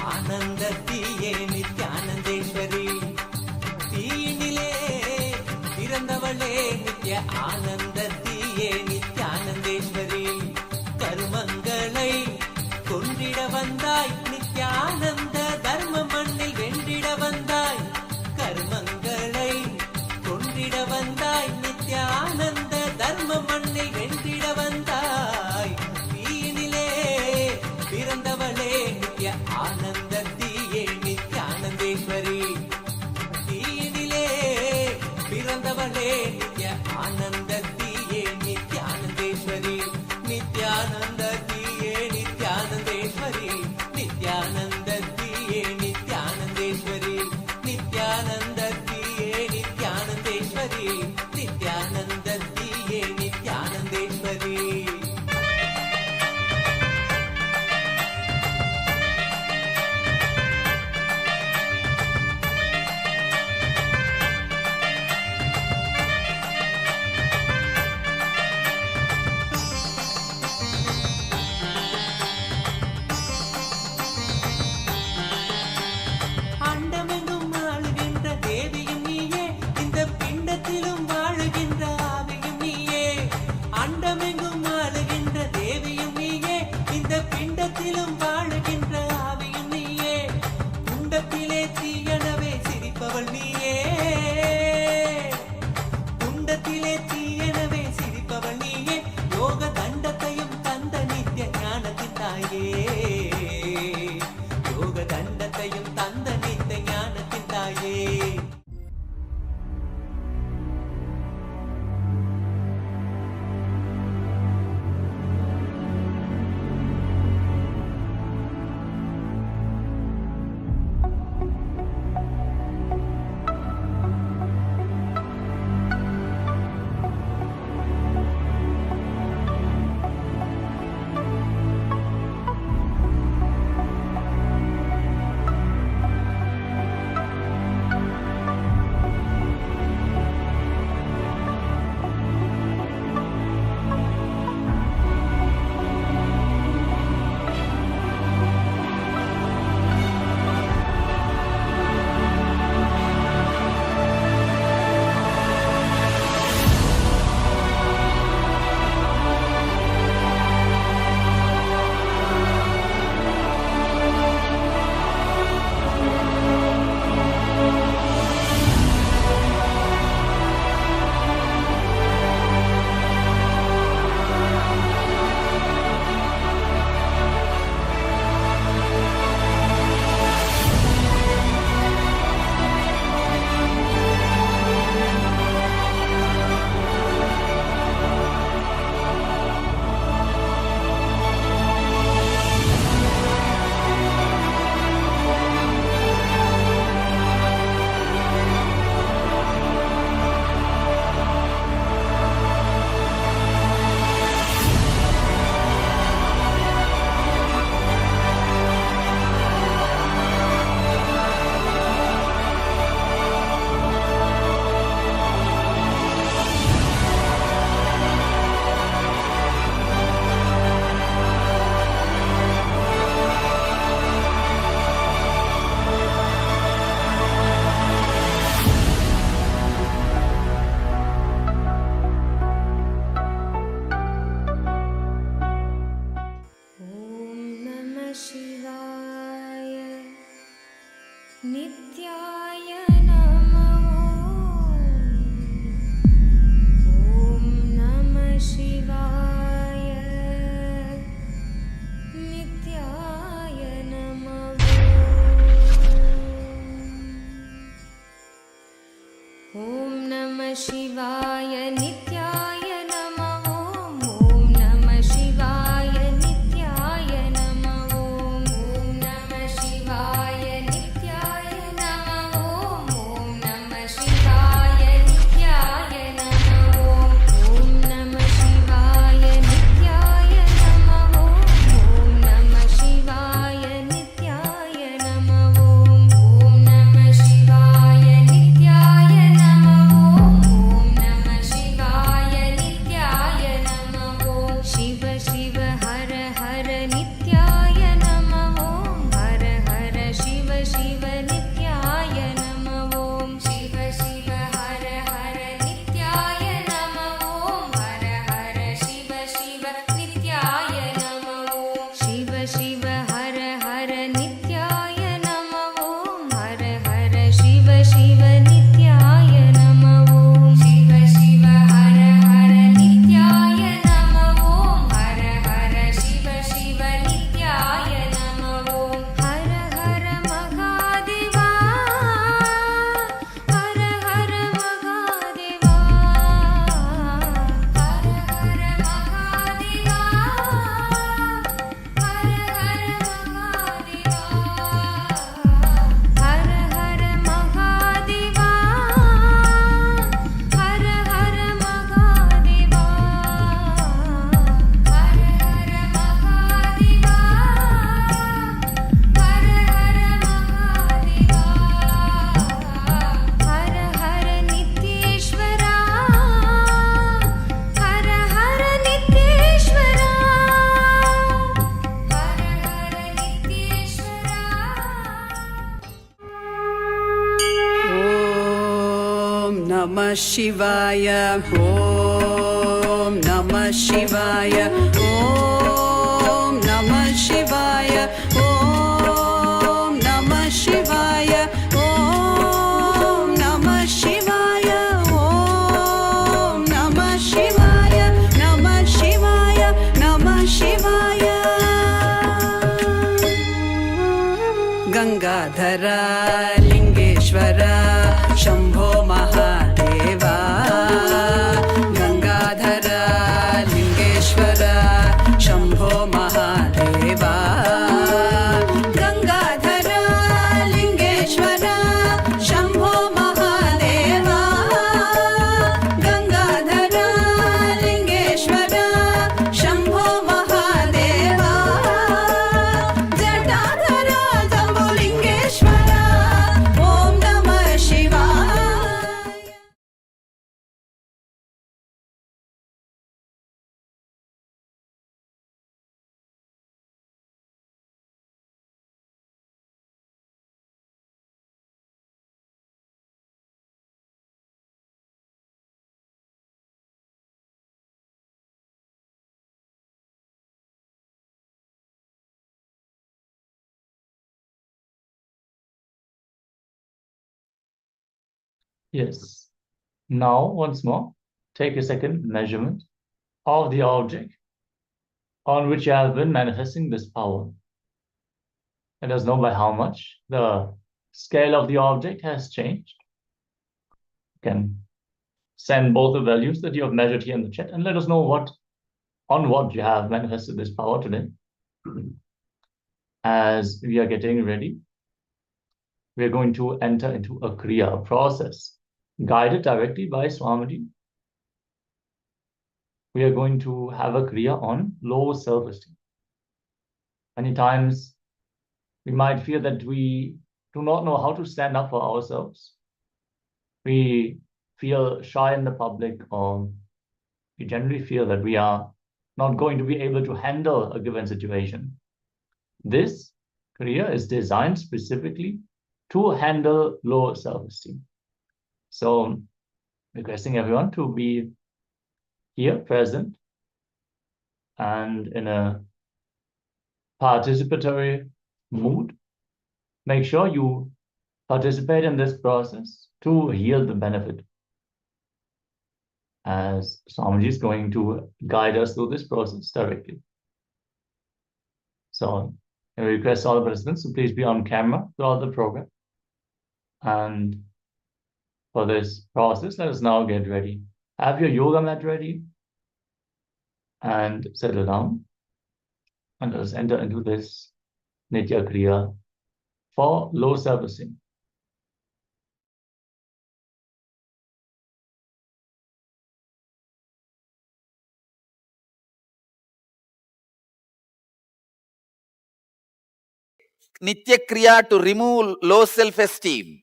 ஆனந்தத்தியே நித்யானந்தேஸ்வரி தீனிலே பிறந்தவளே நித்ய ஆனந்தத்தியே நித்யானந்தேஸ்வரி கருமங்களை கொன்றிட வந்தாய் நித்யானந்த தர்ம மண்ணில் வென்றிட வந்தாய் கருமங்களை கொன்றிட வந்தாய் நித்யானந்த தர்ம மண்ணில் வென்றிட வந்தாய் தீனிலே பிறந்தவளே நித்ய ஆனந்தத்தியே நித்யானந்தேஸ்வரி தீனிலே பிறந்தவளே நித்ய ஆனந்தத்தியே நித்யானந்தேஸ்வரி நித்யானந்தத்தியே நித்யானந்தேஸ்வரி நித்யானந்தத்தியே நித்யானந்தேஸ்வரி நித்யானந்தத்தியே நித்யானந்தேஸ்வரி நித்யானந்தத்தியே Nithya Shivaya, Om Namah Shivaya, Om Namah Shivaya, Om Namah Shivaya, Om Namah Shivaya, Om Namah Shivaya, Namah Shivaya, Namah Shivaya. Gangadhara Lingeshwara Shambho Mahadeva, Gangadhara Lingeshwara Shambho Mahadeva, Gangadhara Lingeshwara Shambho Mahadeva, Gangadhara Lingeshwara Shambho Mahadeva, Jatadhara Jambho Lingeshwara, Om Namah Shivaya. Yes. Now, once more, take a second measurement of the object on which you have been manifesting this power. Let us know by how much the scale of the object has changed. You can send both the values that you have measured here in the chat and let us know on what you have manifested this power today. As we are getting ready, we are going to enter into a Kriya process guided directly by Swamiji. We are going to have a Kriya on low self-esteem. Many times we might feel that we do not know how to stand up for ourselves. We feel shy in the public, or we generally feel that we are not going to be able to handle a given situation. This Kriya is designed specifically to handle low self-esteem. So, requesting everyone to be here present and in a participatory mood. Make sure you participate in this process to yield the benefit, as Swamiji is going to guide us through this process directly. So I request all the participants to please be on camera throughout the program. And for this process, let us now get ready. Have your yoga mat ready and settle down. And let us enter into this Nitya Kriya for low self-esteem. Nitya Kriya to remove low self-esteem,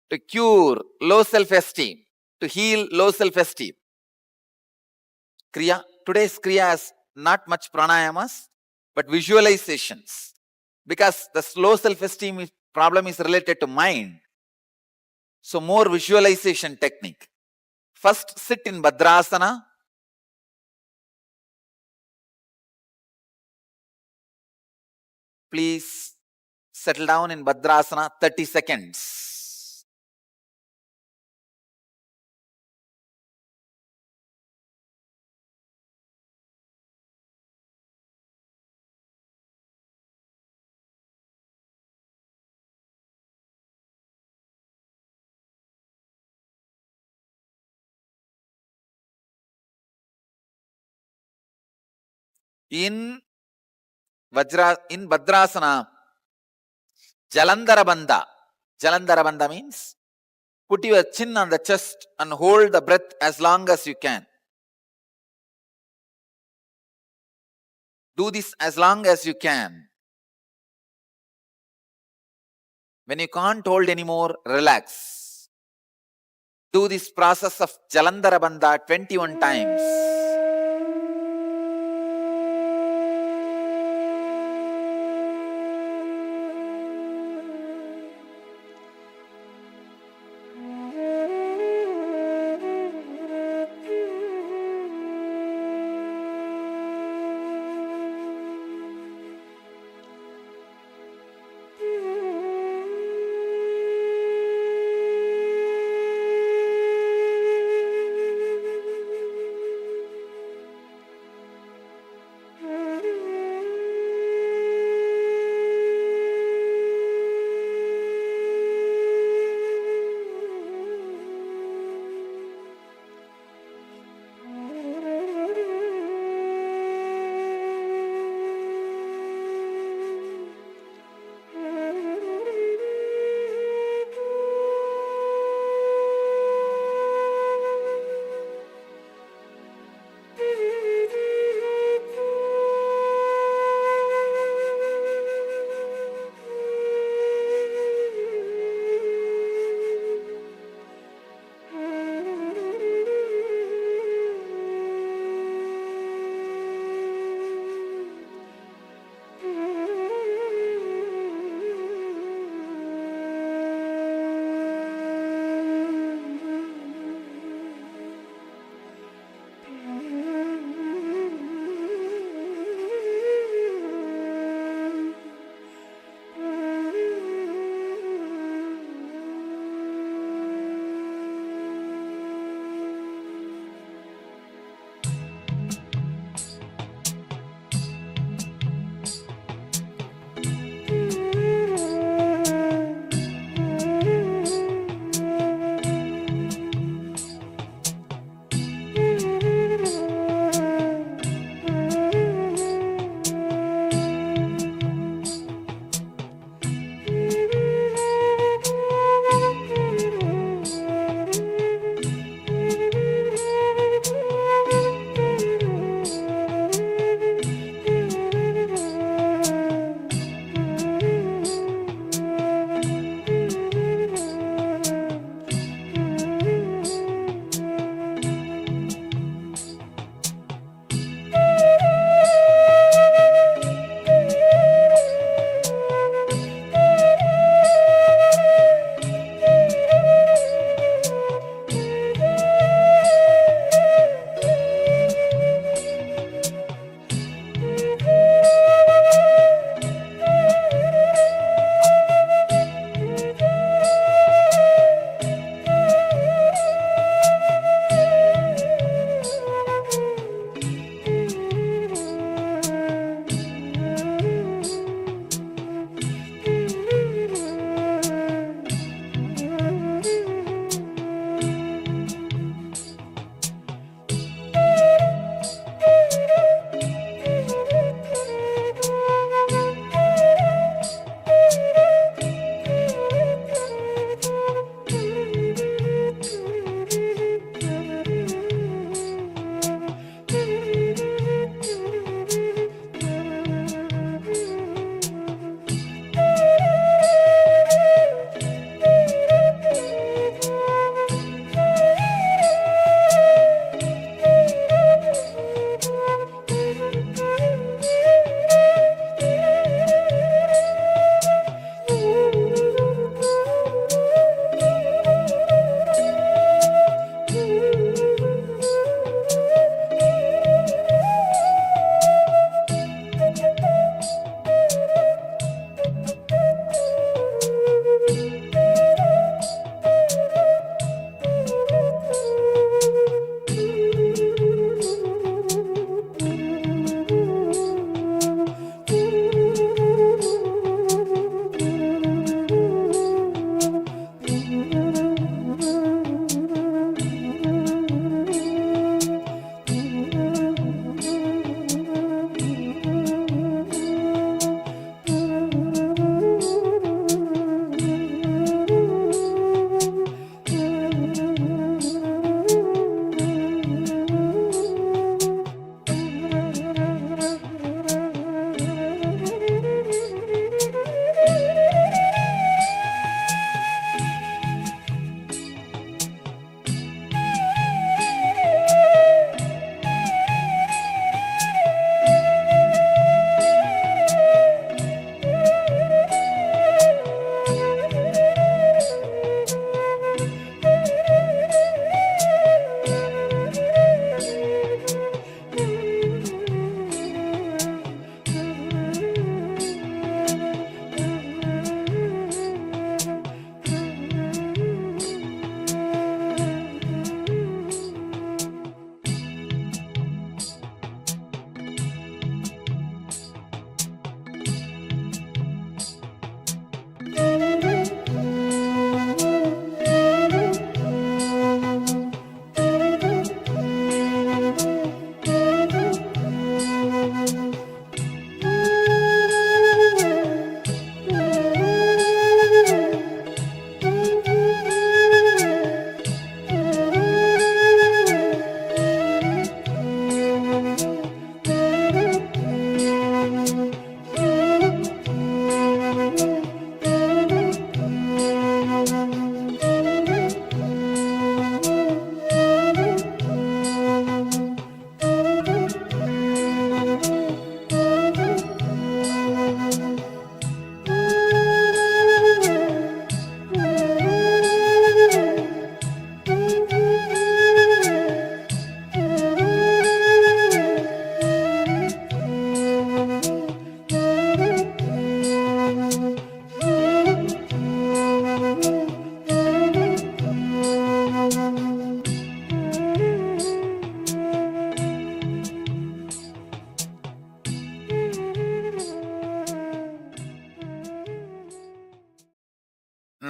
to cure low self-esteem, to heal low self-esteem. Kriya, today's Kriya has not much pranayamas, but visualizations. Because the low self-esteem problem is related to mind. So more visualization technique. First sit in Bhadrasana. Please settle down in Bhadrasana 30 seconds. In Bhadrasana, Jalandhara Bandha. Jalandhara Bandha means put your chin on the chest and hold the breath as long as you can. Do this as long as you can. When you can't hold anymore, relax. Do this process of Jalandhara Bandha 21 times.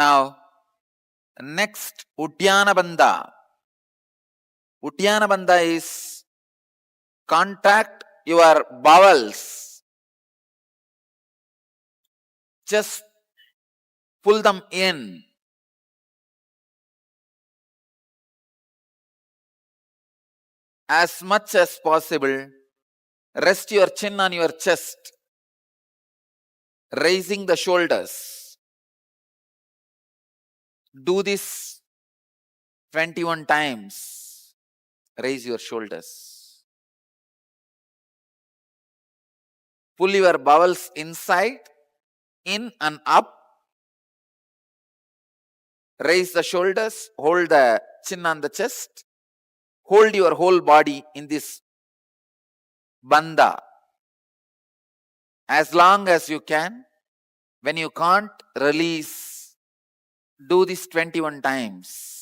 Now, next, Uddiyana Bandha. Uddiyana Bandha is contract your bowels. Just pull them in. As much as possible, rest your chin on your chest, raising the shoulders. Do this 21 times. Raise your shoulders. Pull your bowels inside, in and up. Raise the shoulders, hold the chin on the chest. Hold your whole body in this bandha as long as you can. When you can't, release. Do this 21 times.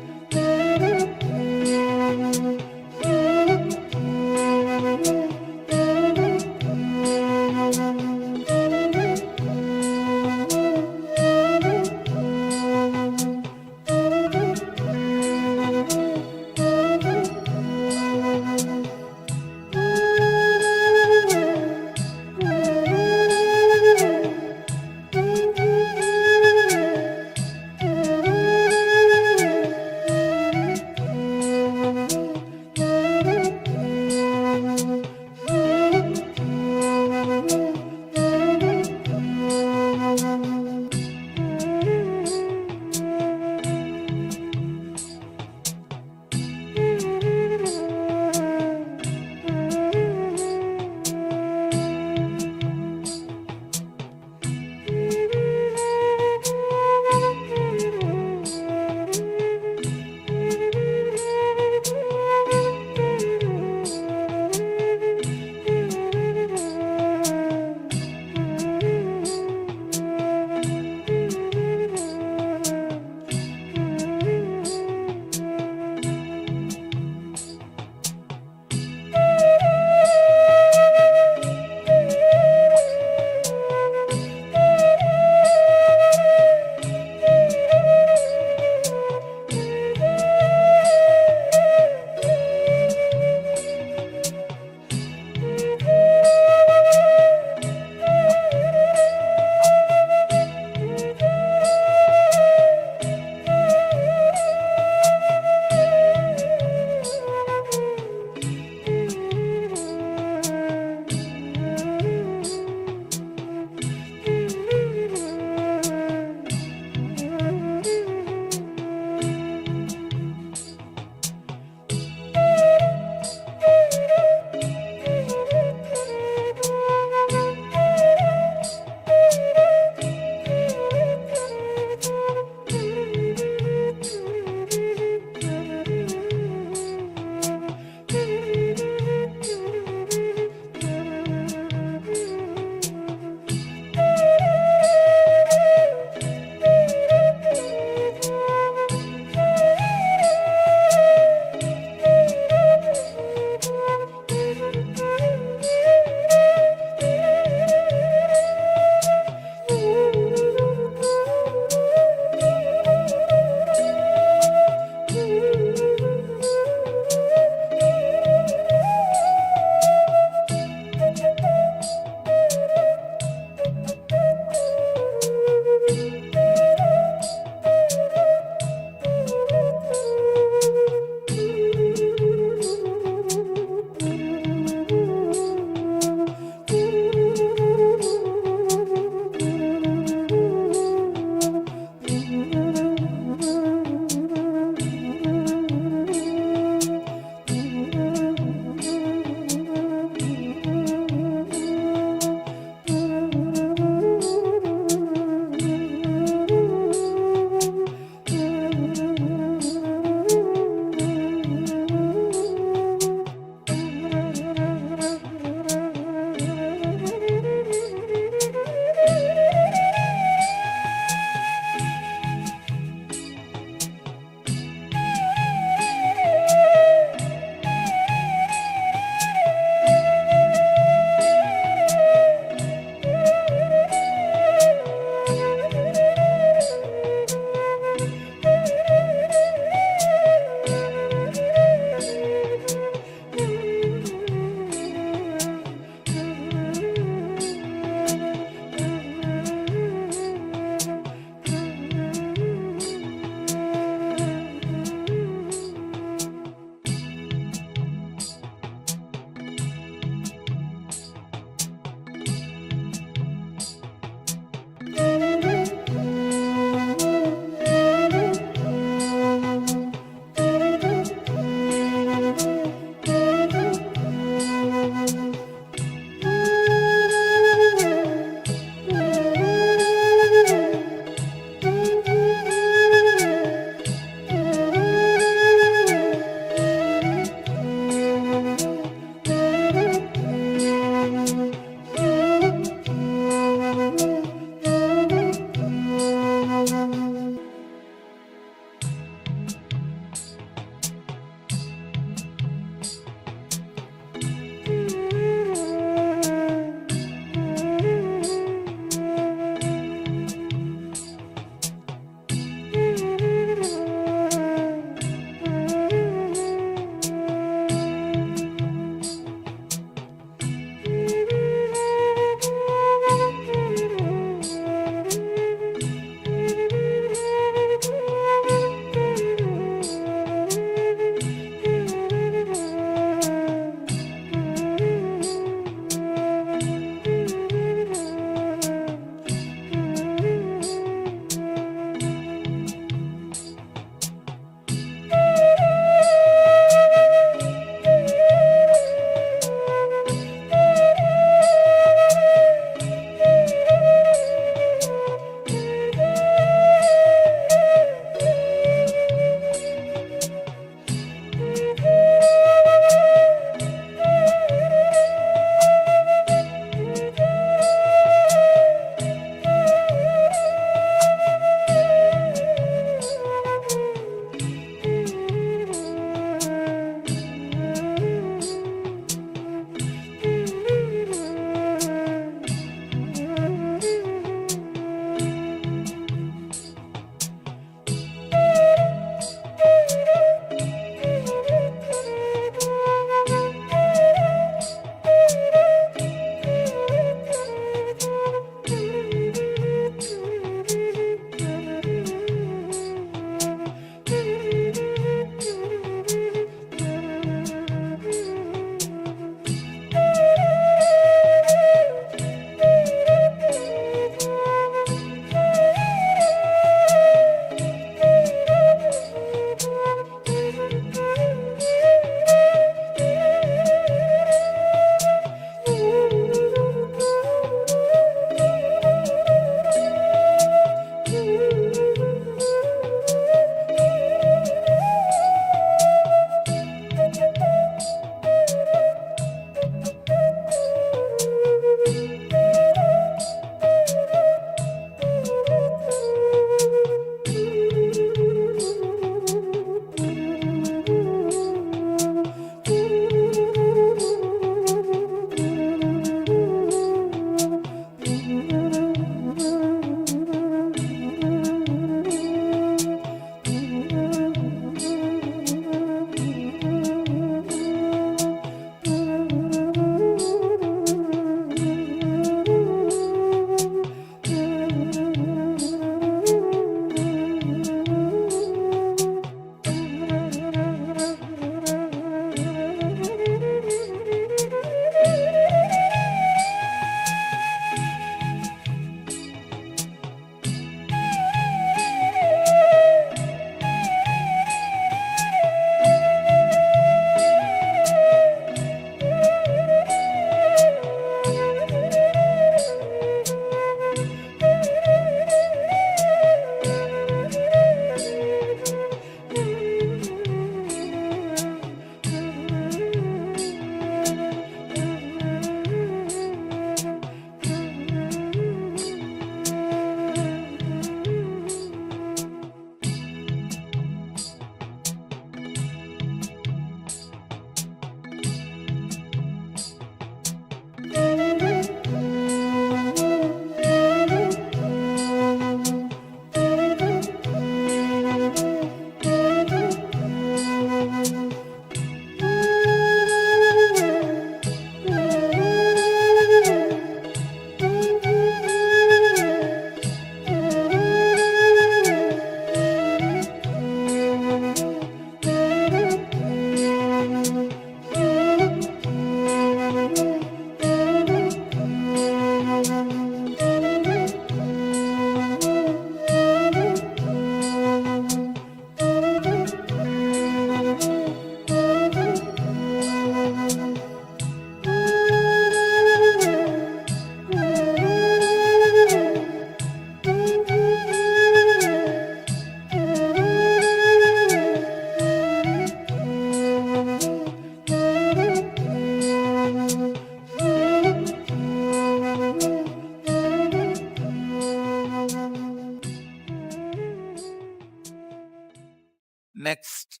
Next,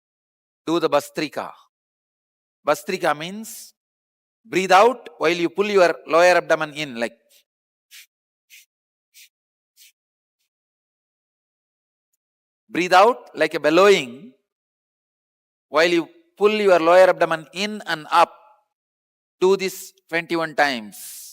do the Bastrika. Bastrika means breathe out while you pull your lower abdomen in, like breathe out like a bellowing while you pull your lower abdomen in and up. Do this 21 times.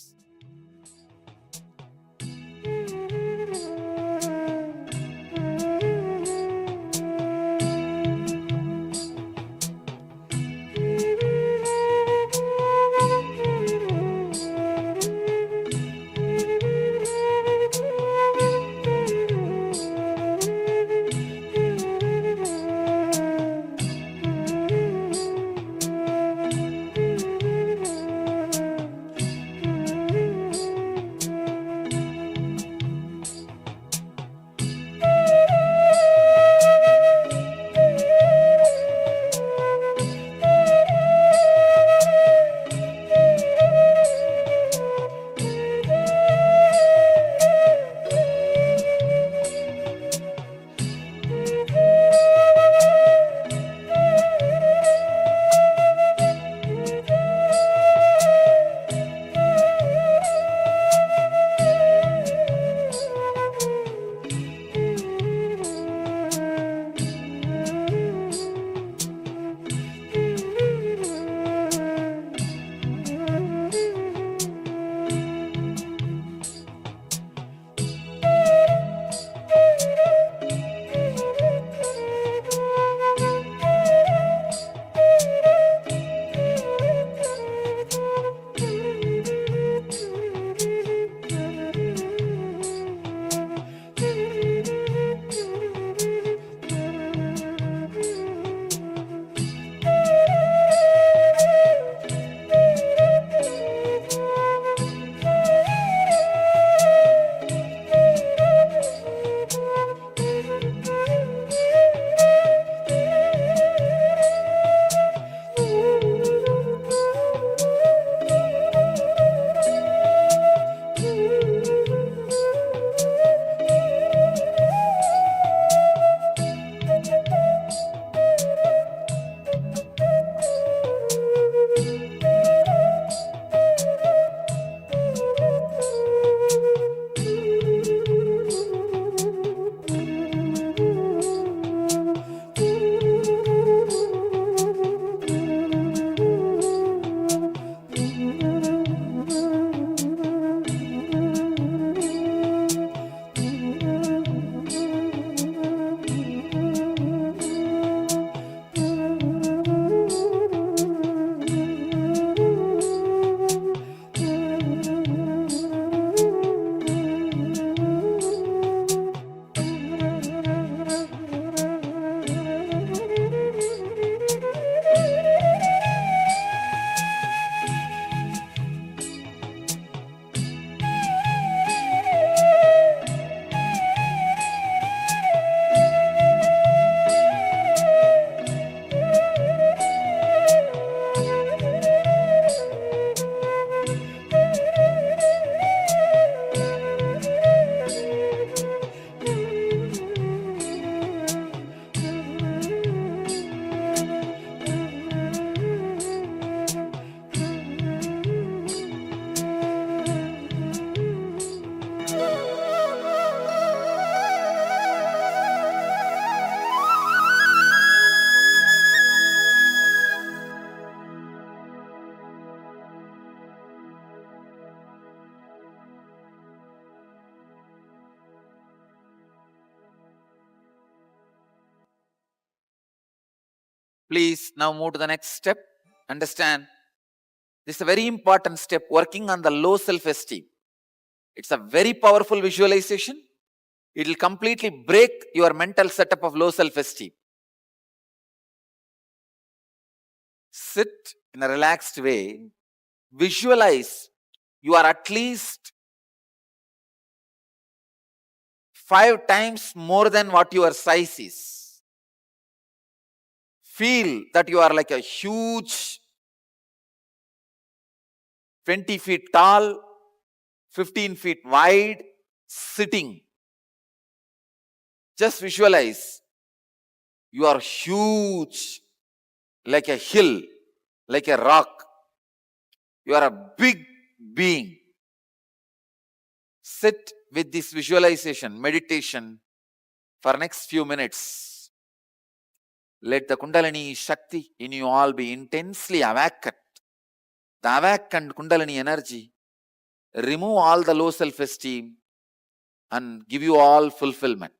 Please now move to the next step. Understand, this is a very important step, working on the low self-esteem. It's a very powerful visualization. It will completely break your mental setup of low self-esteem. Sit in a relaxed way. Visualize you are at least 5 times more than what your size is. Feel that you are like a huge 20 feet tall, 15 feet wide, sitting. Just visualize You are huge, like a hill, like a rock. You are a big being. Sit with this visualization, meditation for next few minutes. Let the Kundalini Shakti in you all be intensely awakened. The awakened Kundalini energy remove all the low self-esteem and give you all fulfillment.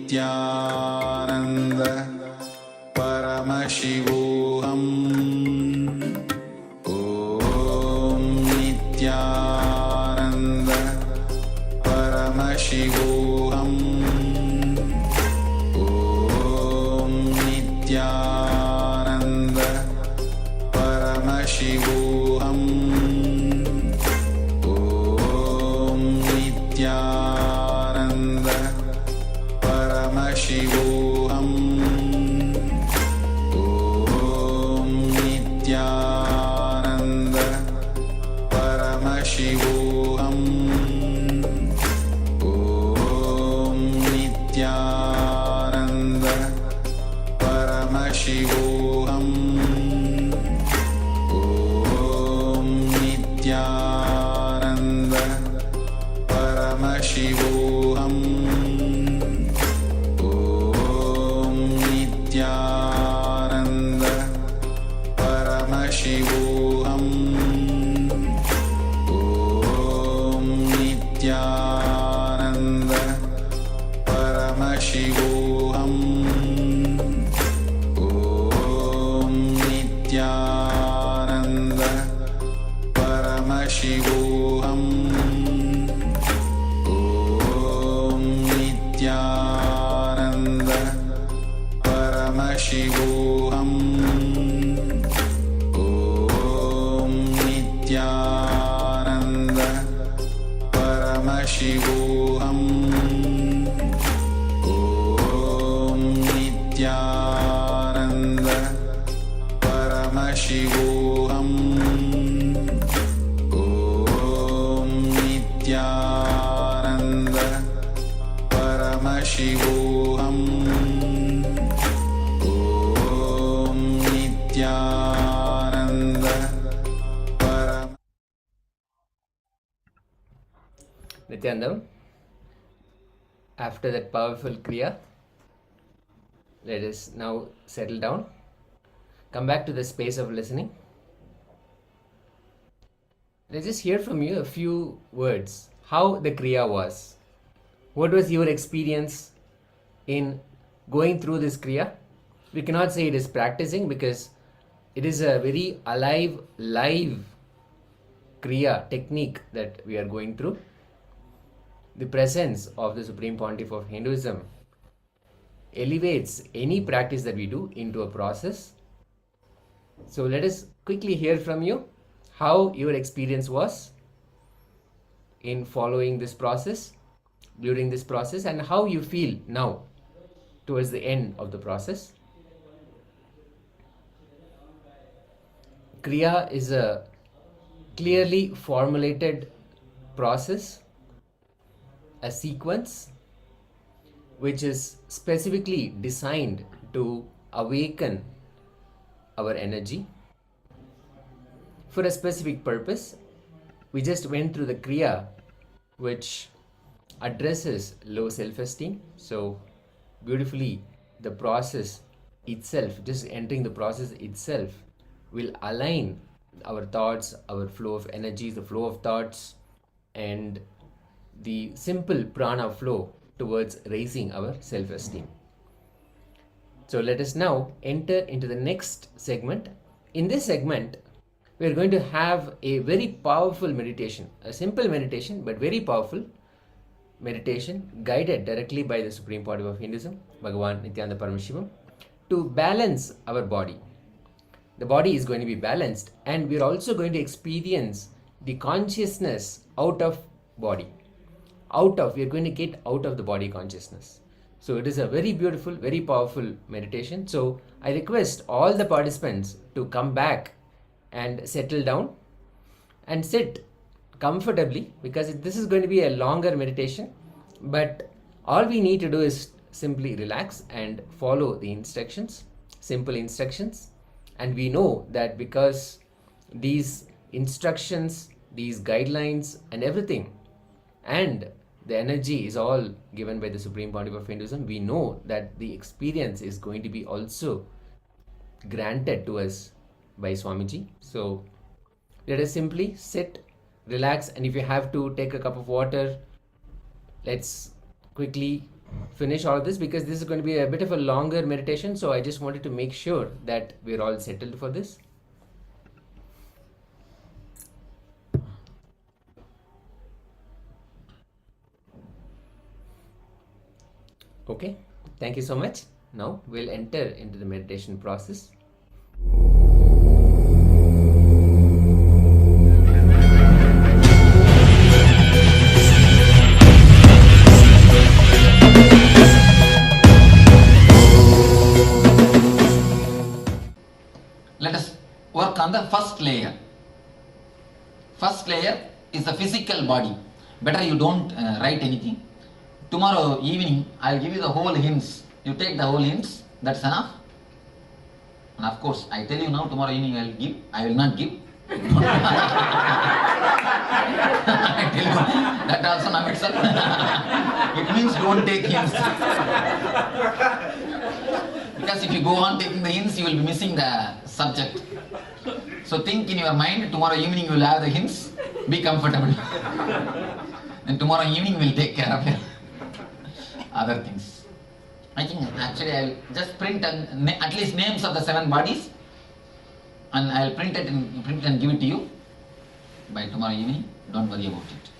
Nityananda Paramashivoham Om Nityananda Paramashivoham Om Nityananda Paramashivoham Om Nityananda Paramashivoham Om Nityananda Paramashivoham Om Nityananda Paramashivoham Om Nityananda Paramashivoham Om Nityananda Paramashivoham Om Nityananda Paramashivoham Om Nityananda Paramashivoham Om Nityananda Paramashivoham Om Nityananda Paramashivoham Om Nityananda Paramashivoham Om Nityananda Paramashivoham Om Nityananda Nityanandam, after that powerful Kriya, let us now settle down. Come back to the space of listening. Let's just hear from you a few words. How the Kriya was. What was your experience in going through this Kriya? We cannot say it is practicing because it is a very alive, live Kriya technique that we are going through. The presence of the Supreme Pontiff of Hinduism elevates any practice that we do into a process. So let us quickly hear from you how your experience was in following this process, during this process, and how you feel now towards the end of the process. Kriya is a clearly formulated process, a sequence which is specifically designed to awaken our energy for a specific purpose. We just went through the Kriya which addresses low self-esteem. So beautifully the process itself, just entering the process itself, will align our thoughts, our flow of energies, the flow of thoughts, and the simple prana flow towards raising our self-esteem. So let us now enter into the next segment. In this segment, we are going to have a very powerful meditation, a simple meditation but very powerful meditation guided directly by the Supreme Pontiff of Hinduism, Bhagavan Nityananda Paramashivaham, to balance our body. The body is going to be balanced, and we are also going to experience the consciousness out of body. We are going to get out of the body consciousness. So it is a very beautiful, very powerful meditation. So I request all the participants to come back and settle down and sit comfortably, because this is going to be a longer meditation, but all we need to do is simply relax and follow the instructions, simple instructions. And we know that because these instructions, these guidelines and everything, and the energy is all given by the Supreme Pontiff of Hinduism, we know that the experience is going to be also granted to us by Swamiji. So let us simply sit, relax, and if you have to take a cup of water, let's quickly finish all of this because this is going to be a bit of a longer meditation, so I just wanted to make sure that we're all settled for this. Okay, thank you so much. Now we'll enter into the meditation process. Let us work on the first layer. First layer is the physical body. Better you don't write anything. Tomorrow evening, I'll give you the whole hints. You take the whole hints, that's enough. And of course, I tell you now, tomorrow evening I'll give. I will not give. I tell you, that also now itself. It means don't take hints. Because if you go on taking the hints, you will be missing the subject. So think in your mind, tomorrow evening you will have the hints. Be comfortable. And tomorrow evening we'll take care of it. Other things. I think actually I'll just print at least names of the 7 bodies, and I'll print it and give it to you by tomorrow evening. Don't worry about it.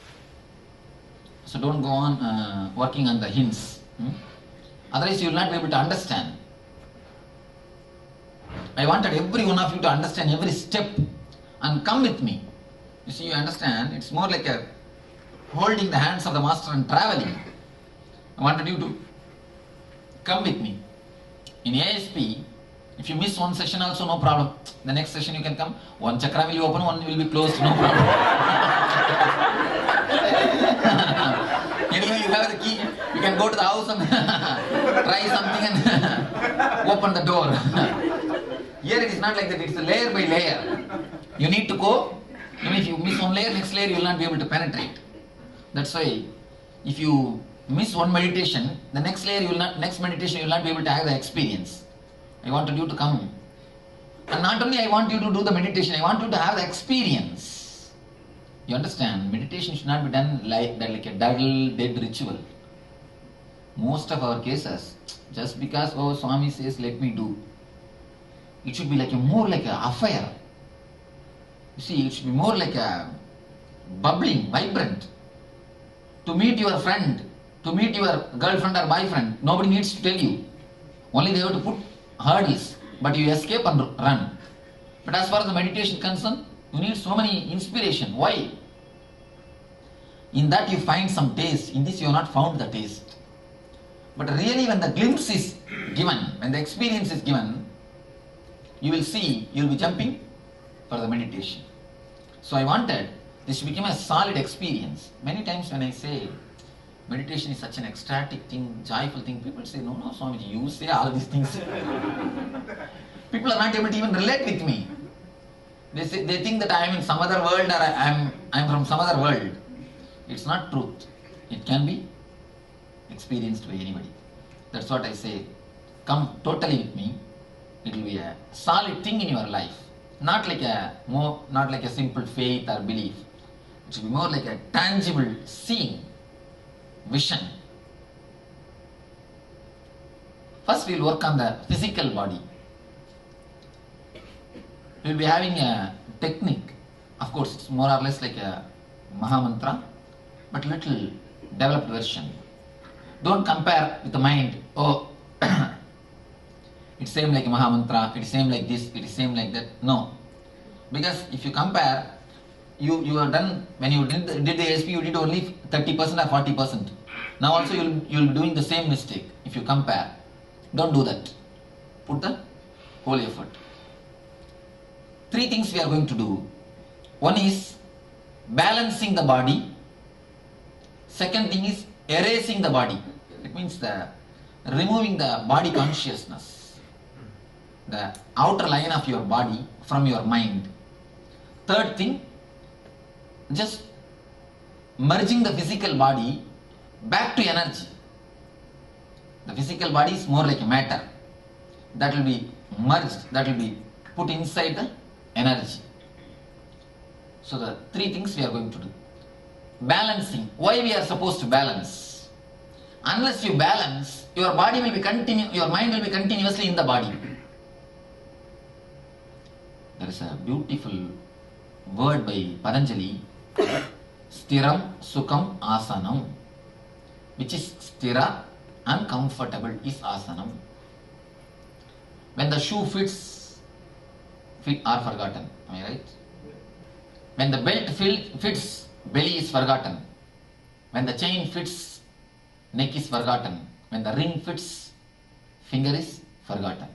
So don't go on working on the hints. Otherwise you will not be able to understand. I wanted every one of you to understand every step and come with me. You see, you understand, it's more like a holding the hands of the master and traveling. I wanted you to come with me. In ASP, if you miss one session also, no problem. The next session you can come. One chakra will be open, one will be closed, no problem. Anyway, you have the key. You can go to the house and try something and open the door. Here it is not like that. It's a layer by layer. You need to go. Even if you miss one layer, next layer you will not be able to penetrate. That's why if you miss one meditation, the next layer next meditation you will not be able to have the experience. I wanted you to come. And not only I want you to do the meditation, I want you to have the experience. You understand? Meditation should not be done like that, like a dull, dead ritual. Most of our cases, just because, oh, Swami says, let me do. It should be like more like an affair. You see, it should be more like a bubbling, vibrant. To meet your friend, to meet your girlfriend or boyfriend, nobody needs to tell you. Only they have to put hurdles, but you escape and run. But as far as the meditation concerned, you need so many inspiration. Why? In that you find some taste. In this you have not found the taste. But really when the glimpse is given, when the experience is given, you will see, you will be jumping for the meditation. So I wanted this to become a solid experience. Many times when I say meditation is such an ecstatic thing, joyful thing, people say, no, Swamiji, you say all these things. People are not able to even relate with me. They think that I am in some other world or I am from some other world. It's not truth. It can be experienced by anybody. That's what I say. Come totally with me. It will be a solid thing in your life. Not like a simple faith or belief. It should be more like a tangible seeing, vision. First we will work on the physical body. We will be having a technique. Of course, it's more or less like a Mahamantra, but little developed version. Don't compare with the mind. Oh, it's same like a Mahamantra, it's same like this, it is same like that. No. Because if you compare, you are done, when you did the ASP, you did only 30% or 40%. Now also you will be doing the same mistake if you compare. Don't do that. Put the whole effort. 3 things we are going to do. One is balancing the body. Second thing is erasing the body. It means removing the body consciousness, the outer line of your body from your mind. Third thing, just merging the physical body back to energy. The physical body is more like a matter that will be merged, that will be put inside the energy. So the 3 things we are going to do. Balancing. Why we are supposed to balance? unless you balance, your body will be your mind will be continuously in the body. There is a beautiful word by Patanjali, Stiram Sukham Asanam, which is stira and comfortable is asanam. When the shoe fits, feet are forgotten. Am I right? When the belt fits, belly is forgotten. When the chain fits, neck is forgotten. When the ring fits, finger is forgotten.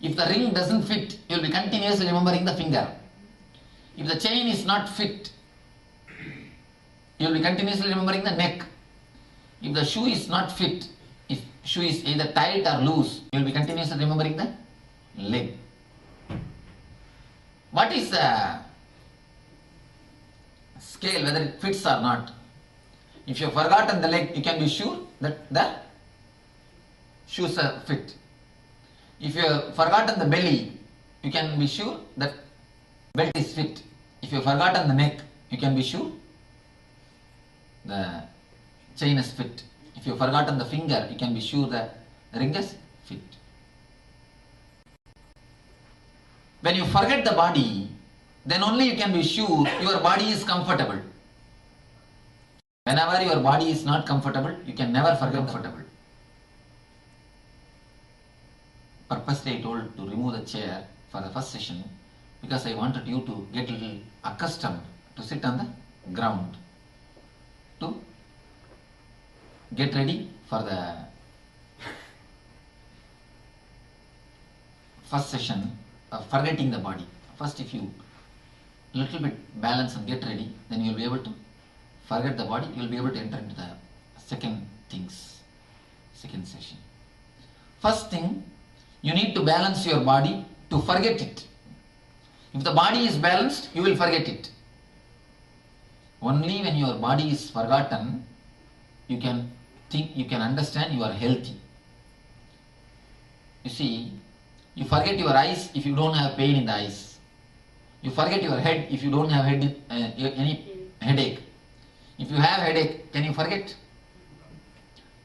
If the ring doesn't fit, you will be continuously remembering the finger. If the chain is not fit, you will be continuously remembering the neck. If the shoe is not fit, if shoe is either tight or loose, you will be continuously remembering the leg. What is the scale, whether it fits or not? If you have forgotten the leg, you can be sure that the shoes are fit. If you have forgotten the belly, you can be sure that belt is fit. If you have forgotten the neck, you can be sure the chain is fit. If you have forgotten the finger, you can be sure the ring is fit. When you forget the body, then only you can be sure your body is comfortable. Whenever your body is not comfortable, you can never forget comfortable. Purposely I told to remove the chair for the first session because I wanted you to get a little accustomed to sit on the ground, to get ready for the first session of forgetting the body. First, if you little bit balance and get ready, then you will be able to forget the body, you will be able to enter into the second session. First thing, you need to balance your body to forget it. If the body is balanced, you will forget it. Only when your body is forgotten, you can think, you can understand you are healthy. You see, you forget your eyes if you don't have pain in the eyes. You forget your head if you don't have any headache. If you have headache, can you forget?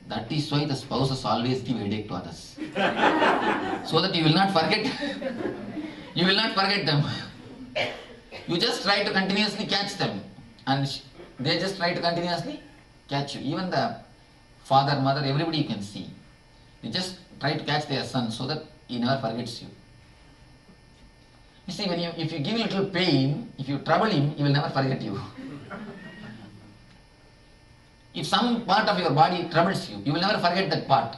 That is why the spouses always give headache to others. So that you will not forget. You will not forget them. You just try to continuously catch them. And they just try to continuously catch you. Even the father, mother, everybody you can see. They just try to catch their son so that he never forgets you. You see, if you give a little pain, if you trouble him, he will never forget you. If some part of your body troubles you, you will never forget that part.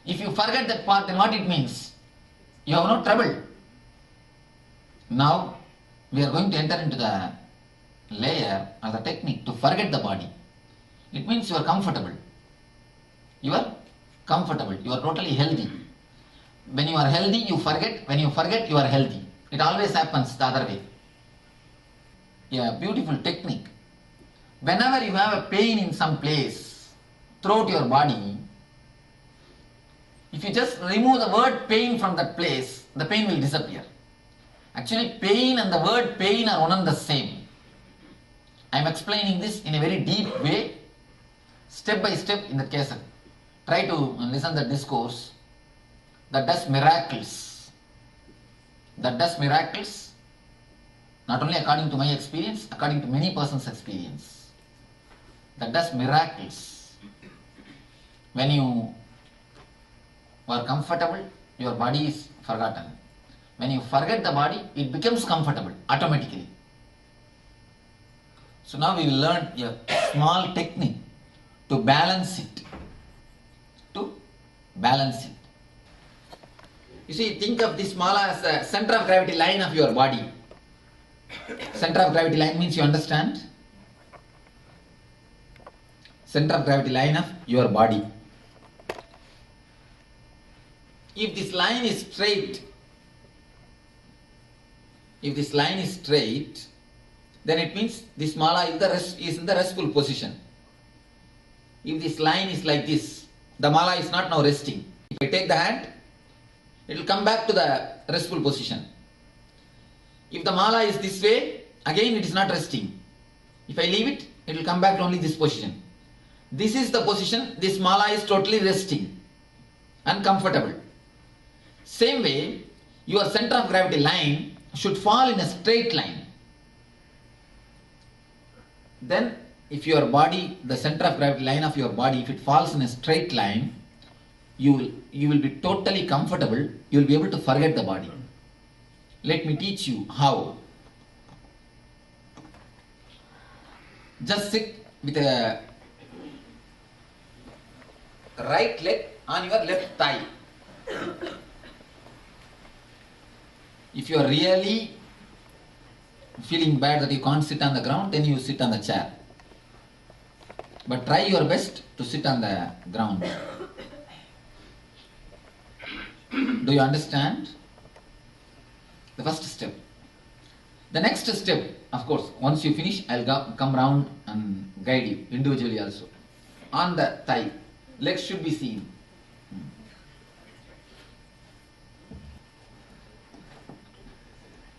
If you forget that part, then what it means? You have no trouble. Now, we are going to enter into the layer or the technique to forget the body. It means you are comfortable. You are comfortable. You are totally healthy. When you are healthy, you forget. When you forget, you are healthy. It always happens the other way. Yeah, beautiful technique. Whenever you have a pain in some place throughout your body, if you just remove the word pain from that place, the pain will disappear. Actually, pain and the word pain are one and the same. I am explaining this in a very deep way, step by step in the case. Try to listen to the discourse that does miracles. That does miracles, not only according to my experience, according to many persons' experience. That does miracles. When you are comfortable, your body is forgotten. When you forget the body, it becomes comfortable automatically. So now we will learn a small technique to balance it. To balance it. You see, think of this mala as the center of gravity line of your body. Center of gravity line means you understand? Center of gravity line of your body. If this line is straight, then it means this mala is in the restful position. If this line is like this, the mala is not now resting. If I take the hand, it will come back to the restful position. If the mala is this way, again it is not resting. If I leave it, it will come back to only this position. This is the position, this mala is totally resting and comfortable. Same way, your center of gravity line should fall in a straight line. Then, if your body, the center of gravity line of your body, if it falls in a straight line, you will be totally comfortable, you will be able to forget the body. Let me teach you how. Just sit with a right leg on your left thigh. If you are really feeling bad that you can't sit on the ground, then you sit on the chair. But try your best to sit on the ground. Do you understand? The first step. The next step, of course, once you finish, I'll come round and guide you individually also. On the thigh, legs should be seen.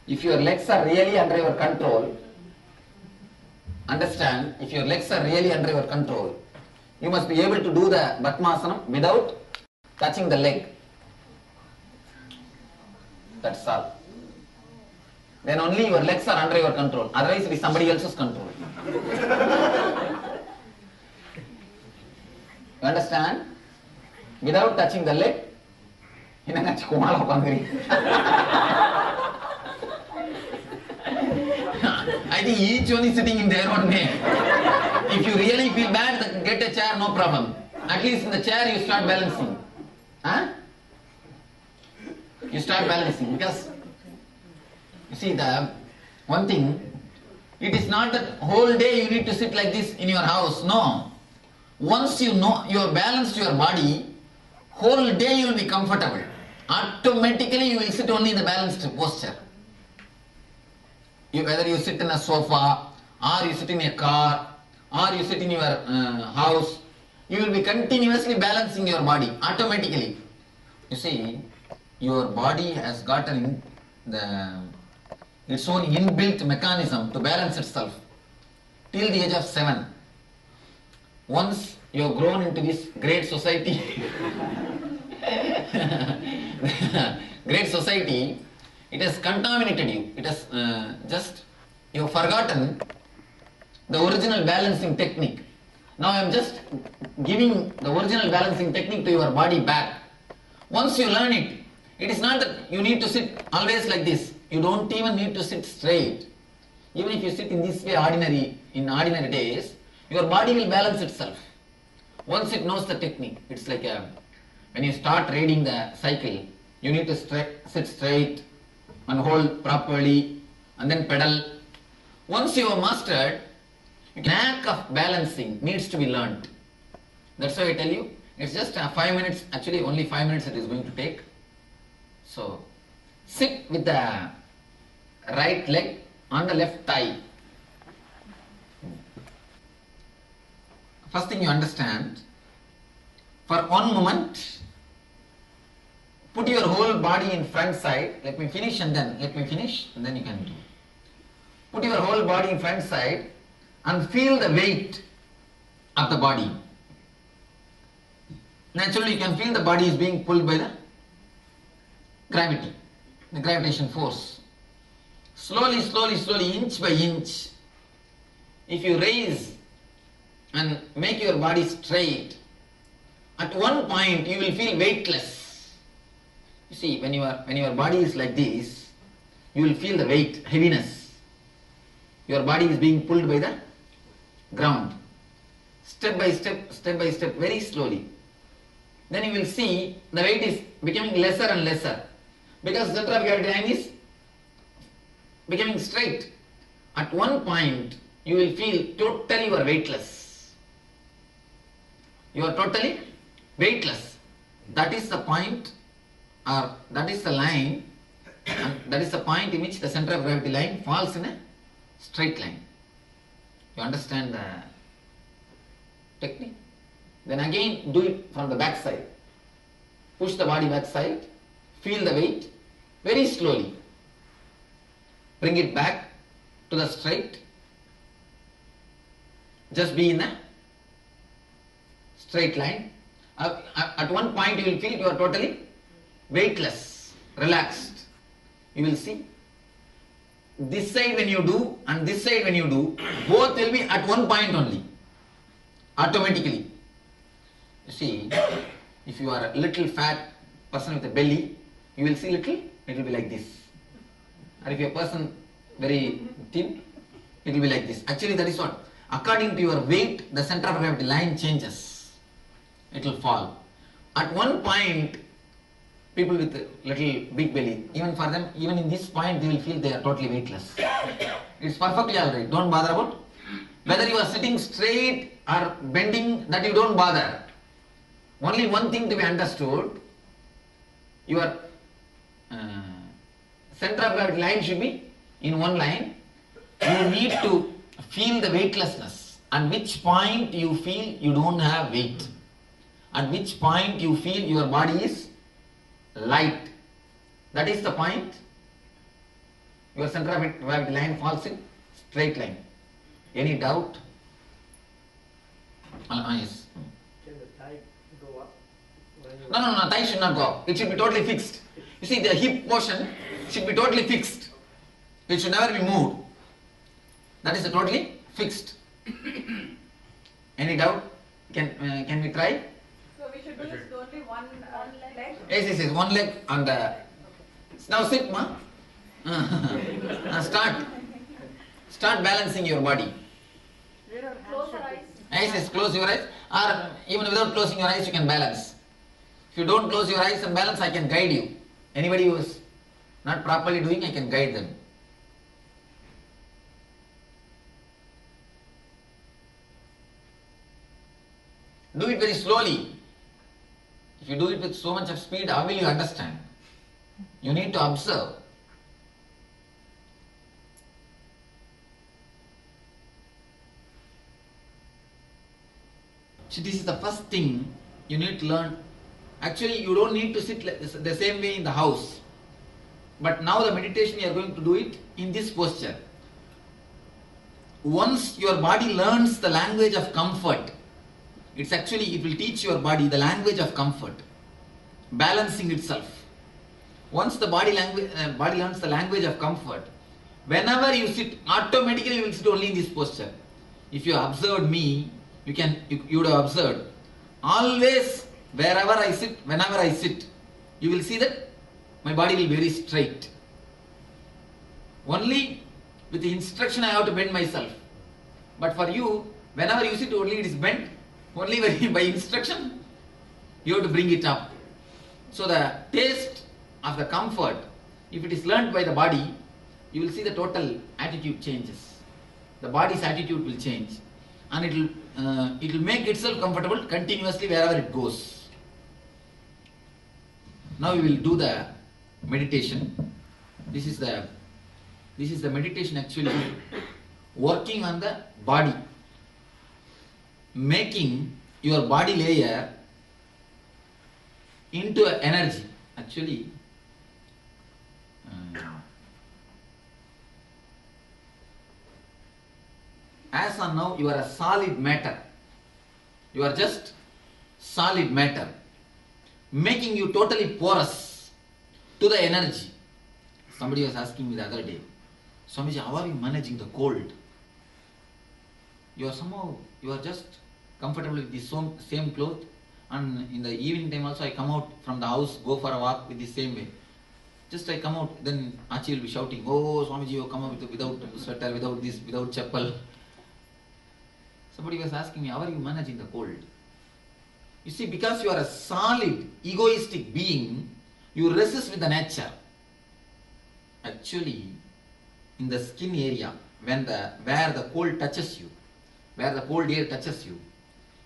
If your legs are really under your control, understand, if your legs are really under your control, you must be able to do the Padmasanam without touching the leg. That's all. Then only your legs are under your control. Otherwise it is somebody else's control. You understand? Without touching the leg, I think each one is sitting in their own way. If you really feel bad, get a chair, no problem. At least in the chair you start balancing. Huh? You start balancing because you see the one thing, it is not that whole day you need to sit like this in your house. No. Once you know you have balanced your body, whole day you will be comfortable. Automatically you will sit only in the balanced posture. Whether you sit in a sofa, or you sit in a car, or you sit in your house, you will be continuously balancing your body automatically. You see, your body has gotten its own inbuilt mechanism to balance itself till the age of 7. Once you have grown into this great society, it has contaminated you. It has you have forgotten the original balancing technique. Now I am just giving the original balancing technique to your body back. Once you learn it, it is not that you need to sit always like this. You don't even need to sit straight. Even if you sit in this way in ordinary days, your body will balance itself. Once it knows the technique, it's like when you start riding the cycle, you need to sit straight and hold properly and then pedal. Once you have mastered, the knack of balancing needs to be learned. That's why I tell you, it's just 5 minutes, actually only 5 minutes it is going to take. So, sit with the right leg on the left thigh. First thing you understand, for one moment, put your whole body in front side. Let me finish and then you can do. Put your whole body in front side and feel the weight of the body. Naturally, you can feel the body is being pulled by the gravity, the gravitation force. Slowly, slowly, slowly, inch by inch, if you raise and make your body straight, at one point you will feel weightless. You see, when your body is like this, you will feel the weight, heaviness. Your body is being pulled by the ground. Step by step, very slowly. Then you will see the weight is becoming lesser and lesser because the center of gravity line is becoming straight. At one point, you will feel totally you are weightless. You are totally weightless. That is the point, or that is the line, and that is the point in which the center of gravity line falls in a straight line. You understand the technique? Then again do it from the back side. Push the body back side, feel the weight, very slowly. Bring it back to the straight. Just be in a straight line. At one point you will feel you are totally weightless, relaxed. You will see this side when you do and this side when you do, both will be at one point only, automatically. You see, if you are a little fat person with a belly, you will see little, it will be like this. Or if you are a person very thin, it will be like this. Actually that is what, according to your weight, the center of gravity line changes. It will fall. At one point, people with a little big belly, even for them, even in this point, they will feel they are totally weightless. It's perfectly alright. Don't bother about whether you are sitting straight or bending, that you don't bother. Only one thing to be understood, your center of gravity line should be in one line. You need to feel the weightlessness. At which point you feel you don't have weight. At which point you feel your body is light. That is the point. Your center of gravity line falls in straight line. Any doubt? Yes. Can the thigh go up? No, thigh should not go up. It should be totally fixed. You see, the hip portion should be totally fixed. It should never be moved. That is totally fixed. Any doubt? Can we try? So we should use only one leg? Yes, one leg on the... Now sit, ma. Start balancing your body. Close our eyes. Yes, close your eyes. Or even without closing your eyes, you can balance. If you don't close your eyes and balance, I can guide you. Anybody who is not properly doing, I can guide them. Do it very slowly. If you do it with so much of speed, how will you understand? You need to observe. So this is the first thing you need to learn. Actually, you don't need to sit the same way in the house. But now the meditation you are going to do it in this posture. Once your body learns the language of comfort, it will teach your body the language of comfort, balancing itself. Once the body learns the language of comfort, whenever you sit, automatically you will sit only in this posture. If you observed me, you would have observed. Always, wherever I sit, whenever I sit, you will see that my body will be very straight. Only with the instruction I have to bend myself. But for you, whenever you sit, only it is bent. Only by instruction, you have to bring it up. So the taste of the comfort, if it is learnt by the body, you will see the total attitude changes. The body's attitude will change, and it will make itself comfortable continuously wherever it goes. Now we will do the meditation. This is the meditation actually working on the body, making your body layer into energy. Actually, as on now, you are a solid matter. You are just solid matter, making you totally porous to the energy. Somebody was asking me the other day, Swamiji, how are you managing the cold? You are just comfortable with the same cloth, and in the evening time also I come out from the house, go for a walk with the same way. Just I come out, then Achi will be shouting, oh Swamiji, you come out without sweater, without this, without chappal. Somebody was asking me, how are you managing the cold? You see, because you are a solid, egoistic being, you resist with the nature. Actually, in the skin area, where the cold touches you, where the cold air touches you,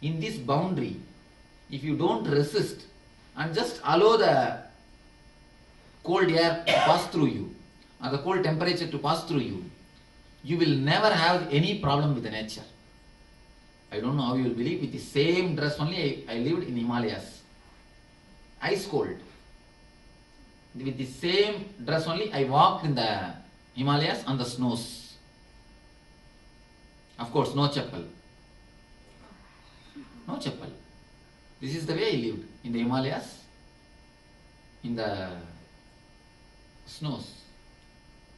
in this boundary, if you don't resist and just allow the cold air to pass through you, or the cold temperature to pass through you, you will never have any problem with the nature. I don't know how you will believe, with the same dress only I lived in Himalayas. Ice cold. With the same dress only I walked in the Himalayas on the snows. Of course, no chappal. No chappal. This is the way I lived in the Himalayas, in the snows.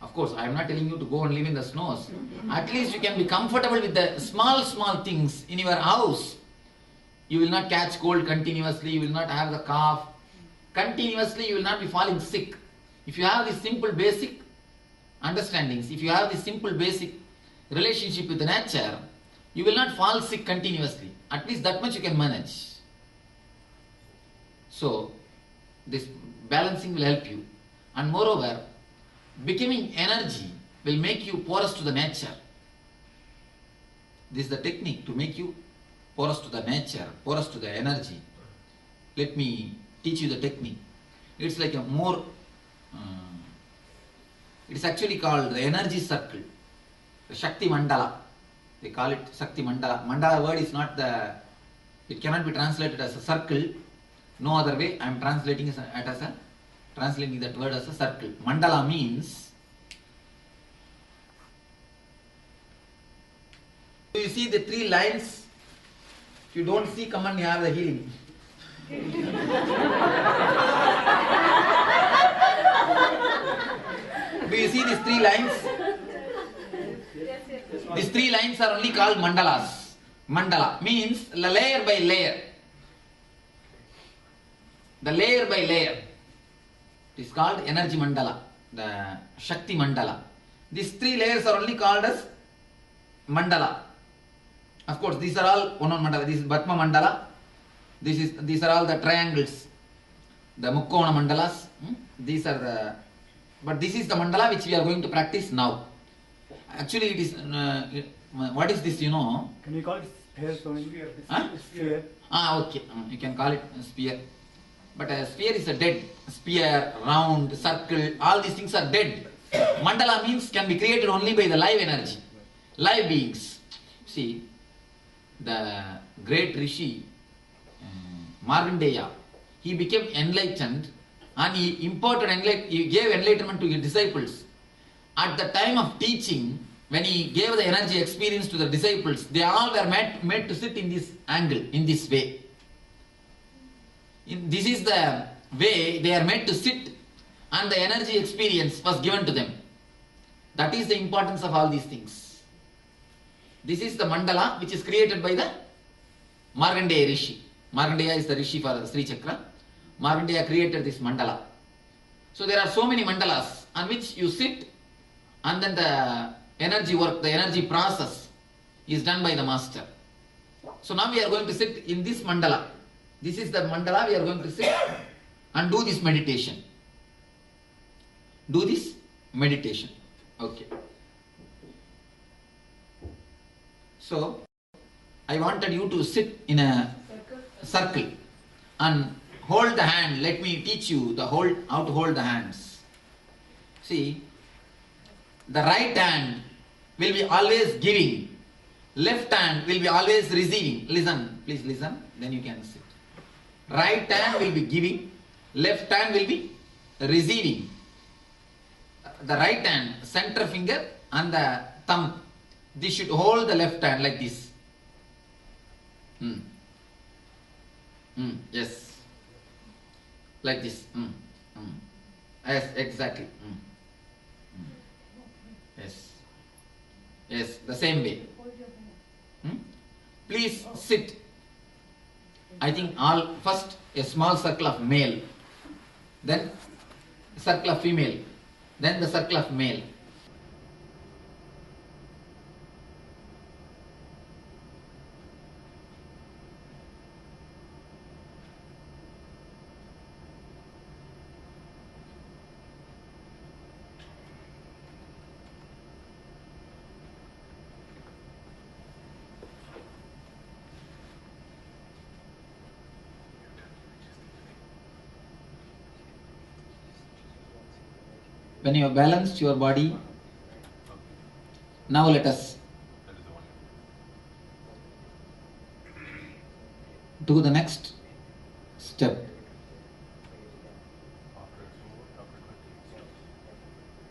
Of course, I am not telling you to go and live in the snows. At least you can be comfortable with the small things in your house. You will not catch cold continuously, you will not have the cough. Continuously, you will not be falling sick. If you have these simple basic understandings, if you have this simple basic relationship with the nature, you will not fall sick continuously. At least that much you can manage. So, this balancing will help you. And moreover, becoming energy will make you porous to the nature. This is the technique to make you porous to the nature, porous to the energy. Let me teach you the technique. It's like a more, it's actually called the energy circle, the Shakti Mandala. They call it Shakti Mandala. Mandala word is not it cannot be translated as a circle. No other way. I am translating translating that word as a circle. Mandala means, do you see the 3 lines? If you don't see, come and have the healing. Do you see these 3 lines? These 3 lines are only called mandalas. Mandala means layer by layer. The layer by layer. It is called energy mandala, the Shakti mandala. These 3 layers are only called as mandala. Of course, these are all one mandala. This is Bhatma mandala. These are all the triangles, the Mukkona mandalas. But this is the mandala which we are going to practice now. Actually, it is. What is this? You know? Can you call it sphere? Sphere. Okay. You can call it a sphere. But a sphere is a dead. Sphere, round, circle, all these things are dead. Mandala means can be created only by the live energy, live beings. See, the great Rishi, Markandeya, he became enlightened and he gave enlightenment to his disciples. At the time of teaching, when he gave the energy experience to the disciples, they all were made to sit in this angle, in this way. This is the way they are made to sit, and the energy experience was given to them. That is the importance of all these things. This is the mandala which is created by the Markandeya Rishi. Markandeya is the Rishi for the Sri Chakra. Markandeya created this mandala. So there are so many mandalas on which you sit, and then the energy work, the energy process is done by the master. So now we are going to sit in this mandala. This is the mandala we are going to sit and do this meditation. Do this meditation. Okay. So, I wanted you to sit in a circle and hold the hand. Let me teach you how to hold the hands. See, the right hand will be always giving. Left hand will be always receiving. Listen, please listen, then you can sit. Right hand will be giving, left hand will be receiving. The right hand, center finger and the thumb, this should hold the left hand like this. Yes. Like this. Yes, exactly. Yes. Yes, the same way. Please sit. I think first a small circle of male, then circle of female, then the circle of male. When you have balanced your body, now let us do the next step.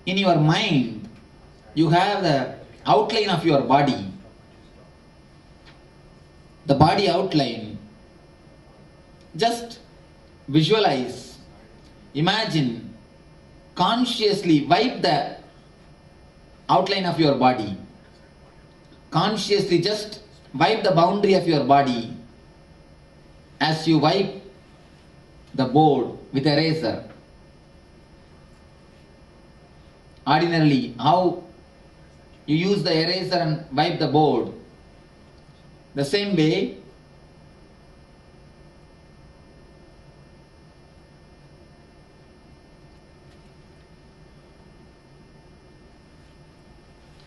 In your mind, you have the outline of your body. The body outline Just visualize, imagine, consciously wipe the outline of your body. Consciously just wipe the boundary of your body as you wipe the board with a razor. Ordinarily, how you use the eraser and wipe the board, the same way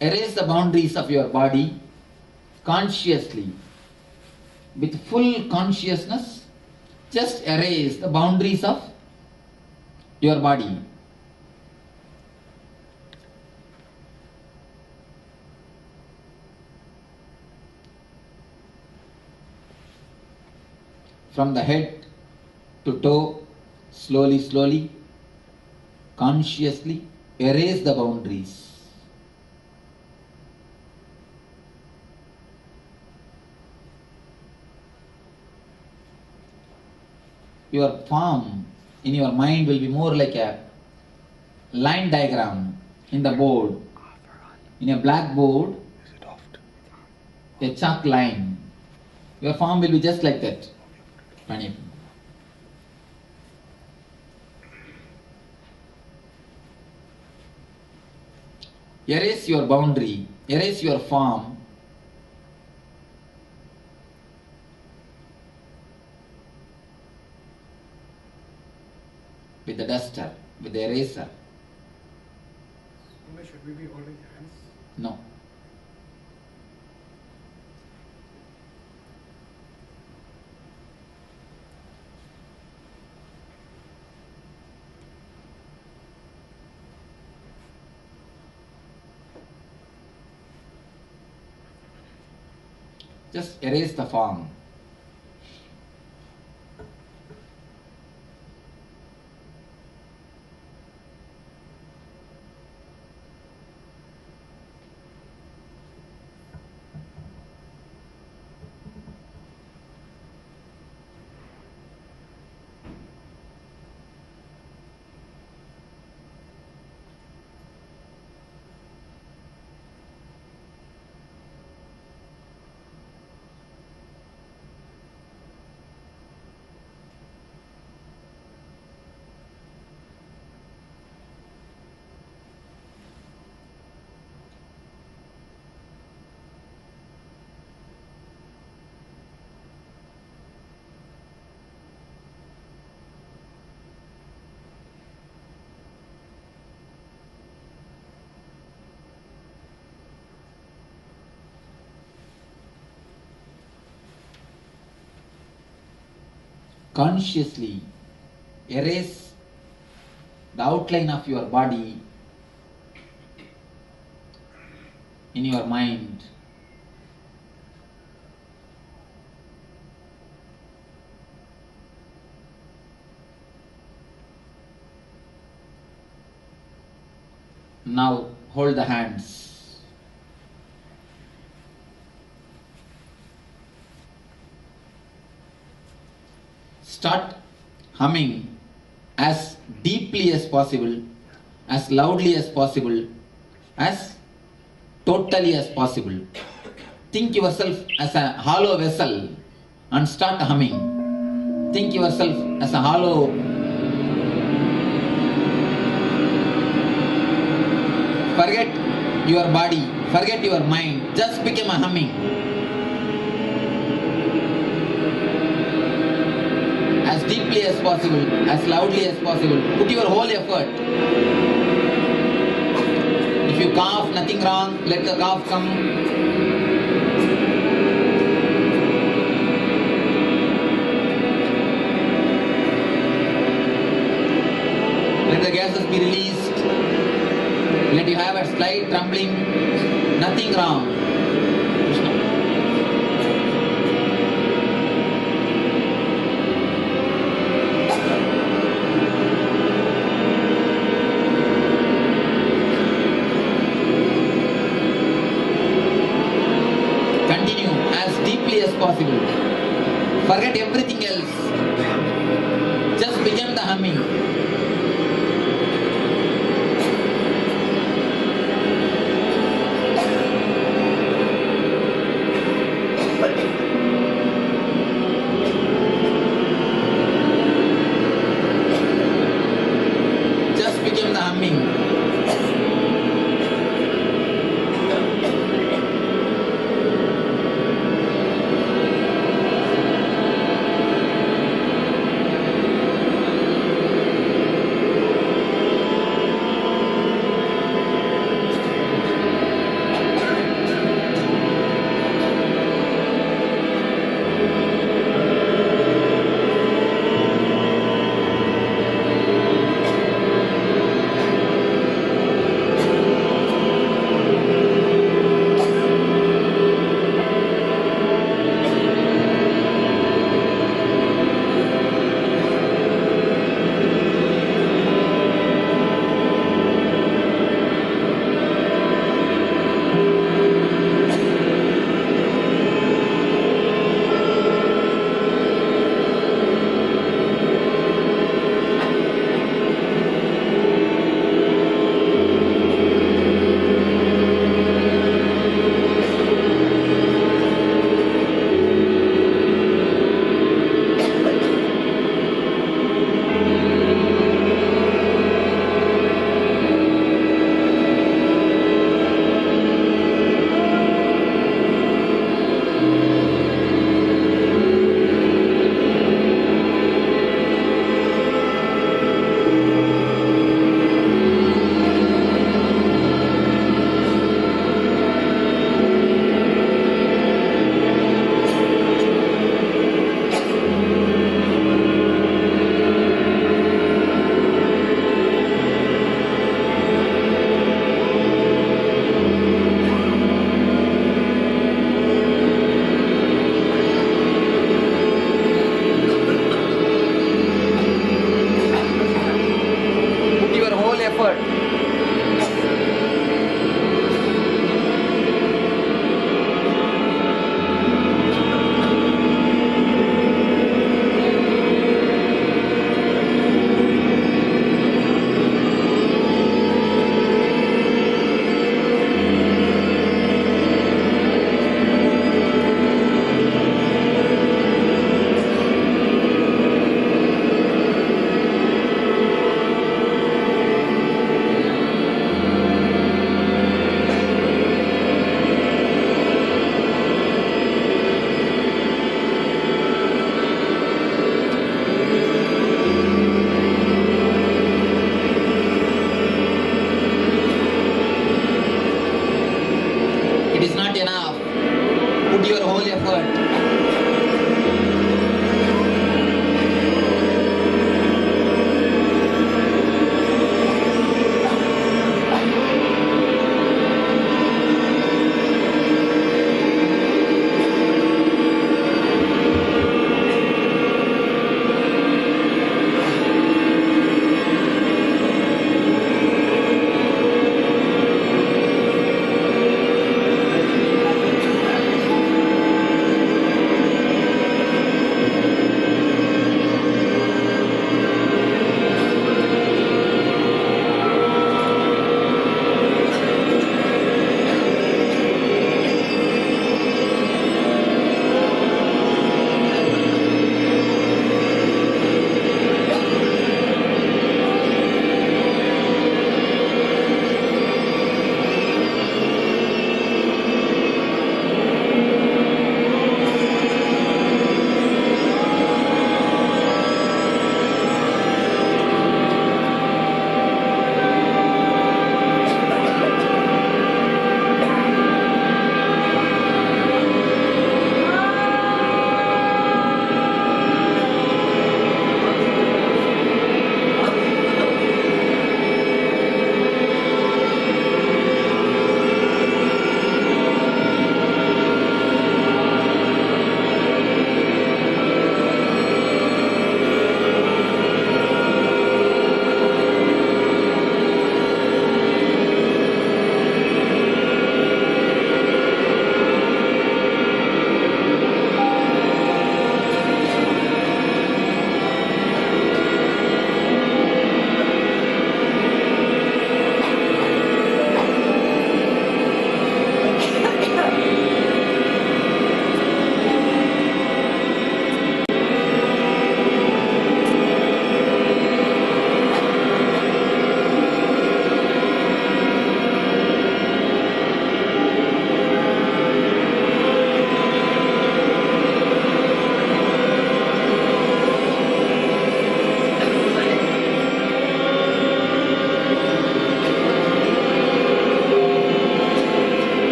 erase the boundaries of your body consciously. With full consciousness, just erase the boundaries of your body. From the head to toe, slowly, slowly, consciously erase the boundaries. Your form in your mind will be more like a line diagram in the board. In a blackboard, a chalk line. Your form will be just like that. Erase your boundary, erase your form. With the duster, with the eraser. Should we be holding hands? No. Just erase the form. Consciously erase the outline of your body in your mind. Now hold the hands. Start humming as deeply as possible, as loudly as possible, as totally as possible. Think yourself as a hollow vessel and start humming. Think yourself as a hollow forget your body, forget your mind, just become a humming. As deeply as possible, as loudly as possible. Put your whole effort. If you cough, nothing wrong, let the cough come. Let the gases be released. Let you have a slight trembling, nothing wrong. Continue as deeply as possible. Forget everything else. just became the humming. Just became the humming.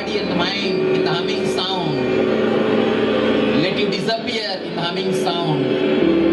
body and mind in the humming sound. Let you disappear in the humming sound.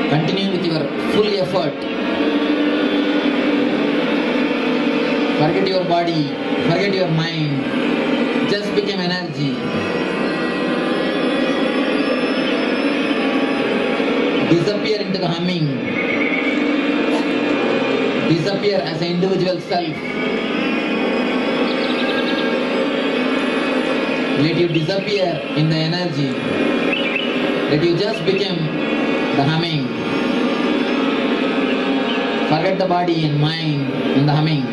Continue with your full effort. Forget your body, forget your mind. Just become energy. Disappear into the humming. Disappear as an individual self. Let you disappear in the energy. Let you just become the humming. Forget the body and mind in the humming.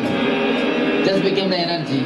Just become the energy.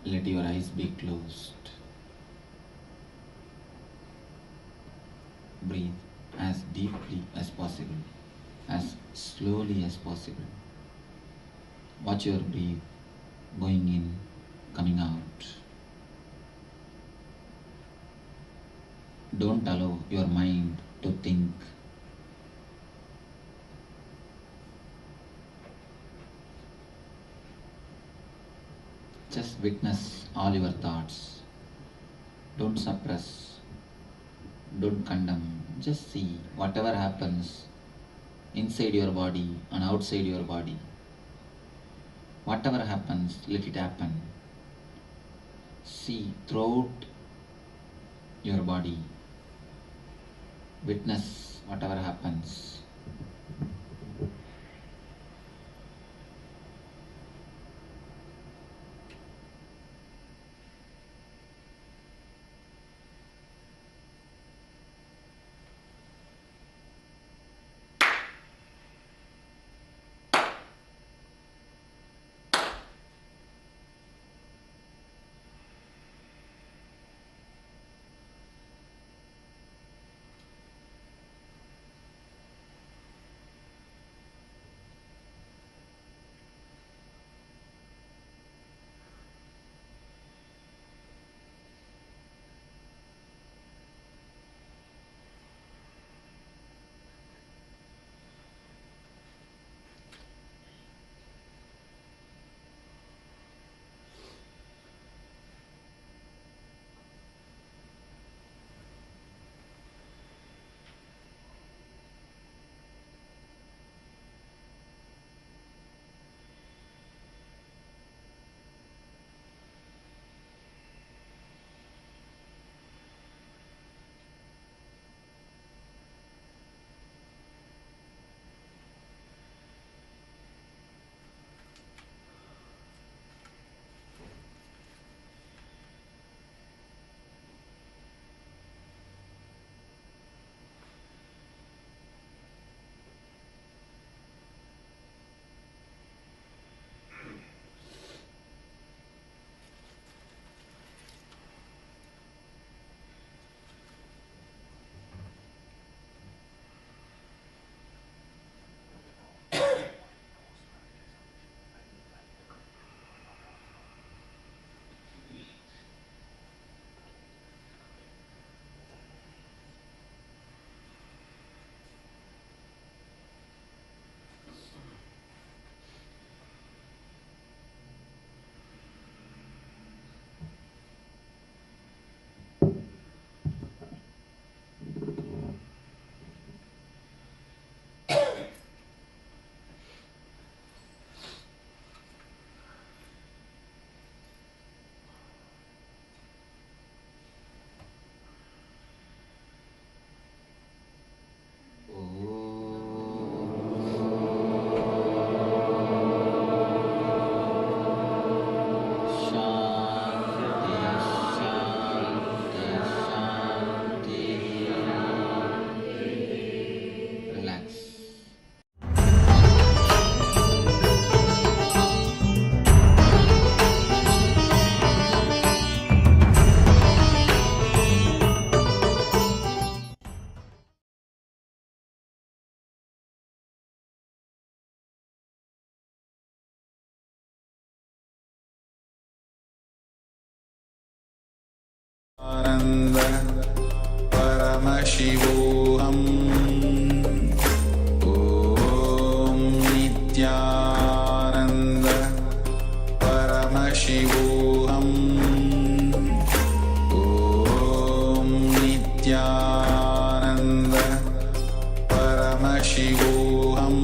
Let your eyes be closed. Breathe as deeply as possible, as slowly as possible. Watch your breath going in, coming out. Don't allow your mind to think. Just witness all your thoughts. Don't suppress. Don't condemn. Just see whatever happens inside your body and outside your body. Whatever happens, let it happen. See throughout your body. Witness whatever happens. Paramashivoham Om Nityananda Paramashivoham Om Nityananda Paramashivoham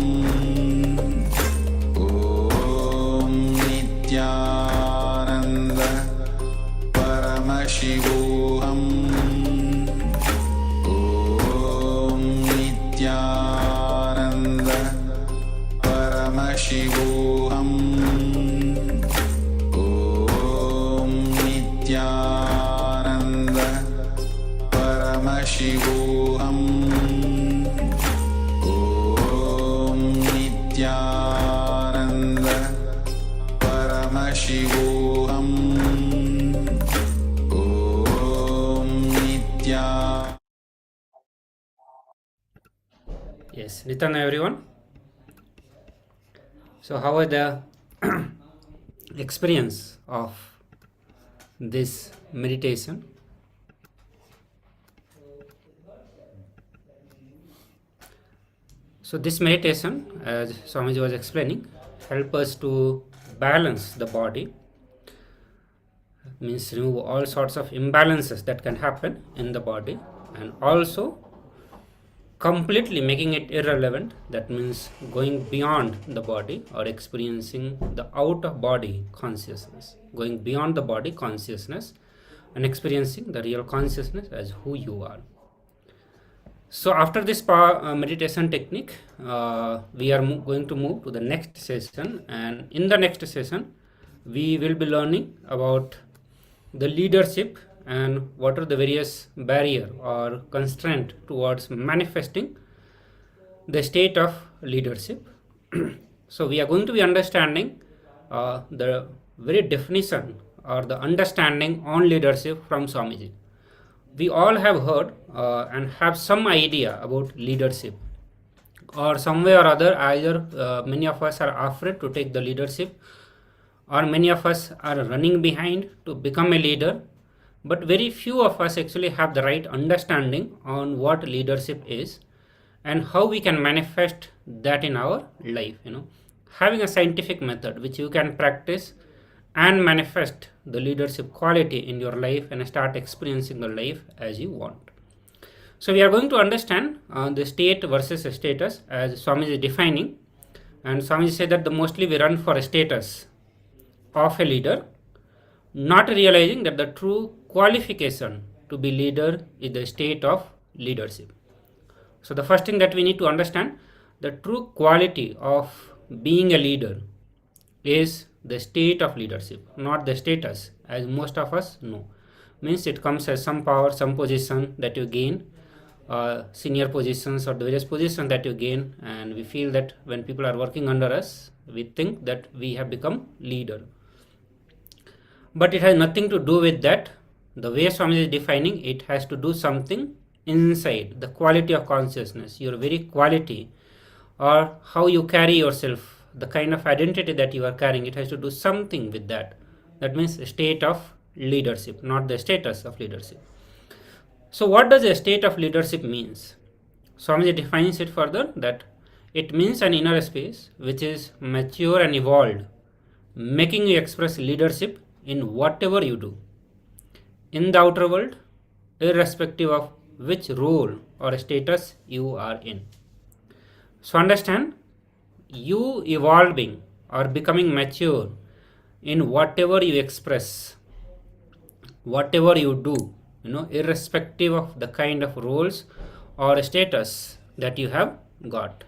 Om Nityananda Paramashivoham Om Nityananda Paramashivoham Om Nityananda Paramashivoham Om Nityananda Paramashivoham Om Nityananda. Yes, Nityananda everyone. So how was the experience of this meditation? So this meditation, as Swamiji was explaining, help us to balance the body, means remove all sorts of imbalances that can happen in the body, and also completely making it irrelevant. That means going beyond the body or experiencing the out of body consciousness, going beyond the body consciousness and experiencing the real consciousness as who you are. So after this meditation technique, we are going to move to the next session, and in the next session we will be learning about the leadership and what are the various barrier or constraint towards manifesting the state of leadership. So we are going to be understanding the very definition or the understanding on leadership from Swamiji. We all have heard and have some idea about leadership, or some way or other either many of us are afraid to take the leadership, or many of us are running behind to become a leader, but very few of us actually have the right understanding on what leadership is and how we can manifest that in our life. Having a scientific method which you can practice and manifest the leadership quality in your life and start experiencing the life as you want. So we are going to understand the state versus status as Swamiji is defining, and Swamiji said that mostly we run for a status of a leader, not realizing that the true qualification to be leader is the state of leadership. So the first thing that we need to understand, the true quality of being a leader is the state of leadership, not the status, as most of us know. Means it comes as some power, some position that you gain, senior positions or the various positions that you gain, and we feel that when people are working under us, we think that we have become leader. But it has nothing to do with that. The way Swamiji is defining, it has to do something inside, the quality of consciousness, your very quality, or how you carry yourself, the kind of identity that you are carrying, it has to do something with that. That means a state of leadership, not the status of leadership. So what does a state of leadership means? Swamiji defines it further that it means an inner space which is mature and evolved, making you express leadership in whatever you do in the outer world, irrespective of which role or status you are in. So understand, you evolving or becoming mature in whatever you express, whatever you do, irrespective of the kind of roles or status that you have got.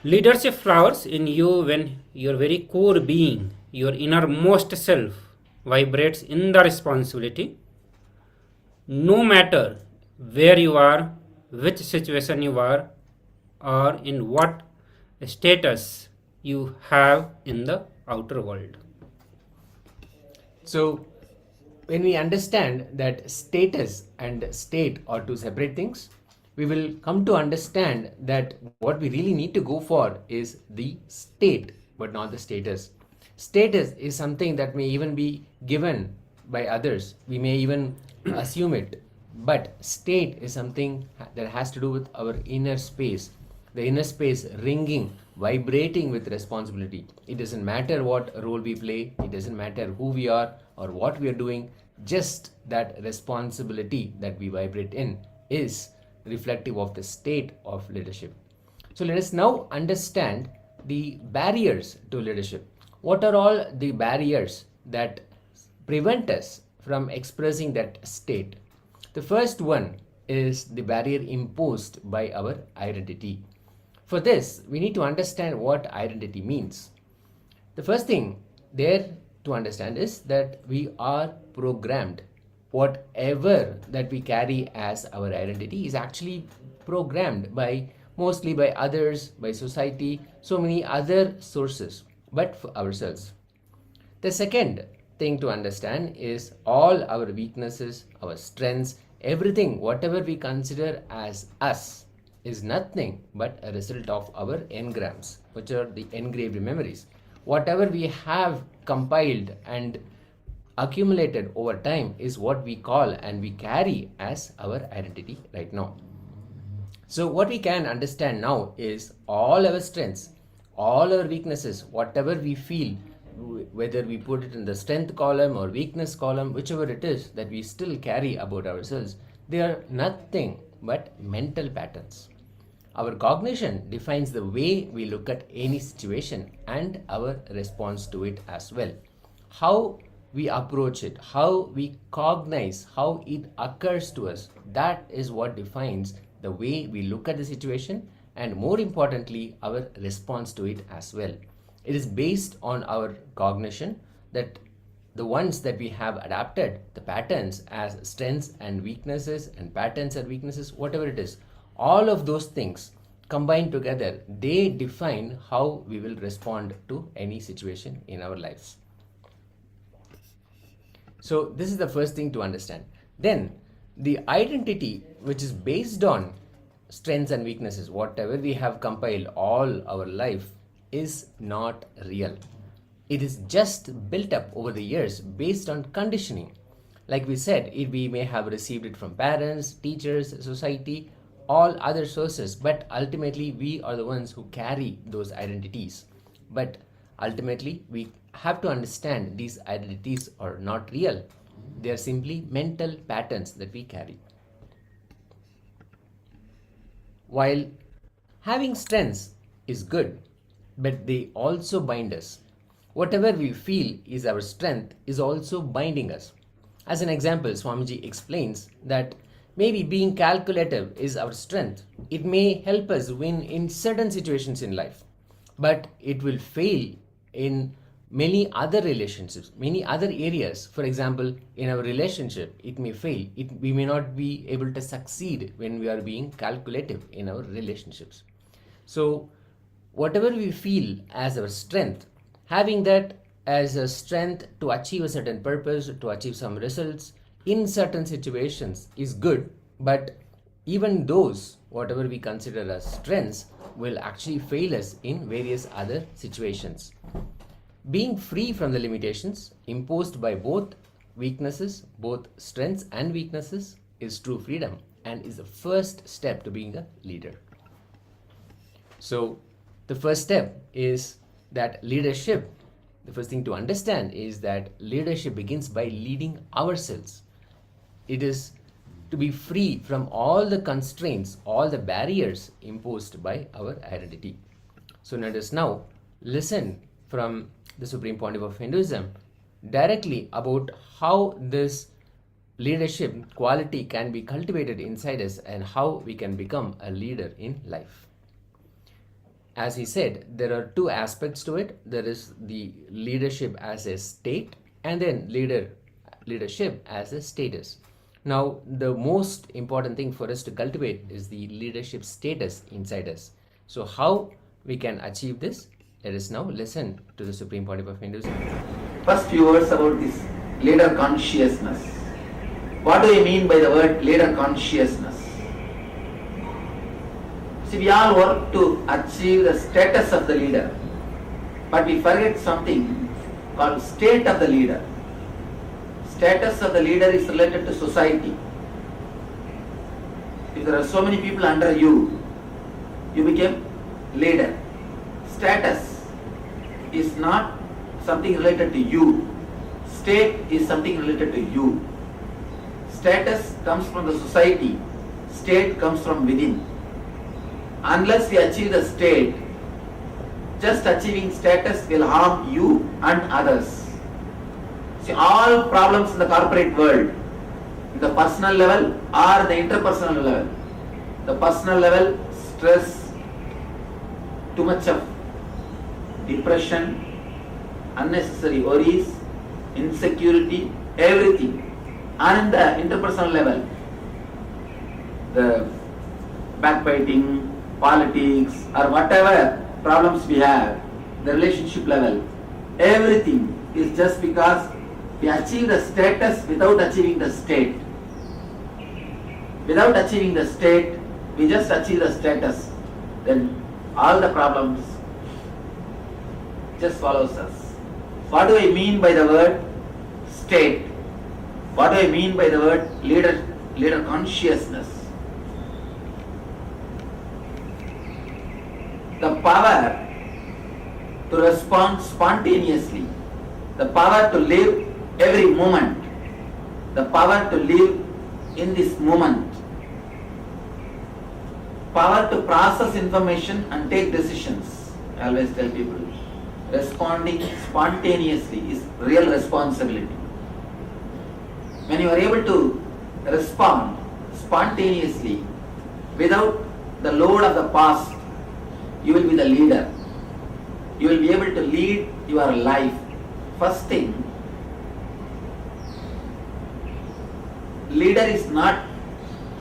Leadership flowers in you when your very core being, your innermost self, vibrates in the responsibility, no matter where you are, which situation you are, or in what status you have in the outer world. So when we understand that status and state are two separate things, we will come to understand that what we really need to go for is the state, but not the status. Status is something that may even be given by others. We may even assume it. But state is something that has to do with our inner space. The inner space ringing, vibrating with responsibility. It doesn't matter what role we play, it doesn't matter who we are or what we are doing, just that responsibility that we vibrate in is reflective of the state of leadership. So let us now understand the barriers to leadership. What are all the barriers that prevent us from expressing that state? The first one is the barrier imposed by our identity. For this, we need to understand what identity means. The first thing there to understand is that we are programmed. Whatever that we carry as our identity is actually programmed by mostly by others, by society, so many other sources, but for ourselves. The second thing to understand is all our weaknesses, our strengths, everything, whatever we consider as us, is nothing but a result of our engrams, which are the engraved memories. Whatever we have compiled and accumulated over time is what we call and we carry as our identity right now. So what we can understand now is all our strengths, all our weaknesses, whatever we feel, whether we put it in the strength column or weakness column, whichever it is that we still carry about ourselves, they are nothing but mental patterns. Our cognition defines the way we look at any situation and our response to it as well. How we approach it, how we cognize, how it occurs to us, that is what defines the way we look at the situation and, more importantly, our response to it as well. It is based on our cognition that the ones that we have adapted, the patterns as strengths and weaknesses and patterns and weaknesses, whatever it is, all of those things combined together, they define how we will respond to any situation in our lives. So this is the first thing to understand. Then the identity, which is based on strengths and weaknesses, whatever we have compiled all our life, is not real. It is just built up over the years based on conditioning. Like we said, we may have received it from parents, teachers, society, all other sources, but ultimately we are the ones who carry those identities. But ultimately we have to understand these identities are not real. They are simply mental patterns that we carry. While having strengths is good, but they also bind us. Whatever we feel is our strength is also binding us. As an example, Swamiji explains that maybe being calculative is our strength. It may help us win in certain situations in life, but it will fail in many other relationships, many other areas. For example, in our relationship, it may fail. We may not be able to succeed when we are being calculative in our relationships. So whatever we feel as our strength, having that as a strength to achieve a certain purpose, to achieve some results in certain situations is good, but even those, whatever we consider as strengths, will actually fail us in various other situations. Being free from the limitations imposed by both weaknesses, both strengths and weaknesses, is true freedom and is the first step to being a leader. So the first step is that leadership, the first thing to understand is that leadership begins by leading ourselves. It is to be free from all the constraints, all the barriers imposed by our identity. So let us now listen from the Supreme Pontiff of Hinduism directly about how this leadership quality can be cultivated inside us and how we can become a leader in life. As he said, there are two aspects to it. There is the leadership as a state and then leadership as a status. Now, the most important thing for us to cultivate is the leadership status inside us. So how we can achieve this? Let us now listen to the Supreme Pontiff of Hinduism. First few words about this leader consciousness. What do you mean by the word leader consciousness? See, we all work to achieve the status of the leader, but we forget something called state of the leader. status of the leader is related to society. If there are so many people under you, you became leader. Status is not something related to you. State is something related to you. Status comes from the society. State comes from within. Unless we achieve the state, just achieving status will harm you and others. See, all problems in the corporate world, in the personal level or the interpersonal level. The personal level, stress, too much of depression, unnecessary worries, insecurity, everything. And in the interpersonal level, the backbiting, politics, or whatever problems we have, the relationship level, everything is just because we achieve the status without achieving the state. Without achieving the state, we just achieve the status. Then all the problems just follows us. What do I mean by the word state? What do I mean by the word leader consciousness? The power to respond spontaneously, the power to live every moment, the power to live in this moment, power to process information and take decisions. I always tell people, responding spontaneously is real responsibility. When you are able to respond spontaneously without the load of the past, you will be the leader. You will be able to lead your life. First thing, leader is not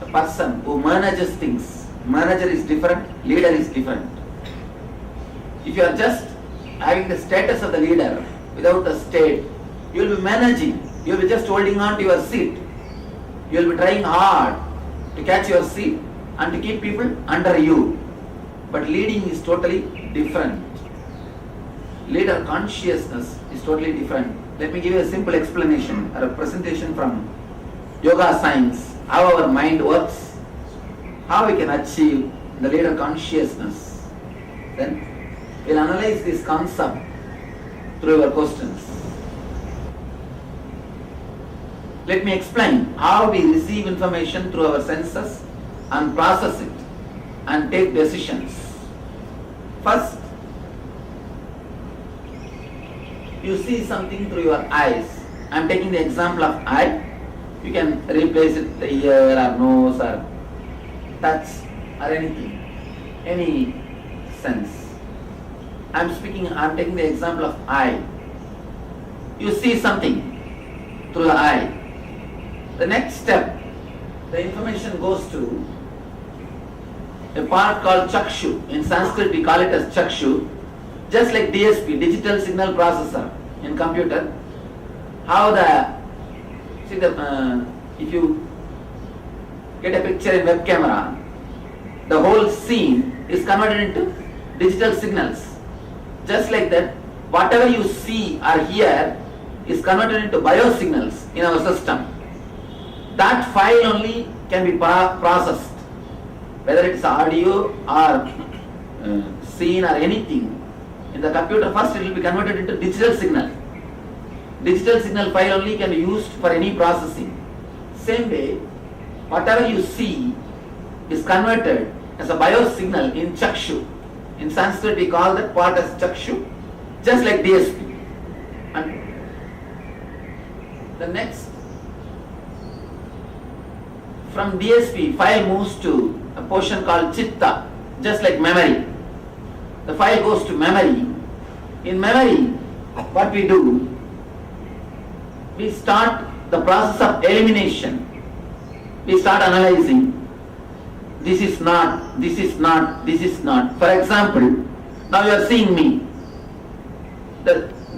a person who manages things. Manager is different, leader is different. If you are just having the status of the leader without the state, you will be managing. You will be just holding on to your seat. You will be trying hard to catch your seat and to keep people under you. But leading is totally different. Leader consciousness is totally different. Let me give you a simple explanation or a presentation from yoga science, how our mind works, how we can achieve the leader consciousness. Then we'll analyze this concept through your questions. Let me explain how we receive information through our senses and process it and take decisions. First, you see something through your eyes. I am taking the example of eye. You can replace it the ear or nose or touch or anything, any sense. I am taking the example of eye. You see something through the eye. The next step, the information goes to a part called chakshu. In Sanskrit we call it as chakshu. Just like DSP, digital signal processor in computer. How if you get a picture in web camera, the whole scene is converted into digital signals. Just like that, whatever you see or hear is converted into biosignals in our system. That file only can be processed, whether it's audio or scene or anything. In the computer, first it will be converted into digital signal. Digital signal file only can be used for any processing. Same way, whatever you see is converted as a biosignal in chakshu. In Sanskrit we call that part as chakshu, just like DSP. And the next, from DSP, file moves to a portion called chitta, just like memory. The file goes to memory. In memory, what we do, we start the process of elimination. We start analyzing. This is not, this is not, this is not. For example, now you are seeing me.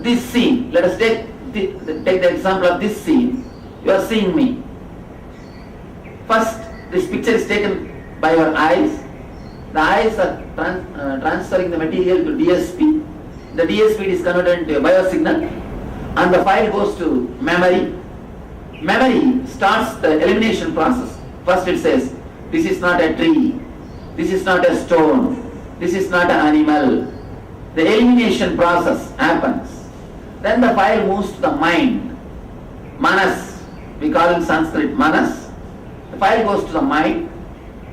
This scene, let us take the example of this scene. You are seeing me. First, this picture is taken by your eyes. The eyes are transferring the material to DSP. The DSP is converted into a biosignal and the file goes to memory. memory starts the elimination process. First it says, this is not a tree, this is not a stone, this is not an animal. The elimination process happens. Then the file moves to the mind. Manas, we call in Sanskrit Manas. The file goes to the mind.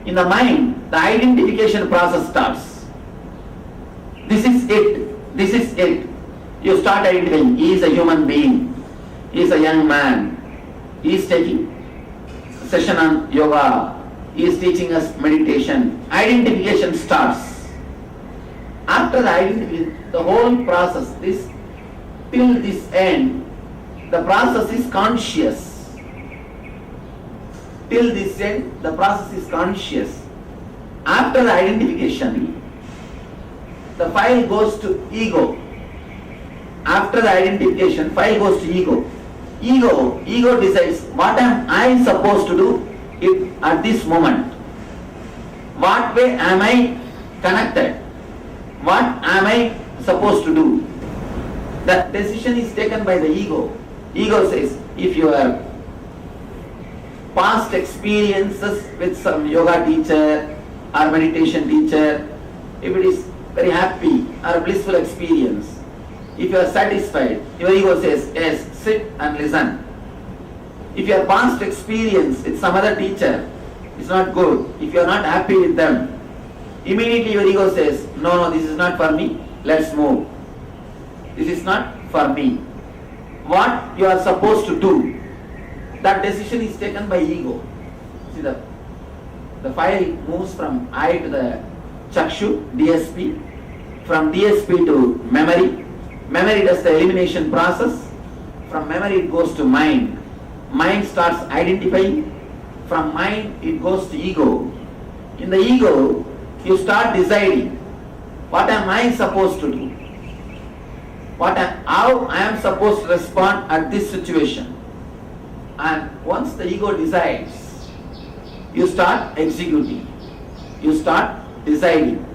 In the mind, the identification process starts. This is it. This is it. You start identifying. He is a human being. He is a young man. He is taking a session on yoga. He is teaching us meditation. Identification starts. After the identification, the whole process, till this end, the process is conscious. Till this end, the process is conscious. After the identification, the file goes to ego. After the identification, file goes to ego. Ego decides what am I supposed to do at this moment. What way am I connected? What am I supposed to do? The decision is taken by the ego. Ego says, if your past experiences with some yoga teacher or meditation teacher, if it is very happy or blissful experience, if you are satisfied, your ego says, yes, sit and listen. If your past experience with some other teacher is not good, if you are not happy with them, immediately your ego says, no, this is not for me, let's move. This is not for me. What you are supposed to do, that decision is taken by ego. See, the file moves from I to the Chakshu, DSP, from DSP to memory. Memory does the elimination process. From memory it goes to mind. Mind starts identifying. From mind it goes to ego. In the ego, you start deciding, what am I supposed to do? How I am supposed to respond at this situation. And once the ego decides, you start executing. You start deciding.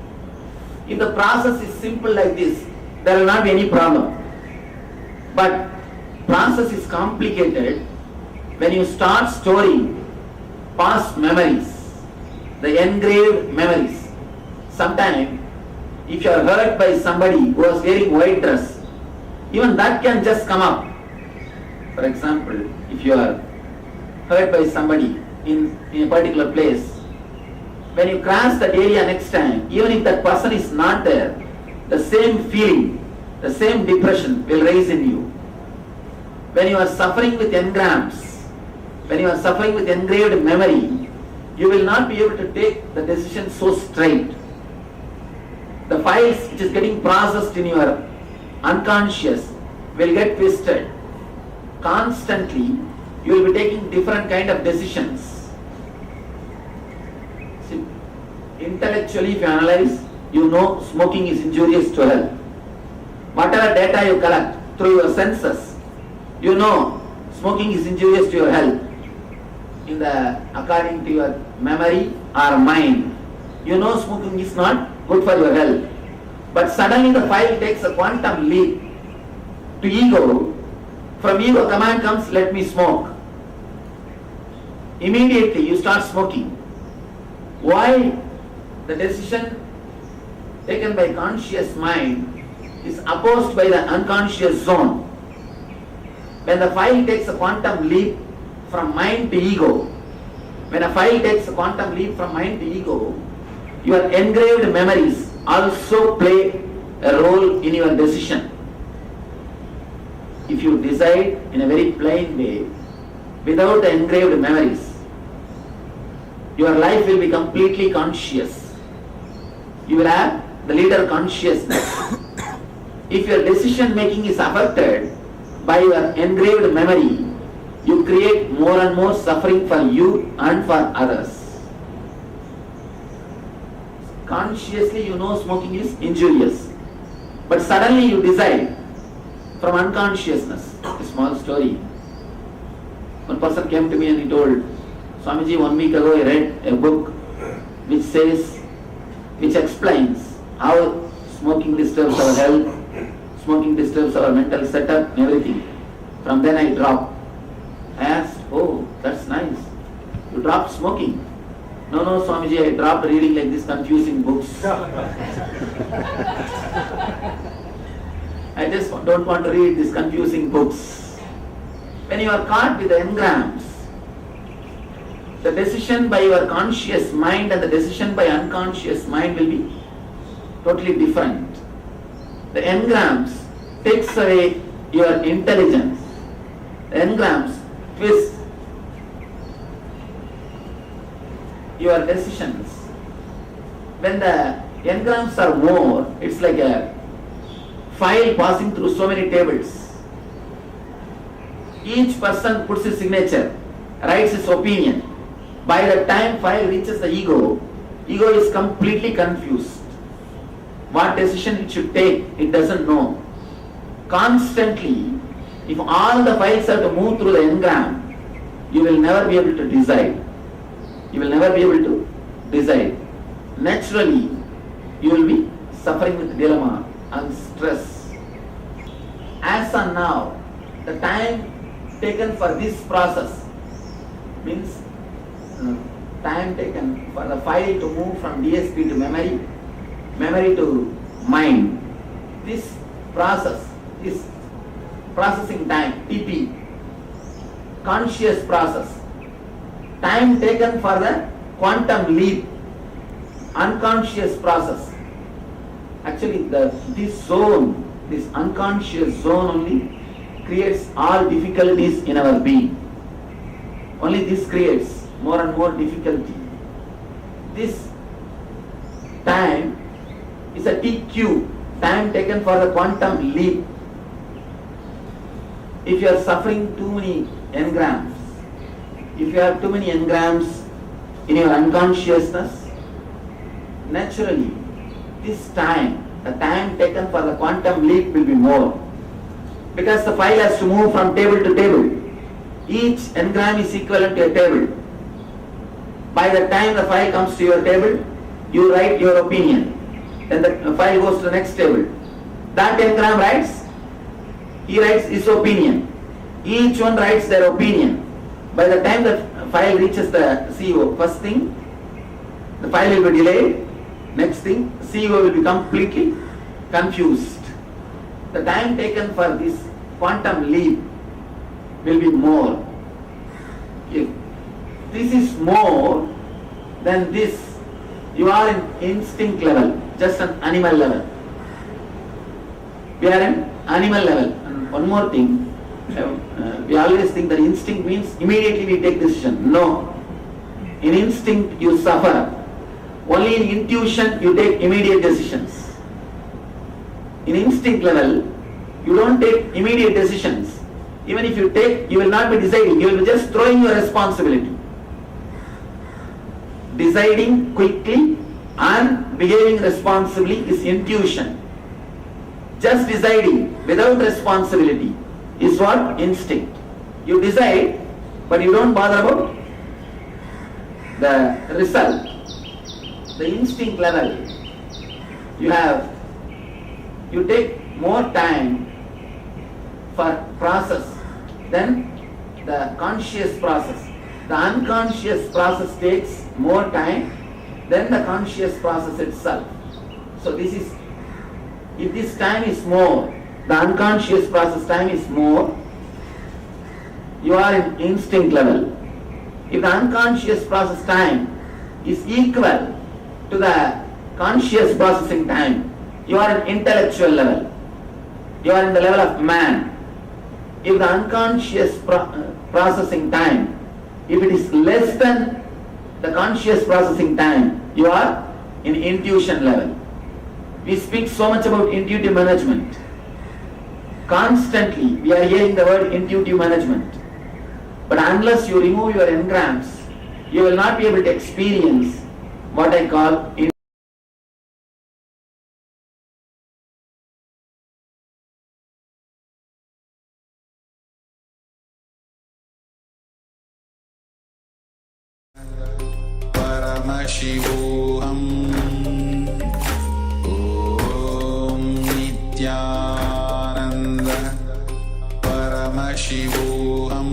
If the process is simple like this, there will not be any problem. But process is complicated when you start storing past memories, the engraved memories. Sometimes, if you are hurt by somebody who was wearing white dress, even that can just come up. For example, if you are hurt by somebody in a particular place, when you cross that area next time, even if that person is not there, the same feeling, the same depression will rise in you. When you are suffering with engrams, when you are suffering with engraved memory, you will not be able to take the decision so straight. The files which is getting processed in your unconscious will get twisted. Constantly, you will be taking different kind of decisions. See, intellectually, if you analyze, you know smoking is injurious to health. Whatever data you collect through your senses, you know smoking is injurious to your health. According to your memory or mind, you know smoking is not good for your health. But suddenly the file takes a quantum leap to ego. From ego, command comes, let me smoke. Immediately you start smoking. Why? The decision taken by conscious mind is opposed by the unconscious zone. When the file takes a quantum leap from mind to ego, when a file takes a quantum leap from mind to ego, your engraved memories also play a role in your decision. If you decide in a very plain way, without the engraved memories, your life will be completely conscious. You will have the leader consciousness. If your decision making is affected by your engraved memory, you create more and more suffering for you and for others. Consciously you know smoking is injurious, but suddenly you decide from unconsciousness. A small story. One person came to me and he told, Swamiji, 1 week ago I read a book which explains how smoking disturbs our health, smoking disturbs our mental setup and everything. From then I dropped. I asked, Oh, that's nice. You dropped smoking. No, Swamiji, I dropped reading like these confusing books. I just don't want to read these confusing books. When you are caught with the engrams, the decision by your conscious mind and the decision by unconscious mind will be totally different. The engrams takes away your intelligence. The engrams twist your decisions. When the engrams are more, it's like a file passing through so many tables. Each person puts his signature, writes his opinion. By the time file reaches the ego is completely confused. What decision it should take, it doesn't know. Constantly, if all the files have to move through the engram, you will never be able to decide. You will never be able to decide. Naturally, you will be suffering with dilemma and stress. As on now, the time taken for this process means time taken for the file to move from DSP to memory, memory to mind. This process is processing time, TP, conscious process. Time taken for the quantum leap, unconscious process. Actually, this zone, this unconscious zone only creates all difficulties in our being. Only this creates more and more difficulty. This time is a TQ, time taken for the quantum leap. If you are suffering too many engrams, if you have too many engrams in your unconsciousness, naturally this time, the time taken for the quantum leap will be more. Because the file has to move from table to table. Each engram is equivalent to a table. By the time the file comes to your table, you write your opinion. Then the file goes to the next table. That engram writes, he writes his opinion. Each one writes their opinion. By the time the file reaches the CEO, first thing, the file will be delayed. Next thing, CEO will be completely confused. The time taken for this quantum leap will be more. If this is more than this, you are in instinct level, just an animal level. We are in animal level. And one more thing, we always think that instinct means immediately we take decision. No. In instinct you suffer. Only in intuition you take immediate decisions. In instinct level, you don't take immediate decisions. Even if you take, you will not be deciding, you will be just throwing your responsibility. Deciding quickly and behaving responsibly is intuition. Just deciding without responsibility is what? Instinct. You decide, but you don't bother about the result. The instinct level, you take more time for process than the conscious process. The unconscious process takes more time than the conscious process itself. So this is, if this time is more, the unconscious process time is more, you are in instinct level. If the unconscious process time is equal to the conscious processing time, you are in intellectual level. You are in the level of man. If the unconscious processing time, if it is less than the conscious processing time, you are in intuition level. We speak so much about intuitive management. Constantly we are hearing the word intuitive management. But unless you remove your engrams, you will not be able to experience what I call Paramashivoham Om Nityananda Paramashivoham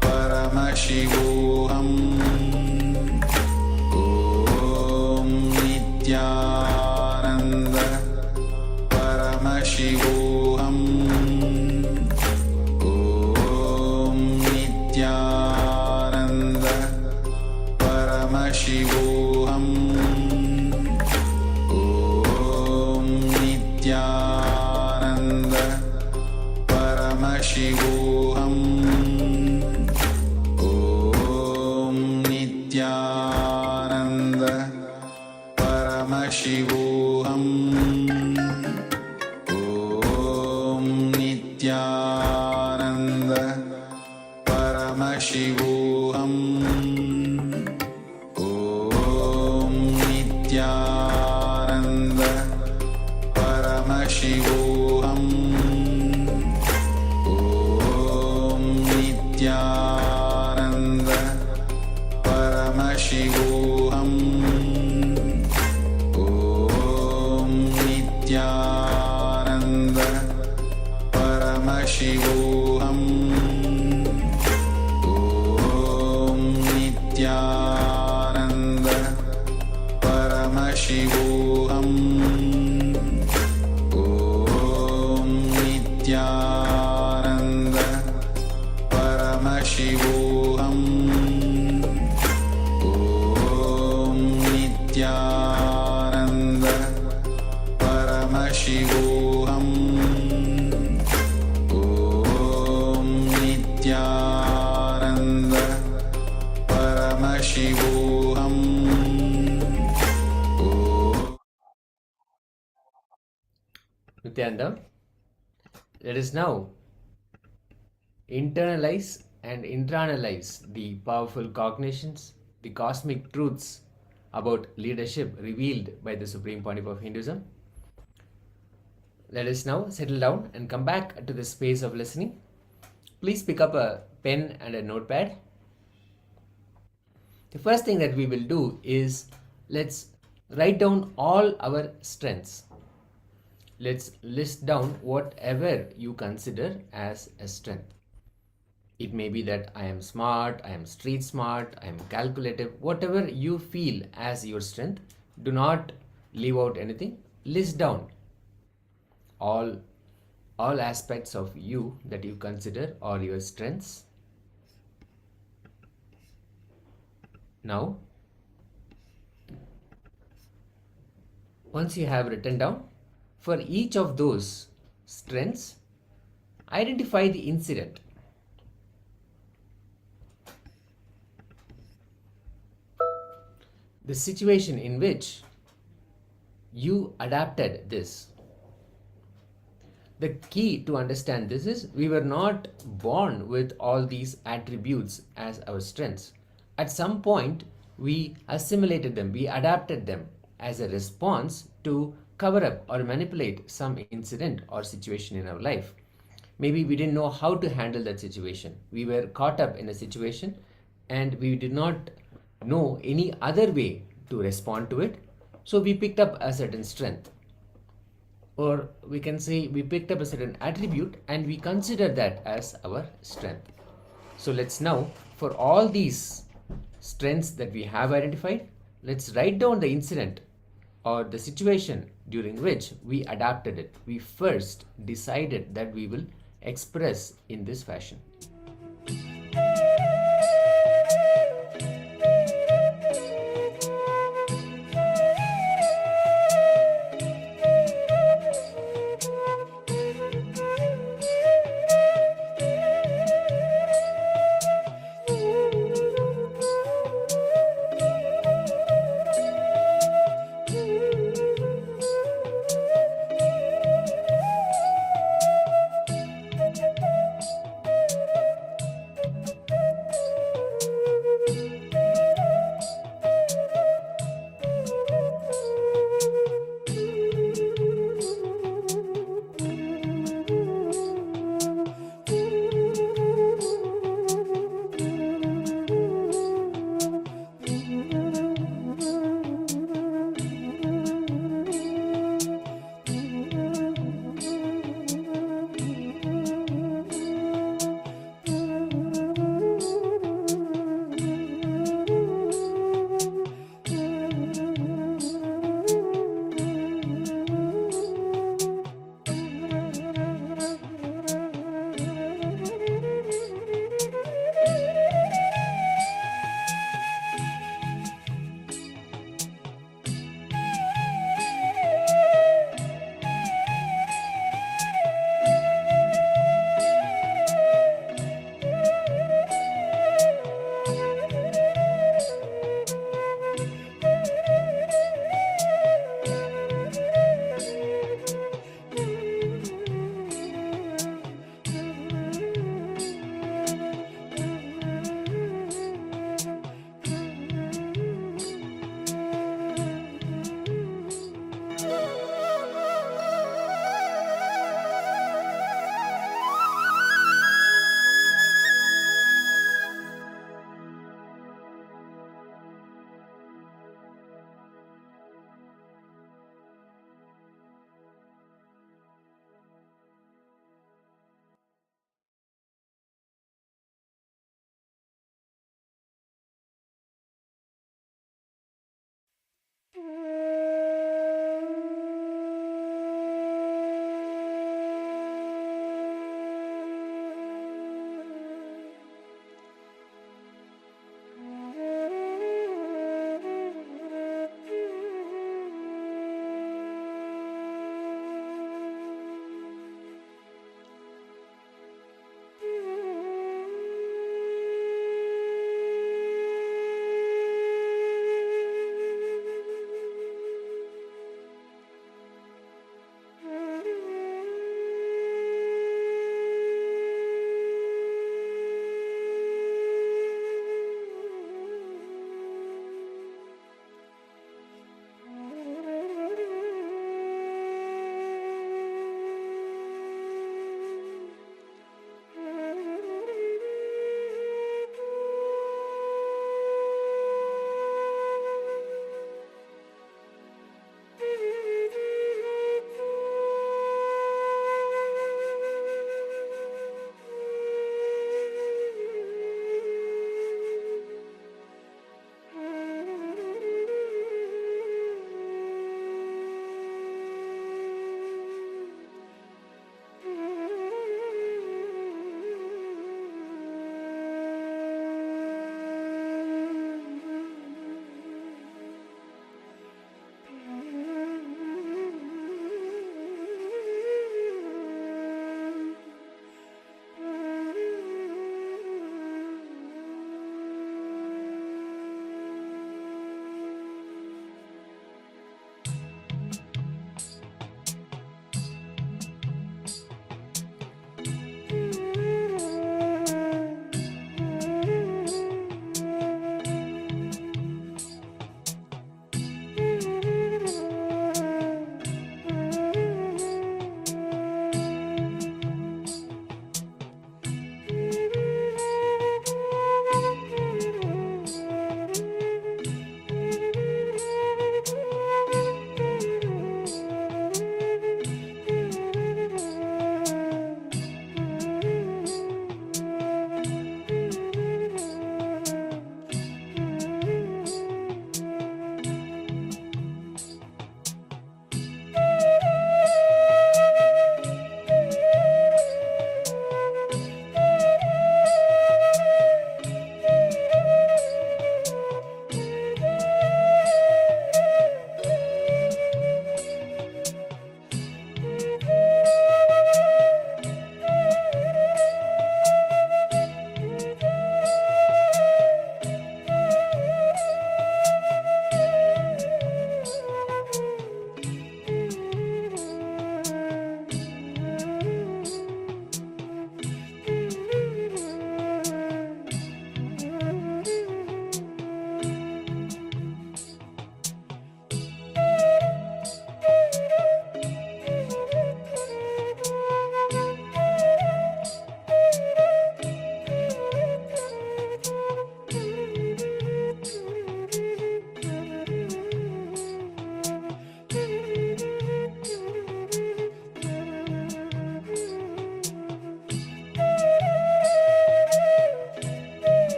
Paramashivoham. Om Nityananda Paramashivoham. Om Nityananda Paramashivoham. Om Nityananda Paramashivoham. Om Nityananda Paramashivoham. Om Nityananda Paramashivoham. Om Nityananda Paramashivoham. Om Nityananda Paramashivoham. Om Nityananda Paramashivoham. Om Nityananda Paramashivoham. Om Nityananda Paramashivoham. Om Nityananda Paramashivoham. Om Nityananda Paramashivoham. Nityananda, let us now internalize and internalize the powerful cognitions, the cosmic truths about leadership revealed by the Supreme Pontiff of Hinduism. Let us now settle down and come back to the space of listening. Please pick up a pen and a notepad. The first thing that we will do is let's write down all our strengths. Let's list down whatever you consider as a strength. It may be that I am smart, I am street smart, I am calculative, whatever you feel as your strength. Do not leave out anything. List down all aspects of you that you consider are your strengths. Now, once you have written down, for each of those strengths, identify the incident. The situation in which you adapted this. The key to understand this is we were not born with all these attributes as our strengths. At some point, we assimilated them, we adapted them as a response to cover up or manipulate some incident or situation in our life. Maybe we didn't know how to handle that situation. We were caught up in a situation and we did not know any other way to respond to it. So we picked up a certain strength. Or we can say we picked up a certain attribute and we consider that as our strength. So let's now, for all these strengths that we have identified, let's write down the incident or the situation during which we adapted it. We first decided that we will express in this fashion.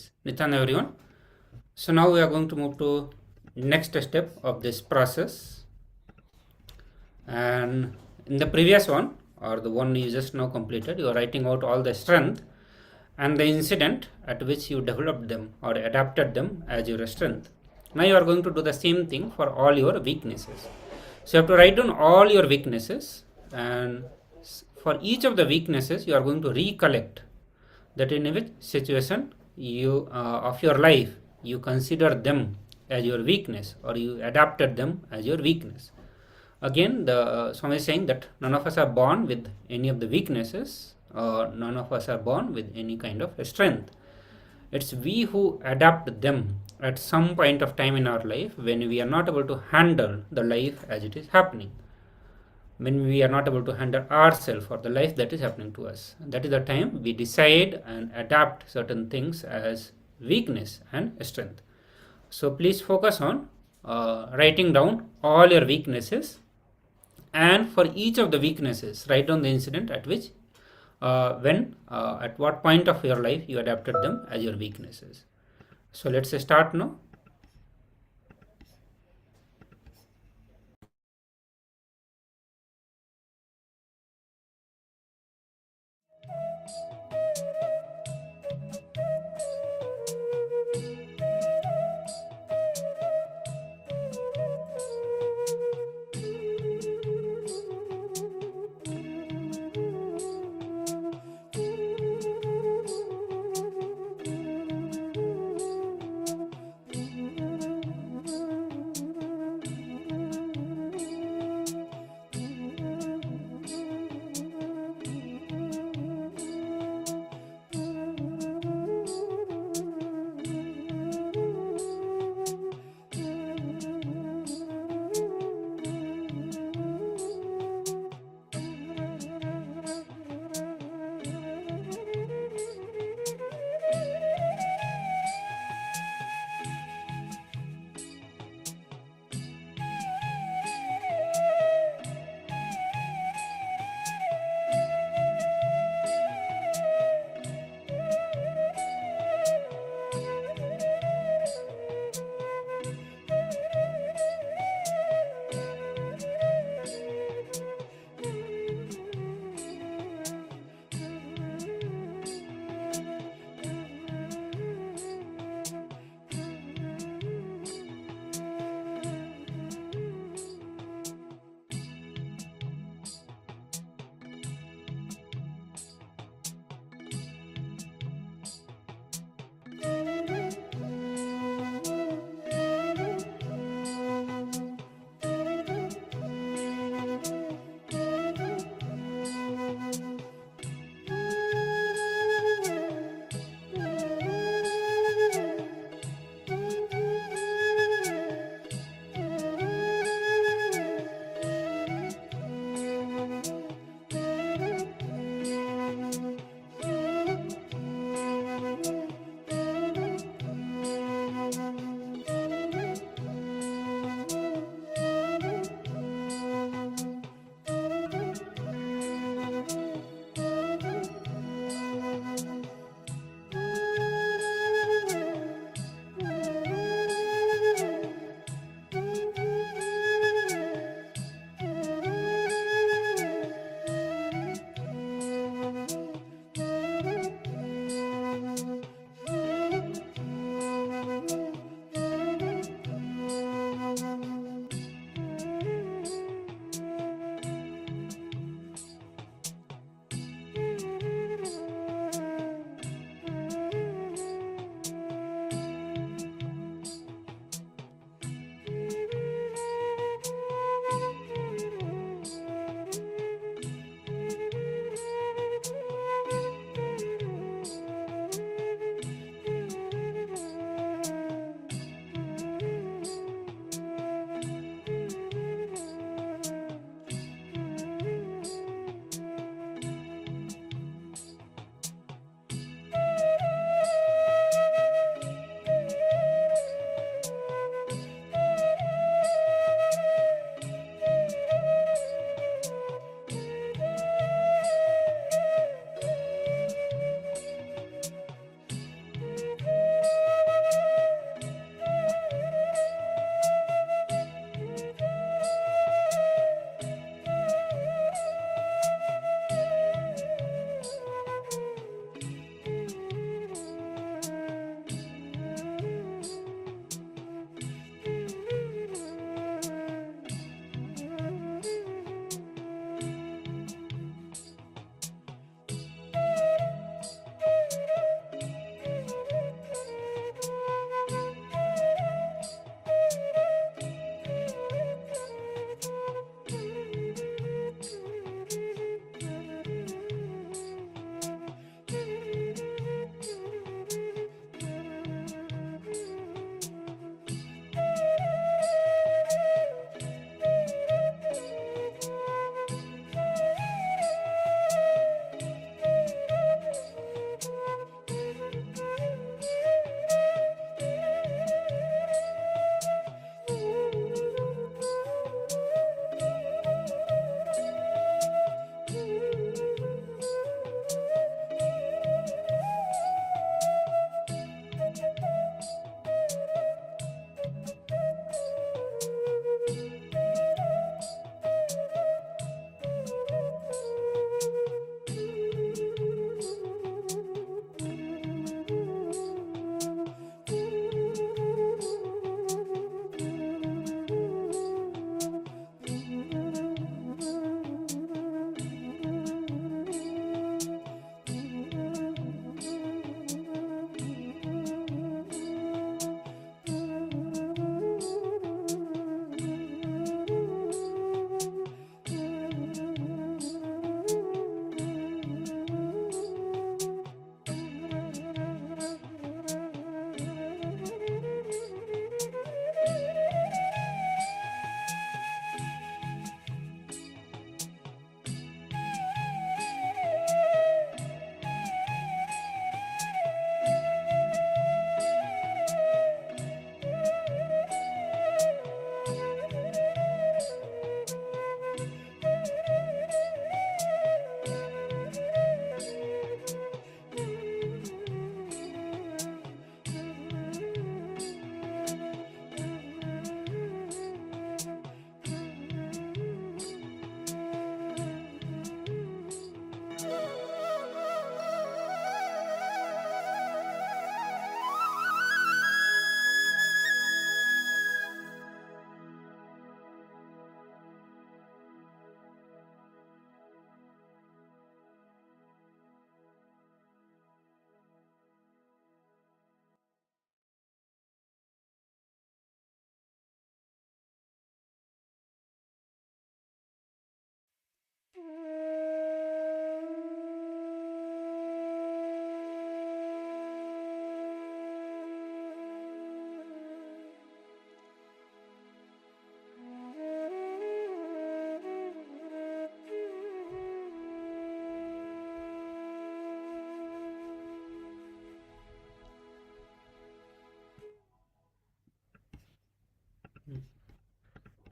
this. Nithyananda everyone. So now we are going to move to next step of this process. And in the previous one, or the one you just now completed, you are writing out all the strength and the incident at which you developed them or adapted them as your strength. Now you are going to do the same thing for all your weaknesses. So you have to write down all your weaknesses, and for each of the weaknesses you are going to recollect that in which situation you of your life you consider them as your weakness or you adapted them as your weakness. Again, the Swami is saying that none of us are born with any of the weaknesses, or none of us are born with any kind of strength. It's we who adapt them at some point of time in our life when we are not able to handle the life as it is happening. When we are not able to handle ourselves or the life that is happening to us. That is the time we decide and adapt certain things as weakness and strength. So please focus on writing down all your weaknesses, and for each of the weaknesses write down the incident at which at what point of your life you adapted them as your weaknesses. So let's start now.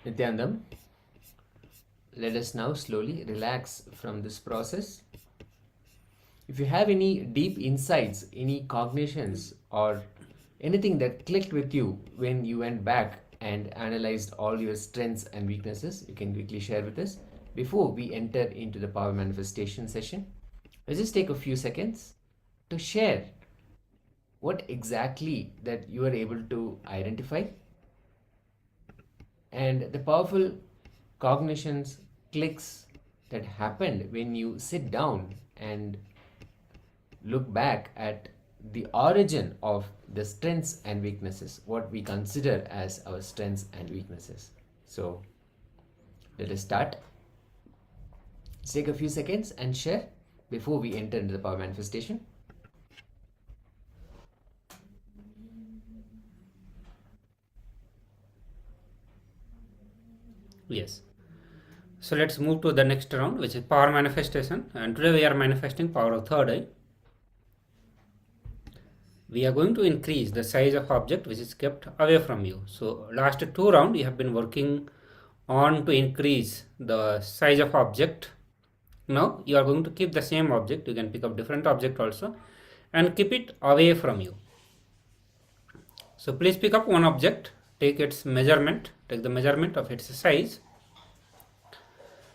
Nityanandam, let us now slowly relax from this process. If you have any deep insights, any cognitions, or anything that clicked with you when you went back and analyzed all your strengths and weaknesses, you can quickly share with us before we enter into the power manifestation session. Let's just take a few seconds to share what exactly that you are able to identify and the powerful cognitions, clicks that happened when you sit down and look back at the origin of the strengths and weaknesses, what we consider as our strengths and weaknesses. So let us start. Let's take a few seconds and share before we enter into the power manifestation. Yes. So let's move to the next round, which is power manifestation. And today we are manifesting power of third eye. We are going to increase the size of object which is kept away from you. So last 2 rounds you have been working on to increase the size of object. Now you are going to keep the same object. You can pick up different object also and keep it away from you. So please pick up one object, take its measurement, take the measurement of its size,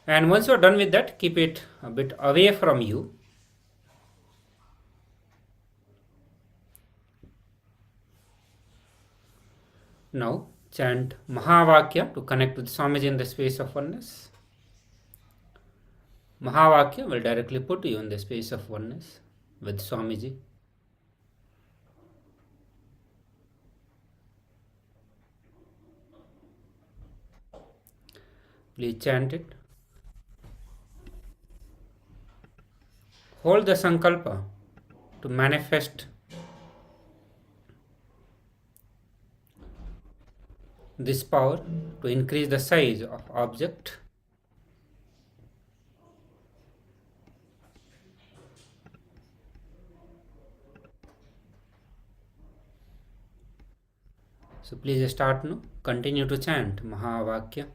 and once you are done with that, keep it a bit away from you. Now chant Mahavakya to connect with Swamiji in the space of oneness. Mahavakya will directly put you in the space of oneness with Swamiji. Please chant it. Hold the sankalpa to manifest this power to increase the size of object. So please start now. Continue to chant Mahavakya.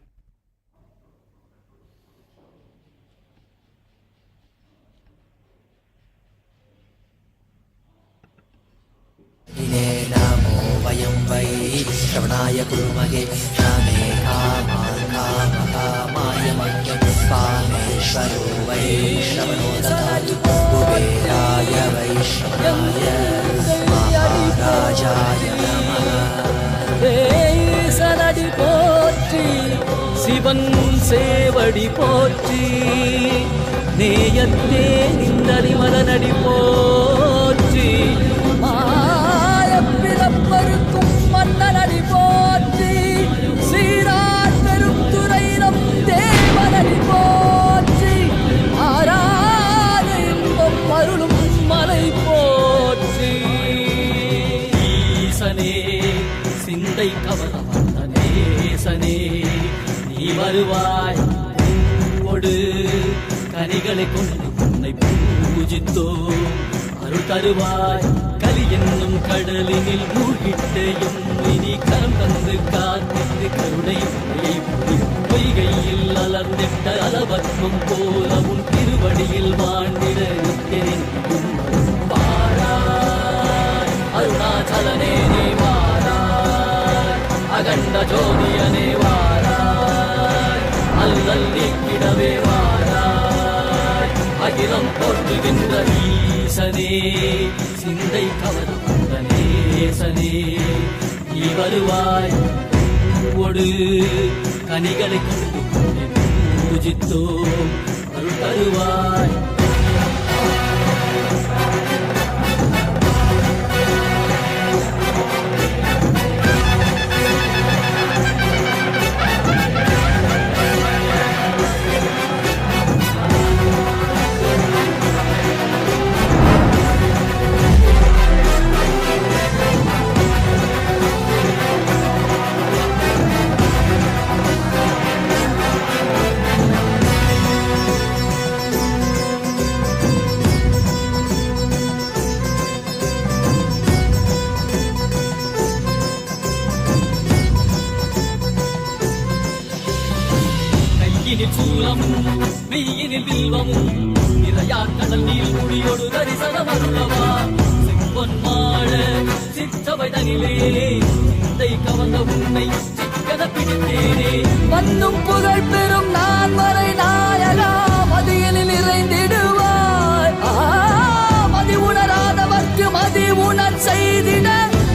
वयं वै श्रवणाय कुर्महे रामे कामान् कामकामाय मह्यं कामेश्वरो वै श्रवणो ददातु कुबेराय वै श्रवणाय महाराजाय नमः சலடி போற்றி சிவன் சேவடி போற்றி நேயத்தே நிந்தடி மலனடி போற்றி பிறப்பருக்கும் மன்னனடி போற்றி சீரார் பெரும் துறை நம் தேவனடி போற்றி ஆராத இன்பம் அருளும் மலை போற்றி ஈசனே சிந்தை கவர வந்த நேசனே நீ வருவாய் பூவோடு கனிகளை கொண்டு உன்னை பூஜித்தோ அருள் தருவாய் கலி என்னும் கடலினில் மூழ்கிட்டையும் இனி கரம் தந்து காத்திட்டு கருணை பொய்கையில் அலர்ந்திட்ட அலவத்மம் போல உன் திருவடியில் வாழ்ந்திட நித்திரின் வாராய் அருணாச்சலனே நீ வாராய் அகண்ட ஜோதியனே வாராய் அல்லல் நீக்கிடவே வாராய் அகிலம் போற்றுகின்ற ஈசனே சிந்தை கவர வந்த நேசனே நீ வருவாய் பூவோடு கனிகளை கொண்டு பூஜித்தோ அருள் தருவாய் சூலமும் மெய்யினில் வில்வமும் நிறையா கடல் நீர் குடியோடு தரிசனம் அருளவா செம்பொன் மாட சிற்றவை தனிலே சிந்தை கவர்ந்த உன்னை சிக்கன பிடித்தேனே மண்ணும் புகழ் பெறும் நான் வரை நாயகா மதியனில் நிறைந்திடுவாய் மதி உணராதவர்க்கு மதி உணர் செய்திட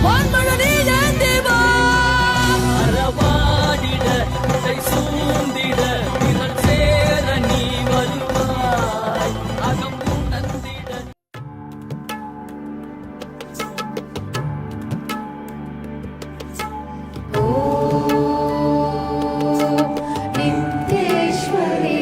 வான்மழு நீ ஏந்திவா அறவாடிட கை சூழ்ந்திட திரள் சேர நீ வருவாய் அகம் உணர்ந்திட नित्येश्वरी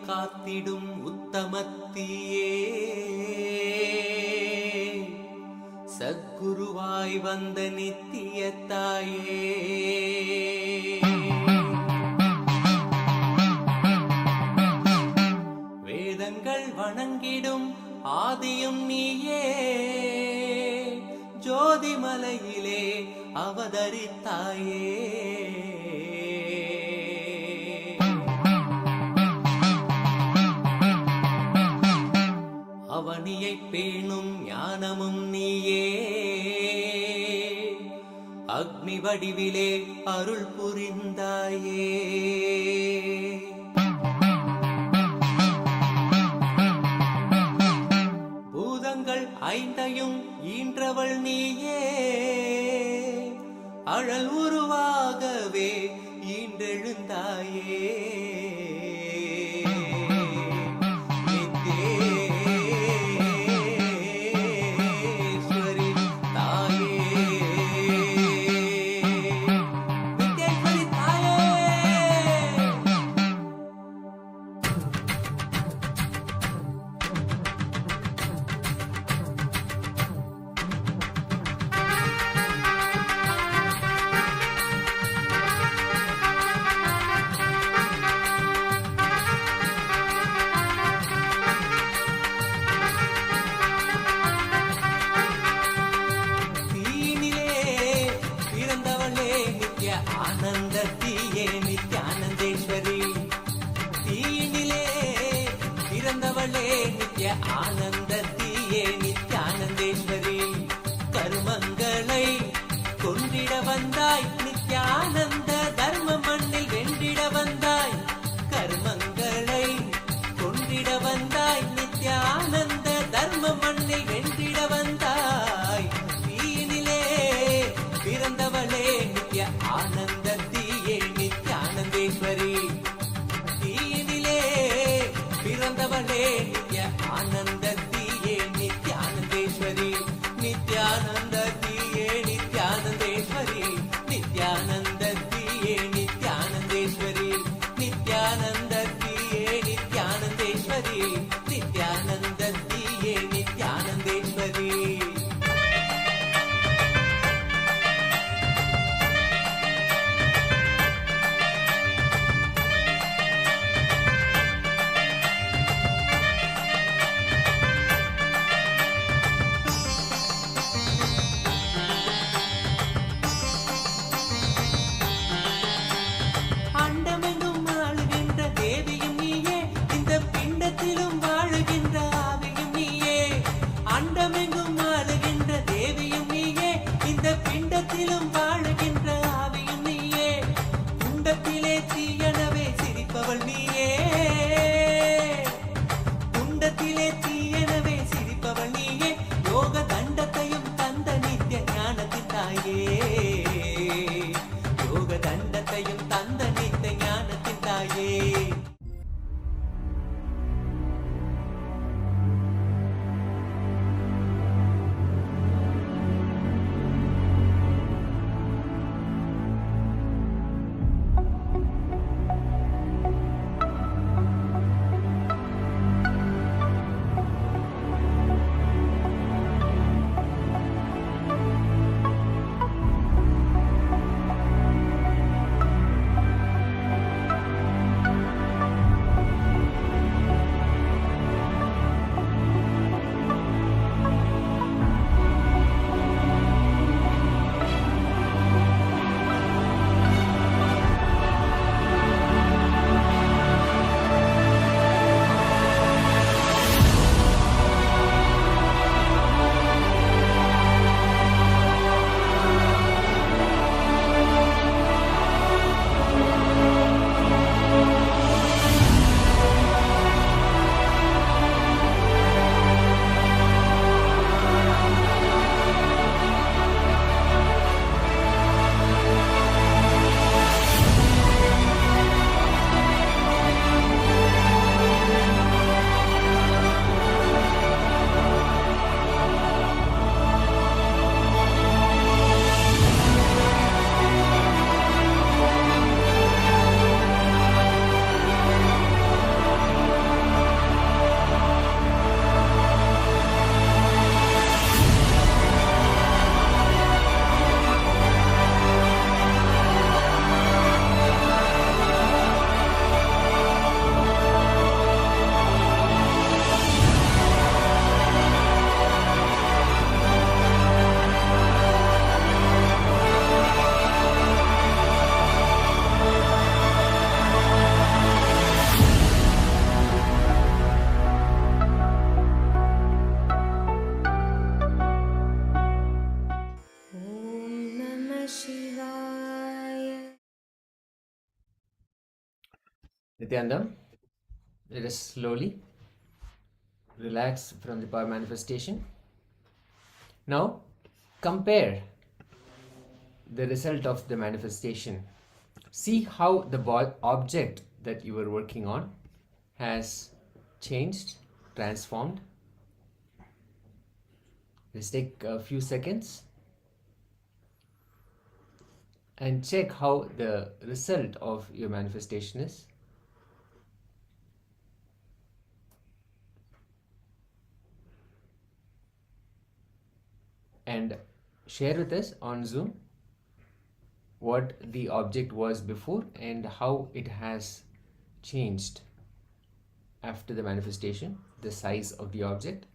காத்திடும் உத்தமத்தியே சத்குருவாய் வந்த நித்திய தாயே வேதங்கள் வணங்கிடும் ஆதியும் நீயே ஜோதிமலையிலே அவதரித்தாயே அவனியை பேணும் ஞானமும் நீயே அக்னி வடிவிலே அருள் புரிந்தாயே பூதங்கள் ஐந்தையும் ஈன்றவள் நீயே அழல் உருவாகவே ஈன்றெழுந்தாயே ஆனந்தத்தியே நித்யானந்தேஸ்வரி தீனிலே பிறந்தவளே நித்ய ஆனந்தத்தியே நித்யானந்தேஸ்வரி கருமங்களை கொண்டிட வந்தாய் நித்யானந்த தர்ம மண்ணில் வென்றிட வந்தாய் கர்மங்களை கொண்டிட வந்தாய் நித்யானந்த தர்ம மண்ணில் வென்றிட வந்தாய் தீனிலே பிறந்தவளே நித்ய ஆனந்தத்தியே நித்யானந்தேஸ்வரி தீனிலே பிறந்தவளே நித்ய ஆனந்தத்தியே நித்ய Nityananda, let us slowly relax from the power manifestation. Now, compare the result of the manifestation. See how the object that you were working on has changed, transformed. Let's take a few seconds and check how the result of your manifestation is. And share with us on Zoom what the object was before and how it has changed after the manifestation, the size of the object.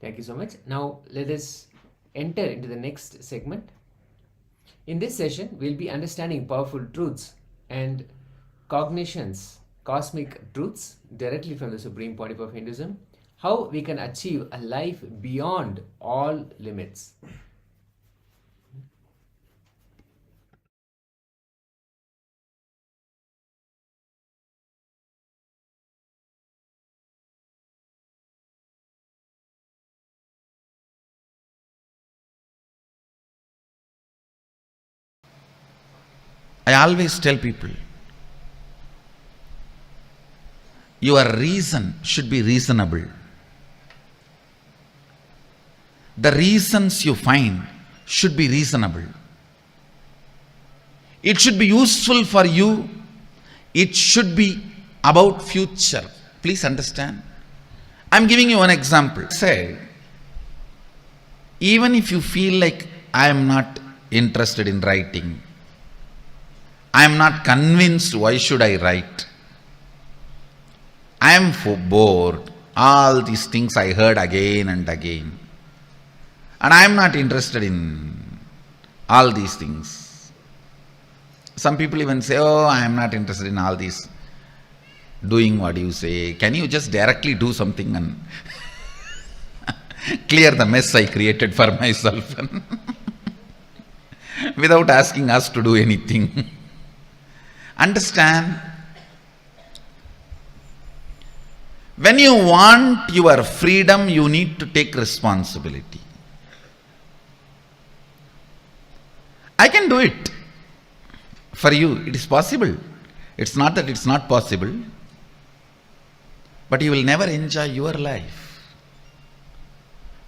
Thank you so much. Now let us enter into the next segment. In this session, we'll be understanding powerful truths and cognitions, cosmic truths directly from the Supreme Pontiff of Hinduism, how we can achieve a life beyond all limits. I always tell people, your reason should be reasonable. The reasons you find should be reasonable. It should be useful for you. It should be about future. Please understand. I'm giving you an example. Say, even if you feel like I am not interested in writing, I am not convinced why should I write, I am bored, all these things I heard again and again, and I am not interested in all these things. Some people even say, oh, I am not interested in all these doing what you say. Can you just directly do something and clear the mess I created for myself without asking us to do anything? Understand, when you want your freedom, you need to take responsibility. I can do it for you. It is possible. It's not that it's not possible, but you will never enjoy your life.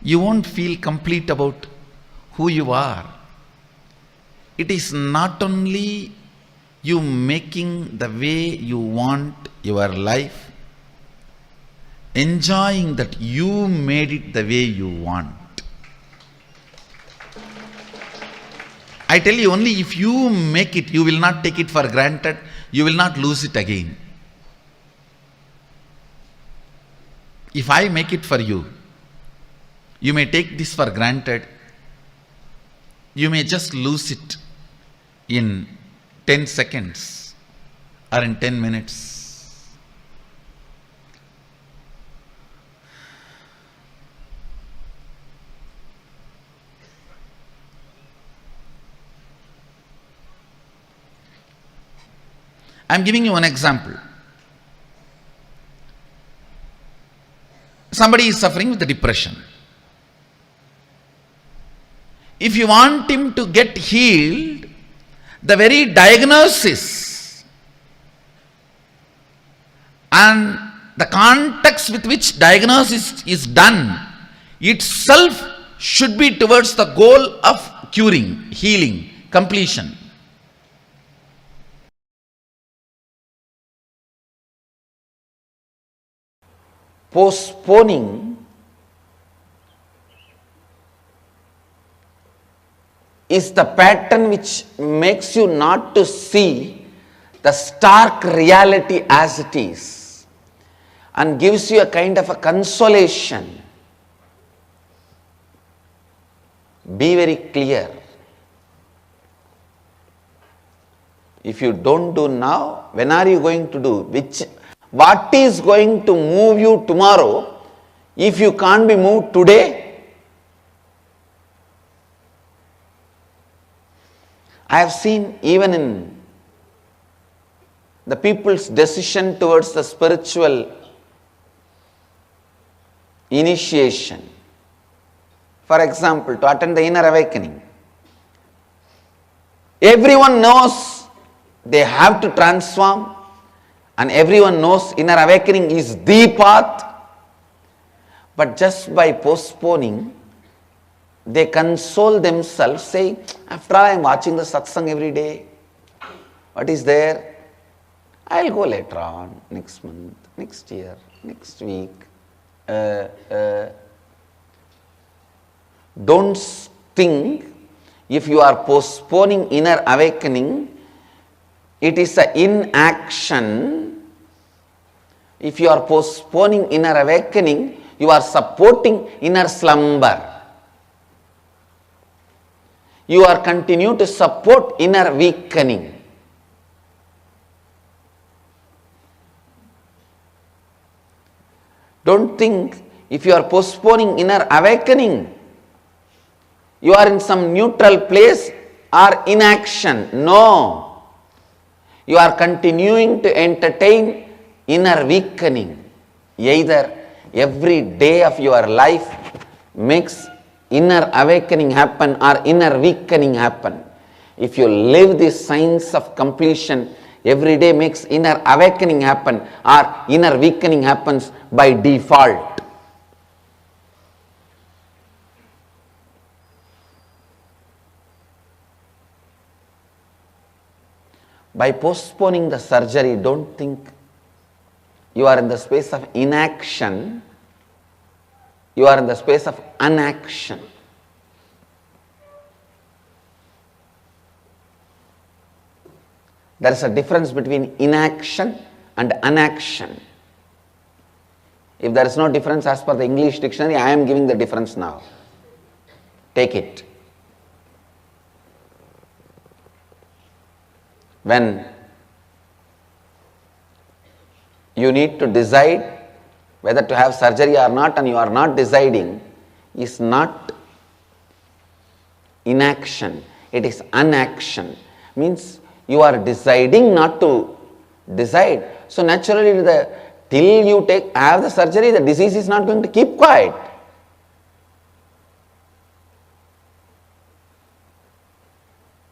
You won't feel complete about who you are. It is not only you making the way you want your life, enjoying that you made it the way you want. I tell you, only if you make it, you will not take it for granted, you will not lose it again. If I make it for you, you may take this for granted, you may just lose it in 10 seconds or in 10 minutes. I am giving you an example. Somebody is suffering with depression. If you want him to get healed, the very diagnosis and the context with which diagnosis is done itself should be towards the goal of curing, healing, completion. Postponing is the pattern which makes you not to see the stark reality as it is and gives you a kind of a consolation. Be very clear. If you don't do now, when are you going to do? What is going to move you tomorrow If you can't be moved today, I have seen even in the people's decision towards the spiritual initiation, for example, to attend the inner awakening, everyone knows they have to transform, and everyone knows inner awakening is the path, but just by postponing, they console themselves saying, after all I am watching the satsang every day, what is there? I will go later on, next month, next year, next week. Don't think if you are postponing inner awakening, it is an inaction. If you are postponing inner awakening, you are supporting inner slumber. You are continue to support inner weakening. Don't think if you are postponing inner awakening, you are in some neutral place or inaction. No. You are continuing to entertain inner weakening. Either every day of your life makes inner awakening happen or inner weakening happen. If you live this science of completion, every day makes inner awakening happen or inner weakening happens by default. By postponing the surgery, don't think you are in the space of inaction, you are in the space of unaction. There is a difference between inaction and unaction. If there is no difference as per the English dictionary, I am giving the difference now. Take it. When you need to decide whether to have surgery or not, and you are not deciding, is not inaction, it is unaction. Means you are deciding not to decide. So naturally, till you have the surgery, the disease is not going to keep quiet.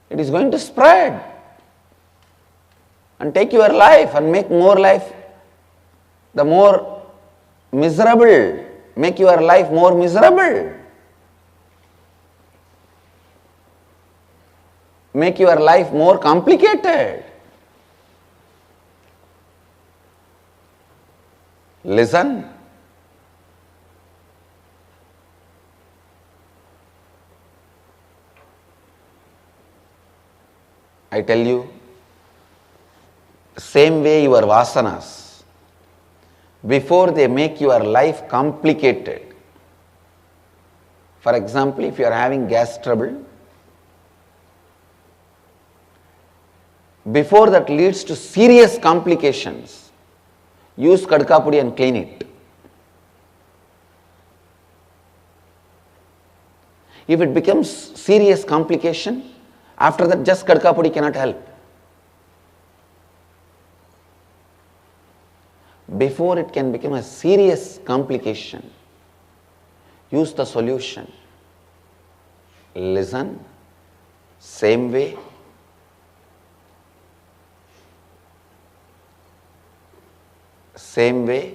It is going to spread and take your life and make more life the more miserable, make your life more miserable, make your life more complicated. Listen. I tell you, same way your vasanas, before they make your life complicated. For example, if you are having gas trouble, before that leads to serious complications, use kadka pudi and clean it. If it becomes serious complication, after that just kadka pudi cannot help. Before it can become a serious complication, use the solution. Listen, same way. Same way.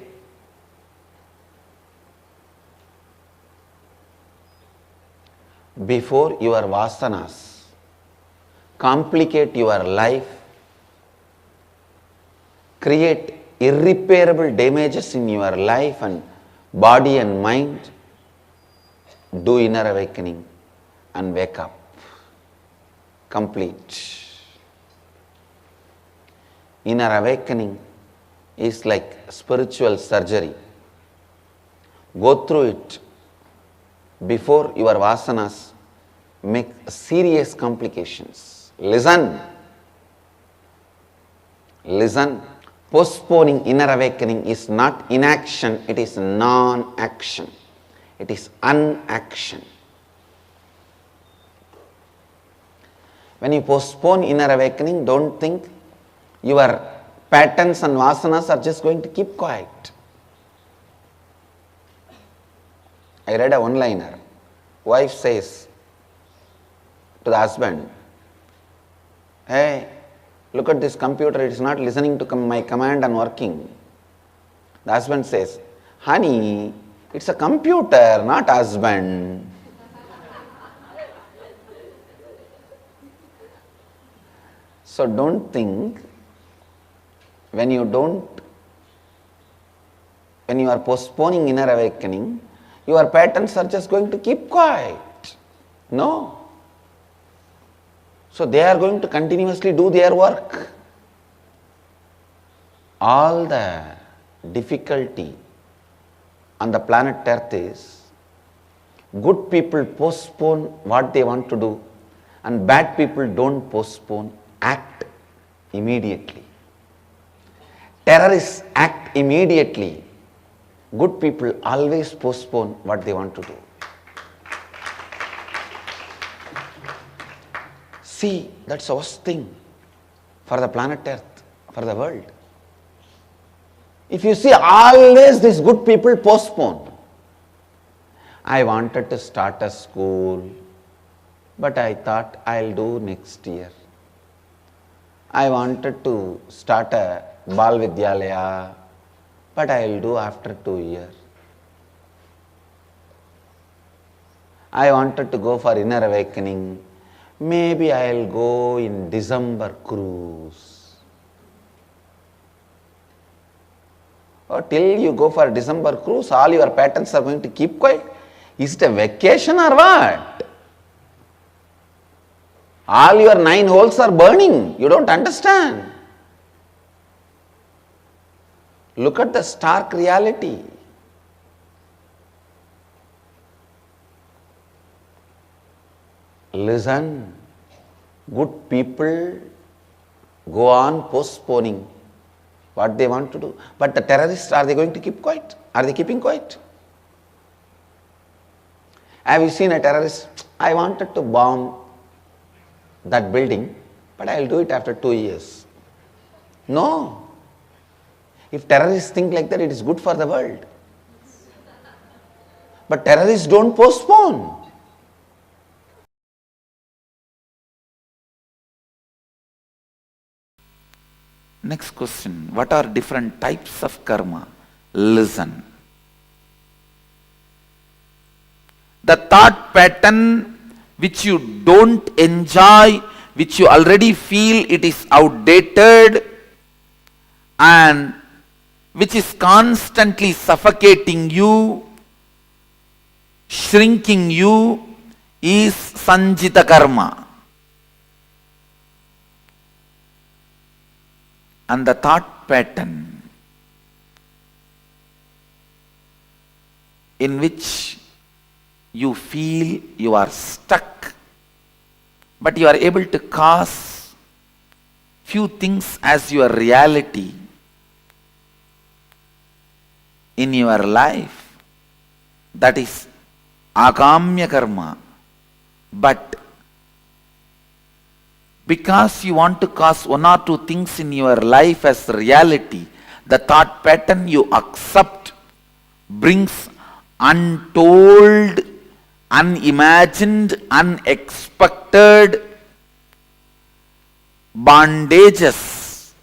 Before your vasanas complicate your life, create irreparable damages in your life and body and mind, do inner awakening and wake up. Complete. Inner awakening is like spiritual surgery. Go through it before your vasanas make serious complications. Listen. Listen. postponing inner awakening is not inaction, it is non-action. It is unaction. When you postpone inner awakening, don't think your patterns and vasanas are just going to keep quiet. I read a one-liner. Wife says to the husband, "Hey, look at this computer, it is not listening to my command and working." The husband says, "Honey, it's a computer, not husband." So don't think when you are postponing inner awakening, your patterns are just going to keep quiet. No. So they are going to continuously do their work. All the difficulty on the planet Earth is good people postpone what they want to do and bad people don't postpone, act immediately. Terrorists act immediately. Good people always postpone what they want to do. See, that's the worst thing for the planet Earth, for the world. If you see, always these good people postpone. I wanted to start a school, but I thought I'll do next year. I wanted to start a Bal Vidyalaya, but I'll do after 2 years. I wanted to go for inner awakening. Maybe I'll go in December cruise. Or till you go for December cruise, all your patterns are going to keep quiet. Is it a vacation or what? All your 9 holes are burning. You don't understand. Look at the stark reality. Listen, good people go on postponing what they want to do. But the terrorists, are they going to keep quiet? Are they keeping quiet? Have you seen a terrorist? I wanted to bomb that building, but I will do it after 2 years. No. If terrorists think like that, it is good for the world. But terrorists don't postpone. Next question. What are different types of karma? Listen. The thought pattern which you don't enjoy, which you already feel it is outdated and which is constantly suffocating you, shrinking you, is sanjita karma. And the thought pattern in which you feel you are stuck, but you are able to cause few things as your reality in your life, that is agamya karma. But because you want to cause 1 or 2 things in your life as reality, the thought pattern you accept brings untold, unimagined, unexpected bondages,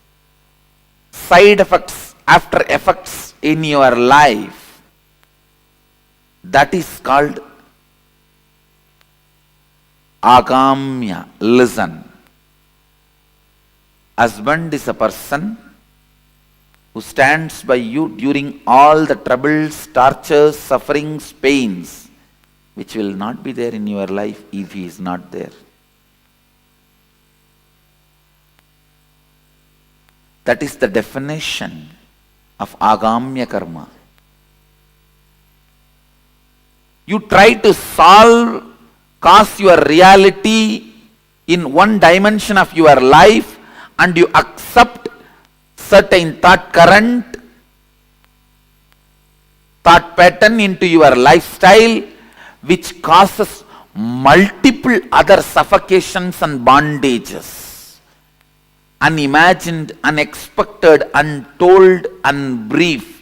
side effects, after effects in your life. That is called agamya. Listen. Husband is a person who stands by you during all the troubles, tortures, sufferings, pains, which will not be there in your life if he is not there. That is the definition of agamya karma. You try to cause your reality in one dimension of your life, and you accept certain thought current, thought pattern into your lifestyle, which causes multiple other suffocations and bondages, unimagined, unexpected, untold, unbriefed.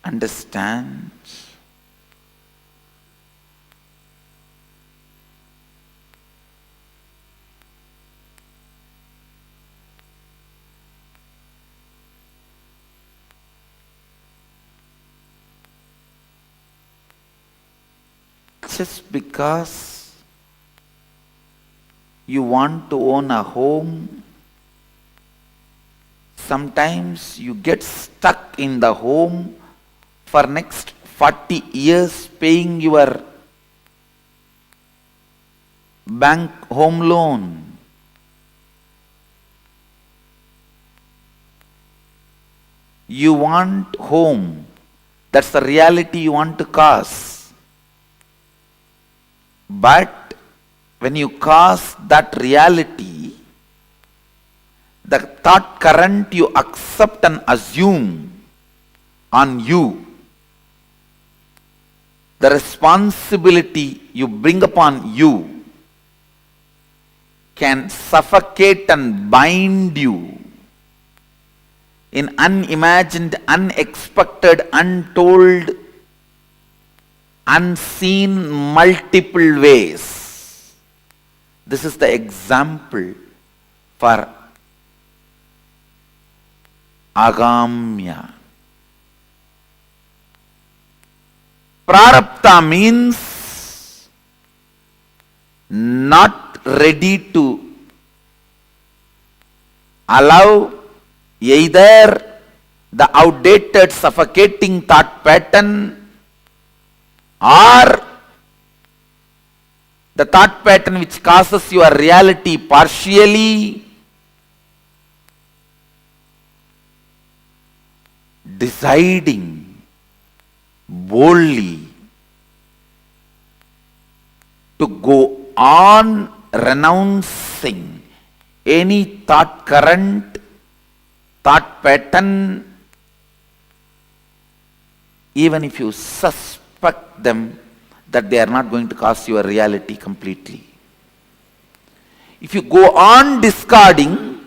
Understand? Just because you want to own a home, sometimes you get stuck in the home for next 40 years paying your bank home loan. You want home. That's the reality you want to cause. But when you cause that reality, the thought current you accept and assume on you, the responsibility you bring upon you, can suffocate and bind you in unimagined, unexpected, untold, unseen multiple ways. This is the example for agamya. Prarabdha means not ready to allow either the outdated suffocating thought pattern or the thought pattern which causes your reality partially. Deciding boldly to go on renouncing any thought current, thought pattern, even if you suspect them that they are not going to cause your reality completely. If you go on discarding,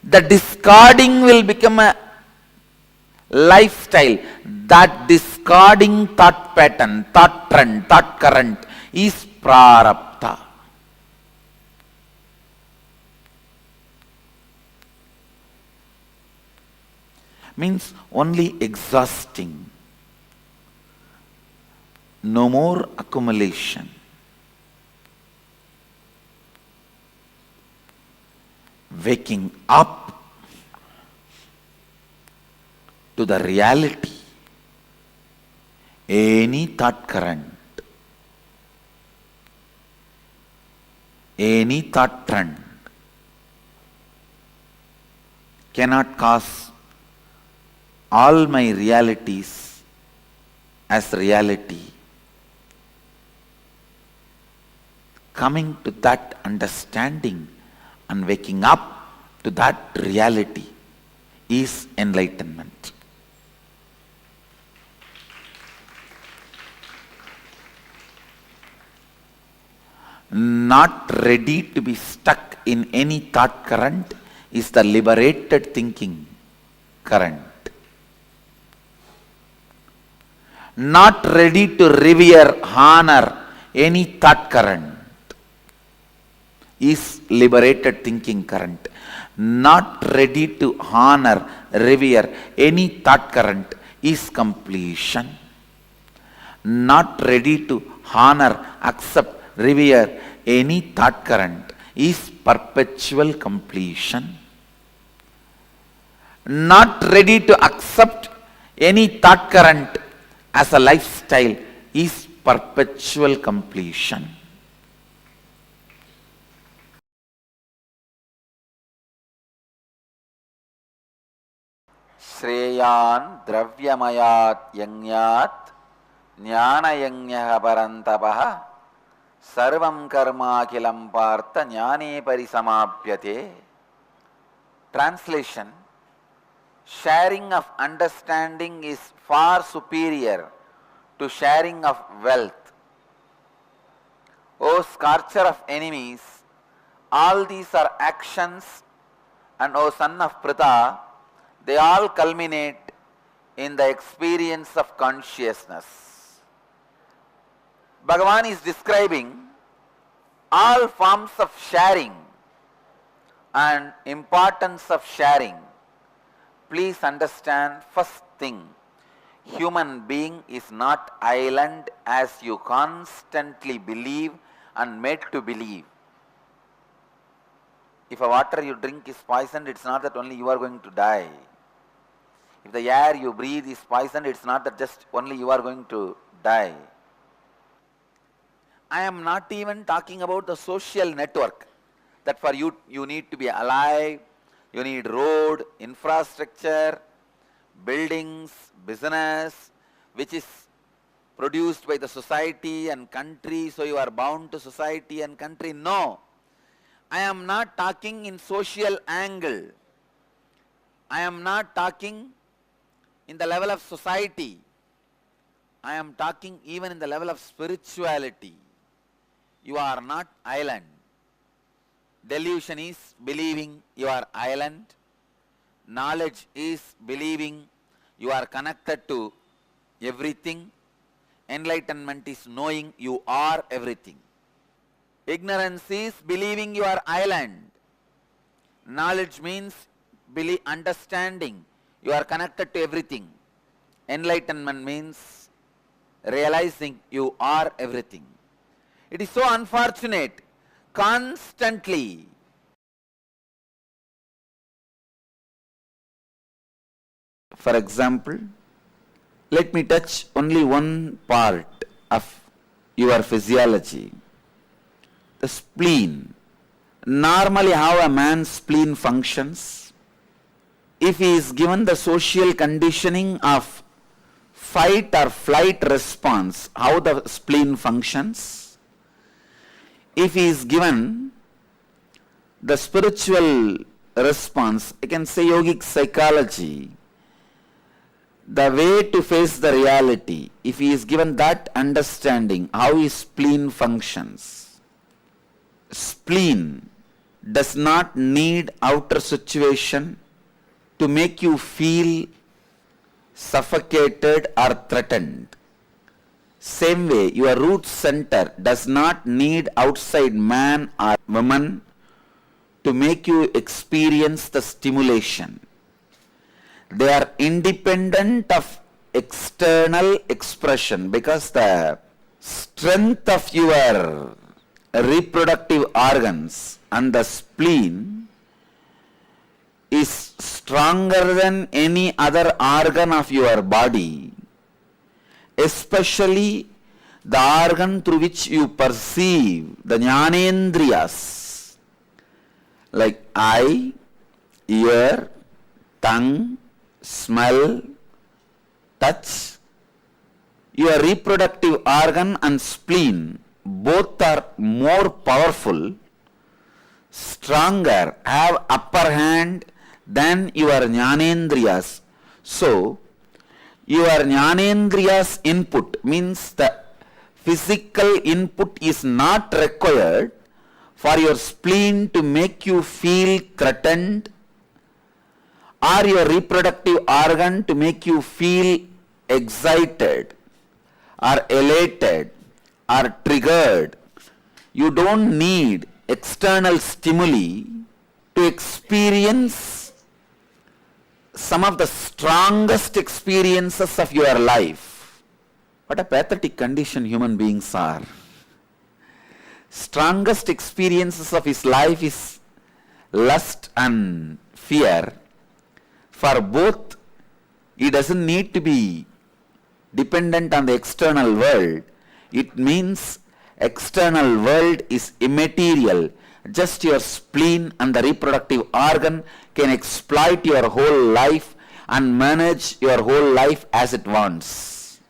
the discarding will become a lifestyle. That discarding thought pattern, thought trend, thought current is prarabdha. Means only exhausting. No more accumulation. Waking up to the reality. Any thought current, any thought trend cannot cause all my realities as reality. Coming to that understanding and waking up to that reality is enlightenment. Not ready to be stuck in any thought current is the liberated thinking current. Not ready to revere, honor any thought current is liberated thinking current. Not ready to honor, revere any thought current is completion. Not ready to honor, accept, revere any thought current is perpetual completion. Not ready to accept any thought current as a lifestyle is perpetual completion. Shreyan Dravyamayat Yangyat Jnana Yangyaha Parantapaha Sarvam Karma Kilam Partha Jnane Parisamapyate. Translation: sharing of understanding is far superior to sharing of wealth. O scorcher of enemies, all these are actions, and O son of Pritha, they all culminate in the experience of consciousness. Bhagavan is describing all forms of sharing and importance of sharing. Please understand, first thing, human being is not island as you constantly believe and made to believe. If a water you drink is poisoned, it's not that only you are going to die. If the air you breathe is poisoned, it's not that just only you are going to die. I am not even talking about the social network, that for you, you need to be alive, you need road, infrastructure, buildings, business, which is produced by the society and country, so you are bound to society and country. No, I am not talking in social angle. I am not talking in the level of society. I am talking even in the level of spirituality. You are not island. Delusion is believing you are island. Knowledge is believing you are connected to everything. Enlightenment is knowing you are everything. Ignorance is believing you are island. Knowledge means understanding you are connected to everything. Enlightenment means realizing you are everything. It is so unfortunate. Constantly for example, let me touch only one part of your physiology, the spleen. Normally how a man's spleen functions, if he is given the social conditioning of fight or flight response, how the spleen functions. If he is given the spiritual response, I can say yogic psychology, the way to face the reality, if he is given that understanding, how his spleen functions. Spleen does not need outer situation to make you feel suffocated or threatened. Same way, your root center does not need outside man or woman to make you experience the stimulation. They are independent of external expression because the strength of your reproductive organs and the spleen is stronger than any other organ of your body, especially the organ through which you perceive the jnanendriyas, like eye, ear, tongue, smell, touch. Your reproductive organ and spleen both are more powerful, stronger, have upper hand than your jnanendriyas. So, your jnanendriya's input means the physical input is not required for your spleen to make you feel threatened or your reproductive organ to make you feel excited or elated or triggered. You don't need external stimuli to experience some of the strongest experiences of your life. What a pathetic condition human beings are. Strongest experiences of his life is lust and fear. For both, he doesn't need to be dependent on the external world. It means external world is immaterial. Just your spleen and the reproductive organ can exploit your whole life and manage your whole life as it wants.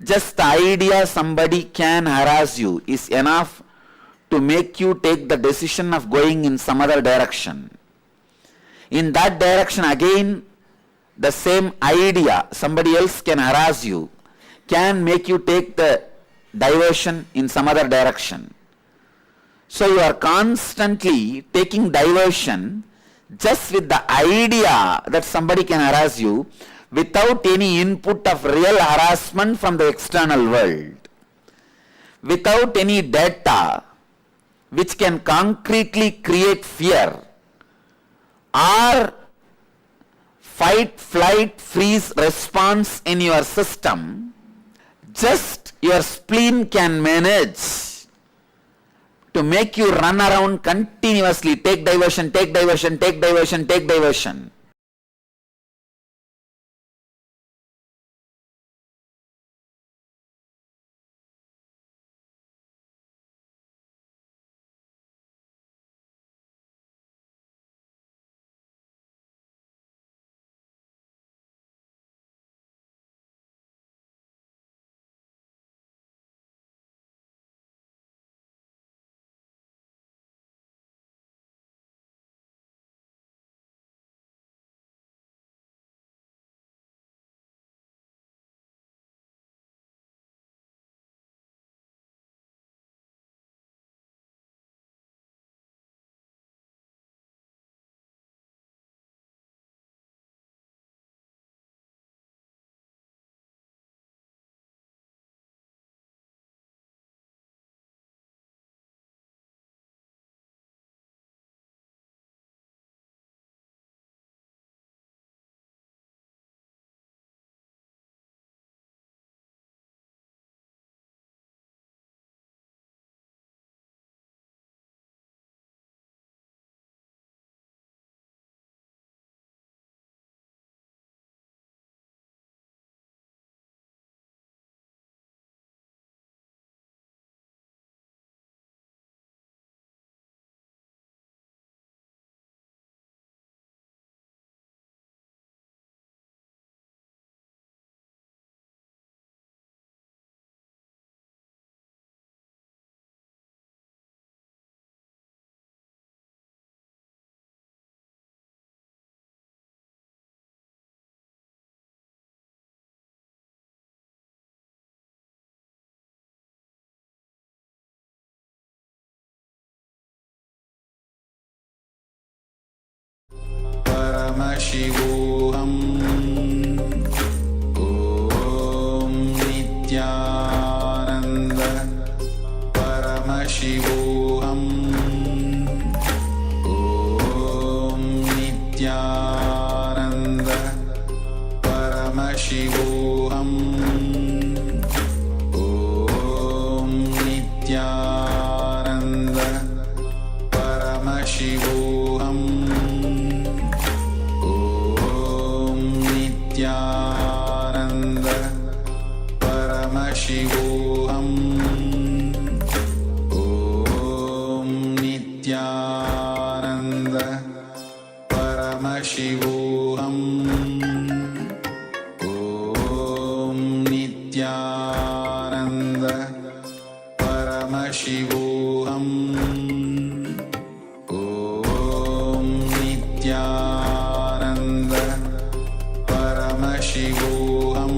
Just the idea somebody can harass you is enough to make you take the decision of going in some other direction. In that direction again, the same idea somebody else can harass you can make you take the diversion in some other direction. So you are constantly taking diversion just with the idea that somebody can harass you without any input of real harassment from the external world, without any data which can concretely create fear or fight, flight, freeze response in your system. Just your spleen can manage to make you run around continuously, take diversion, take diversion, take diversion, take diversion. Paramashivoham Om Nityananda Paramashivoham Om Nityananda Paramashivoham Om Nityananda Paramashivoham Nityananda Paramashivoham Om Nityananda Paramashivoham Om Nityananda Paramashivoham Om Nityananda Paramashivoham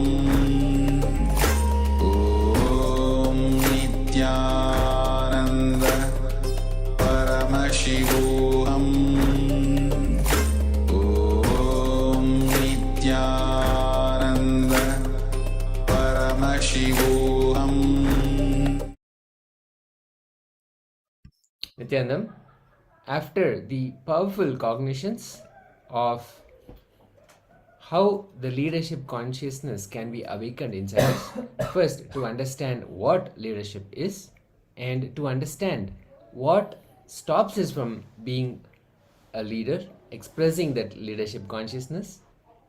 Om Nityananda Paramashivoham Om Nityananda Paramashivoham. Nityanandam, after the powerful cognitions of how the leadership consciousness can be awakened inside us, first to understand what leadership is and to understand what stops us from being a leader, expressing that leadership consciousness,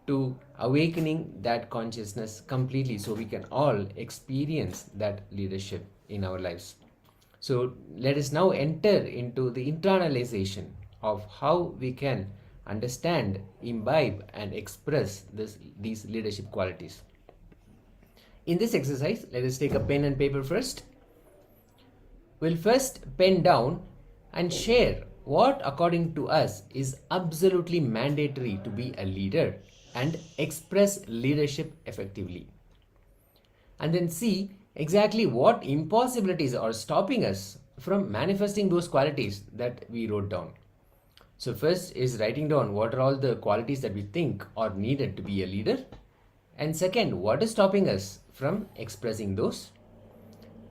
to awakening that consciousness completely so we can all experience that leadership in our lives. So let us now enter into the internalization of how we can understand, imbibe, and express these leadership qualities. In this exercise, let us take a pen and paper first. We'll first pen down and share what, according to us, is absolutely mandatory to be a leader and express leadership effectively. And then see exactly what impossibilities are stopping us from manifesting those qualities that we wrote down. So first is writing down what are all the qualities that we think are needed to be a leader. And second, what is stopping us from expressing those?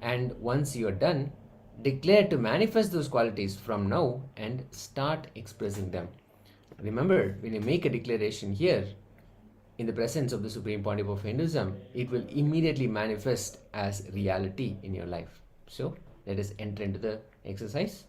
And once you're done, declare to manifest those qualities from now and start expressing them. Remember, when you make a declaration here, in the presence of the Supreme Pontiff of Hinduism, it will immediately manifest as reality in your life. So, let us enter into the exercise.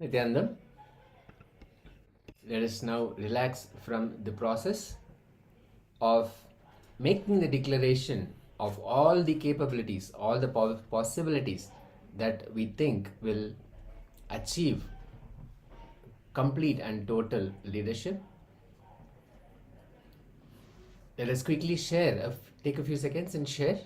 Nithyanandam. Let us now relax from the process of making the declaration of all the capabilities, all the possibilities that we think will achieve complete and total leadership. Let us quickly share, take a few seconds and share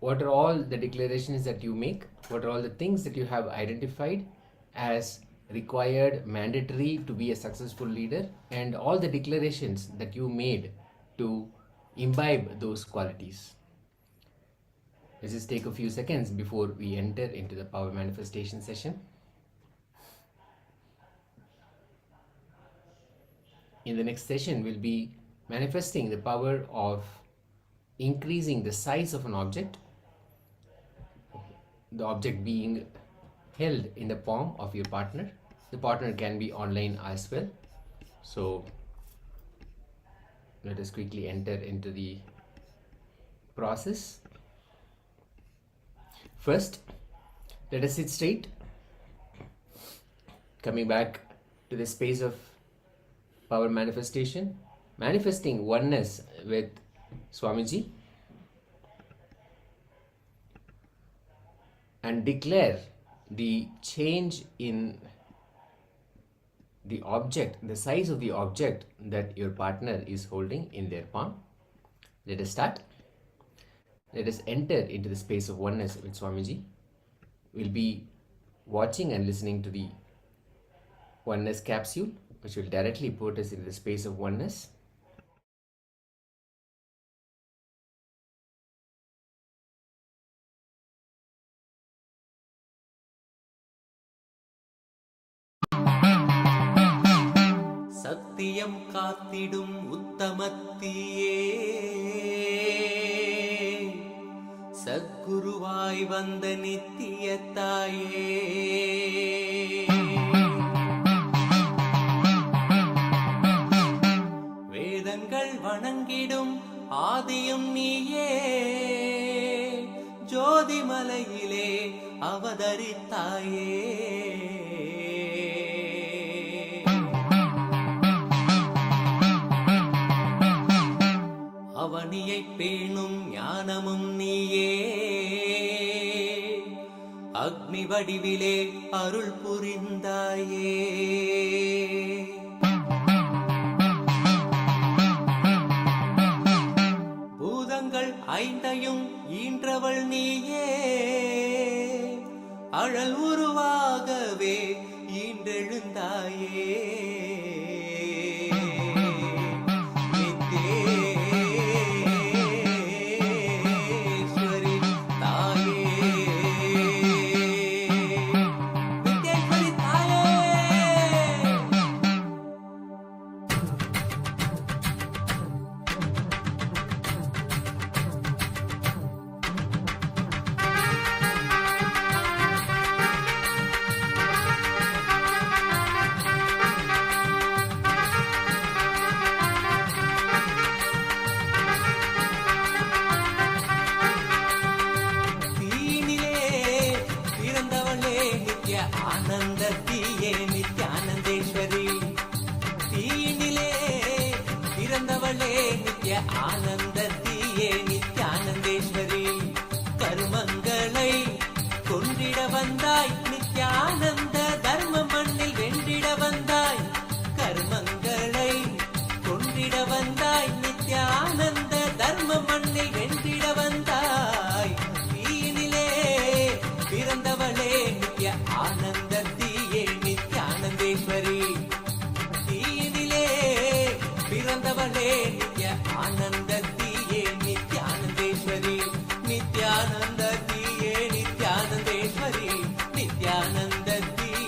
what are all the declarations that you make, what are all the things that you have identified as required, mandatory to be a successful leader, and all the declarations that you made to imbibe those qualities. Let's just take a few seconds before we enter into the power manifestation session. In the next session, we'll be manifesting the power of increasing the size of an object, the object being held in the palm of your partner. The partner can be online as well. So let us quickly enter into the process. First, let us sit straight, coming back to the space of power manifestation, manifesting oneness with Swamiji, and declare the change in the object, the size of the object that your partner is holding in their palm. Let us start. Let us enter into the space of oneness with Swamiji. We'll be watching and listening to the oneness capsule, which will directly put us into the space of oneness. சத்தியம் காத்திடும் உத்தமத்தியே சத்குருவாய் வந்த நித்திய தாயே வேதங்கள் வணங்கிடும் ஆதியும் நீயே ஜோதிமலையிலே அவதரித்தாயே அவனியை பேணும் ஞானமும் நீயே அக்னி வடிவிலே அருள் புரிந்தாயே பூதங்கள் ஐந்தையும் ஈன்றவள் நீயே அழல் உருவாகவே ஈன்றெழுந்தாயே ஆனந்தத்தியே நித்யானந்தேஸ்வரி தீயினிலே பிறந்தவளே நித்ய ஆனந்தத்தியே நித்யானந்தேஸ்வரி கர்மங்களை கொன்றிட வந்தாய் நித்யானந்த தர்ம மண்ணில் வென்றிட வந்தாய் கர்மங்களை கொன்றிட வந்தாய் நித்யானந்த தர்ம மண்ணில் வென்றிட வந்தாய் தீயினிலே பிறந்தவளே நித்ய ஆனந்தத்தியே நித்யானந்தேஸ்வரி தீயினிலே பிறந்தவளே நித்ய ஆனந்தத்தியே நித்யானந்தேஸ்வரி நித்யானந்தத்தியே நித்யானந்தேஸ்வரி நித்யானந்தத்தியே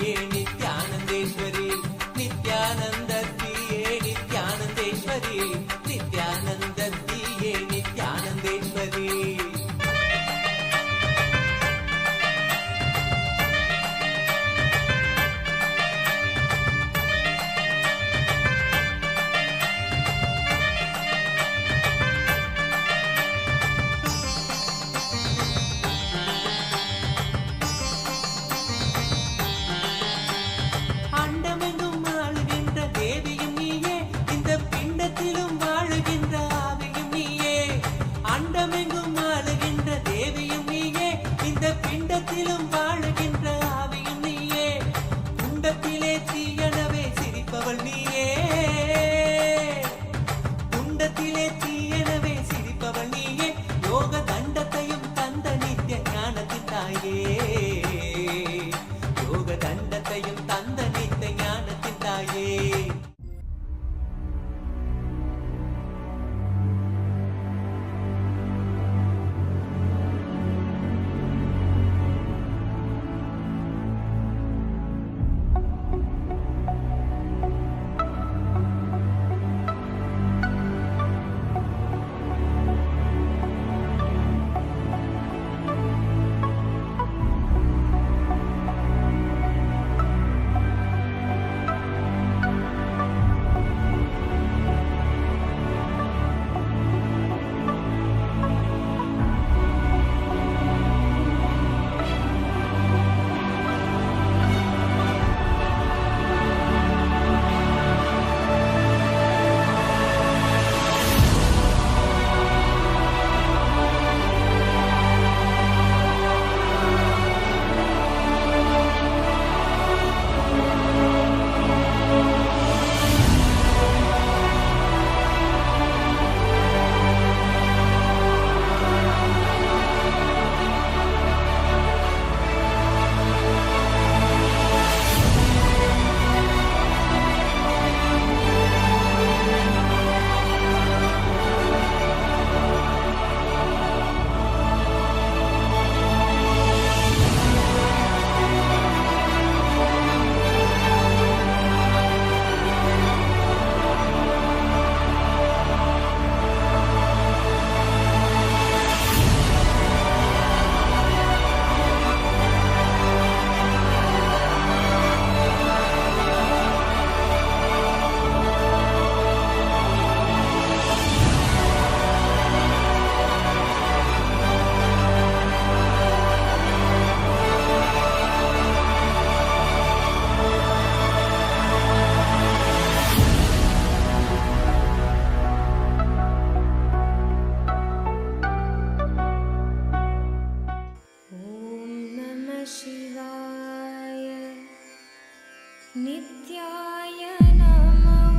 नित्याय नमः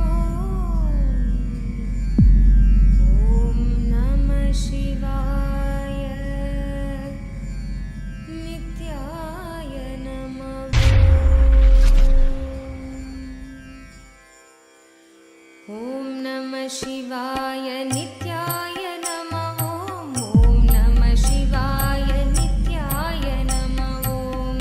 ॐ नमः शिवाय नित्याय नमः ॐ नमः शिवाय नित्याय नमः ॐ नमः शिवाय नित्याय नमः ॐ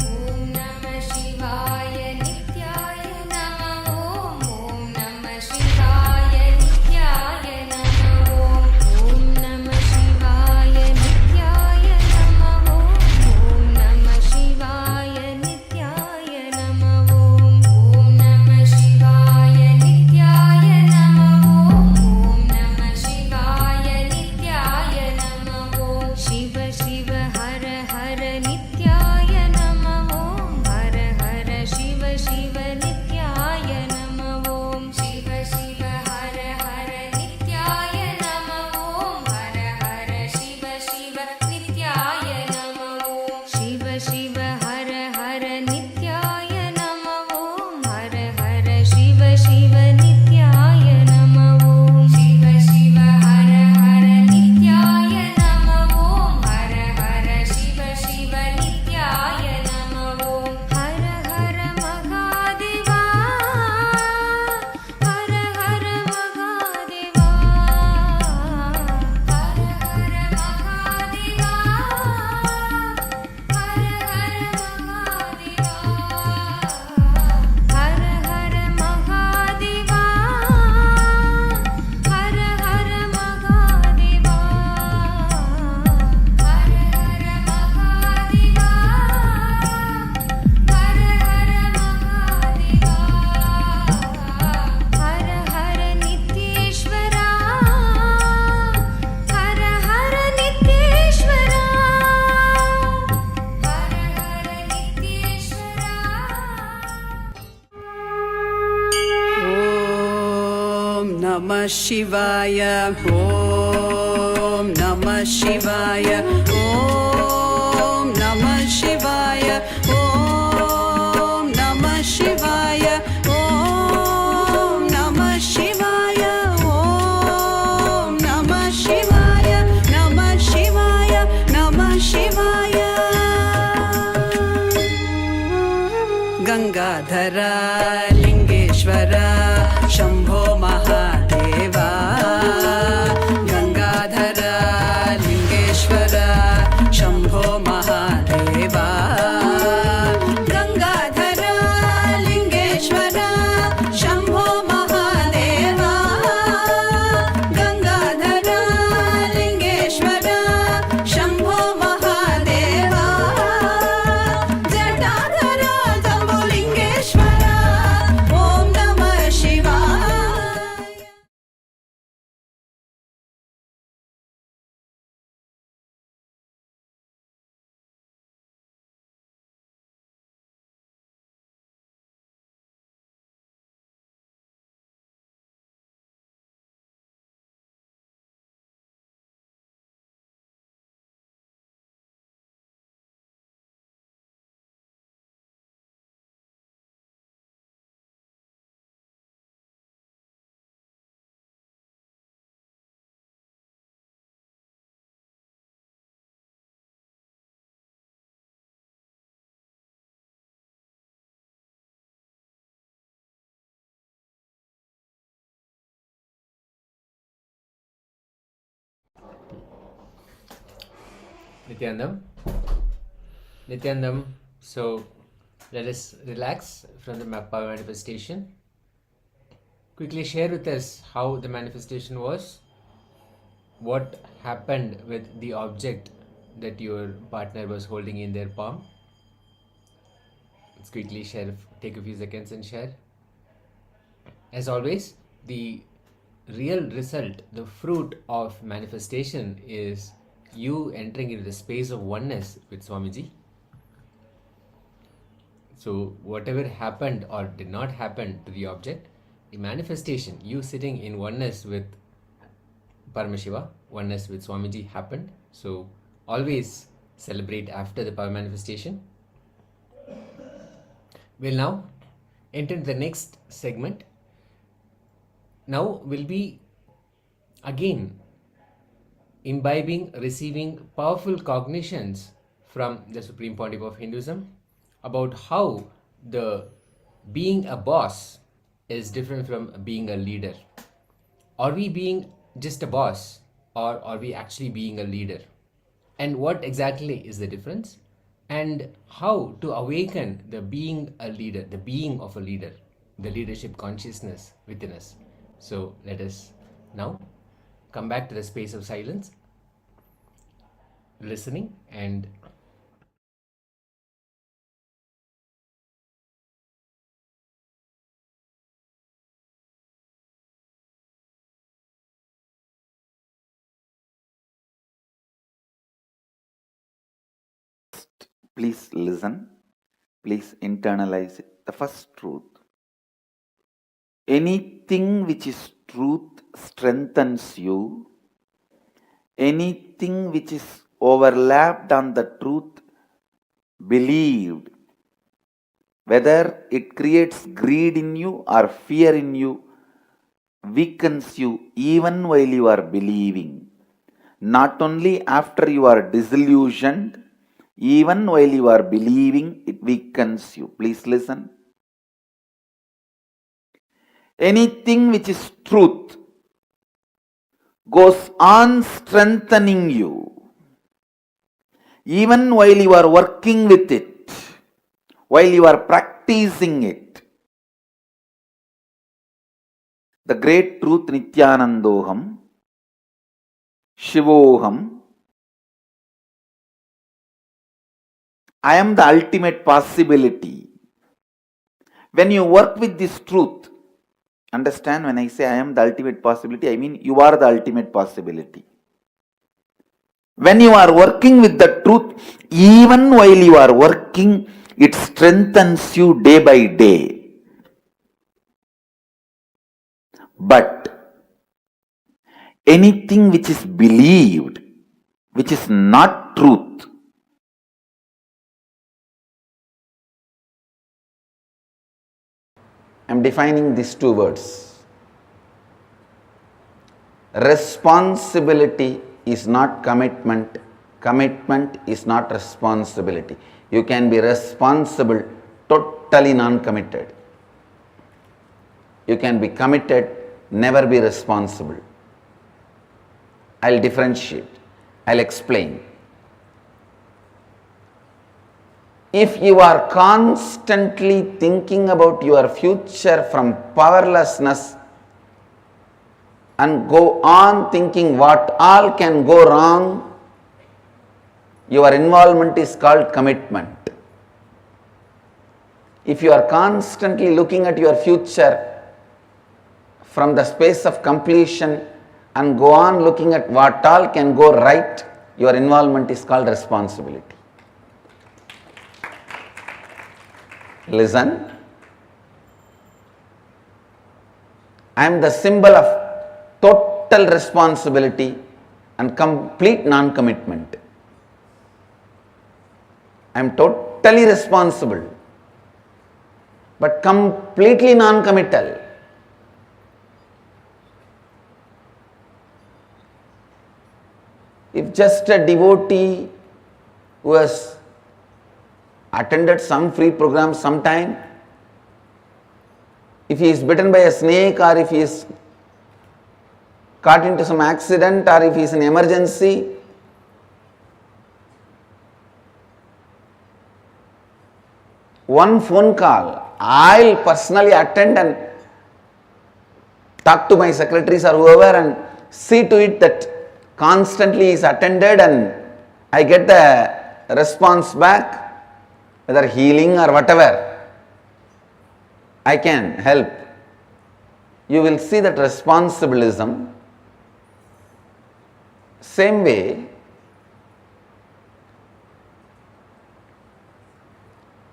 नमः शिवाय नित्याय नमः ॐ नमः शिवाय नित्याय नमः ॐ नमः शिवाय नित्याय नमः ॐ नमः शिवाय नित्याय नमः ॐ नमः शिवाय नित्याय नमः ॐ नमः शिवाय नित्याय नमः शिव शिव हर हर नित्याय नमः हर हर शिव शिव नित्याय नमः शिव शिव हर हर नित्याय नमः हर हर शिव शिव नित्याय नमः शिव शिव हर हर नित्याय नमः हर हर शिव शिव नित्याय नमः शिव शिव हर हर नित्याय नमः हर हर शिव शिव नित्याय नमः हर हर महादेवा हर हर महादेवा हर हर महादेवा हर हर महादेवा हर हर महादेवा हर हर महादेवा हर हर महादेवा हर हर महादेवा हर हर नित्येश्वरा हर हर नित्येश्वरा हर हर नित्येश्वरा ॐ नमः शिवाय ॐ नमः शिवाय ॐ नमः शिवाय ॐ नमः शिवाय ॐ नमः शिवाय ॐ नमः शिवाय नमः शिवाय नमः शिवाय गंगाधरा लिंगेश्वरा शंभो महादेवा गंगाधरा लिंगेश्वरा शंभो महादेवा गंगाधरा लिंगेश्वरा शंभो महादेवा गंगाधरा लिंगेश्वरा शंभो महादेवा जटाधरा जम्बुलिंगेश्वरा ॐ नमः शिवाय Nityanandam. Nityanandam. So let us relax from the power manifestation. Quickly share with us how the manifestation was, what happened with the object that your partner was holding in their palm. Let's quickly share, take a few seconds and share. As always, the real result, the fruit of manifestation is you entering into the space of oneness with Swamiji. So whatever happened or did not happen to the object, the manifestation, you sitting in oneness with Paramashiva, oneness with Swamiji happened. So always celebrate after the power manifestation. We'll now enter the next segment. Now we'll be again imbibing, receiving powerful cognitions from the Supreme Pontiff of Hinduism about how the being a boss is different from being a leader. Are we being just a boss, or are we actually being a leader? And what exactly is the difference? And how to awaken the being a leader, the being of a leader, the leadership consciousness within us. So let us now come back to the space of silence, listening, and Please listen. Please internalize it. The first truth. Anything which is truth strengthens you. Anything which is overlapped on the truth, believed, whether it creates greed in you or fear in you, weakens you even while you are believing. Not only after you are disillusioned, even while you are believing, it weakens you. Please listen. Anything which is truth goes on strengthening you. Even while you are working with it, while you are practicing it. The great truth Nithyanandoham, Shivoham, I am the ultimate possibility. When you work with this truth, understand, when I say I am the ultimate possibility, I mean you are the ultimate possibility. When you are working with the truth, even while you are working, it strengthens you day by day. But anything which is believed, which is not truth, I am defining these two words. Responsibility is not commitment. Commitment is not responsibility. You can be responsible, totally non-committed. You can be committed, never be responsible. I'll differentiate. I'll explain. If you are constantly thinking about your future from powerlessness and go on thinking what all can go wrong, your involvement is called commitment. If you are constantly looking at your future from the space of completion and go on looking at what all can go right, your involvement is called responsibility. Listen. I am the symbol of total responsibility and complete non-commitment. I am totally responsible, but completely non-committal. If just a devotee who has attended some free program sometime, if he is bitten by a snake, or if he is caught into some accident, or if he is in emergency, one phone call, I'll personally attend and talk to my secretaries or whoever and see to it that constantly is attended and I get the response back, whether healing or whatever, I can help. You will see that responsibilism. Same way,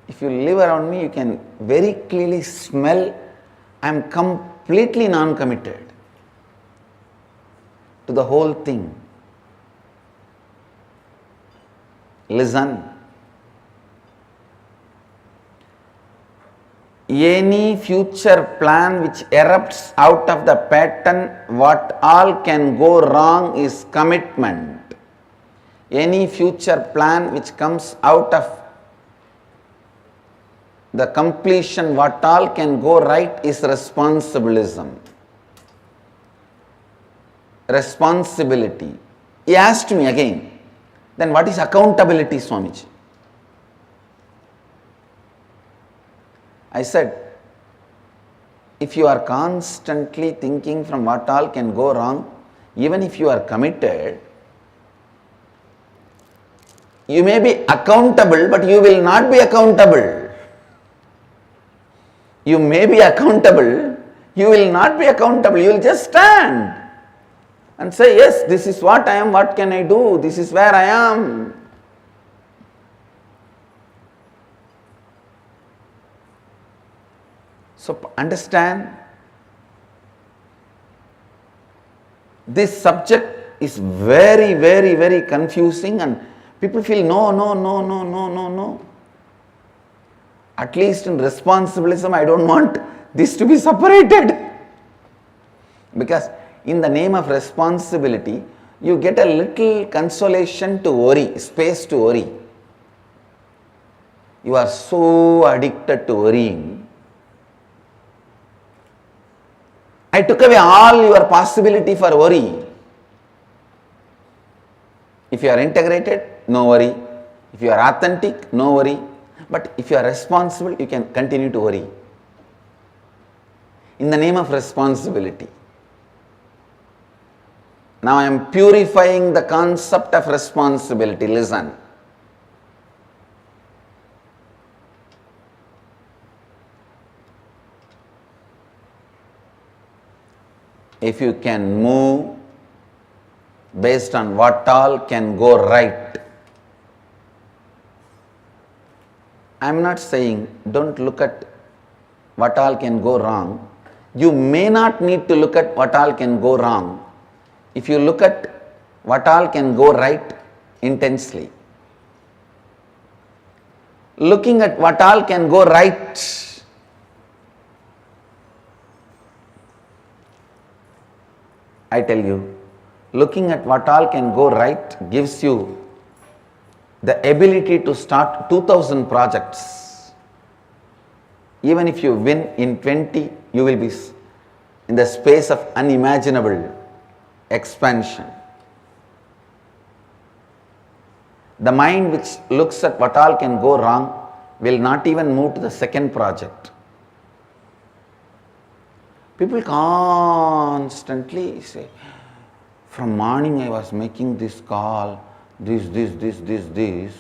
if you live around me, you can very clearly smell I am completely non-committed to the whole thing. Listen. any future plan which erupts out of the pattern, what all can go wrong is commitment. Any future plan which comes out of the completion, what all can go right is responsibilism. Responsibility. He asked me again, then what is accountability, Swamiji? I said, if you are constantly thinking from what all can go wrong, even if you are committed, you may be accountable, but you will not be accountable. You may be accountable, you will not be accountable. You will just stand and say, yes, this is what I am, what can I do? This is where I am. So understand, this subject is very, very, very confusing and people feel no. At least in responsibilism, I don't want this to be separated. Because in the name of responsibility, you get a little consolation to worry, space to worry. You are so addicted to worrying. I took away all your possibility for worry. If you are integrated, no worry. If you are authentic, no worry. But if you are responsible, you can continue to worry. In the name of responsibility. Now I am purifying the concept of responsibility. Listen. If you can move based on what all can go right. I am not saying don't look at what all can go wrong. You may not need to look at what all can go wrong if you look at what all can go right intensely. Looking at what all can go right, I tell you, looking at what all can go right gives you the ability to start 2000 projects. Even if you win in 20, you will be in the space of unimaginable expansion. The mind which looks at what all can go wrong will not even move to the second project. People constantly say, from morning I was making this call, this.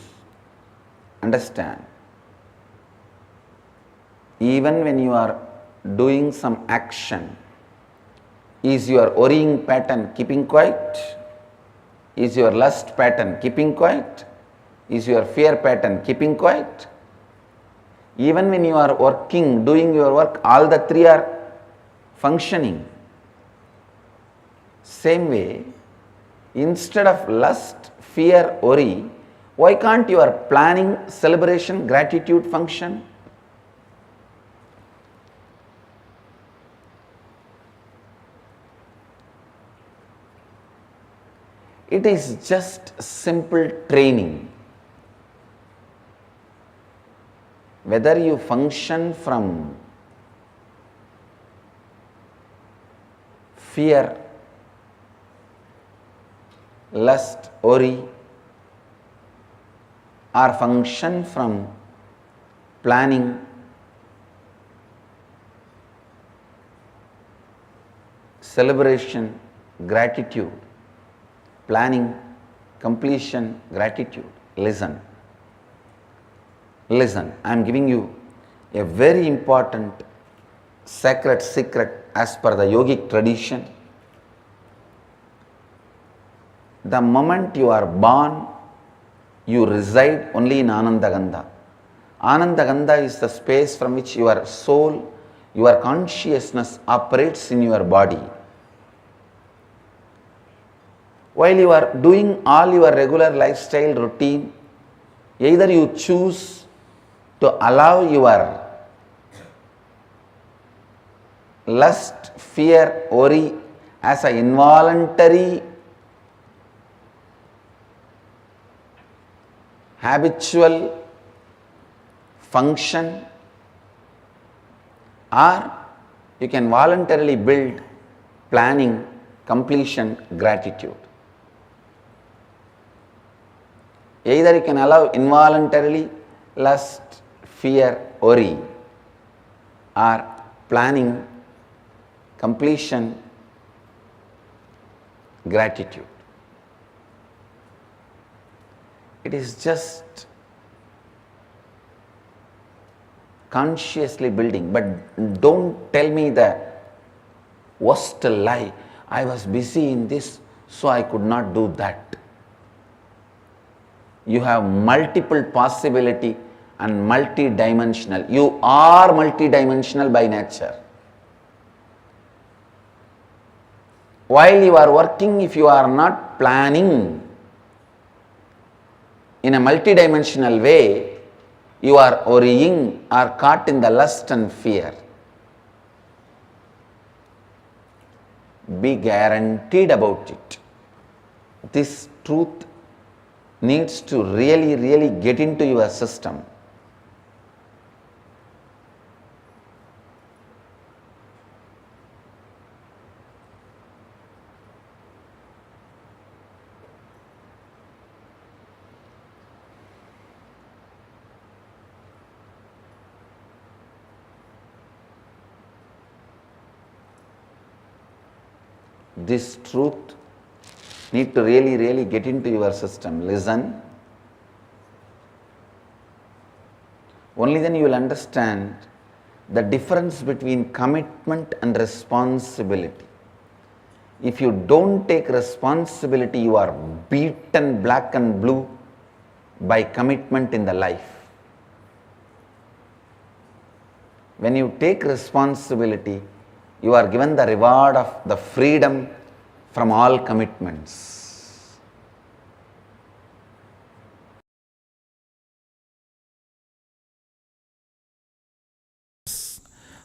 Understand. Even when you are doing some action, is your worrying pattern keeping quiet? Is your lust pattern keeping quiet? Is your fear pattern keeping quiet? Even when you are working, doing your work, all the three are functioning. Same way, instead of lust, fear, worry, why can't your planning, celebration, gratitude function? It is just simple training. Whether you function from fear, lust, worry, or function from planning, celebration, gratitude, planning, completion, gratitude. Listen. Listen, I am giving you a very important sacred secret as per the yogic tradition. The moment you are born, you reside only in Anandagandha. Anandagandha is the space from which your soul, your consciousness operates in your body. While you are doing all your regular lifestyle routine, either you choose to allow your lust, fear, worry as an involuntary, habitual function, or you can voluntarily build planning, completion, gratitude. Either you can allow involuntarily lust, fear, worry, or planning, completion, gratitude. It is just consciously building. But don't tell me the worst lie. I was busy in this, so I could not do that. You have multiple possibility and multi-dimensional. You are multi-dimensional by nature. While you are working, if you are not planning in a multi-dimensional way, you are worrying or caught in the lust and fear. Be guaranteed about it. This truth needs to really get into your system. This truth need to really get into your system. Listen. Only then you will understand the difference between commitment and responsibility. If you don't take responsibility, you are beaten black and blue by commitment in the life. When you take responsibility, you are given the reward of the freedom from all commitments.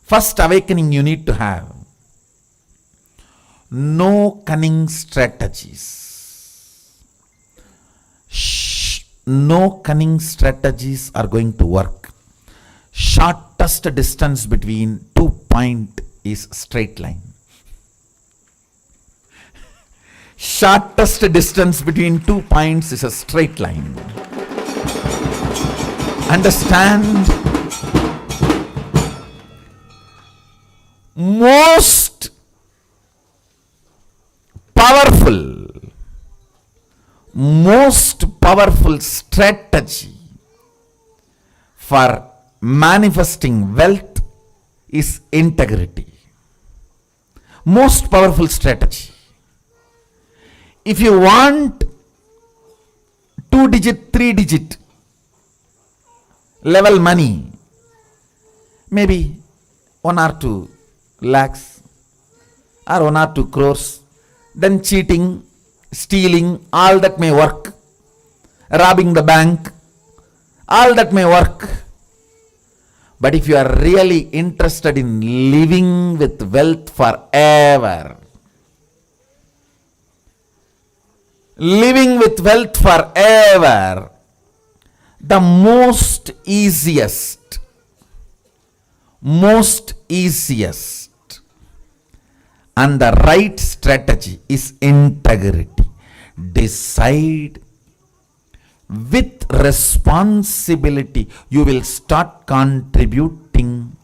First awakening you need to have. No cunning strategies. No cunning strategies are going to work. Shortest distance between 2 points is straight line. Shortest distance between 2 points is a straight line. Understand? Most powerful strategy for manifesting wealth is integrity. Most powerful strategy. If you want 2-digit, 3-digit level money, maybe 1 or 2 lakhs or 1 or 2 crores, then cheating, stealing, all that may work. Robbing the bank, all that may work. But if you are really interested in living with wealth forever, the most easiest and the right strategy is integrity. Decide with responsibility, you will start contributing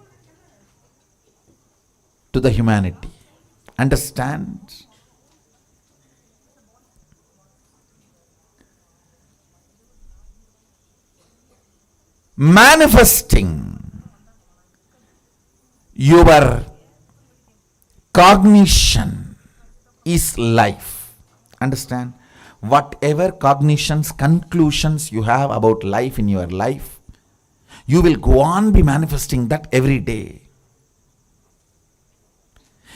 to the humanity. Understand? Manifesting your cognition is life. Understand? Whatever cognitions, conclusions you have about life in your life, you will go on be manifesting that every day.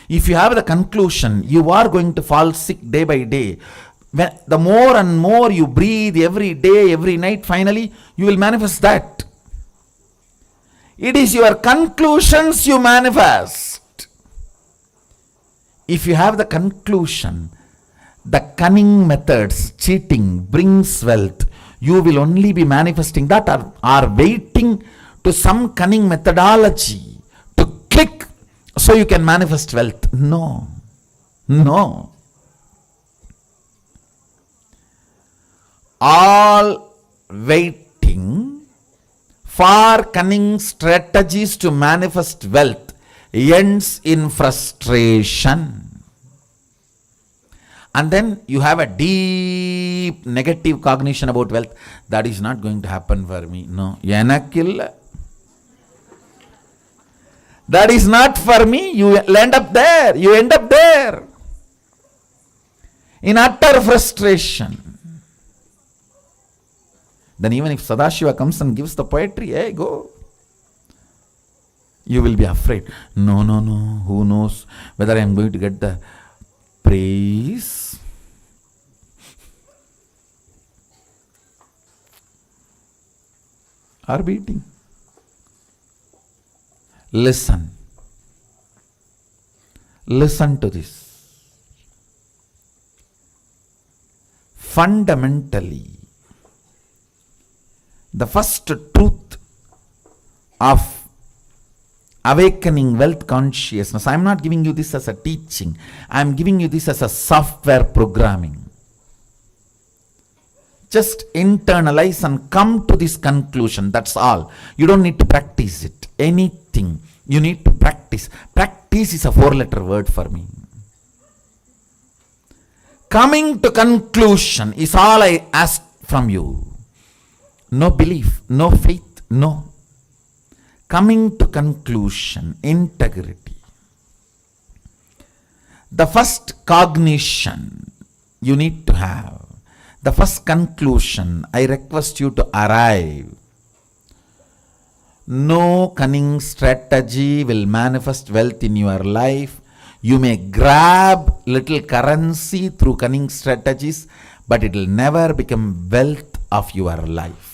If you have the conclusion, you are going to fall sick day by day. The more and more you breathe every day, every night, finally you will manifest that. It is your conclusions you manifest. if you have the conclusion, the cunning methods, cheating brings wealth, you will only be manifesting that, or waiting to some cunning methodology to click so you can manifest wealth. No. No. All waiting for cunning strategies to manifest wealth ends in frustration. And then you have a deep negative cognition about wealth. That is not going to happen for me. No. That is not for me. You end up there. You end up there. In utter frustration. Then even if Sadashiva comes and gives the poetry, hey, go. You will be afraid. No. Who knows whether I am going to get the praise. Or beating. Listen. Listen to this. Fundamentally, the first truth of awakening wealth consciousness, I am not giving you this as a teaching, I am giving you this as a software programming. Just internalize and come to this conclusion, that's all. You don't need to practice it, anything. You need to practice. Practice is a 4-letter word for me. Coming to conclusion is all I ask from you. No belief, no faith, no. Coming to conclusion, integrity. The first cognition you need to have, the first conclusion I request you to arrive. No cunning strategy will manifest wealth in your life. You may grab little currency through cunning strategies, but it will never become wealth of your life.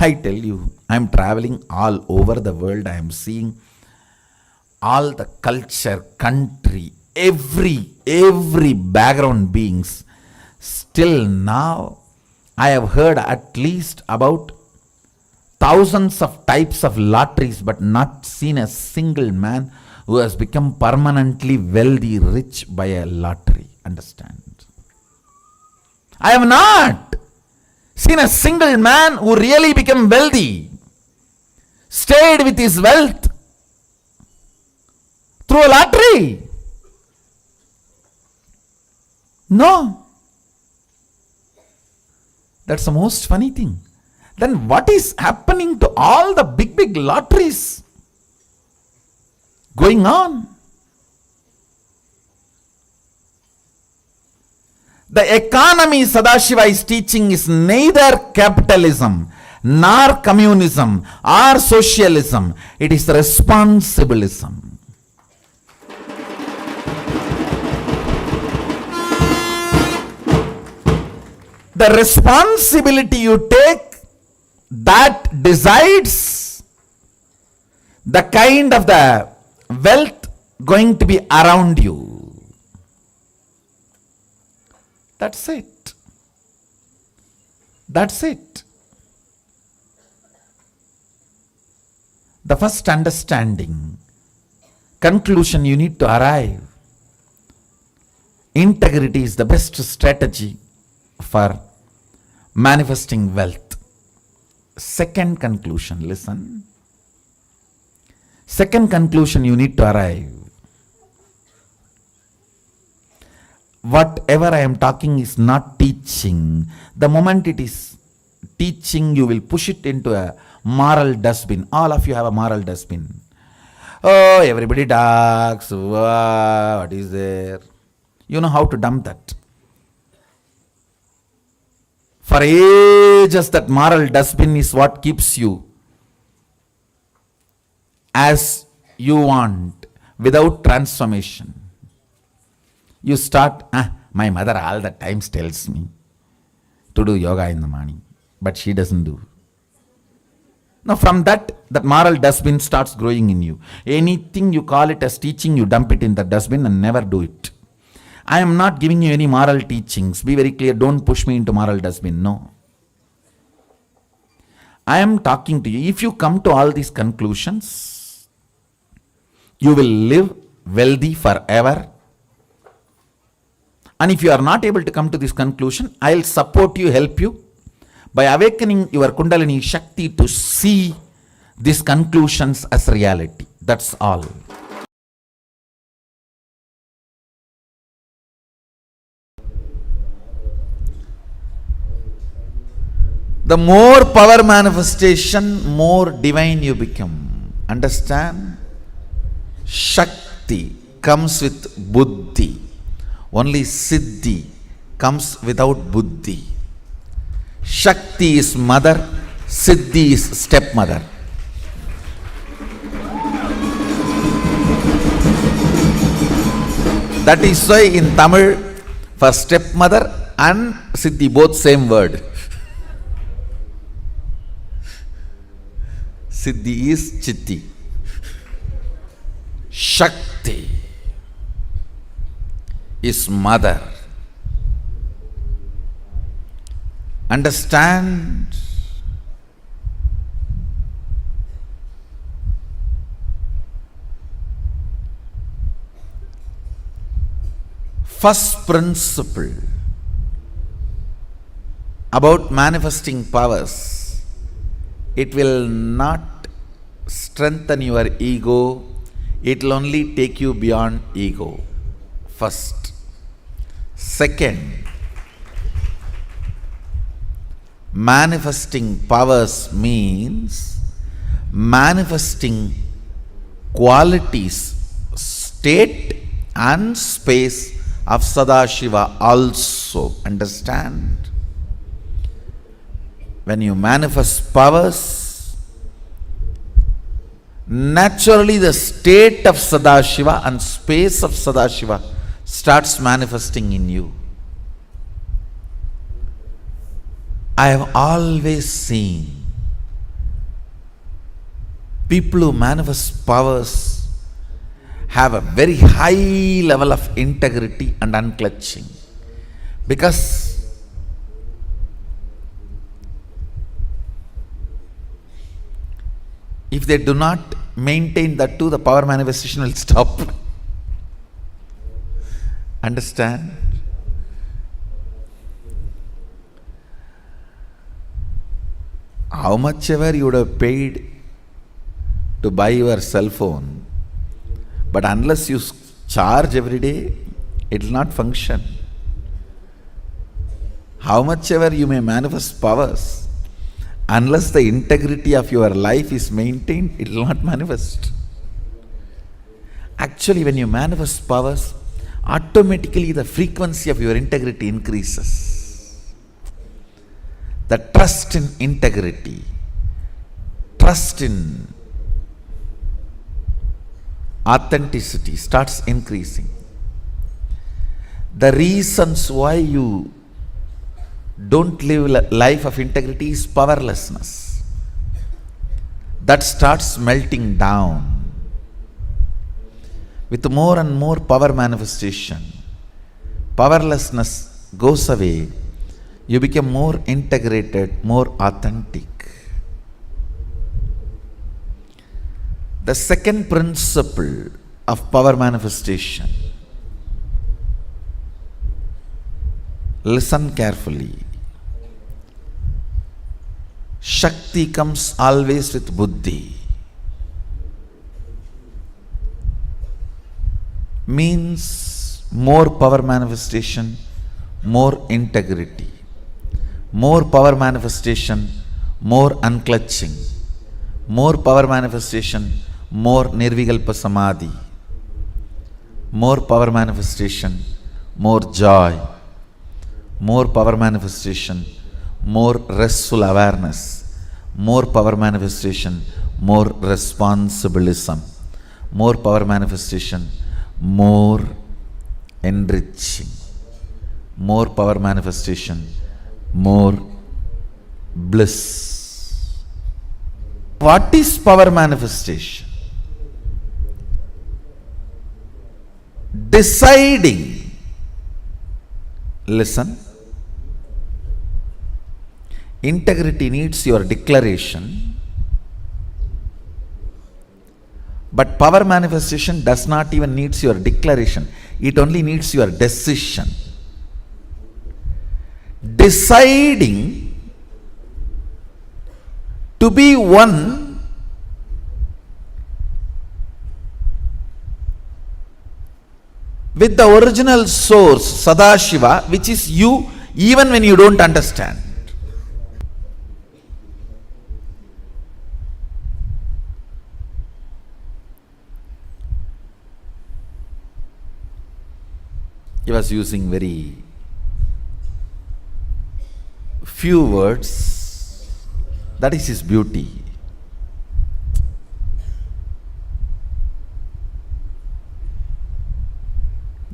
I tell you, I am traveling all over the world. I am seeing all the culture, country, every background beings. Still now, I have heard at least about thousands of types of lotteries, but not seen a single man who has become permanently wealthy, rich by a lottery. Understand? I have not seen a single man who really became wealthy, stayed with his wealth through a lottery. No. That's the most funny thing. Then what is happening to all the big lotteries going on? The economy Sadashiva is teaching is neither capitalism, nor communism, or socialism. It is responsibilism. The responsibility you take, that decides the kind of the wealth going to be around you. That's it. That's it. The first understanding, conclusion you need to arrive. Integrity is the best strategy for manifesting wealth. Second conclusion, listen. Second conclusion you need to arrive. Whatever I am talking is not teaching. The moment it is teaching, you will push it into a moral dustbin. All of you have a moral dustbin. Oh, everybody talks. What is there? You know how to dump that. For ages, that moral dustbin is what keeps you as you want, without transformation. You start, my mother all the times tells me to do yoga in the morning, but she doesn't do. Now from that moral dustbin starts growing in you. Anything you call it as teaching, you dump it in the dustbin and never do it. I am not giving you any moral teachings. Be very clear, don't push me into moral dustbin. No. I am talking to you. If you come to all these conclusions, you will live wealthy forever. And if you are not able to come to this conclusion, I will support you, help you by awakening your Kundalini Shakti to see these conclusions as reality. That's all. The more power manifestation, more divine you become. Understand? Shakti comes with buddhi. Only siddhi comes without buddhi. Shakti is mother, siddhi is stepmother. That is why in Tamil, for stepmother and siddhi, both same word. Siddhi is chitti. Shakti is mother. Understand? First principle about manifesting powers, it will not strengthen your ego, it will only take you beyond ego. First. Second, manifesting powers means manifesting qualities, state and space of Sadashiva also. Understand? When you manifest powers, naturally the state of Sadashiva and space of Sadashiva starts manifesting in you. I have always seen people who manifest powers have a very high level of integrity and unclutching, because if they do not maintain that too, the power manifestation will stop. Understand? How much ever you would have paid to buy your cell phone, but unless you charge every day, it will not function. How much ever you may manifest powers, unless the integrity of your life is maintained, it will not manifest. Actually, when you manifest powers, automatically the frequency of your integrity increases. The trust in integrity, trust in authenticity starts increasing. The reasons why you don't live a life of integrity is powerlessness. That starts melting down. With more and more power manifestation, powerlessness goes away. You become more integrated, more authentic. The second principle of power manifestation, listen carefully. Shakti comes always with buddhi. Means more power manifestation, more integrity. More power manifestation, more unclutching. More power manifestation, more nirvikalpa samadhi. More power manifestation, more joy. More power manifestation, more restful awareness. More power manifestation, more responsibilism. More power manifestation, more enriching. More power manifestation, more bliss. What is power manifestation? Deciding. Listen. Integrity needs your declaration, but power manifestation does not even needs your declaration. It only needs your decision. Deciding to be one with the original source, Sadashiva, which is you, even when you don't understand. He was using very few words. That is his beauty.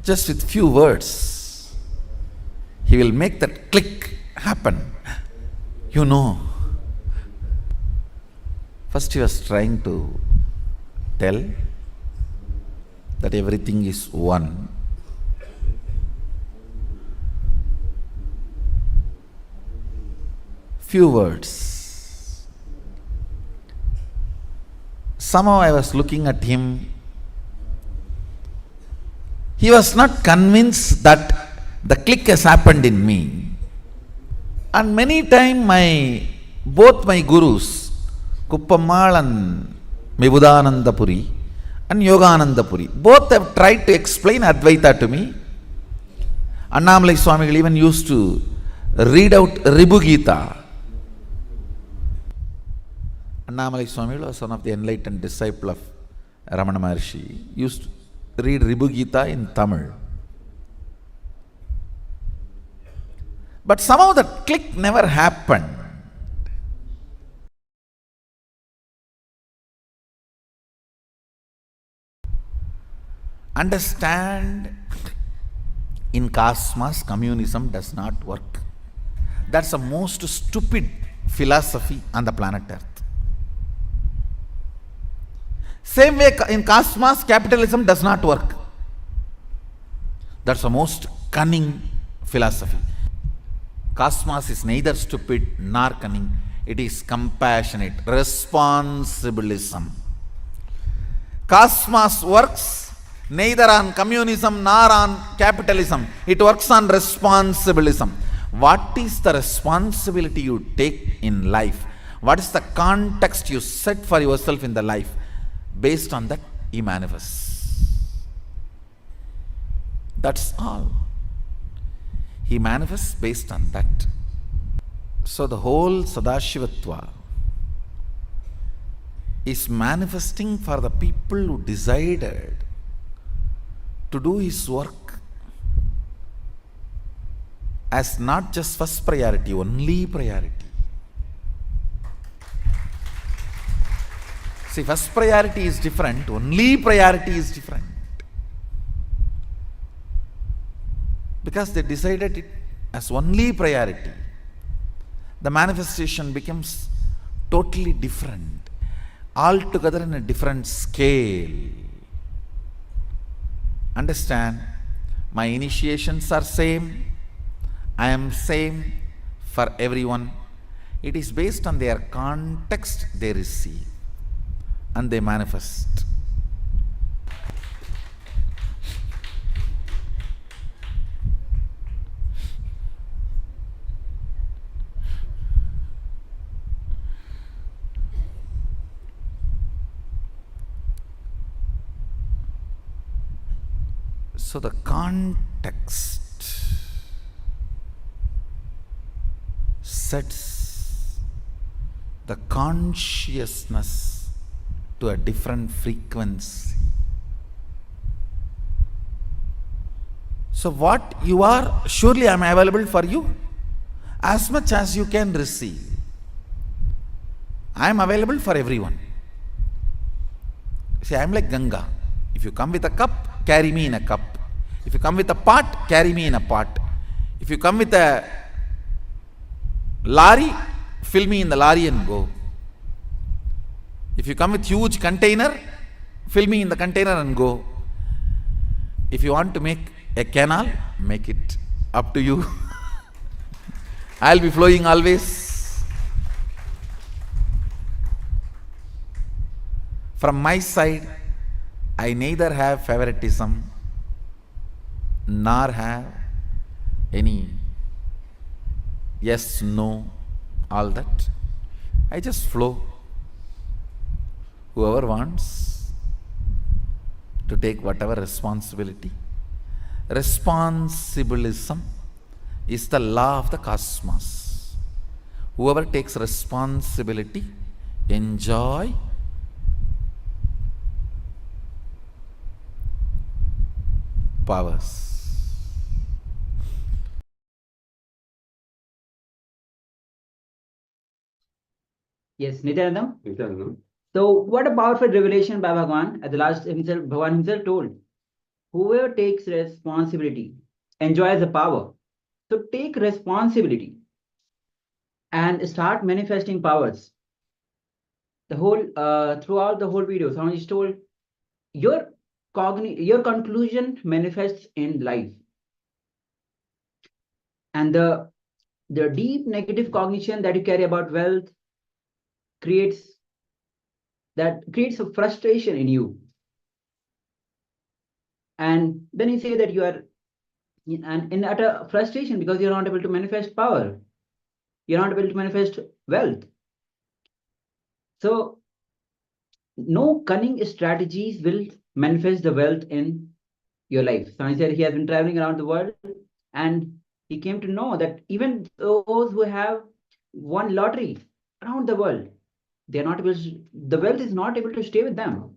Just with few words, he will make that click happen. You know. First he was trying to tell that everything is one. Few words. Somehow I was looking at him. He was not convinced that the click has happened in me. And many times both my gurus, Kuppamal and Mibudananda Puri and Yogananda Puri, both have tried to explain Advaita to me. Annamalai Swamigal even used to read out Ribu Gita. Annamalai Swamigal was one of the enlightened disciple of Ramana Maharshi. Used to read Ribu Gita in Tamil. But somehow that click never happened. Understand, in cosmos, communism does not work. That's the most stupid philosophy on the planet Earth. Same way in cosmos, capitalism does not work. That's the most cunning philosophy. Cosmos is neither stupid nor cunning. It is compassionate, responsibilism. Cosmos works neither on communism nor on capitalism. It works on responsibilism. What is the responsibility you take in life? What is the context you set for yourself in the life? Based on that, he manifests. That's all. He manifests based on that. So the whole Sadashivatva is manifesting for the people who decided to do his work as not just first priority, only priority. See, first priority is different, only priority is different. Because they decided it as only priority, the manifestation becomes totally different, altogether in a different scale. Understand, my initiations are same, I am same for everyone. It is based on their context they receive and they manifest. So the context sets the consciousness to a different frequency. So what you are, surely I am available for you as much as you can receive. I am available for everyone. See, I am like Ganga. If you come with a cup, carry me in a cup. If you come with a pot, carry me in a pot. If you come with a lorry, fill me in the lorry and go. If you come with huge container, fill me in the container and go. If you want to make a canal, make it. Up to you. I'll be flowing always. From my side, I neither have favoritism nor have any yes, no, all that. I just flow. Whoever wants to take whatever responsibility. Responsibilism is the law of the cosmos. Whoever takes responsibility, enjoy powers. Yes, Nityanandam. So, what a powerful revelation by Bhagavan. At the last, Bhagavan himself told, whoever takes responsibility enjoys the power. So, take responsibility and start manifesting powers. The whole throughout the whole video, someone is told your conclusion manifests in life, and the deep negative cognition that you carry about wealth creates a frustration in you, and then you say that you are in utter frustration because you're not able to manifest power, you're not able to manifest wealth. So no cunning strategies will manifest the wealth in your life. So he said he has been traveling around the world and he came to know that even those who have won lottery around the world, they are not able to, the wealth is not able to stay with them.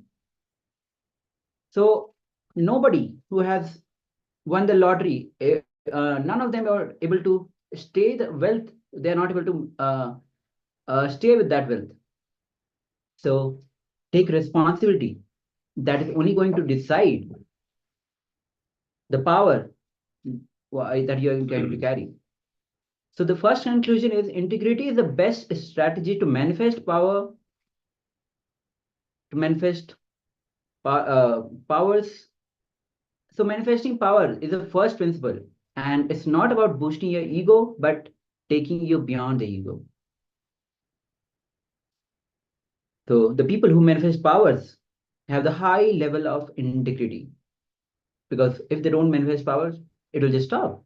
So nobody who has won the lottery, none of them are able to stay the wealth. They are not able to stay with that wealth. So take responsibility. That is only going to decide the power that you are going to carry. So the first conclusion is integrity is the best strategy to manifest power, to manifest powers. So manifesting power is the first principle, and it's not about boosting your ego, but taking you beyond the ego. So the people who manifest powers have the high level of integrity, because if they don't manifest powers, it will just stop.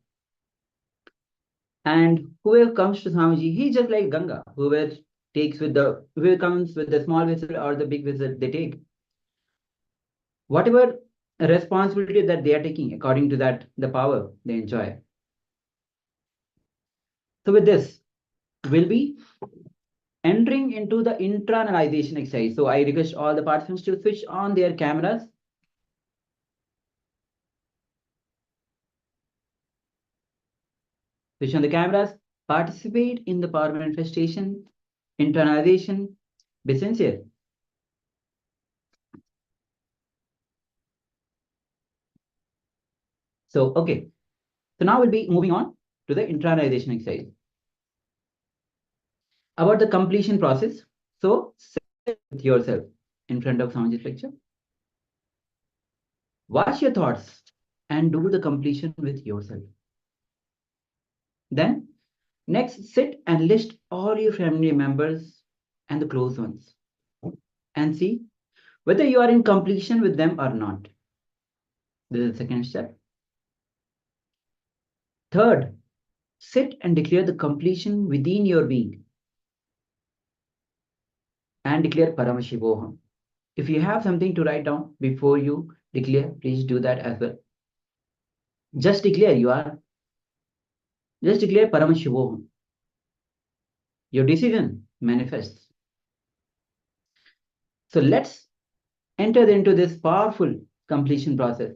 And whoever comes to Swamiji, he's just like Ganga. Whoever comes with the small vessel or the big vessel, they take whatever responsibility that they are taking, according to that, the power they enjoy. So with this, we'll be entering into the internalization exercise. So I request all the participants to switch on their cameras. Switch on the cameras, participate in the power manifestation, internalization, be sincere. So, okay. So now we'll be moving on to the internalization exercise. About the completion process. So, sit with yourself in front of Swamiji's lecture. Watch your thoughts and do the completion with yourself. Then, next, sit and list all your family members and the close ones and see whether you are in completion with them or not. This is the second step. Third, sit and declare the completion within your being and declare Paramashivoham. If you have something to write down before you declare, please do that as well. Just declare Paramashivoham. Your decision manifests. So let's enter into this powerful completion process.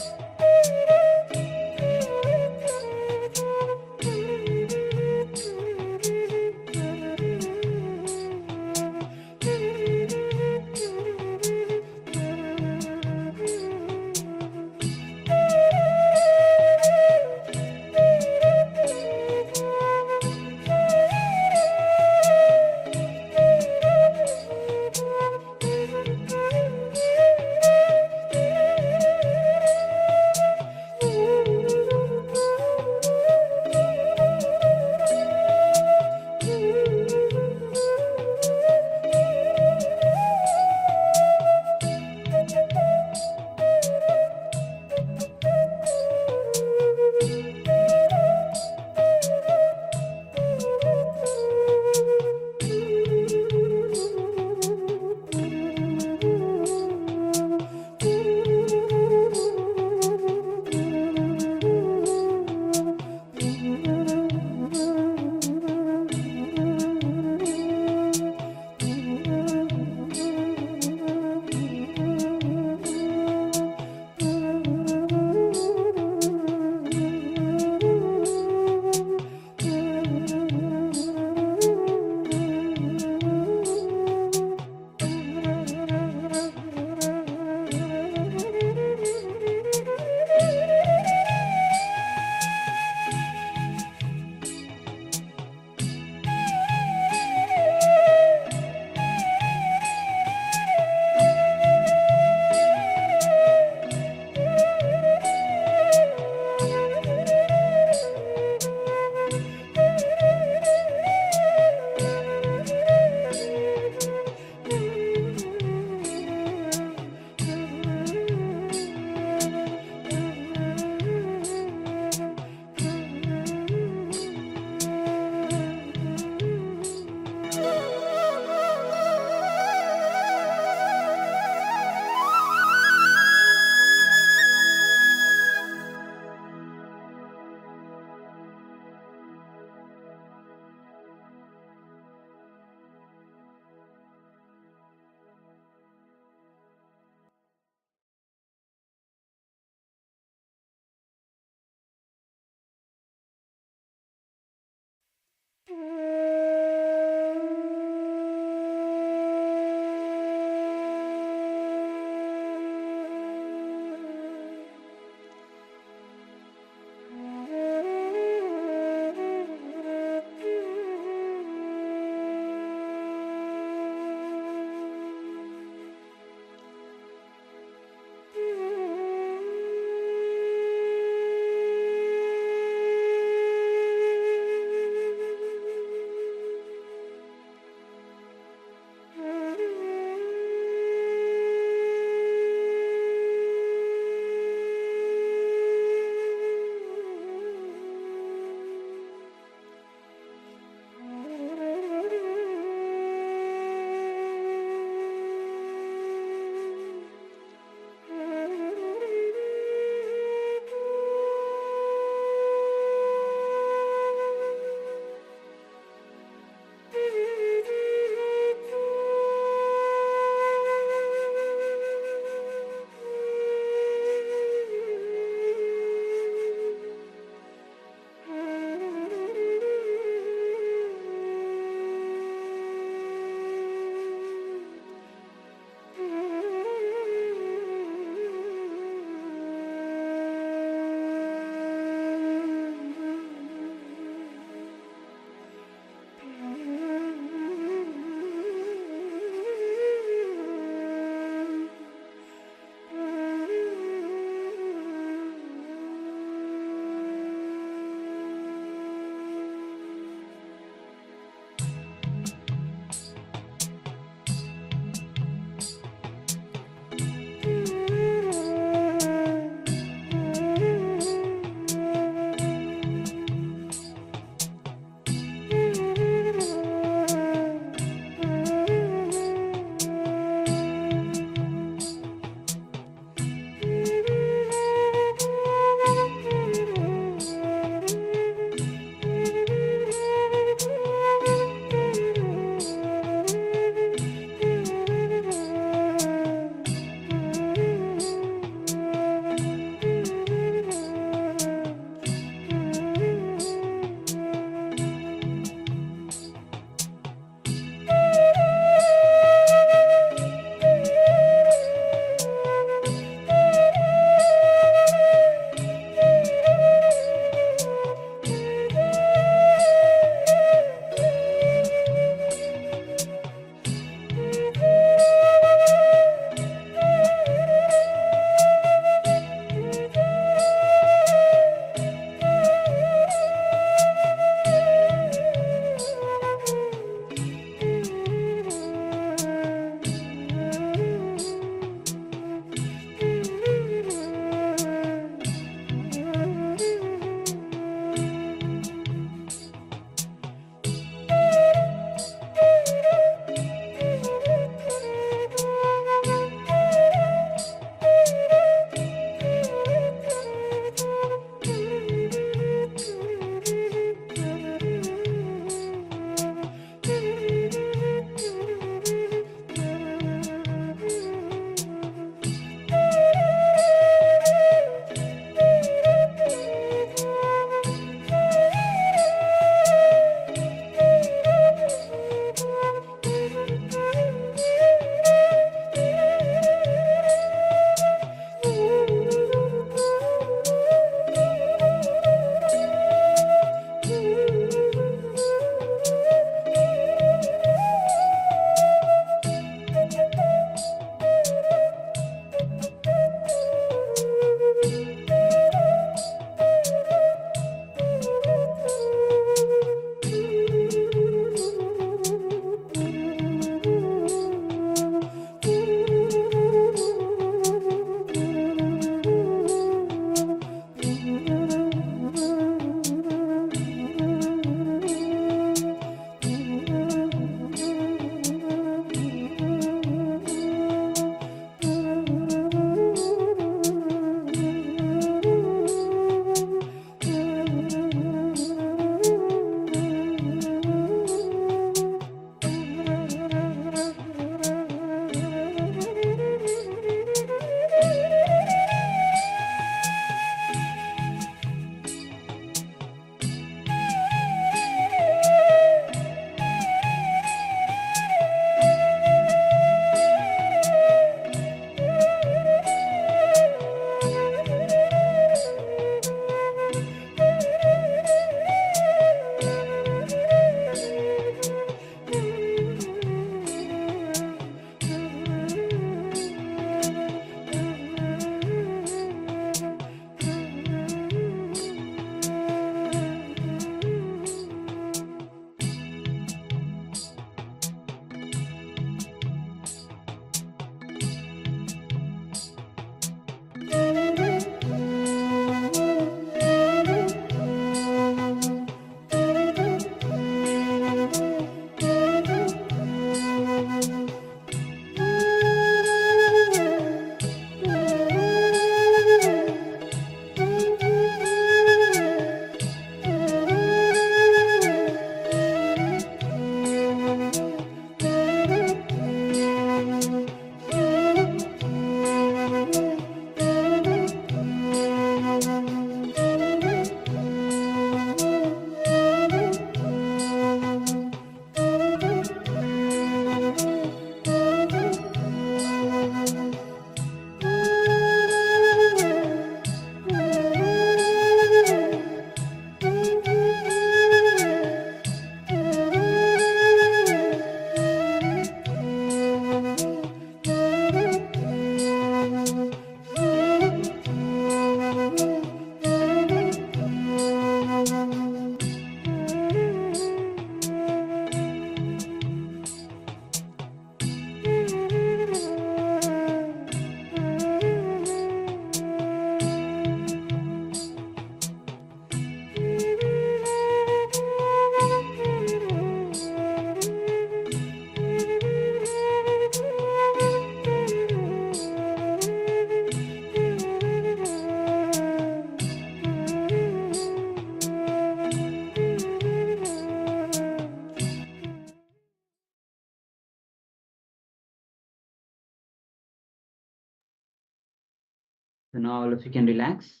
So now all of you can relax.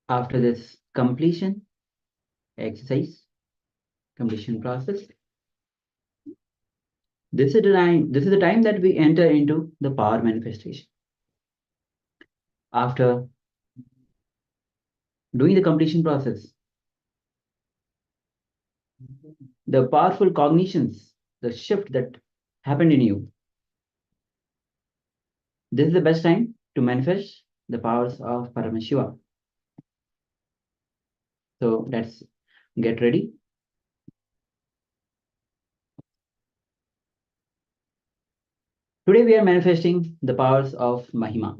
After this completion exercise, completion process, this is the time that we enter into the power manifestation. After doing the completion process, the powerful cognitions, the shift that happened in you, this is the best time to manifest the powers of Paramashiva. So let's get ready. Today we are manifesting the powers of Mahima.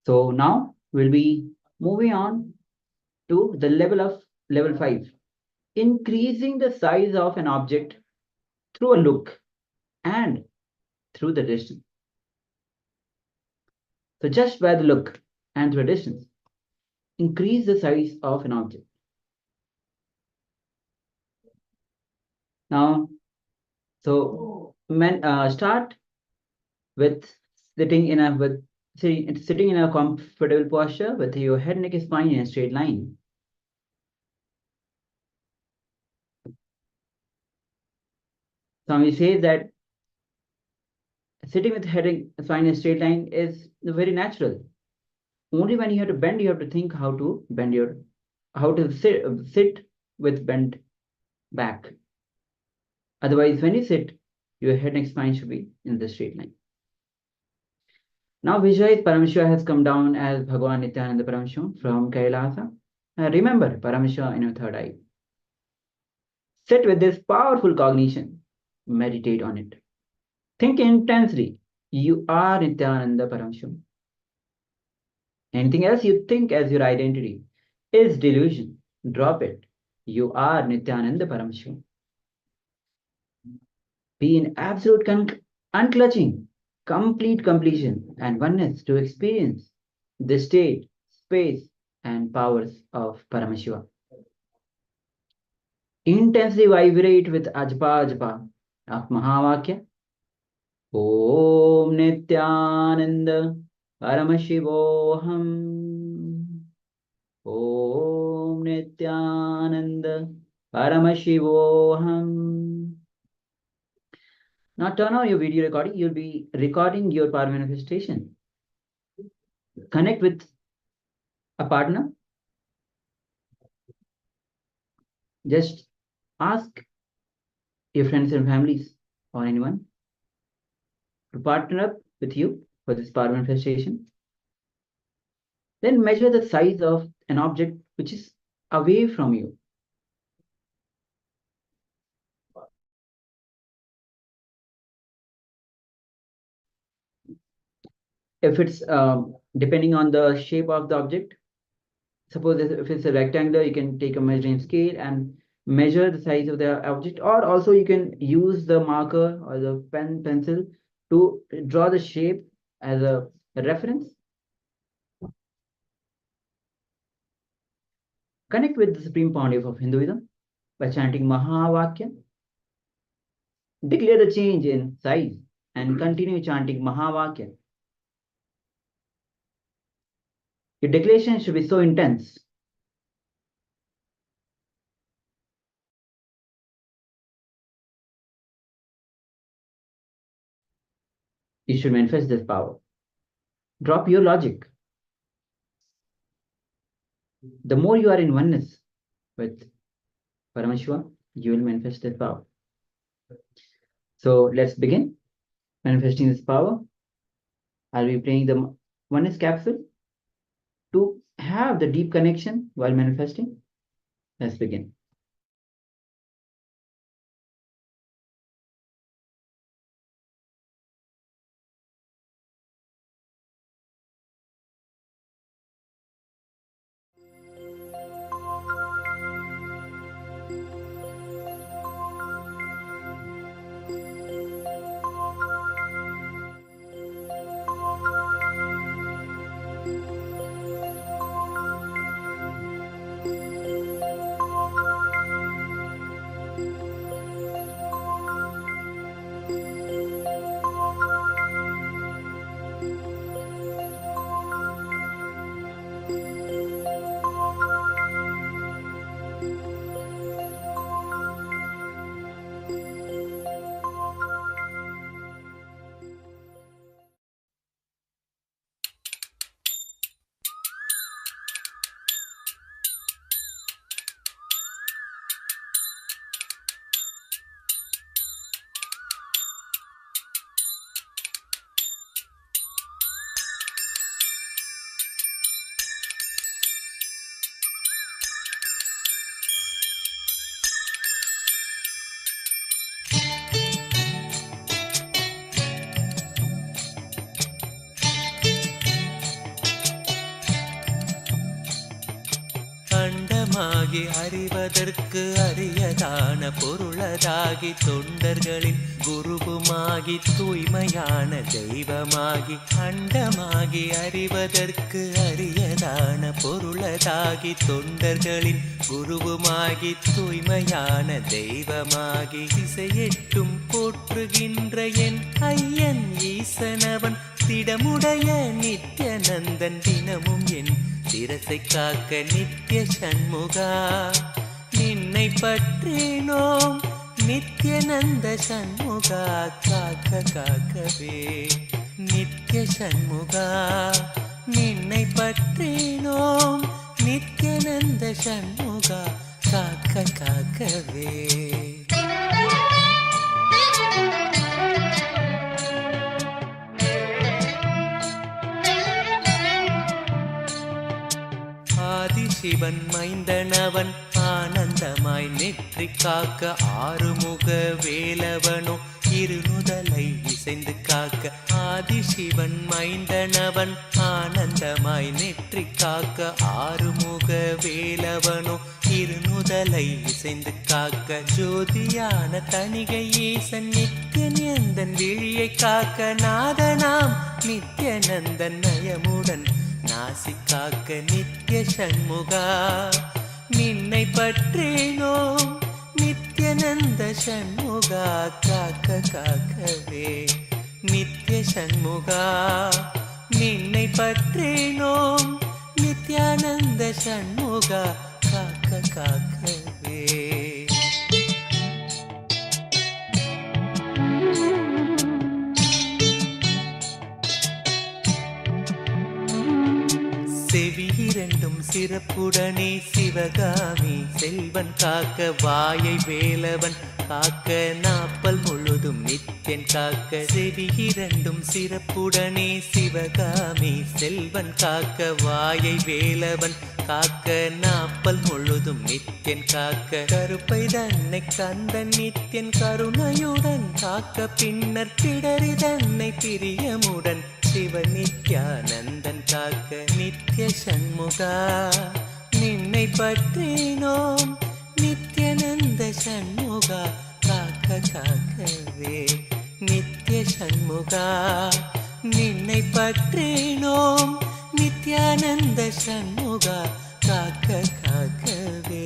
So now we'll be moving on to the level 5, increasing the size of an object through a look and through the distance. So just by the look and through a distance, increase the size of an object. Now, so start with sitting in a comfortable posture with your head, neck, and spine in a straight line. Swami says that sitting with head and spine in a straight line is very natural. Only when you have to bend, you have to think how to sit with bent back. Otherwise, when you sit, your head and spine should be in the straight line. Now visualize Paramashiva has come down as Bhagavan Nityananda Paramashivaham from Kailasa. Remember Paramashiva in your third eye. Sit with this powerful cognition. Meditate on it. Think intensely. You are Nityananda Paramashivaham. Anything else you think as your identity is delusion. Drop it. You are Nityananda Paramashivaham. Be in absolute unclutching, complete completion and oneness to experience the state, space, and powers of Paramashiva. Intensely vibrate with Ajpa of Mahavakya. Om Nityananda Paramashivoham. Om Nityananda Paramashivoham. Now turn on your video recording. You'll be recording your power manifestation. Connect with a partner. Just ask your friends and families or anyone to partner up with you for this power manifestation. Then measure the size of an object which is away from you. If it's depending on the shape of the object, suppose if it's a rectangle, you can take a measuring scale and measure the size of the object, or also you can use the marker or the pencil to draw the shape as a reference. Connect with the Supreme Pontiff of Hinduism by chanting Mahavakya. Declare the change in size and continue chanting Mahavakya. Your declaration should be so intense. You should manifest this power. Drop your logic. The more you are in oneness with Paramashiva, you will manifest this power. So let's begin manifesting this power. I'll be playing the oneness capsule to have the deep connection while manifesting. Let's begin. குருவுமாகி அறிவதற்கு அரியதான பொருளதாகி தொண்டர்களின் குருவுமாகி தூய்மையான தெய்வமாகி அண்டமாகி அறிவதற்கு அரியதான பொருளதாகி தொண்டர்களின் குருவுமாகி தூய்மையான தெய்வமாகி திசையெட்டும் போற்றுகின்ற என் ஐயன் ஈசனவன் திடமுடைய நித்யநந்தன் தினமும் என் சிரசை காக்க நித்ய சண்முகா நின்னை பற்றினோம் நித்யநந்த சண்முகா காக்க காக்கவே நித்ய சண்முகா நின்னை பற்றினோம் நித்யநந்த சண்முகா காக்க காக்கவே ஆதிசிவன் மைந்தனவன் ஆனந்தமாய் நெற்றி காக்க ஆறுமுக வேலவனோ இருநுதலை இசைந்து காக்க ஆதிசிவன் மைந்தனவன் ஆனந்தமாய் நெற்றி காக்க ஆறுமுக வேலவனோ இருநுதலை இசைந்து காக்க ஜோதியான தணிகை ஈசன் நித்யநந்தன் விழியை காக்க நாதனாம் நித்யநந்தன் நயமுடன் நாசி காக்க நித்ய சண்முகா நின்னை பற்றினோம் நித்யநந்த சண்முகா காக்க காக்கவே நித்ய சண்முகா நின்னை பற்றினோம் நித்யானந்த சண்முகா காக்க காக்கவே செவி இரண்டும் சிறப்புடனே சிவகாமி செல்வன் காக்க வாயை வேலவன் காக்க நாப்பல் முழுதும் நித்யன் காக்க செவி இரண்டும் சிறப்புடனே சிவகாமி செல்வன் காக்க வாயை வேலவன் காக்க நாப்பல் முழுதும் நித்யன் காக்க கருப்பை தன்னை கந்தன் நித்யன் கருணையுடன் காக்க பின்னர் பிடரி தன்னை பிரியமுடன் சிவ நித்யானந்தன் காக்க நித்ய சண்முகா நின்னை பற்றினோம் நித்யநந்த சண்முகா காக்க காக்கவே நித்ய சண்முகா நின்னை பற்றினோம் நித்யானந்த சண்முகா காக்க காக்கவே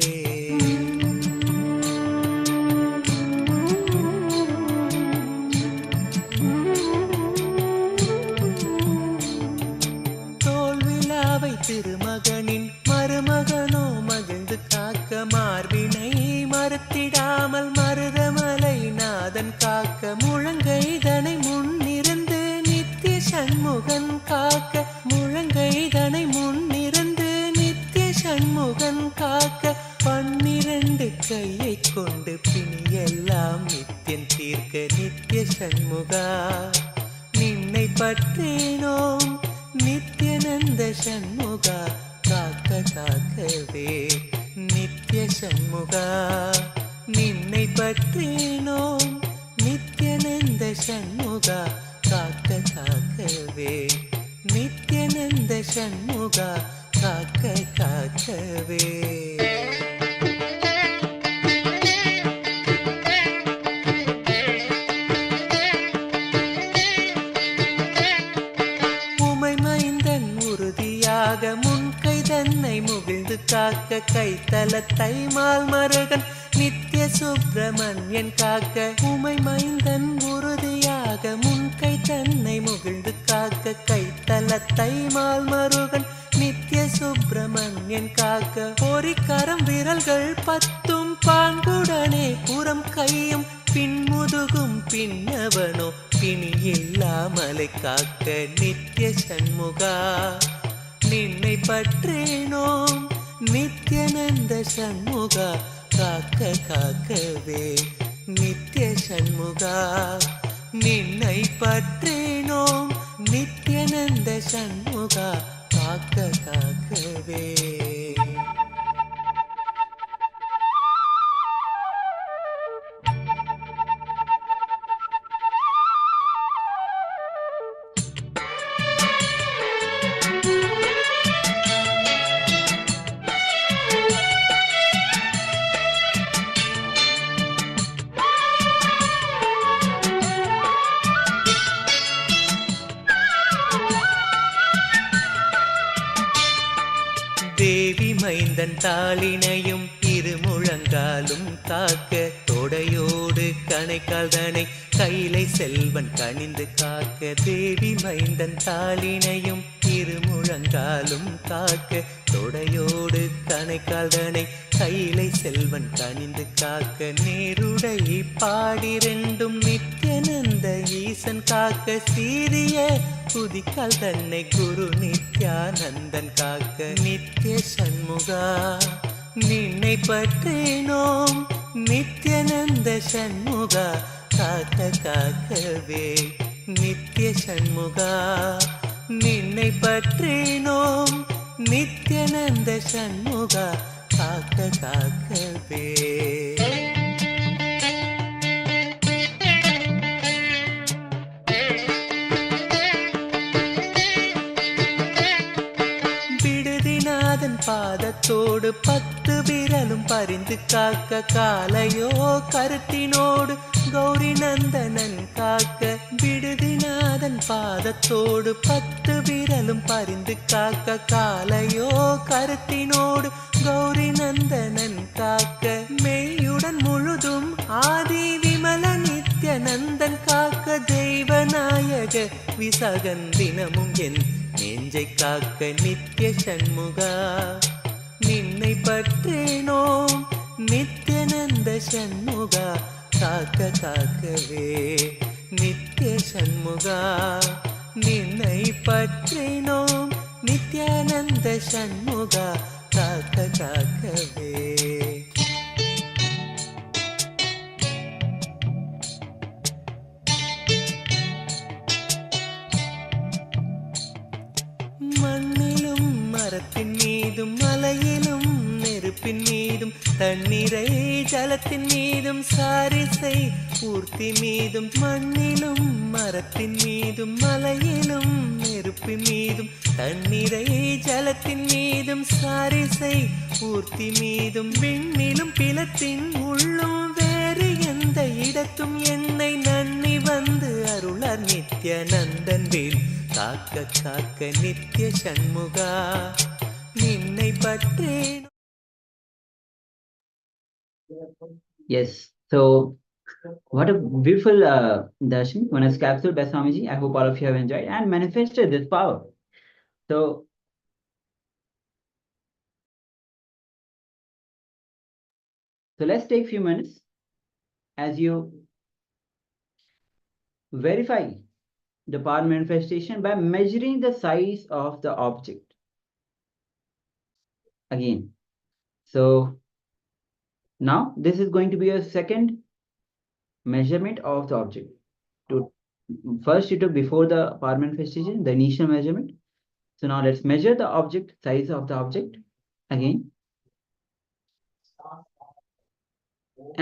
திருமகனின் மருமகனோ மகிழ்ந்து காக்க மார்பினை மறுத்திடாமல் மருதமலை நாதன் காக்க முழங்கைதனை முன்னிருந்து நித்ய சண்முகன் காக்க முழங்கைதனை முன்னிருந்து நித்ய சண்முகன் காக்க 12 கையை கொண்டு பிணியெல்லாம் நித்யன் தீர்க்க நித்ய சண்முகா நின்னை பற்றினோம் நித்யநந்த சண்முகா காக்க காக்கவே நித்ய சண்முகா நின்னை பற்றினோம் நித்யநந்த சண்முகா காக்க காக்கவே நித்யநந்த சண்முகா காக்க காக்கவே முன்கை தன்னை முகிழ்ந்து காக்க கைத்தலத்தை மால் மருகன் நித்ய சுப்பிரமணியன் காக்க உமை மைந்தன் உறுதியாக முன்கை தன்னை முகிழ்ந்து காக்க கைத்தலத்தை மால் மருகன் நித்ய சுப்பிரமணியன் காக்க பொறிக்கரம் விரல்கள் 10 பாங்குடனே புறம் கையும் பின்முதுகும் பின்னவனோ பிணி இல்லாமலை காக்க நித்ய சண்முகா நின்னை பற்றினோம் நித்யநந்த சண்முகா காக்க காக்கவே நித்ய சண்முகா நின்னை பற்றினோம் நித்யநந்த சண்முகா காக்க காக்கவே மைந்தன் தாளினையும் இருமுழங்காலும் காக்க தொடையோடு கணைக்கால் தனை கைலை செல்வன் கணிந்து காக்க தேவி மைந்தன் தாளினையும் இருமுழங்காலும் காக்க தொடையோடு கணைக்கால் தனை கைலை செல்வன் கணிந்து காக்க நேருடை பாடிரெண்டும் நித்யானந்த ஈசன் காக்க சீரிய புதிக்கால் தன்னை குரு நித்யானந்தன் காக்க நித்ய சண்முகா நின்னை பற்றினோம் நித்யானந்த சண்முகா காக்க காக்கவே நித்ய சண்முகா நின்னை பற்றினோம் நித்யானந்த சண்முகா காக்க காக்கவே விடுதிநாதன் பாதத்தோடு 10 விரலும் பறிந்து காக்க காலையோ கருத்தினோடு கௌரி நந்தனன் காக்க விடுதிநாதன் பாதத்தோடு 10 விரலும் பறிந்து காக்க காலையோ கருத்தினோடு கௌரி நந்தனன் காக்க மெய்யுடன் முழுதும் ஆதி விமல நித்யானந்தன் காக்க தெய்வநாயக விசகன் தினமும் என் நெஞ்சை காக்க நித்ய சண்முகா நின்னை பற்றினோம் நித்யானந்த சண்முகா காக்க காக்கவே நித்ய சண்முகா நின்னை பற்றினோம் நித்யானந்த சண்முகா காக்க காக்கவே மண்ணிலும் மரத்தின் மீதும் மலையிலும் நெருப்பின் மீதும் தண்ணீரை ஜலத்தின் மீதும் சாரிசை ஊர்த்தி மீதும் மண்ணிலும் மரத்தின் மீதும் மலையிலும் நெருப்பின் மீதும் தண்ணீரை ஜலத்தின் மீதும் சாரிசை ஊர்த்தி மீதும் விண்ணிலும் பிலத்தின் உள்ளும் வேறு எந்த இடத்தும் என்னை நன்னி வந்து அருளார் நித்யானந்தன் வேல் காக்க காக்க நித்ய சண்முகா நின்னை பற்றேன். Yes, so what a beautiful darshan one has captured by Swamiji. I hope all of you have enjoyed and manifested this power. So let's take few minutes as you verify the power manifestation by measuring the size of the object. Again, so now this is going to be a second measurement of the object. First you took before the power manifestation, the initial measurement. So now let's measure the object, size of the object again.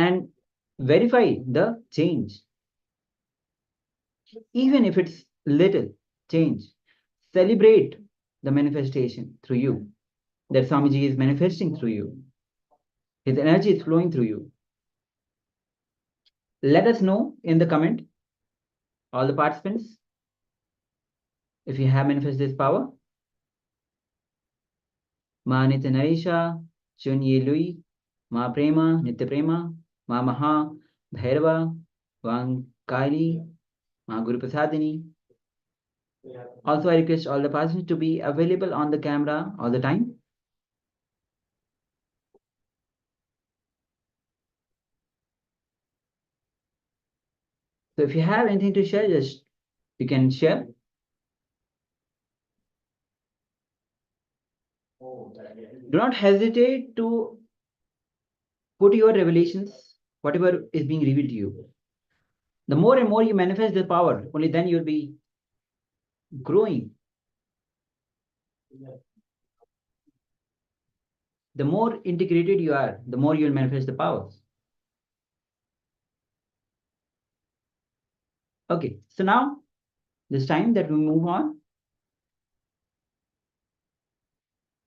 And verify the change. Even if it's little change, celebrate the manifestation through you. That Swamiji is manifesting through you. His energy is flowing through you. Let us know in the comment, all the participants, if you have manifested this power. Ma Nitya Narisha, Chunye Lui, Ma Prema, Nitya Prema, Ma Maha, Bhairava, Vang Kali, Ma Guru Prasadini. Also, I request all the participants to be available on the camera all the time. So if you have anything to share, just you can share. Do not hesitate to put your revelations, whatever is being revealed to you. The more and more you manifest the power, only then you'll be growing. The more integrated you are, the more you'll manifest the powers. Okay, so now this time that we move on.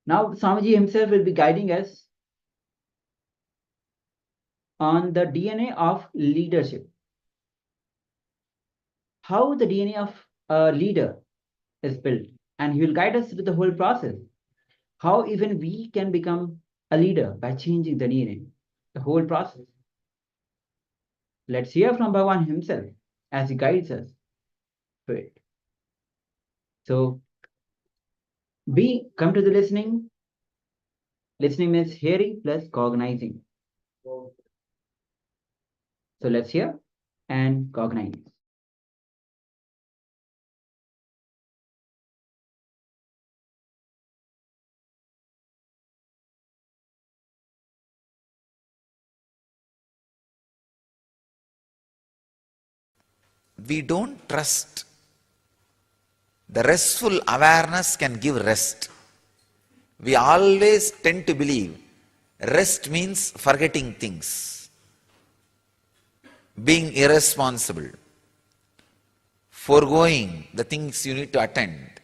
Now Swamiji himself will be guiding us on the DNA of leadership. How the DNA of a leader is built, and he will guide us through the whole process. How even we can become a leader by changing the meaning, the whole process. Let's hear from Bhagavan himself as he guides us through it. So, we come to the listening. Listening means hearing plus cognizing. So let's hear and cognize. We don't trust. The restful awareness can give rest. We always tend to believe rest means forgetting things, being irresponsible, foregoing the things you need to attend.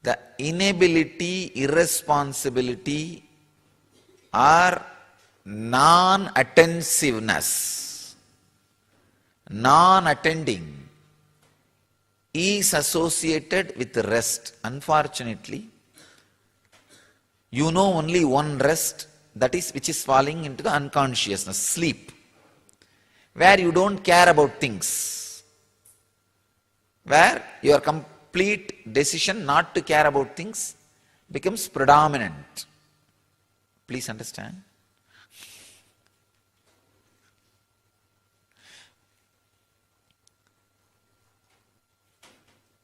The inability, irresponsibility, or non-attentiveness, non-attending is associated with rest. Unfortunately, you know only one rest, that is which is falling into the unconsciousness, sleep, where you don't care about things, where your complete decision not to care about things becomes predominant. Please understand.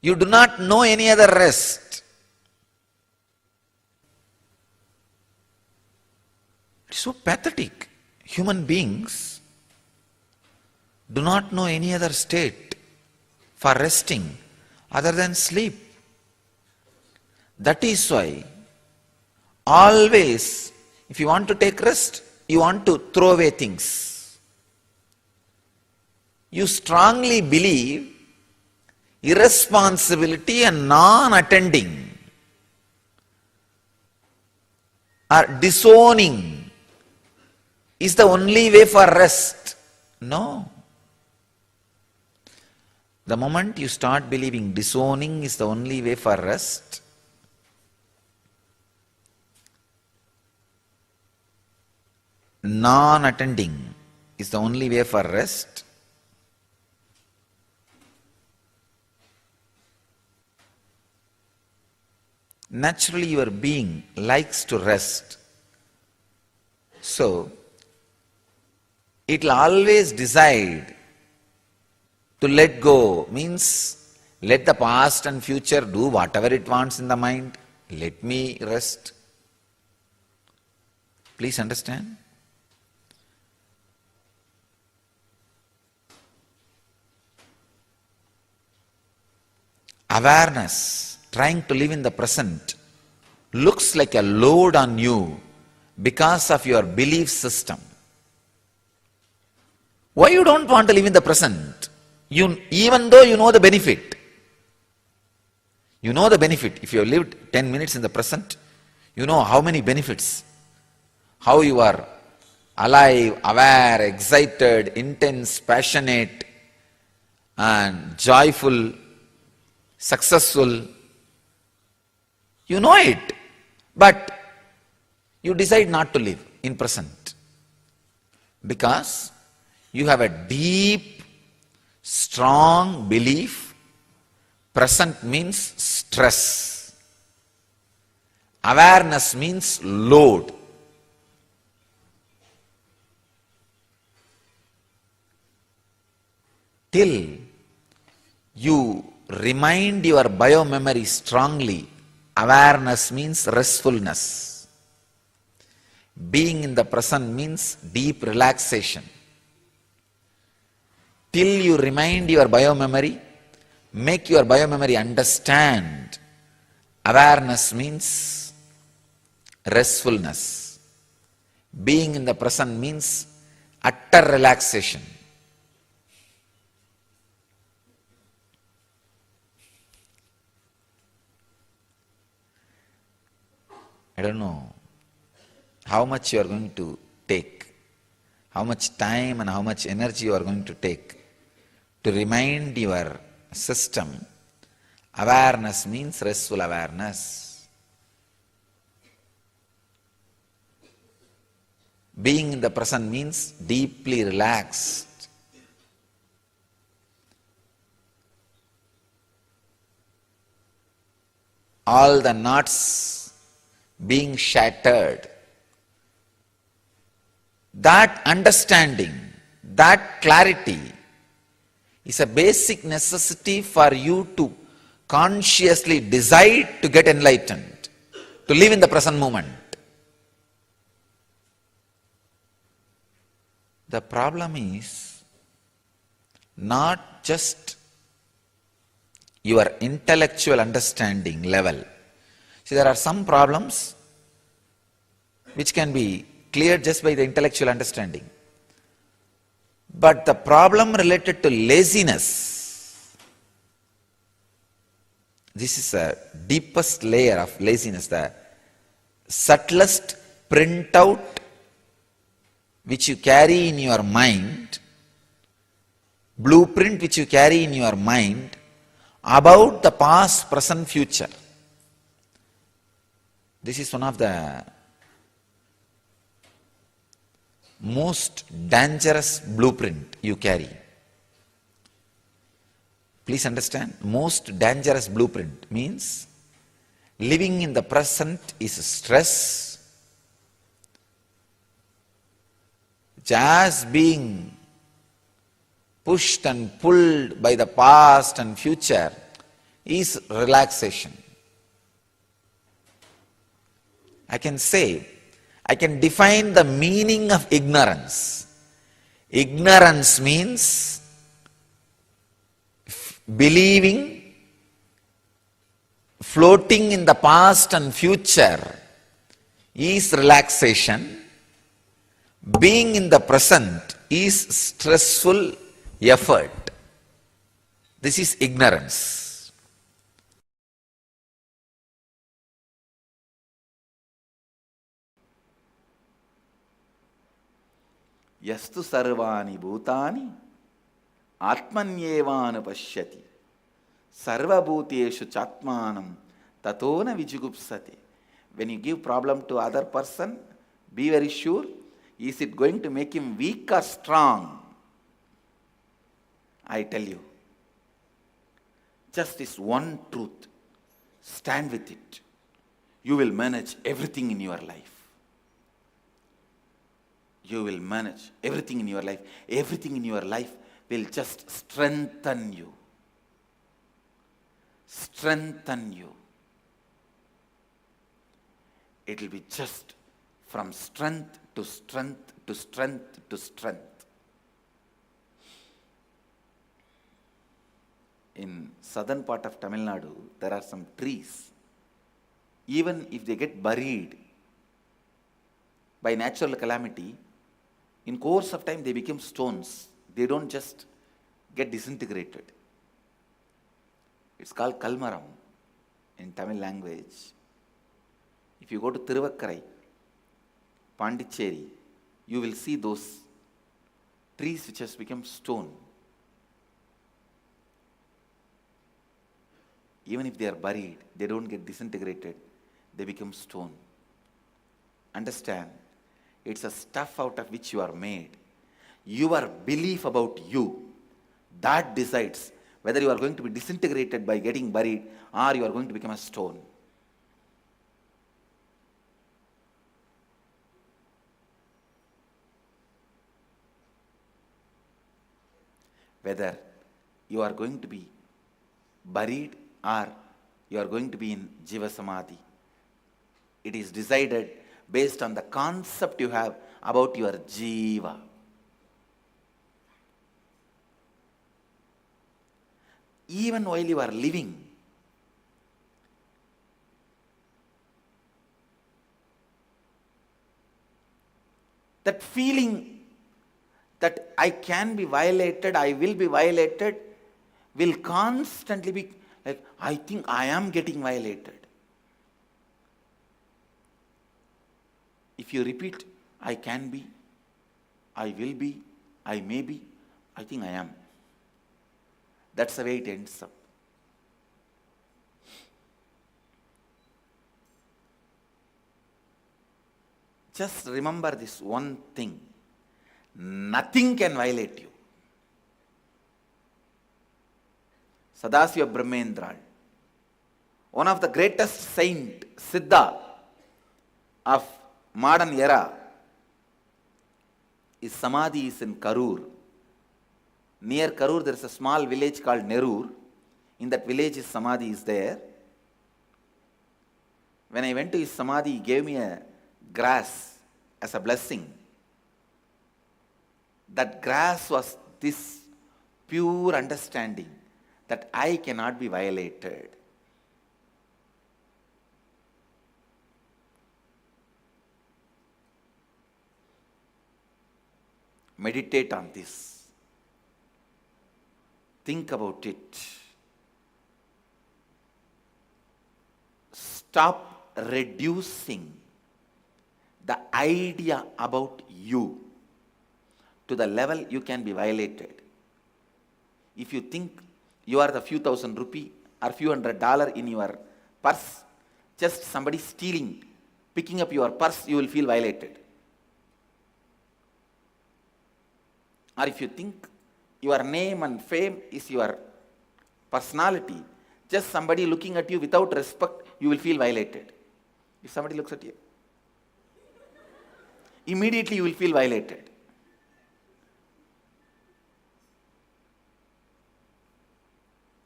You do not know any other rest. It's so pathetic. Human beings do not know any other state for resting other than sleep. That is why always, if you want to take rest, you want to throw away things. You strongly believe irresponsibility and non-attending or disowning is the only way for rest. No. The moment you start believing disowning is the only way for rest, non-attending is the only way for rest, naturally your being likes to rest. So, it will always decide to let go, means let the past and future do whatever it wants in the mind. Let me rest. Please understand. Awareness, trying to live in the present, looks like a load on you because of your belief system. Why you don't want to live in the present? Even though you know the benefit. You know the benefit. If you have lived 10 minutes in the present, you know how many benefits. How you are alive, aware, excited, intense, passionate, and joyful, successful. You know it, but you decide not to live in present because you have a deep, strong belief present means stress, awareness means load. Till you remind your biomemory strongly, awareness means restfulness. Being in the present means deep relaxation. Till you remind your biomemory, make your biomemory understand, awareness means restfulness. Being in the present means utter relaxation. I don't know how much you are going to take, how much time and how much energy you are going to take to remind your system, awareness means restful awareness. Being in the present means deeply relaxed. All the knots being shattered. That understanding, that clarity is a basic necessity for you to consciously decide to get enlightened, to live in the present moment. The problem is not just your intellectual understanding level. See, there are some problems which can be cleared just by the intellectual understanding. But the problem related to laziness, this is the deepest layer of laziness, the subtlest printout which you carry in your mind, blueprint which you carry in your mind about the past, present, future. This is one of the most dangerous blueprint you carry. Please understand, most dangerous blueprint means living in the present is stress. Just being pushed and pulled by the past and future is relaxation. I can define the meaning of ignorance. Ignorance means believing, floating in the past and future is relaxation. Being in the present is stressful effort. This is ignorance. Yastu sarvani bhutani atmanyevanu pashyati sarva bhuteshu chatmanam tatona vijigupsati. When you give problem to other person, be very sure, is it going to make him weak or strong? I tell you, just this one truth, stand with it. You will manage everything in your life. You will manage everything in your life. Everything in your life will just strengthen you. Strengthen you. It will be just from strength to strength to strength to strength. In southern part of Tamil Nadu, there are some trees. Even if they get buried by natural calamity, in course of time they become stones. They don't just get disintegrated. It's called Kalmaram in Tamil language. If you go to Tiruvakkarai, Pondicherry, you will see those trees which has become stone. Even if they are buried, they don't get disintegrated, they become stone. Understand, it's a stuff out of which you are made. Your belief about you, that decides whether you are going to be disintegrated by getting buried or you are going to become a stone. Whether you are going to be buried or you are going to be in Jiva Samadhi. It is decided based on the concept you have about your Jiva. Even while you are living, that feeling that I can be violated, I will be violated, will constantly be like, I think I am getting violated. If you repeat, I can be, I will be, I may be, I think I am. That's the way it ends up. just remember this one thing. Nothing can violate you. Sadasiva Brahmendra, one of the greatest saint, Siddha of modern era, his samadhi is in Karur. Near Karur there is a small village called Nerur. In that village his samadhi is there. When I went to his samadhi, he gave me a grass as a blessing. That grass was this pure understanding that I cannot be violated. Meditate on this. Think about it. Stop reducing the idea about you to the level you can be violated. If you think you are the few thousand rupee or few $100 in your purse, just somebody stealing, picking up your purse, you will feel violated. Or if you think your name and fame is your personality, just somebody looking at you without respect, you will feel violated. If somebody looks at you, immediately you will feel violated.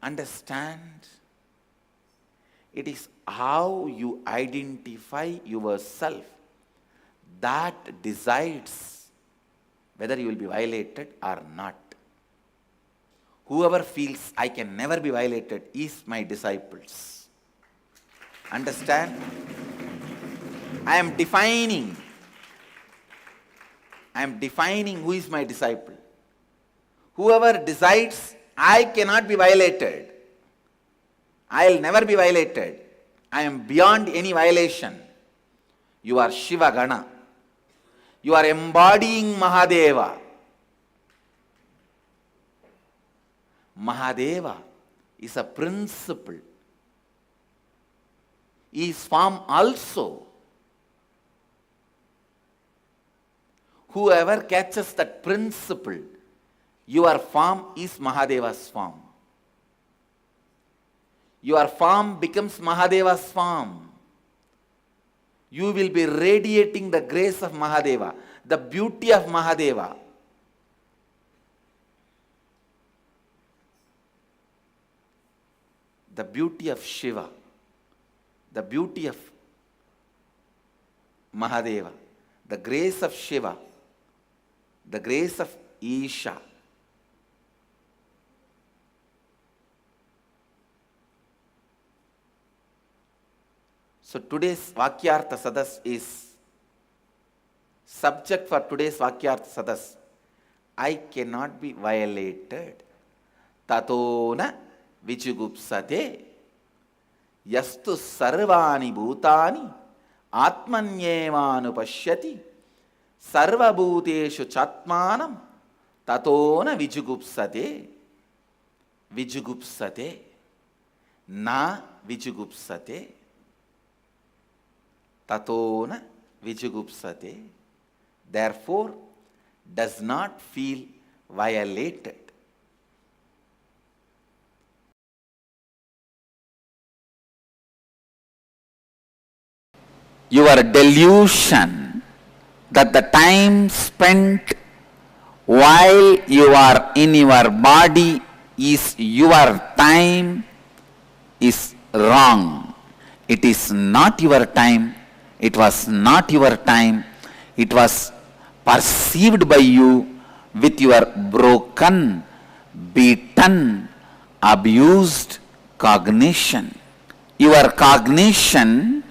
Understand, it is how you identify yourself that decides whether you will be violated or not. Whoever feels I can never be violated is my disciples. Understand? I am defining who is my disciple. Whoever decides I cannot be violated, I will never be violated, I am beyond any violation, you are Shiva Gana. You are embodying Mahadeva. Mahadeva is a principle. He is form also. Whoever catches that principle, your form is Mahadeva's form. Your form becomes Mahadeva's form. You will be radiating the grace of Mahadeva, the beauty of Mahadeva. The beauty of Shiva, the beauty of Mahadeva, the grace of Shiva, the grace of Isha. So today's Vakyartha Sadas is, subject for today's Vakyartha Sadas, I cannot be violated. Tatona vichugupsate yastu sarvani bhutani atmanyevanu pashyati sarva bhuteshu chatmanam tatona vichugupsate. Vichugupsate na vichugupsate. Tatona vichugupsate, therefore does not feel violated. Your delusion that the time spent while you are in your body is your time is wrong. It is not your time. It was not your time. It was perceived by you with your broken, beaten, abused cognition. Your cognition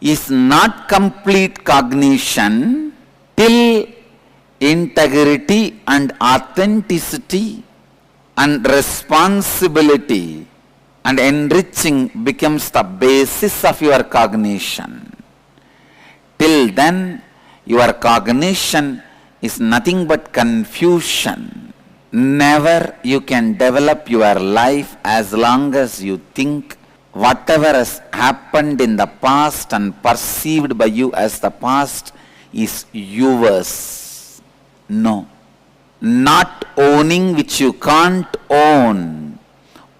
is not complete cognition till integrity and authenticity and responsibility and enriching becomes the basis of your cognition. Till then, your cognition is nothing but confusion. Never you can develop your life as long as you think whatever has happened in the past and perceived by you as the past is yours. No. Not owning which you can't own,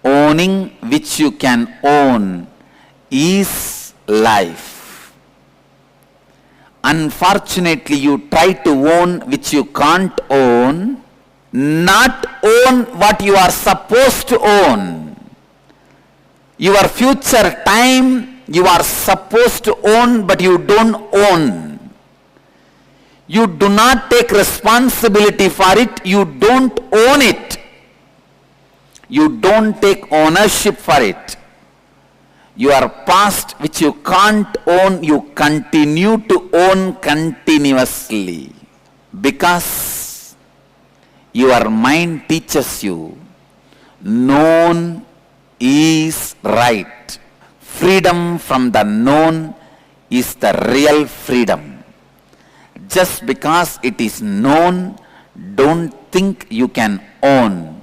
owning which you can own is life. Unfortunately, you try to own which you can't own, not own what you are supposed to own. Your future time you are supposed to own, but you don't own. You do not take responsibility for it, you don't own it. You don't take ownership for it. Your past which you can't own, you continue to own continuously. Because your mind teaches you, known is right. Freedom from the known is the real freedom. Just because it is known, don't think you can own.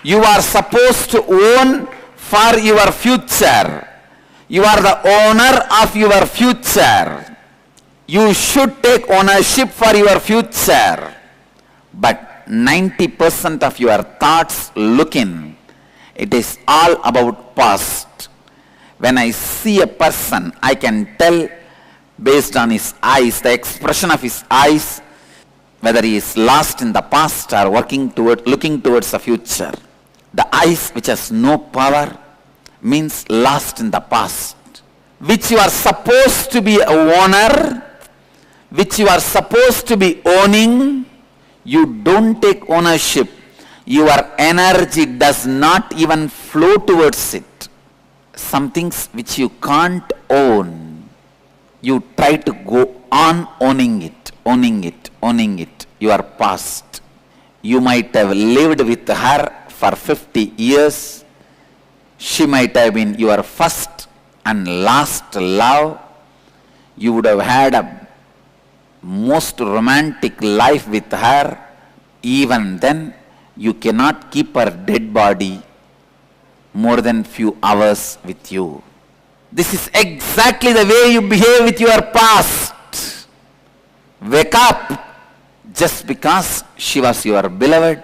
You are supposed to own for your future. You are the owner of your future. You should take ownership for your future. But 90% of your thoughts look in. It is all about past. When I see a person, I can tell based on his eyes, the expression of his eyes, whether he is lost in the past or looking towards the future. The eyes which has no power means lost in the past, which you are supposed to be a owner, which you are supposed to be owning. You don't take ownership. Your energy does not even flow towards it. Some things which you can't own, you try to go on owning it, owning it, owning it, your past. You might have lived with her for 50 years. She might have been your first and last love. You would have had a most romantic life with her. Even then, you cannot keep her dead body more than few hours with you. This is exactly the way you behave with your past. Wake up. Just because she was your beloved,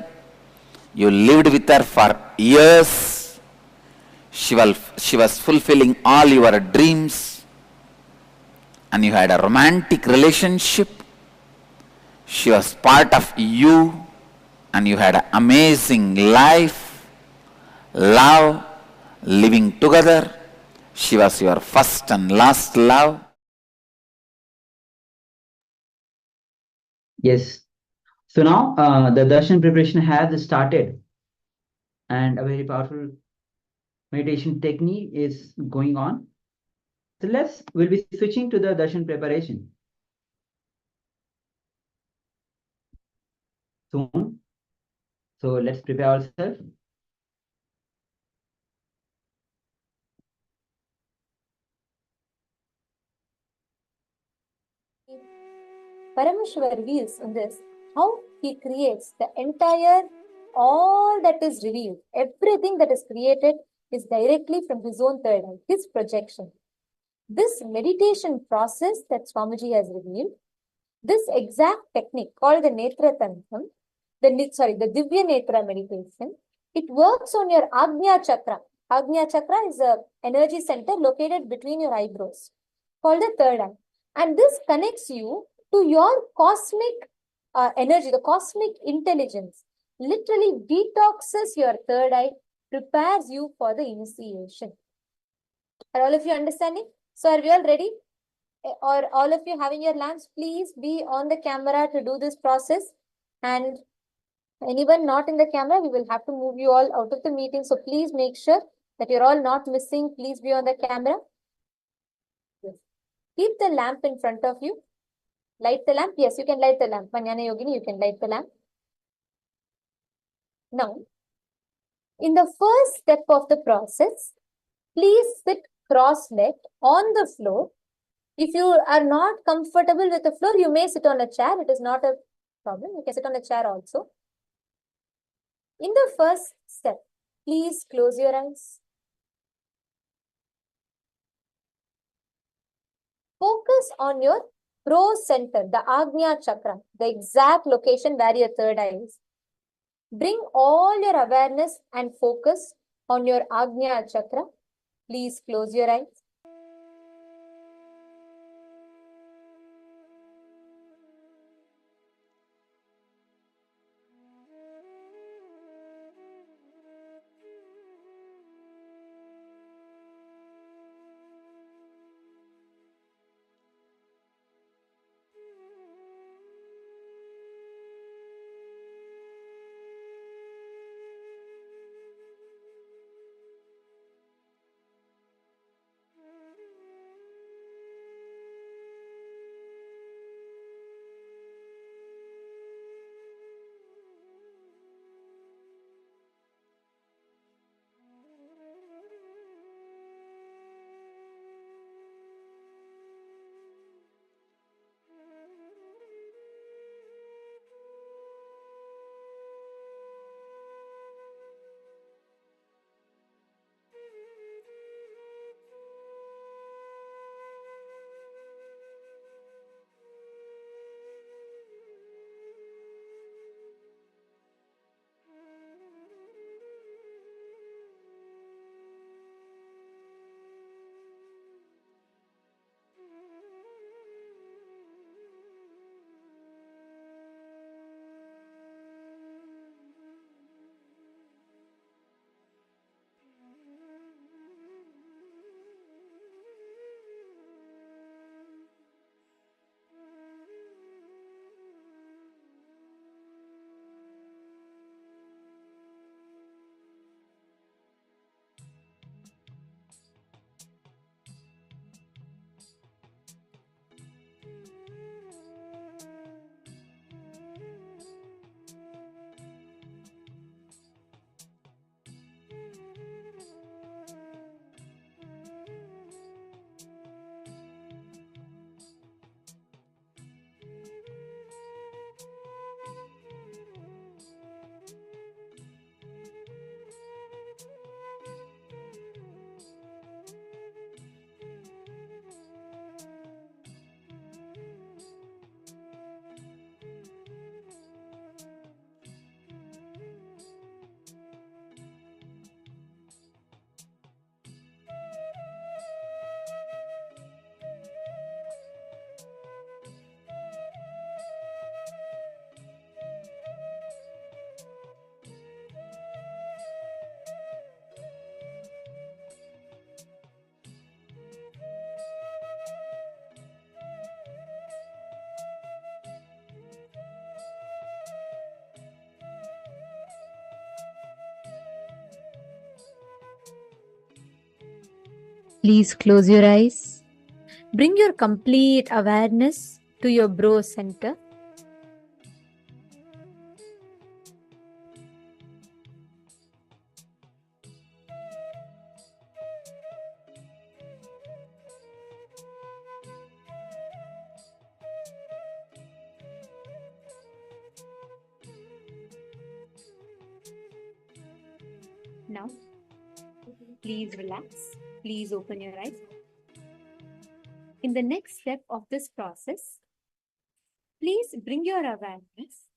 you lived with her for years, she was fulfilling all your dreams, and you had a romantic relationship. She was part of you, and you had an amazing life, love, living together. She was your first and last love. Yes. So now the darshan preparation has started, and a very powerful meditation technique is going on. So we'll be switching to the darshan preparation soon. So let's prepare ourselves. Paramashiva reveals in this how he creates the entire, all that is revealed, everything that is created is directly from his own third eye, his projection. This meditation process that Swamiji has revealed, this exact technique called the Netra Tantram, the Divya Netra meditation, it works on your Agnya Chakra. Agnya Chakra is an energy center located between your eyebrows, called the third eye. And this connects you to your cosmic energy, the cosmic intelligence. Literally detoxes your third eye, prepares you for the initiation. Are all of you understanding? So are we all ready? Or all of you having your lamps, please be on the camera to do this process. And anyone not in the camera, we will have to move you all out of the meeting. So please make sure that you're all not missing. Please be on the camera. Yes. Keep the lamp in front of you. Light the lamp. Yes, you can light the lamp. Manjana Yogini, you can light the lamp. Now, in the first step of the process, please sit cross-legged on the floor. If you are not comfortable with the floor, you may sit on a chair. It is not a problem. You can sit on a chair also. In the first step, please close your eyes. focus on your brow center, the Agnya chakra, the exact location where your third eye is. Bring all your awareness and focus on your Agnya chakra. Please close your eyes. Please close your eyes. Bring your complete awareness to your brow center. Now, please relax. Please open your eyes. In the next step of this process, please bring your awareness.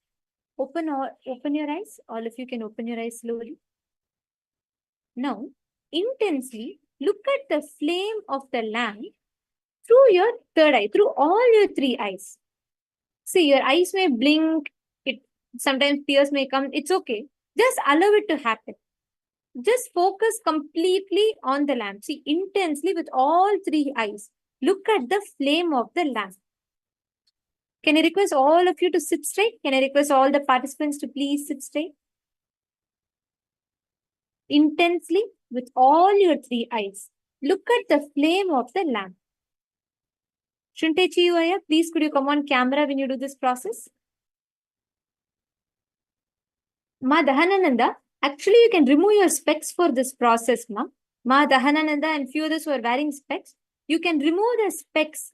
Open your eyes. All of you can open your eyes slowly. Now, intensely look at the flame of the lamp through your third eye, through all your three eyes. See, your eyes may blink. Sometimes tears may come. It's okay. Just allow it to happen. Just focus completely on the lamp. See, intensely with all three eyes. Look at the flame of the lamp. Can I request all of you to sit straight? Can I request all the participants to please sit straight? Intensely with all your three eyes. Look at the flame of the lamp. Shuntechi Uaya, please could you come on camera when you do this process? Ma Dahanananda, actually you can remove your specs for this process, Ma. Ma Dahanananda and few others who are wearing specs, you can remove the specs